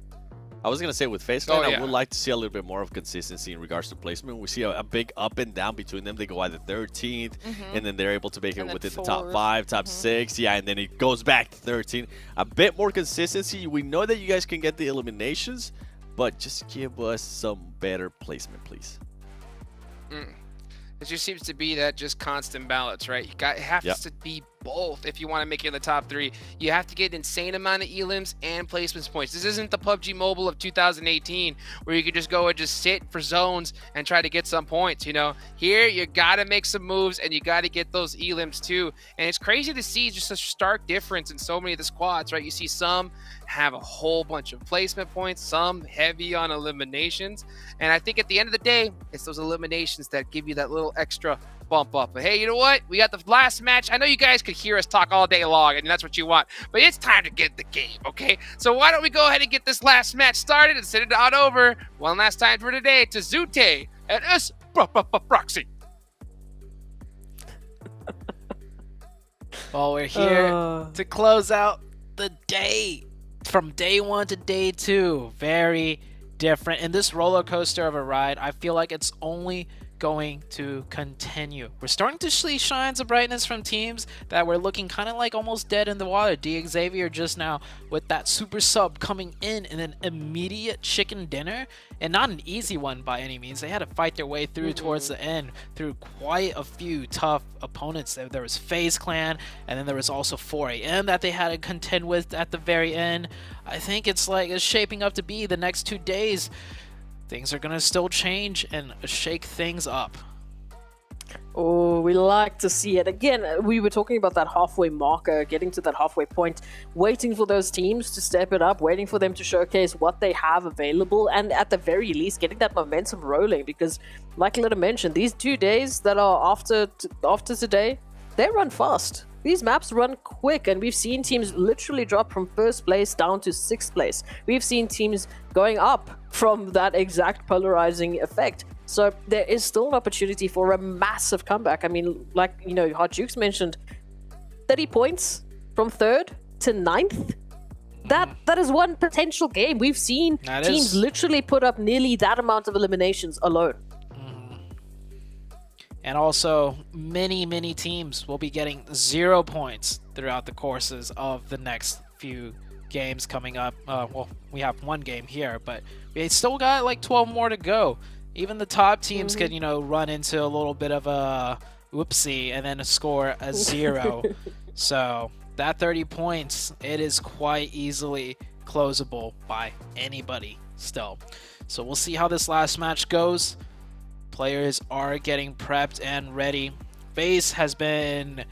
I was going to say with FaZe Clan, I would like to see a little bit more of consistency in regards to placement. We see a big up and down between them. They go either 13th, and then they're able to make it within the top 5, top 6. Yeah, and then it goes back to 13. A bit more consistency. We know that you guys can get the eliminations, but just give us some better placement, please. It just seems to be that just constant balance, right? It has to be both if you want to make it in the top 3. You have to get an insane amount of elims and placements points. This isn't the PUBG Mobile of 2018 where you could just go and just sit for zones and try to get some points, you know? Here, you got to make some moves and you got to get those elims too. And it's crazy to see just a stark difference in so many of the squads, right? You see some have a whole bunch of placement points, some heavy on eliminations. And I think at the end of the day, it's those eliminations that give you that little extra bump up. But hey, you know what? We got the last match. I know you guys could hear us talk all day long, and that's what you want, but it's time to get the game, okay? So why don't we go ahead and get this last match started and send it on over one last time for today to Zute and us Proxy. Well, we're here to close out the day. From day 1 to day 2, very different. In this roller coaster of a ride, I feel like it's only going to continue. We're starting to see shines of brightness from teams that were looking kind of like almost dead in the water. Xavier just now with that super sub coming in and an immediate chicken dinner, and not an easy one by any means. They had to fight their way through towards the end through quite a few tough opponents. There was FaZe Clan, and then there was also 4AM that they had to contend with at the very end. I think it's shaping up to be the next 2 days. Things are going to still change and shake things up. Oh, we like to see it. Again, we were talking about that halfway marker, getting to that halfway point, waiting for those teams to step it up, waiting for them to showcase what they have available, and at the very least, getting that momentum rolling. Because, like Lita mentioned, these 2 days that are after today, they run fast. These maps run quick, and we've seen teams literally drop from 1st place down to 6th place. We've seen teams going up from that exact polarizing effect. So there is still an opportunity for a massive comeback. I mean, like, you know, Hot Jukes mentioned, 30 points from 3rd to 9th. That is one potential game. We've seen teams literally put up nearly that amount of eliminations alone. And also, many teams will be getting 0 points throughout the courses of the next few games coming up. Well, we have 1 game here, but we still got like 12 more to go. Even the top teams could, you know, run into a little bit of a whoopsie and then score a 0. So that 30 points, it is quite easily closable by anybody still. So we'll see how this last match goes. Players are getting prepped and ready. FaZe has been...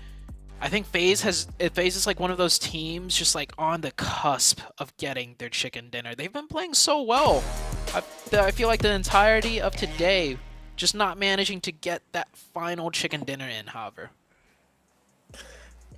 I think FaZe is like one of those teams just like on the cusp of getting their chicken dinner. They've been playing so well. I feel like the entirety of today just not managing to get that final chicken dinner in, however.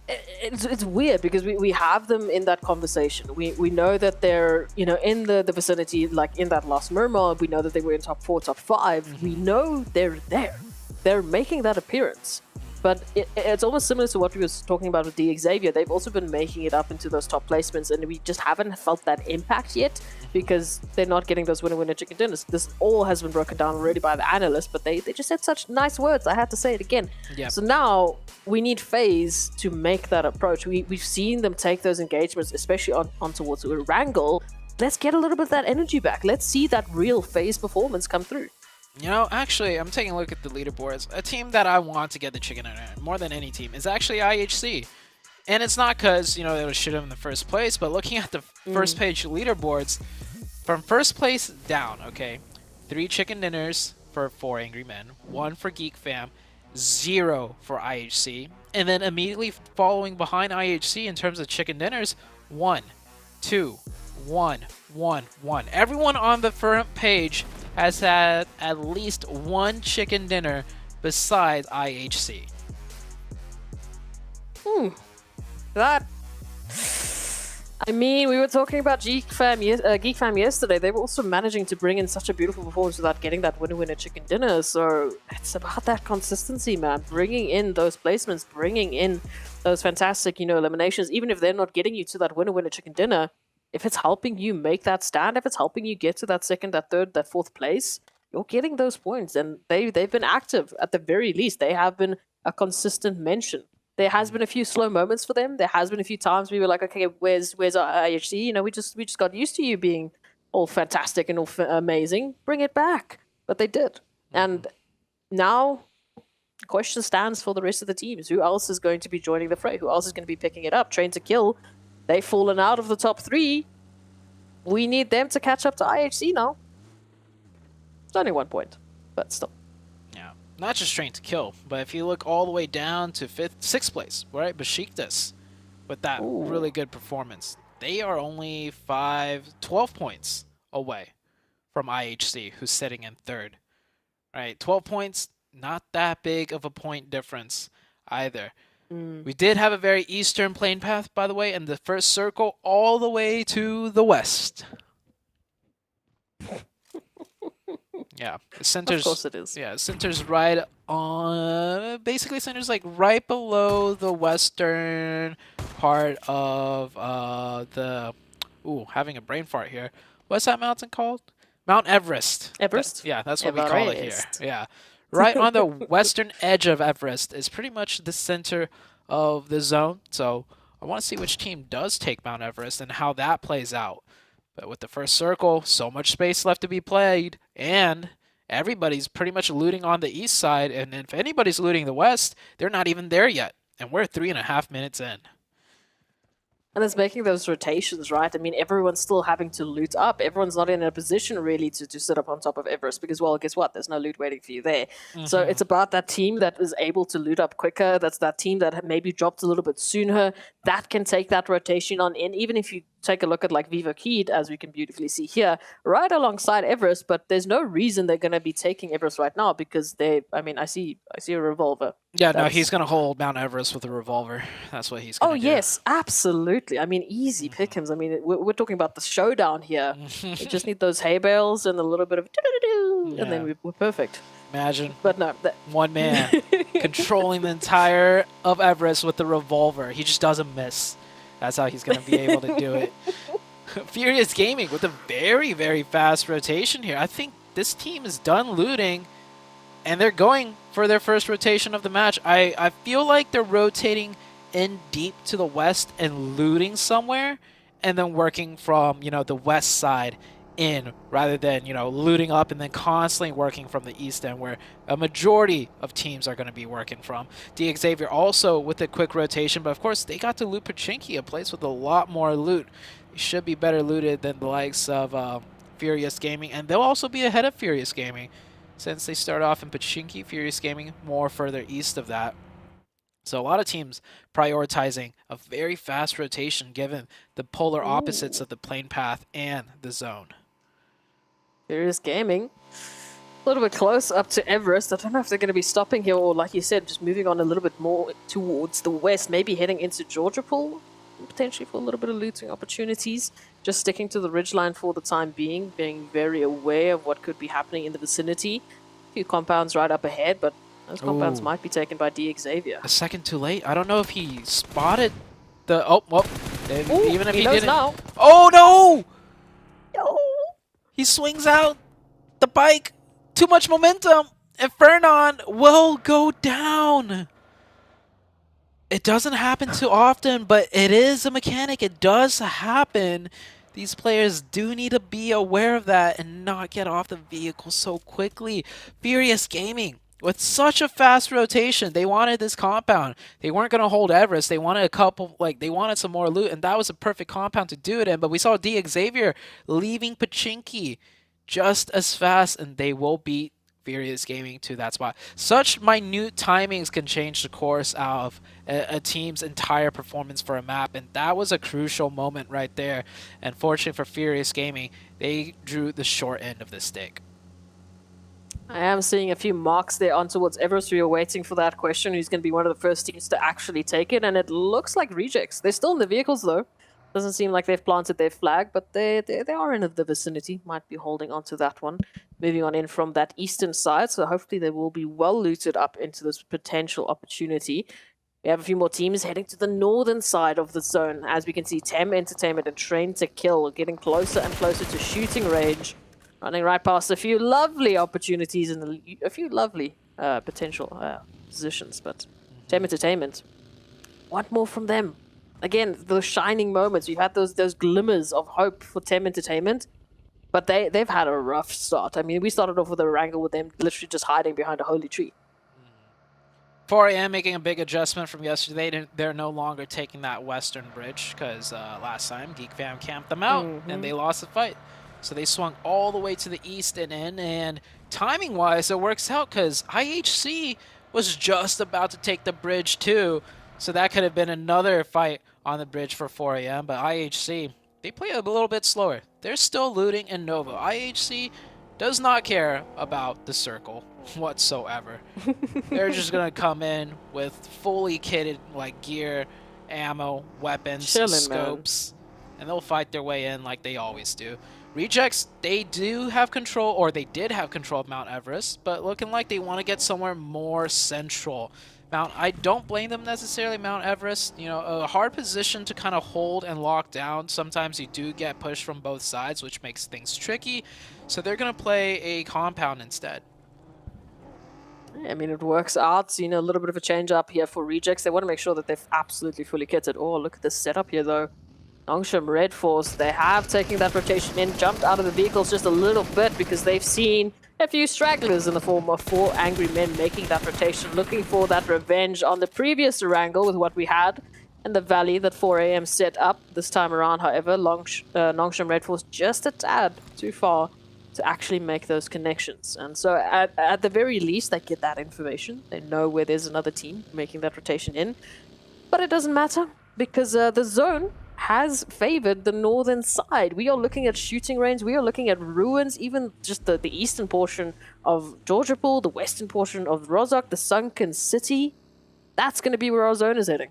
It's weird because we have them in that conversation. We know that they're, you know, in the vicinity, like in that last Murmur. We know that they were in top 4, top 5. We know they're there. They're making that appearance. But it's almost similar to what we were talking about with Xavier. They've also been making it up into those top placements, and we just haven't felt that impact yet because they're not getting those winner chicken dinners. This all has been broken down already by the analysts, but they just said such nice words. I had to say it again. Yep. So now we need FaZe to make that approach. We've seen them take those engagements, especially on towards Wrangle. Let's get a little bit of that energy back. Let's see that real FaZe performance come through. You know, actually, I'm taking a look at the leaderboards. A team that I want to get the chicken dinner more than any team is actually IHC. And it's not because, you know, they would shoot them in the first place, but looking at the first page leaderboards, from first place down, okay, 3 chicken dinners for 4 Angry Men, 1 for Geek Fam, 0 for IHC, and then immediately following behind IHC in terms of chicken dinners, 1, 2, 1, 1, 1. Everyone on the front page has had at least 1 chicken dinner besides IHC. I mean, we were talking about Geek Fam yesterday. They were also managing to bring in such a beautiful performance without getting that winner chicken dinner. So it's about that consistency, man. Bringing in those placements, bringing in those fantastic, eliminations. Even if they're not getting you to that winner chicken dinner, if it's helping you make that stand, if it's helping you get to that second, that third, that fourth place, you're getting those points. And they've been active at the very least. They have been a consistent mention. There has been a few slow moments for them. There has been a few times we were like, okay, where's our IHC? We just got used to you being all fantastic and all amazing. Bring it back. But they did. And now the question stands for the rest of the teams. Who else is going to be joining the fray? Who else is going to be picking it up? Train to Kill. They've fallen out of the top 3. We need them to catch up to IHC now. It's only 1 point, but still. Not just Train to Kill, but if you look all the way down to 6th place, right? Besiktas, with that really good performance, they are only 12 points away from IHC, who's sitting in 3rd. Right, 12 points, not that big of a point difference either. We did have a very eastern plane path, by the way, in the first circle all the way to the west. Yeah, it centers. Of course it is. Yeah, it centers right on. Basically, centers like right below the western part of the. Ooh, having a brain fart here. What's that mountain called? Mount Everest. Everest. Yeah, that's what we call it here. Yeah, right on the western edge of Everest is pretty much the center of the zone. So I want to see which team does take Mount Everest and how that plays out. But with the first circle, so much space left to be played, and everybody's pretty much looting on the east side, and if anybody's looting the west, they're not even there yet. And we're 3.5 minutes in. And it's making those rotations, right? I mean, everyone's still having to loot up. Everyone's not in a position really to sit up on top of Everest because, well, guess what? There's no loot waiting for you there. So it's about that team that is able to loot up quicker. That's that team that maybe dropped a little bit sooner. That can take that rotation on in. Even if you take a look at like Vivo Keed, as we can beautifully see here, right alongside Everest, but there's no reason they're going to be taking Everest right now because I see a revolver. Yeah, no, he's going to hold Mount Everest with a revolver. That's what he's going to do. Oh, yes, absolutely. I mean, easy pickings. I mean, we're talking about the showdown here. We just need those hay bales and a little bit of and then we're perfect. Imagine. But no. One man controlling the entire of Everest with the revolver. He just doesn't miss. That's how he's going to be able to do it. Furious Gaming with a very, very fast rotation here. I think this team is done looting, and they're going for their first rotation of the match. I feel like they're rotating in deep to the west and looting somewhere, and then working from, the west side in, rather than, looting up and then constantly working from the east end, where a majority of teams are going to be working from. Xavier also with a quick rotation, but of course they got to loot Pachinki, a place with a lot more loot. They should be better looted than the likes of Furious Gaming, and they'll also be ahead of Furious Gaming since they start off in Pachinki. Furious Gaming more further east of that. So a lot of teams prioritizing a very fast rotation given the polar opposites of the plane path and the zone. Furious Gaming. A little bit close up to Everest. I don't know if they're going to be stopping here or, like you said, just moving on a little bit more towards the west, maybe heading into Georgia Pool, potentially for a little bit of looting opportunities. Just sticking to the ridgeline for the time being very aware of what could be happening in the vicinity. A few compounds right up ahead, but those compounds might be taken by Xavier. A second too late. I don't know if he spotted the... even if he didn't... Now. Oh, no! No! He swings out the bike. Too much momentum. And Fernan will go down. It doesn't happen too often, but it is a mechanic. It does happen. These players do need to be aware of that and not get off the vehicle so quickly. Furious Gaming, with such a fast rotation, they wanted this compound. They weren't going to hold Everest. They wanted they wanted some more loot, and that was a perfect compound to do it in. But we saw Xavier leaving Pachinki just as fast, and they will beat Furious Gaming to that spot. Such minute timings can change the course of a team's entire performance for a map, and that was a crucial moment right there. And fortunately for Furious Gaming, they drew the short end of the stick. I am seeing a few marks there on towards Everest. We are waiting for that question. Who's going to be one of the first teams to actually take it? And it looks like Rejects. They're still in the vehicles, though. Doesn't seem like they've planted their flag, but they are in the vicinity. Might be holding on to that one. Moving on in from that eastern side, so hopefully they will be well looted up into this potential opportunity. We have a few more teams heading to the northern side of the zone. As we can see, Tem Entertainment and Train to Kill getting closer and closer to shooting range. Running right past a few lovely opportunities and a few lovely potential positions, but Tem Entertainment, what more from them? Again, those shining moments. We've had those glimmers of hope for Tem Entertainment, but they've had a rough start. I mean, we started off with a wrangle with them literally just hiding behind a holy tree. 4AM making a big adjustment from yesterday. They're no longer taking that western bridge because last time Geek Fam camped them out and they lost the fight. So they swung all the way to the east and in, and timing-wise, it works out because IHC was just about to take the bridge too. So that could have been another fight on the bridge for 4AM, but IHC, they play a little bit slower. They're still looting in Nova. IHC does not care about the circle whatsoever. They're just going to come in with fully kitted like gear, ammo, weapons, scopes, and they'll fight their way in like they always do. Rejects, they do have control, or they did have control of Mount Everest, but looking like they want to get somewhere more central. I don't blame them necessarily, Mount Everest. You know, a hard position to kind of hold and lock down. Sometimes you do get pushed from both sides, which makes things tricky. So they're going to play a compound instead. I mean, it works out. You know, a little bit of a change up here for Rejects. They want to make sure that they've absolutely fully kitted. Oh, look at this setup here, though. Nongshim Red Force, they have taken that rotation in, jumped out of the vehicles just a little bit because they've seen a few stragglers in the form of 4 angry men making that rotation, looking for that revenge on the previous wrangle with what we had in the valley that 4AM set up. This time around, however, Nongshim Red Force just a tad too far to actually make those connections. And so at the very least, they get that information. They know where there's another team making that rotation in. But it doesn't matter because the zone has favored the northern side. We are looking at shooting range, we are looking at ruins, even just the eastern portion of Georgiapol, the western portion of Rozhok, the sunken city. That's going to be where our zone is heading.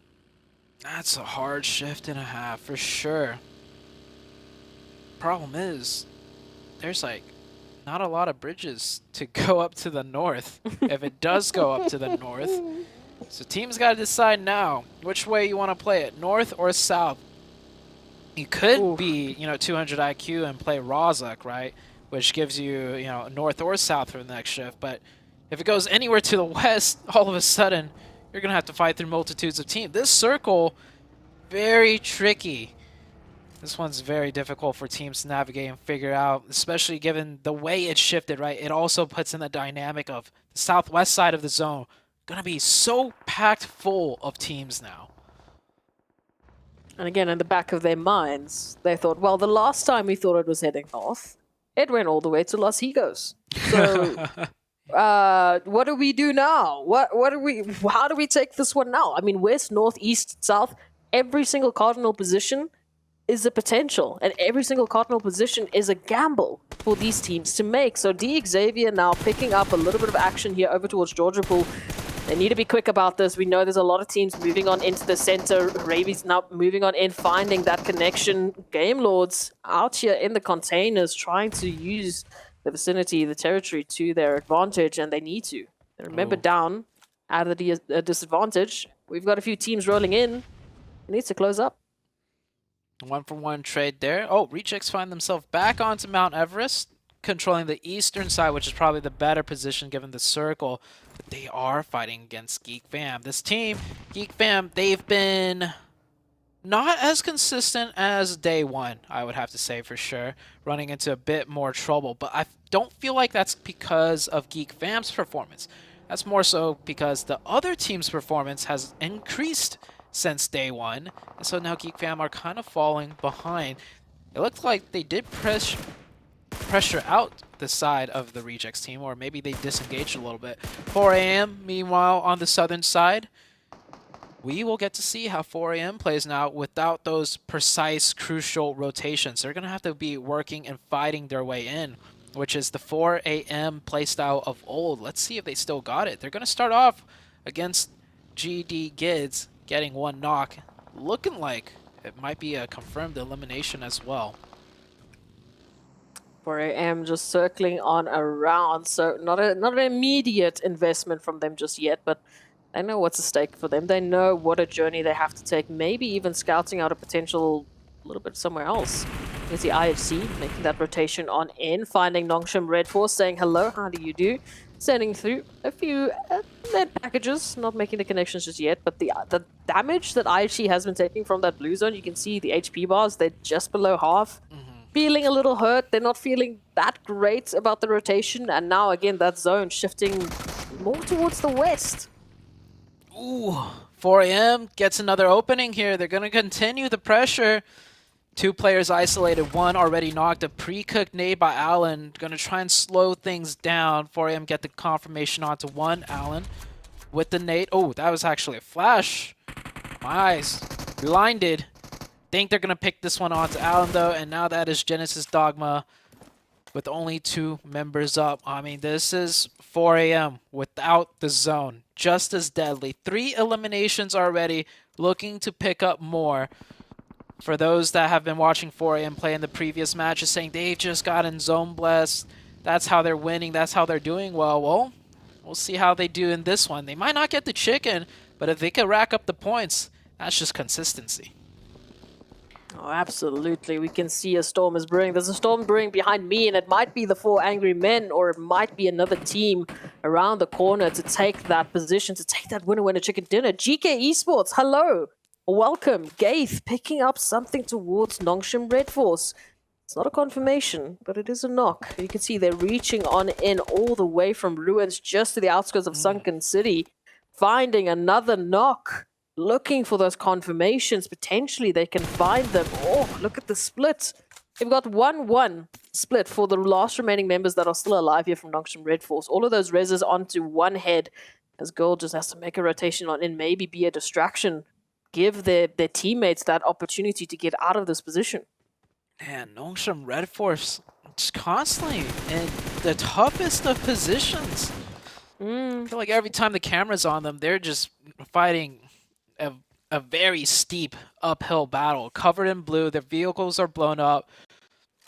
That's a hard shift and a half for sure. Problem is, there's like not a lot of bridges to go up to the north if it does go up to the north. So teams got to decide now which way you want to play it, north or south. You could be, 200 IQ and play Rozhok, right? Which gives you, north or south for the next shift. But if it goes anywhere to the west, all of a sudden, you're going to have to fight through multitudes of teams. This circle, very tricky. This one's very difficult for teams to navigate and figure out, especially given the way it shifted, right? It also puts in the dynamic of the southwest side of the zone. Going to be so packed full of teams now. And again, in the back of their minds, they thought, well, the last time we thought it was heading north, it went all the way to Los Higos. So, what do we do now? How do we take this one now? I mean, west, north, east, south, every single cardinal position is a potential, and every single cardinal position is a gamble for these teams to make. So D Xavier now picking up a little bit of action here over towards Georgiapol. They need to be quick about this. We know there's a lot of teams moving on into the center. Ravi's now moving on in, finding that connection. Game Lords out here in the containers trying to use the vicinity, the territory to their advantage, and they need to. And remember, down, out of the disadvantage, we've got a few teams rolling in. It needs to close up. 1-for-1 trade there. Oh, Rejects find themselves back onto Mount Everest, controlling the eastern side, which is probably the better position given the circle. But they are fighting against Geek Fam. This team, Geek Fam, they've been not as consistent as day one, I would have to say for sure, running into a bit more trouble. But I don't feel like that's because of Geek Fam's performance. That's more so because the other team's performance has increased since day one. And so now Geek Fam are kind of falling behind. It looked like they did pressure out the side of the Rejects team, or maybe they disengaged a little bit. 4AM, meanwhile, on the southern side, we will get to see how 4AM plays now without those precise, crucial rotations. They're going to have to be working and fighting their way in, which is the 4AM playstyle of old. Let's see if they still got it. They're going to start off against GD Gids, getting one knock, looking like it might be a confirmed elimination as well. 4AM just circling on around, so not an immediate investment from them just yet, but they know what's at stake for them. They know what a journey they have to take, maybe even scouting out a potential a little bit somewhere else. Here's the IHC making that rotation on in, finding Nongshim Red Force, saying hello, how do you do? Sending through a few lead packages, not making the connections just yet, but the damage that IHC has been taking from that blue zone, you can see the HP bars, they're just below half. Feeling a little hurt, they're not feeling that great about the rotation, and now again that zone shifting more towards the west. Ooh, 4AM gets another opening here. They're going to continue the pressure. 2 players isolated, 1 already knocked. A pre-cooked nade by Allen. Going to try and slow things down. 4AM get the confirmation onto 1. Allen with the nade. Oh, that was actually a flash. My eyes blinded. Think they're going to pick this one onto Allen, though. And now that is Genesis Dogma with only 2 members up. I mean, this is 4AM without the zone. Just as deadly. 3 eliminations already. Looking to pick up more. For those that have been watching 4AM play in the previous matches, saying they've just gotten zone blessed. That's how they're winning. That's how they're doing well. Well, we'll see how they do in this one. They might not get the chicken, but if they can rack up the points, that's just consistency. Oh, absolutely. We can see a storm is brewing. There's a storm brewing behind me, and it might be the 4 angry men, or it might be another team around the corner to take that position, to take that winner chicken dinner. GK Esports, hello. Welcome. Gaith picking up something towards Nongshim Red Force. It's not a confirmation, but it is a knock. You can see they're reaching on in all the way from Ruins just to the outskirts of Sunken City, finding another knock. Looking for those confirmations. Potentially they can find them. Oh, look at the split. They've got 1-1 split for the last remaining members that are still alive here from Nongshim Red Force. All of those reses onto one head as Gold just has to make a rotation on in, maybe be a distraction. Give their teammates that opportunity to get out of this position. And Nongshim Red Force just constantly in the toughest of positions. I feel like every time the camera's on them, they're just fighting a very steep uphill battle, covered in blue. Their vehicles are blown up.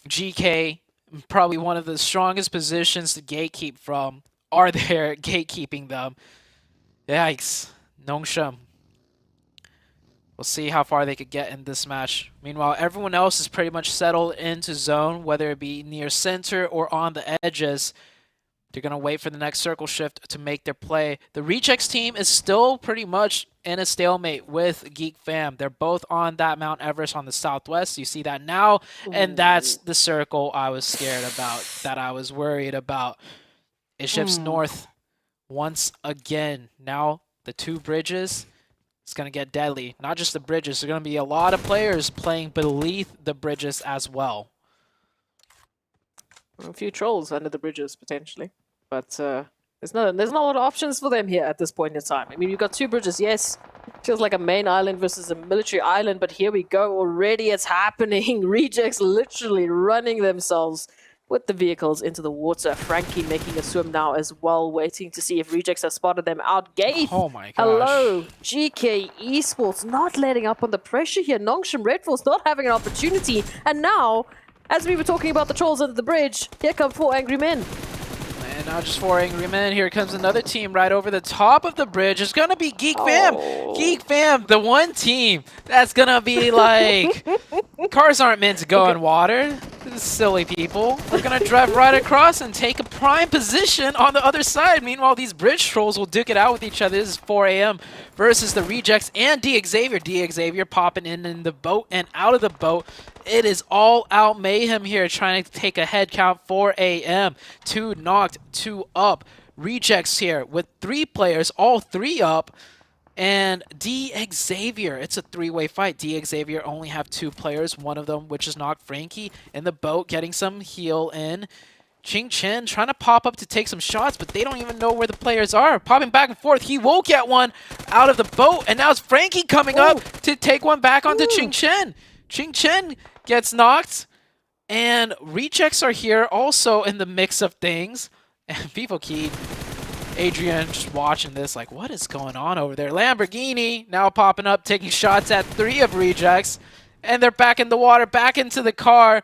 GK, probably one of the strongest positions to gatekeep from, are there gatekeeping them. Yikes. Nongshim. We'll see how far they could get in this match. Meanwhile, everyone else is pretty much settled into zone, whether it be near center or on the edges. They're going to wait for the next circle shift to make their play. The Rejects team is still pretty much in a stalemate with Geek Fam. They're both on that Mount Everest on the southwest. You see that now, and that's the circle I was scared about, that I was worried about. It shifts north once again. Now the 2 bridges, it's going to get deadly. Not just the bridges. There's going to be a lot of players playing beneath the bridges as well. A few trolls under the bridges, potentially. But there's not a lot of options for them here at this point in time. I mean, you've got 2 bridges, yes. Feels like a main island versus a military island, but here we go. Already it's happening. Rejects literally running themselves with the vehicles into the water. Frankie making a swim now as well, waiting to see if Rejects have spotted them out. Gaith, oh my gosh. Hello. GK Esports not letting up on the pressure here. Nongshim Red Force not having an opportunity. And now, as we were talking about the trolls under the bridge, here come 4 angry men. And now just 4 angry men. Here comes another team right over the top of the bridge. It's going to be Geek Fam. Geek Fam, the one team that's going to be like... Cars aren't meant to go in water. Silly people. They're going to drive right across and take a prime position on the other side. Meanwhile, these bridge trolls will duke it out with each other. This is 4AM versus the Rejects and D-Xavier. D-Xavier popping in the boat and out of the boat. It is all out mayhem here, trying to take a head count. 4AM. 2 knocked, 2 up. Rejects here with 3 players, all 3 up. And D-Xavier, it's a 3-way fight. D-Xavier only have 2 players, one of them which is knocked. Frankie in the boat, getting some heal in. Ching Chen trying to pop up to take some shots, but they don't even know where the players are. Popping back and forth, he will get one out of the boat, and now it's Frankie coming up to take one back onto Ching Chen. Ching Chen gets knocked, and Rejects are here also in the mix of things. And Vivo Key, Adrian just watching this like, what is going on over there? Lamborghini now popping up, taking shots at 3 of Rejects. And they're back in the water, back into the car.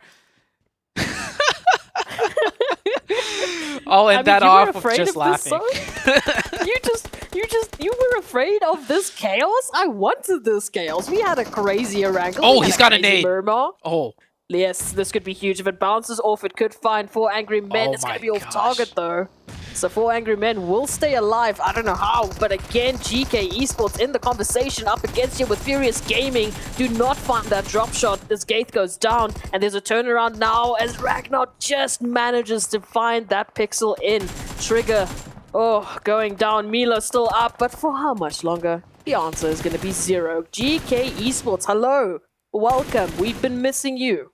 I'll end that off with just laughing. You were afraid of this chaos? I wanted this chaos. We had a crazy wrangle. Oh, he's got a nade. Murmur. Oh. Yes, this could be huge. If it bounces off, it could find 4 angry men. It's going to be off target, though. So 4 angry men will stay alive. I don't know how, but again, GK Esports in the conversation up against you with Furious Gaming. Do not find that drop shot. This gate goes down, and there's a turnaround now as Ragnar just manages to find that pixel in. Trigger, going down. Milo still up, but for how much longer? The answer is going to be 0. GK Esports, hello. Welcome. We've been missing you.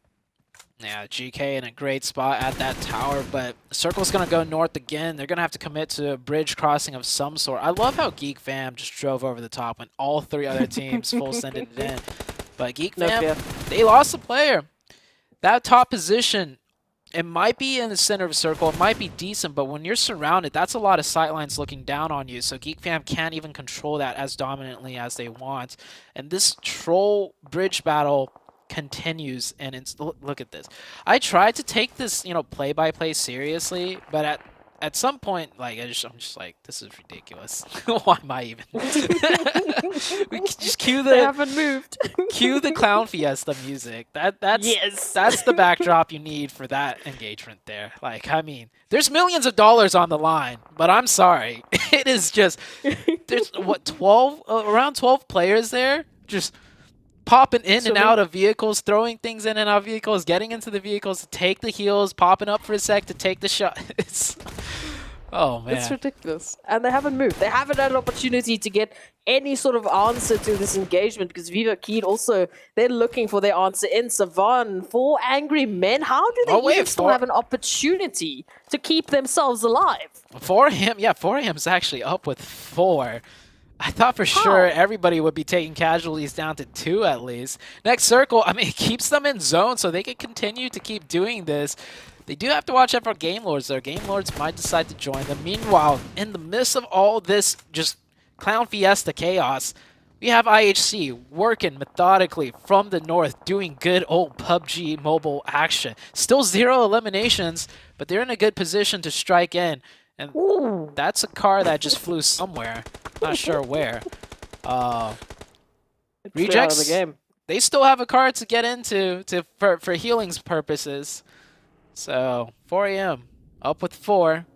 Yeah, GK in a great spot at that tower, but Circle's going to go north again. They're going to have to commit to a bridge crossing of some sort. I love how Geek Fam just drove over the top when all 3 other teams full-sended it in. But Geek Fam, they lost a player. That top position, it might be in the center of a circle. It might be decent, but when you're surrounded, that's a lot of sightlines looking down on you. So Geek Fam can't even control that as dominantly as they want. And this troll bridge battle continues, and it's look at this. I tried to take this, play-by-play seriously, but at some point, like I'm just like, this is ridiculous. Why am I even? We can just cue the. They haven't moved. Cue the Clown Fiesta music. That's the backdrop you need for that engagement there. Like, I mean, there's millions of dollars on the line, but I'm sorry, it is just there's around 12 players there, just popping in and out of vehicles, throwing things in and out of vehicles, getting into the vehicles to take the heals, popping up for a sec to take the shot. Oh, man. It's ridiculous. And they haven't moved. They haven't had an opportunity to get any sort of answer to this engagement because Viva Keed also, they're looking for their answer in Savan. 4 angry men. How do they even still have an opportunity to keep themselves alive? 4AM is actually up with 4. I thought for sure everybody would be taking casualties down to 2 at least. Next circle, I mean, it keeps them in zone so they can continue to keep doing this. They do have to watch out for Game Lords though. Game Lords might decide to join them. Meanwhile, in the midst of all this just Clown Fiesta chaos, we have IHC working methodically from the north, doing good old PUBG Mobile action. Still 0 eliminations, but they're in a good position to strike in. And that's a car that just flew somewhere. Not sure where. Rejects, the game. They still have a car to get into for healing's purposes. So 4AM up with 4.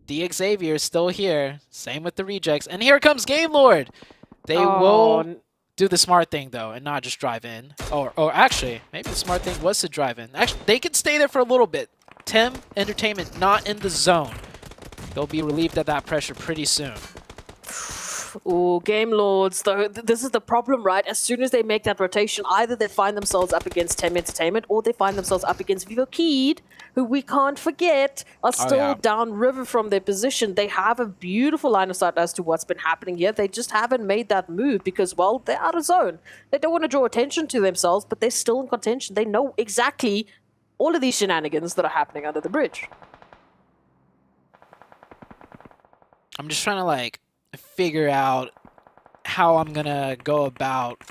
The Xavier is still here. Same with the Rejects. And here comes Game Lord. They will do the smart thing though and not just drive in. Or actually, maybe the smart thing was to drive in. Actually, they can stay there for a little bit. Tim Entertainment not in the zone. They'll be relieved of that pressure pretty soon. Oh, Game Lords, though, this is the problem, right? As soon as they make that rotation, either they find themselves up against Tem Entertainment or they find themselves up against Vivo Keed, who we can't forget are still downriver from their position. They have a beautiful line of sight as to what's been happening here. They just haven't made that move because, well, they're out of zone. They don't want to draw attention to themselves, but they're still in contention. They know exactly all of these shenanigans that are happening under the bridge. I'm just trying to, like, figure out how I'm gonna go about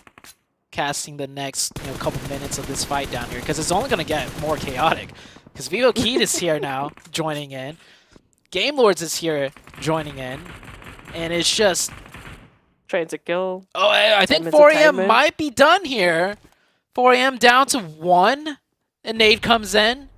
casting the next couple minutes of this fight down here, because it's only gonna get more chaotic. Because Vivo Keed is here now, joining in. Game Lords is here, joining in, and it's just Train to kill. Oh, I think 4AM might be done here. 4AM down to 1, and Nade comes in.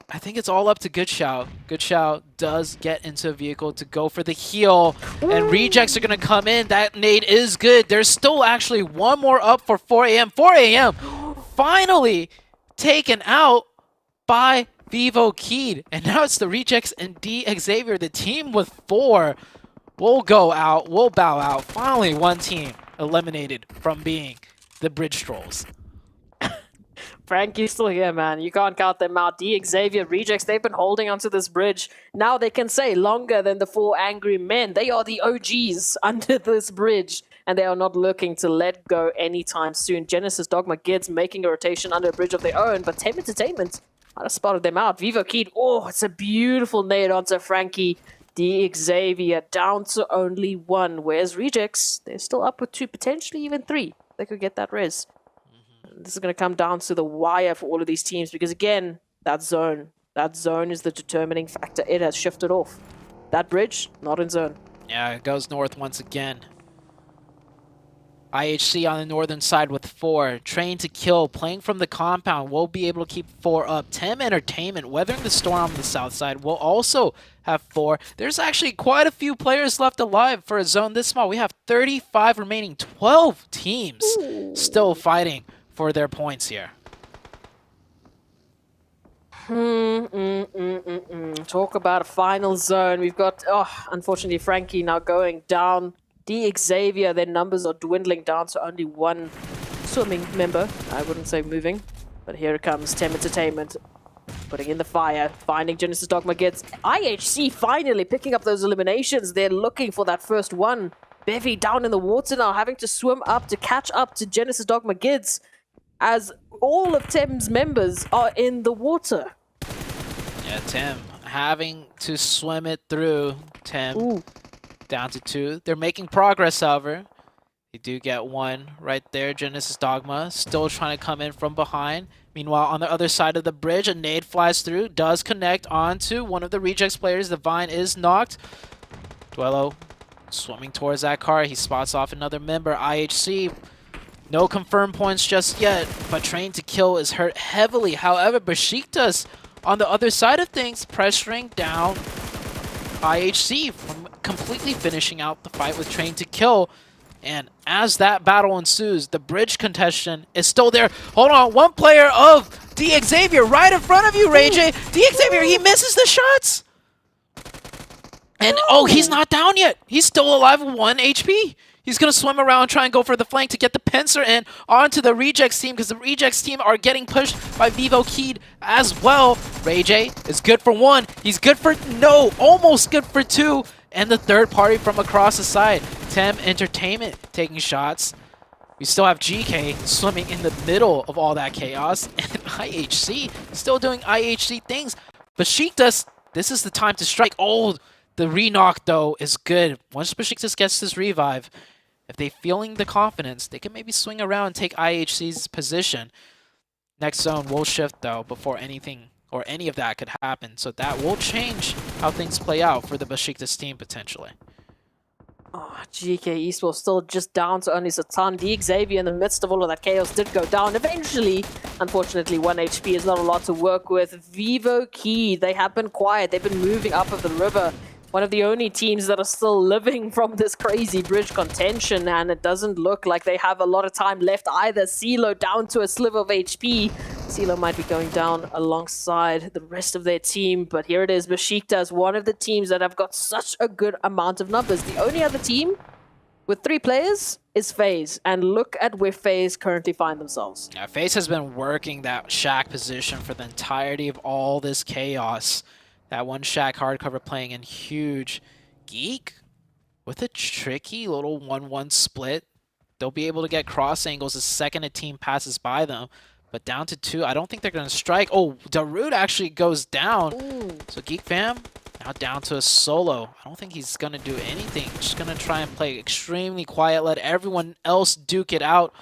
I think it's all up to Good Shout. Good Shout does get into a vehicle to go for the heal, and Rejects are going to come in. That nade is good. There's still actually one more up for 4AM. 4AM finally taken out by Vivo Keed, and now it's the Rejects and D Xavier. The team with 4 will go out, will bow out. Finally, one team eliminated from being the Bridge Trolls. Frankie's still here, man. You can't count them out. D Xavier, Rejects, they've been holding onto this bridge. Now they can say longer than the 4 angry men. They are the OGs under this bridge, and they are not looking to let go anytime soon. Genesis Dogma Gids making a rotation under a bridge of their own, but Tem Entertainment might have spotted them out. Vivo Keed, oh, it's a beautiful nade onto Frankie. D Xavier down to only 1, whereas Rejects, they're still up with 2, potentially even 3. They could get that res. This is going to come down to the wire for all of these teams because, again, that zone is the determining factor. It has shifted off. That bridge, not in zone. Yeah, it goes north once again. IHC on the northern side with 4. Train to Kill, playing from the compound, will be able to keep 4 up. Tem Entertainment, Weathering the Storm on the south side, will also have 4. There's actually quite a few players left alive for a zone this small. We have 35 remaining, 12 teams still fighting for their points here. Talk about a final zone. We've got, unfortunately, Frankie now going down. Xavier, their numbers are dwindling down to only 1 swimming member. I wouldn't say moving, but here it comes. Tem Entertainment putting in the fire, finding Genesis Dogma gets IHC finally picking up those eliminations. They're looking for that first one. Bevy down in the water now, having to swim up to catch up to Genesis Dogma Gids as all of Tem's members are in the water. Yeah, Tem having to swim it through. Tem down to 2. They're making progress, however. They do get 1 right there. Genesis Dogma still trying to come in from behind. Meanwhile, on the other side of the bridge, a nade flies through, does connect onto one of the Rejects players. The Vine is knocked. Duello swimming towards that car. He spots off another member. IHC, no confirmed points just yet, but Train to Kill is hurt heavily. However, Besiktas on the other side of things, pressuring down IHC from completely finishing out the fight with Train to Kill. And as that battle ensues, the bridge contestation is still there. Hold on, 1 player of Xavier right in front of you, Ray J. Xavier, he misses the shots. And he's not down yet. He's still alive with 1 HP. He's going to swim around, try and go for the flank to get the pincer in onto the Rejects team, because the Rejects team are getting pushed by Vivo Keyed as well. Ray J is good for 1. He's good for, almost good for 2. And the third party from across the side, Tem Entertainment taking shots. We still have GK swimming in the middle of all that chaos. And IHC still doing IHC things. Besiktas, this is the time to strike. The re-knock, though, is good. Once Besiktas gets this revive, if they're feeling the confidence, they can maybe swing around and take IHC's position. Next zone will shift, though, before anything or any of that could happen. So that will change how things play out for the Besiktas team, potentially. GK Esports still just down to only Satan. Xavier, in the midst of all of that chaos, did go down. Eventually, unfortunately, 1 HP is not a lot to work with. Vivo Key, they have been quiet. They've been moving up of the river. One of the only teams that are still living from this crazy bridge contention, and it doesn't look like they have a lot of time left either. CeeLo down to a sliver of HP. CeeLo might be going down alongside the rest of their team, but here it is. Besiktas, one of the teams that have got such a good amount of numbers. The only other team with 3 players is FaZe, and look at where FaZe currently find themselves. Yeah, FaZe has been working that shack position for the entirety of all this chaos. That 1 shack hardcover playing in huge. Geek with a tricky little 1-1 split. They'll be able to get cross angles the second a team passes by them. But down to 2, I don't think they're going to strike. Darude actually goes down. So Geek Fam now down to a solo. I don't think he's going to do anything. Just going to try and play extremely quiet. Let everyone else duke it out.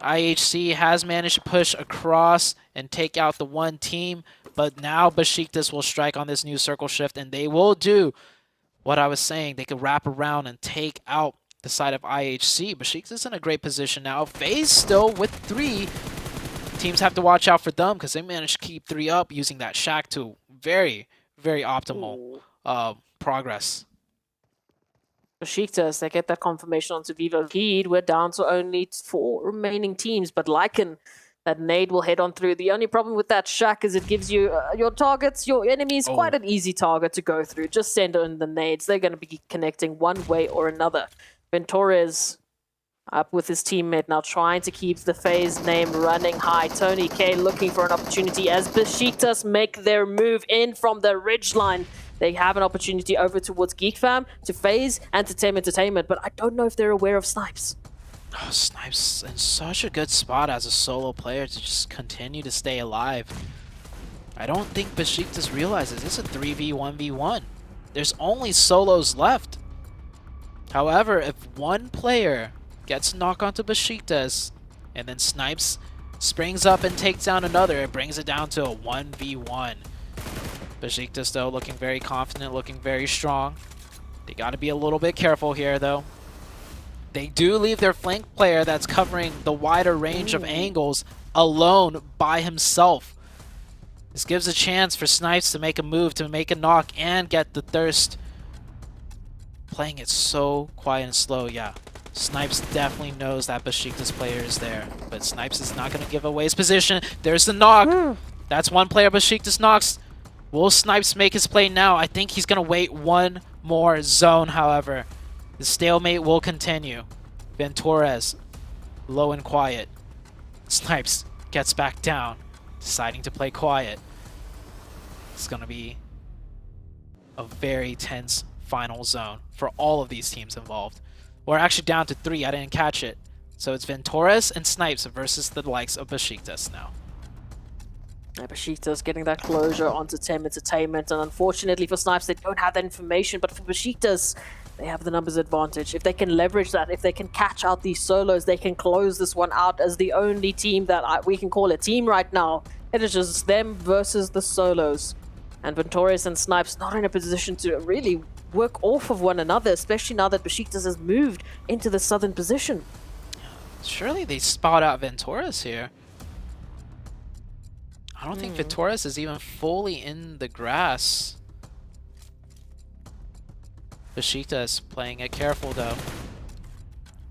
IHC has managed to push across and take out the 1 team. But now Besiktas will strike on this new circle shift, and they will do what I was saying. They could wrap around and take out the side of IHC. Besiktas is in a great position now. FaZe still with 3. Teams have to watch out for them because they managed to keep 3 up using that shack to very, very optimal progress. Besiktas, they get that confirmation onto Vivo Keyed. We're down to only 4 remaining teams, but Lycan, that nade will head on through. The only problem with that shack is it gives you your targets, your enemies, quite an easy target to go through. Just send in the nades. They're going to be connecting one way or another. Ventorez up with his teammate now, trying to keep the FaZe name running high. Tony K looking for an opportunity as Besiktas make their move in from the ridgeline. They have an opportunity over towards GeekFam, to FaZe, and to Tem Entertainment, but I don't know if they're aware of Snipes. Snipes in such a good spot as a solo player to just continue to stay alive. I don't think Besiktas realizes it's a 3v1v1. There's only solos left. However, if one player gets knocked onto Besiktas and then Snipes springs up and takes down another. It brings it down to a 1v1. Besiktas, though, looking very confident, looking very strong. They got to be a little bit careful here, though. They do leave their flank player that's covering the wider range of angles alone by himself. This gives a chance for Snipes to make a move, to make a knock, and get the thirst. Playing it so quiet and slow, yeah. Snipes definitely knows that Besiktas player is there, but Snipes is not going to give away his position. There's the knock. That's one player Besiktas knocks. Will Snipes make his play now? I think he's going to wait one more zone, however. The stalemate will continue. Ventores, low and quiet. Snipes gets back down, deciding to play quiet. It's going to be a very tense final zone for all of these teams involved. We're actually down to 3. I didn't catch it. So it's Ventores and Snipes versus the likes of Besiktas now. Besiktas getting that closure onto Tem Entertainment, and unfortunately for Snipes, they don't have that information, but for Besiktas, they have the numbers advantage. If they can leverage that, if they can catch out these solos, they can close this one out as the only team that we can call a team right now. It is just them versus the solos. And Ventores and Snipes not in a position to really work off of one another, especially now that Besiktas has moved into the southern position. Surely they spot out Ventores here. I don't think Ventores is even fully in the grass. Besiktas playing it careful though.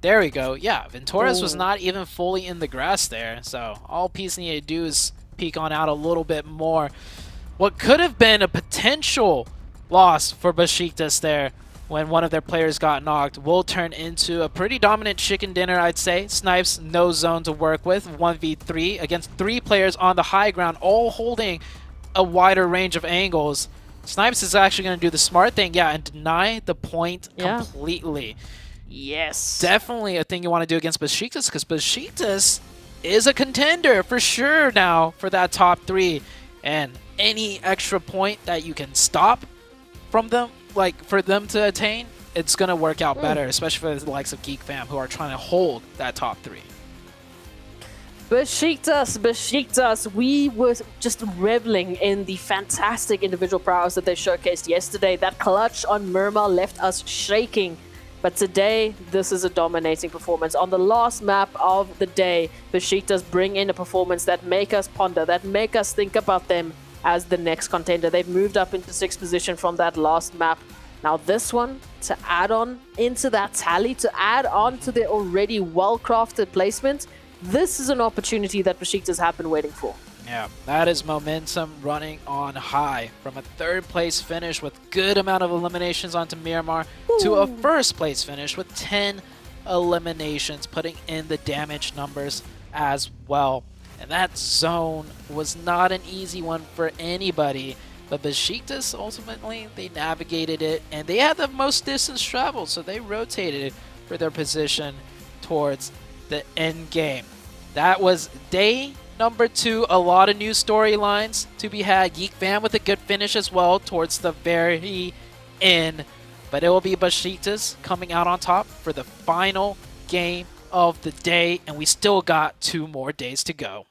There we go. Yeah, Ventores was not even fully in the grass there. So all Peace needed to do is peek on out a little bit more. What could have been a potential loss for Besiktas there when one of their players got knocked will turn into a pretty dominant chicken dinner, I'd say. Snipes, no zone to work with, 1v3 against 3 players on the high ground, all holding a wider range of angles. Snipes is actually going to do the smart thing, yeah, and deny the point completely. Yes. Definitely a thing you want to do against Besiktas, because Besiktas is a contender for sure now for that top 3. And any extra point that you can stop from them, like for them to attain, it's going to work out better, especially for the likes of Geek Fam, who are trying to hold that top 3. Besiktas, we were just reveling in the fantastic individual prowess that they showcased yesterday. That clutch on Murmur left us shaking. But today, this is a dominating performance. On the last map of the day, Besiktas bring in a performance that make us ponder, that make us think about them as the next contender. They've moved up into 6th position from that last map. Now this one, to add on into that tally, to add on to their already well-crafted placement, this is an opportunity that Besiktas have been waiting for. Yeah, that is momentum running on high. From a 3rd place finish with good amount of eliminations onto Miramar to a 1st place finish with 10 eliminations, putting in the damage numbers as well. And that zone was not an easy one for anybody, but Besiktas ultimately, they navigated it, and they had the most distance traveled, so they rotated for their position towards the end game. That was day number 2. A lot of new storylines to be had. Geek Fam with a good finish as well towards the very end, but it will be Besiktas coming out on top for the final game of the day, and we still got 2 more days to go.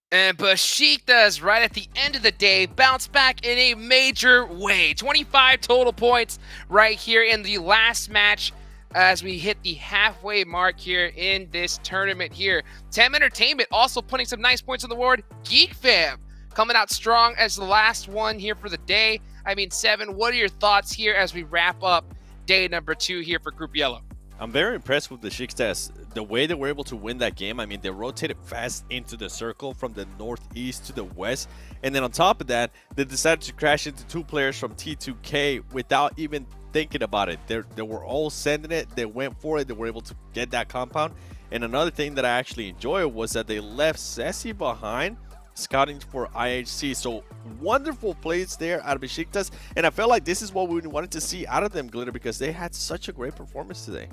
And Besiktas, right at the end of the day, bounced back in a major way. 25 total points right here in the last match as we hit the halfway mark here in this tournament here. Tem Entertainment also putting some nice points on the board. Geek Fam coming out strong as the last one here for the day. I mean, Seven, what are your thoughts here as we wrap up day number 2 here for Group Yellow? I'm very impressed with the Besiktas. The way they were able to win that game, I mean, they rotated fast into the circle from the northeast to the west. And then on top of that, they decided to crash into 2 players from T2K without even thinking about it. They were all sending it. They went for it. They were able to get that compound. And another thing that I actually enjoyed was that they left Sessi behind, scouting for IHC. So wonderful plays there out of Besiktas. And I felt like this is what we wanted to see out of them, Glitter, because they had such a great performance today.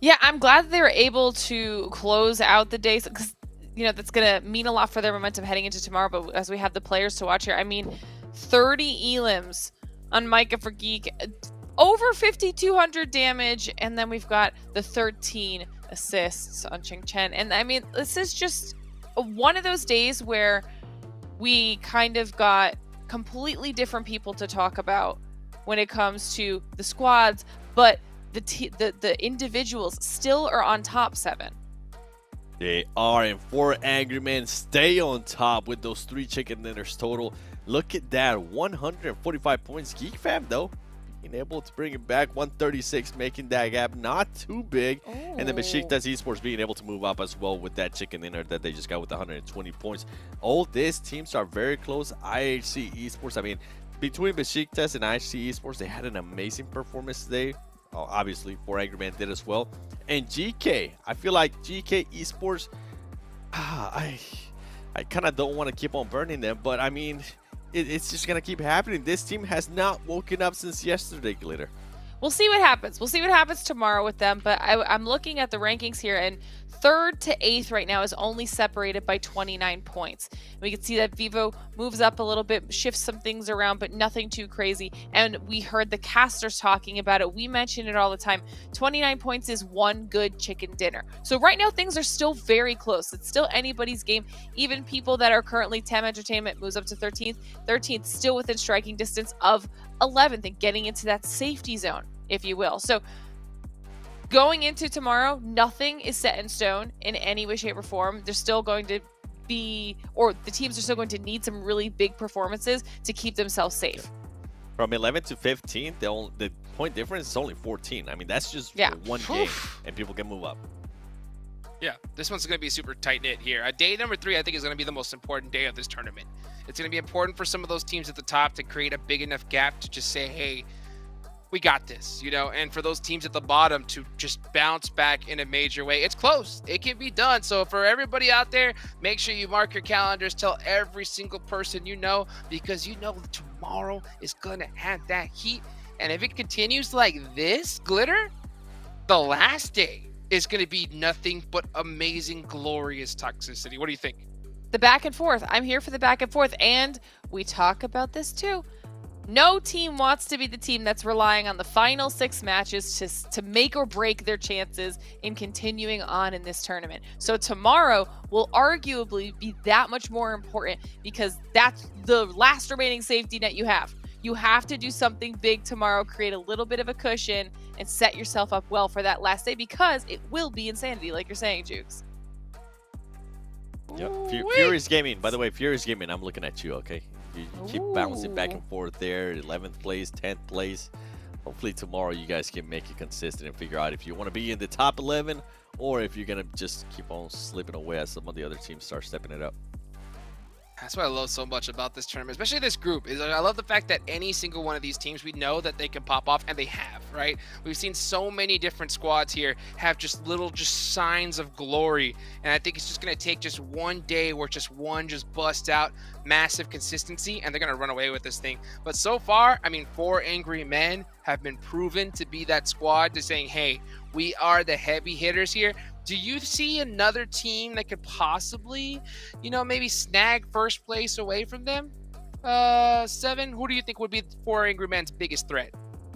Yeah, I'm glad that they were able to close out the day because, you know, that's going to mean a lot for their momentum heading into tomorrow. But as we have the players to watch here, I mean, 30 elims on Micah for Geek, over 5,200 damage, and then we've got the 13 assists on Ching Chen. And I mean, this is just one of those days where we kind of got completely different people to talk about when it comes to the squads, but the individuals still are on top, Seven. They are, and 4 Angry Men stay on top with those 3 chicken dinners total. Look at that, 145 points. Geek Fam, though, being able to bring it back, 136, making that gap not too big. And then Besiktas Esports being able to move up as well with that chicken dinner that they just got with 120 points. All these teams are very close. IHC Esports, I mean, between Besiktas and IHC Esports, they had an amazing performance today. Obviously, 4 Angry Men did as well. And GK, I feel like GK Esports, I kind of don't want to keep on burning them, but I mean, it's just going to keep happening. This team has not woken up since yesterday, Glitter. We'll see what happens. We'll see what happens tomorrow with them, but I'm looking at the rankings here, and 3rd to 8th right now is only separated by 29 points. We can see that Vivo moves up a little bit, shifts some things around, but nothing too crazy. And we heard the casters talking about it. We mention it all the time. 29 points is 1 good chicken dinner. So right now things are still very close. It's still anybody's game. Even people that are currently Tem Entertainment moves up to 13th. 13th still within striking distance of 11th and getting into that safety zone, if you will. So going into tomorrow, nothing is set in stone in any way, shape, or form. There's still going to be, or the teams are still going to need some really big performances to keep themselves safe. From 11 to 15, the point difference is only 14. I mean, that's just one game, and people can move up. Yeah, this one's going to be super tight-knit here. Day number 3, I think, is going to be the most important day of this tournament. It's going to be important for some of those teams at the top to create a big enough gap to just say, hey, we got this, you know, and for those teams at the bottom to just bounce back in a major way. It's close. It can be done. So for everybody out there, make sure you mark your calendars. Tell every single person you know, because you know tomorrow is going to have that heat. And if it continues like this, Glitter, the last day is going to be nothing but amazing, glorious toxicity. What do you think? The back and forth. I'm here for the back and forth. And we talk about this too. No team wants to be the team that's relying on the final 6 matches to make or break their chances in continuing on in this tournament. So tomorrow will arguably be that much more important because that's the last remaining safety net you have. You have to do something big tomorrow, create a little bit of a cushion, and set yourself up well for that last day because it will be insanity, like you're saying, Jukes. Yep. Furious Gaming, by the way, Furious Gaming, I'm looking at you, okay? You keep bouncing back and forth there, 11th place, 10th place. Hopefully tomorrow you guys can make it consistent and figure out if you want to be in the top 11 or if you're going to just keep on slipping away as some of the other teams start stepping it up. That's what I love so much about this tournament, especially this group, is I love the fact that any single one of these teams, we know that they can pop off, and they have, right? We've seen so many different squads here have just little signs of glory, and I think it's just going to take just one day where just one just busts out massive consistency, and they're going to run away with this thing. But so far, I mean, 4 Angry Men have been proven to be that squad to saying, hey, we are the heavy hitters here. Do you see another team that could possibly, you know, maybe snag first place away from them? 7, who do you think would be 4 Angry Men's biggest threat?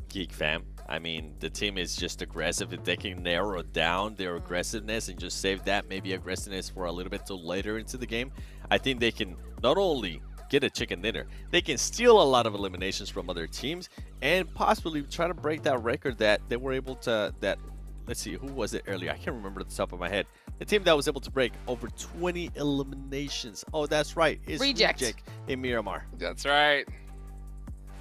Geek Fam. I mean, the team is just aggressive. If they can narrow down their aggressiveness and just save that maybe aggressiveness for a little bit till later into the game, I think they can not only get a chicken dinner, they can steal a lot of eliminations from other teams and possibly try to break that record that they were able to, let's see, who was it earlier? I can't remember at the top of my head. A team that was able to break over 20 eliminations. Oh, that's right. It's Reject. in Miramar. That's right.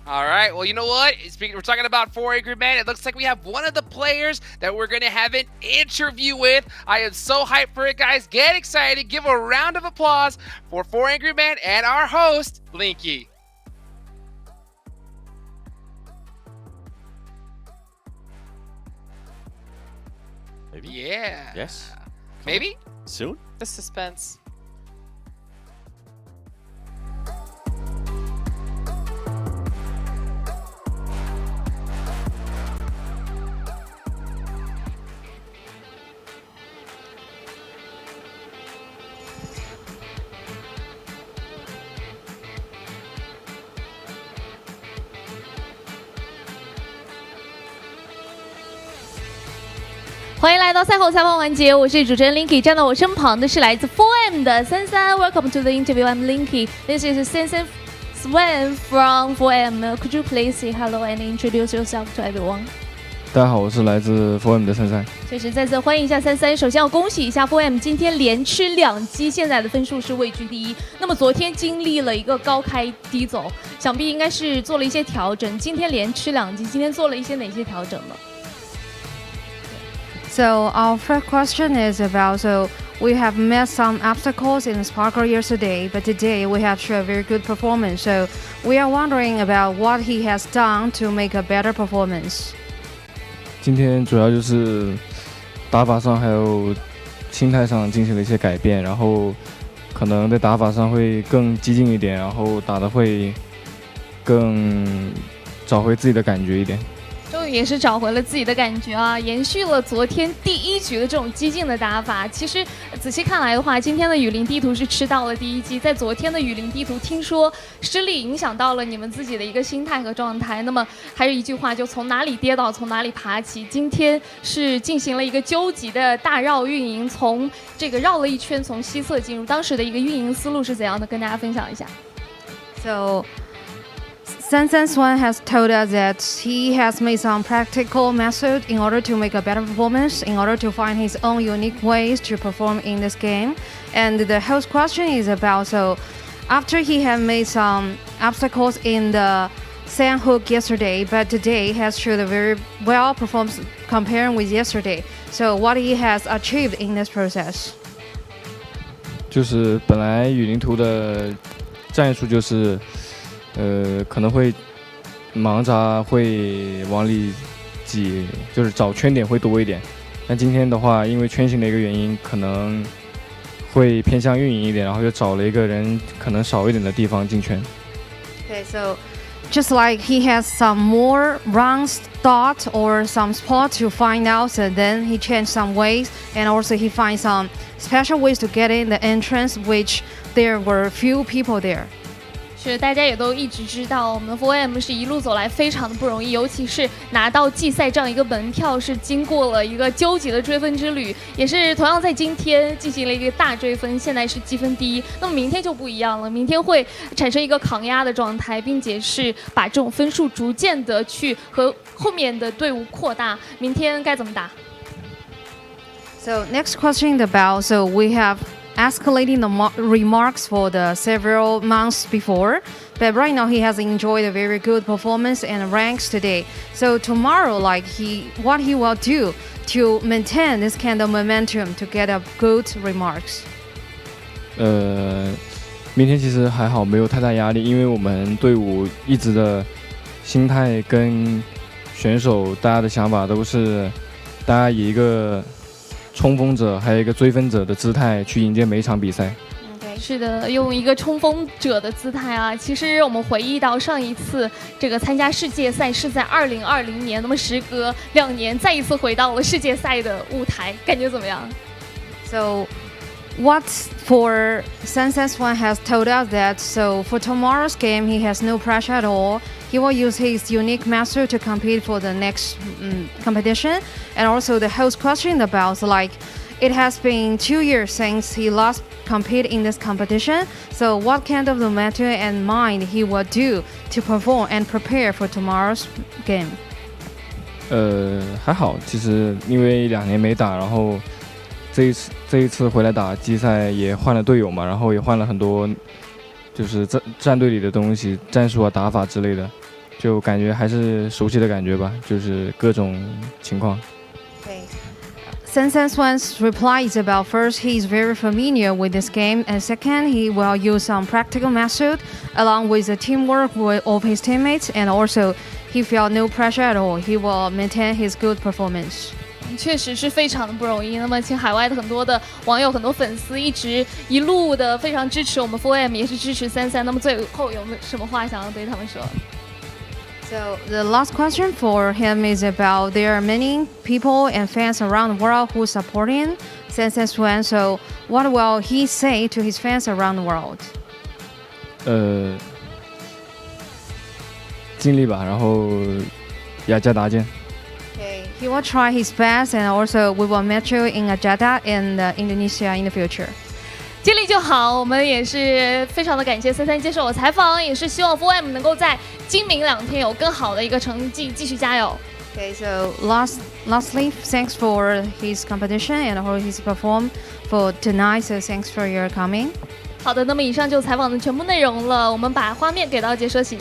All right. Well, you know what? Speaking, we're talking about 4 Angry Men. It looks like we have one of the players that we're going to have an interview with. I am so hyped for it, guys. Get excited. Give a round of applause for 4 Angry Men and our host, Blinky. Maybe? Yeah. Yes? Maybe? Soon? The suspense.欢迎来到赛后采访环节，我是主持人 Linky， 站到我身旁的是来自 4M 的三三。Welcome to the interview. I'm Linky. This is Sansan Swan from 4M. Could you please say hello and introduce yourself to everyone? 大家好，我是来自 4M 的三三。确实，再次欢迎一下三三。首先要恭喜一下 4M 今天连吃2击，现在的分数是位居第一。那么昨天经历了一个高开低走，想必应该是做了一些调整。今天连吃2击，今天做了一些哪些调整呢？ So our first question is about, so we have met some obstacles in Sparkle yesterday, but today we have shown a very good performance. So we are wondering about what he has done to make a better performance. 今天主要就是打法上还有心态上进行了一些改变，然后可能在打法上会更激进一点，然后打得会更找回自己的感觉一点。 终于也是找回了自己的感觉啊，延续了昨天第1局的这种激进的打法。其实仔细看来的话，今天的雨林地图是吃到了第1击，在昨天的雨林地图，听说失利影响到了你们自己的一个心态和状态。那么还有一句话，就从哪里跌倒从哪里爬起。今天是进行了一个究极的大绕运营，从这个绕了一圈，从西侧进入，当时的一个运营思路是怎样的？跟大家分享一下。So Sansan Swan has told us that he has made some practical methods in order to make a better performance, in order to find his own unique ways to perform in this game. And the host question is about, so after he had made some obstacles in the sand hook yesterday, but today has showed a very well performance comparing with yesterday. So what he has achieved in this process? 就是本来雨林图的战术就是。 可能会盲扎会往里挤，就是找圈点会多一点。但今天的话，因为圈型的一个原因，可能会偏向运营一点，然后又找了一个人可能少一点的地方进圈。Okay, so just like he has some more rounds thought or some spot to find out, so then he changed some ways, and also he finds some special ways to get in the entrance, which there were few people there. 是，大家也都一直知道，我们的 4M 是一路走来非常的不容易，尤其是拿到季赛这样一个门票，是经过了一个纠结的追分之旅，也是同样在今天进行了一个大追分，现在是积分第一。那么明天就不一样了，明天会产生一个抗压的状态，并且是把这种分数逐渐的去和后面的队伍扩大。明天该怎么打 ？So next question about, so we have escalating the remarks for the several months before, but right now he has enjoyed a very good performance and ranks today. So tomorrow, like what he will do to maintain this kind of momentum to get a good remarks. 明天其实还好，没有太大压力，因为我们队伍一直的心态跟选手大家的想法都是，大家以一个 冲锋者还有一个追分者的姿态去迎接每一场比赛。是的，用一个冲锋者的姿态啊。其实我们回忆到上一次这个参加世界赛是在2020年，那么时隔2年，再一次回到了世界赛的舞台，感觉怎么样 ？So what for Sansan Swan has told us that, so for tomorrow's game he has no pressure at all. He will use his unique method to compete for the next competition. And also the host question about, like, it has been 2 years since he last competed in this competition. So what kind of the method and mind he will do to perform and prepare for tomorrow's game? 还好，其实因为2年没打，然后这一次回来打季赛也换了队友嘛，然后也换了很多就是战队里的东西、战术啊、打法之类的，就感觉还是熟悉的感觉吧，就是各种情况。Sensen Swan's reply is about first, he is very familiar with this game, and second, he will use some practical method along with the teamwork of his teammates, and also he felt no pressure at all. He will maintain his good performance. 确实是非常的不容易。那么，请海外的很多的网友、很多粉丝一路的非常支持我们 4M， 也是支持33。那么最后有没有什么话想要对他们说？ So the last question for him is about there are many people and fans around the world who support him, Sensen Swan. So what will he say to his fans around the world? 尽力吧，然后雅加达见。 He will try his best, and also we will meet you in Jakarta and Indonesia in the future. 尽力就好，我们也是非常的感谢33接受我采访，也是希望 4M 能够在今明2天有更好的一个成绩，继续加油。 Okay, so lastly, thanks for his competition and how his perform for tonight. So thanks for your coming. 好的，那么以上就采访的全部内容了，我们把画面给到解说席。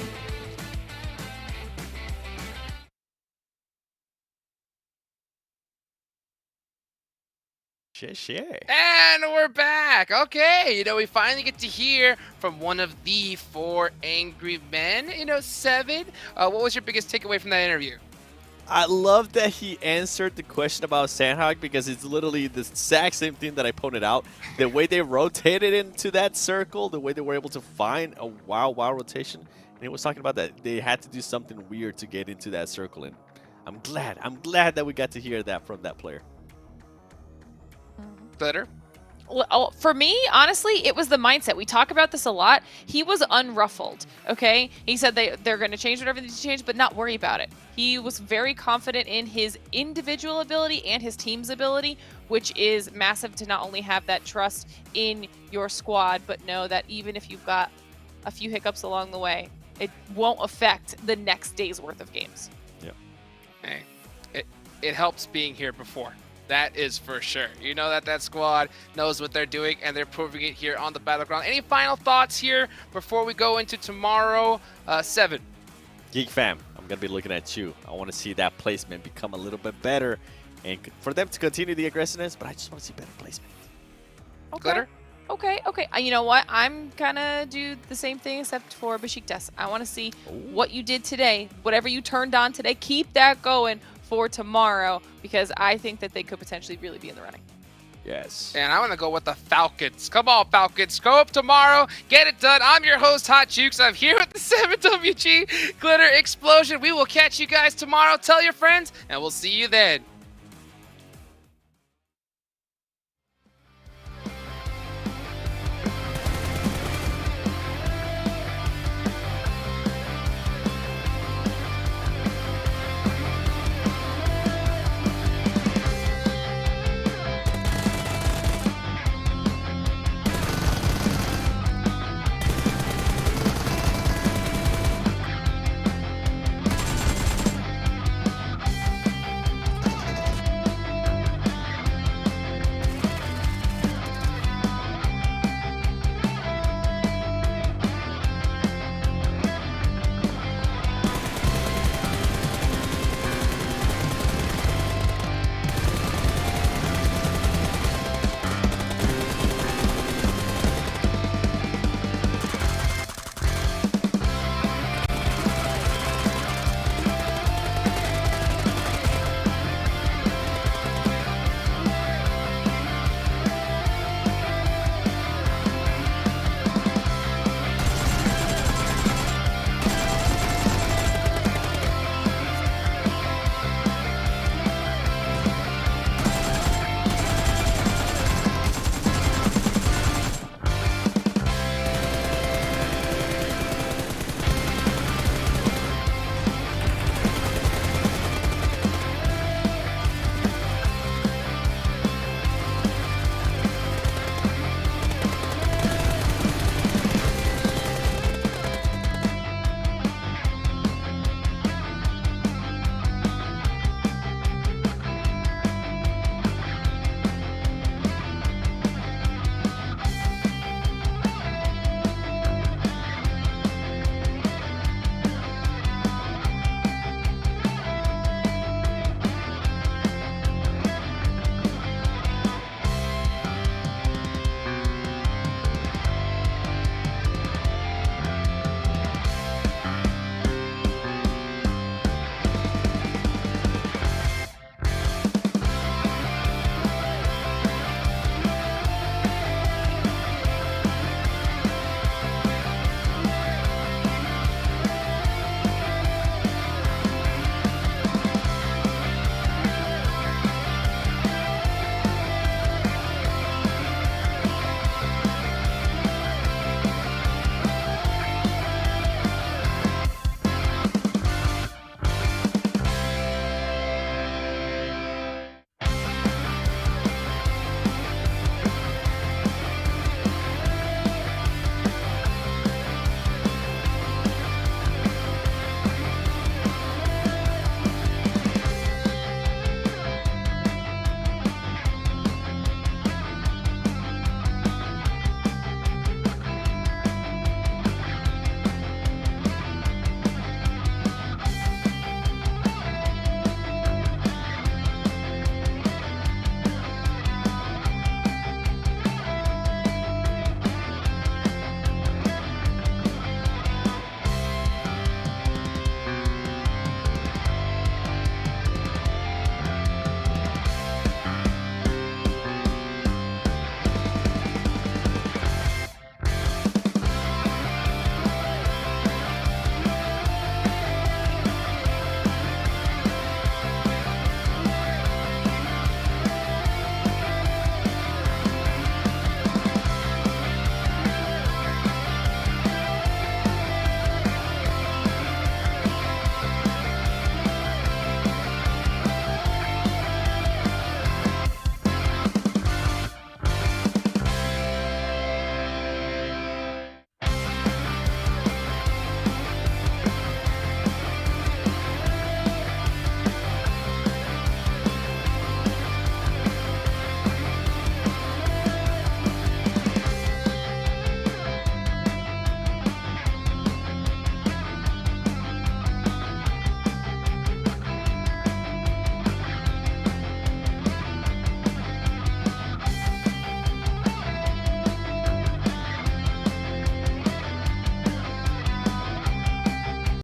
And we're back. Okay, we finally get to hear from one of the 4 angry men. 7. What was your biggest takeaway from that interview? I love that he answered the question about Sandhog because it's literally the exact same thing that I pointed out. The way they rotated into that circle, the way they were able to find a wild rotation. And he was talking about that they had to do something weird to get into that circle. And I'm glad that we got to hear that from that player. Glitter? Well, for me, honestly, it was the mindset. We talk about this a lot. He was unruffled, okay? He said they're going to change whatever they need to change, but not worry about it. He was very confident in his individual ability and his team's ability, which is massive to not only have that trust in your squad, but know that even if you've got a few hiccups along the way, it won't affect the next day's worth of games. Yep. Hey, it helps being here before. That is for sure. You know that squad knows what they're doing, and they're proving it here on the battleground. Any final thoughts here before we go into tomorrow? 7. Geek fam, I'm going to be looking at you. I want to see that placement become a little bit better and for them to continue the aggressiveness, but I just want to see better placement. Okay. Glitter? Okay. You know what? I'm gonna do the same thing except for Besiktas. I want to see what you did today. Whatever you turned on today, keep that going for tomorrow because I think that they could potentially really be in the running. Yes. And I want to go with the Falcons. Come on, Falcons. Go up tomorrow. Get it done. I'm your host, Hot Jukes. I'm here with the 7WG Glitter Explosion. We will catch you guys tomorrow. Tell your friends, and we'll see you then.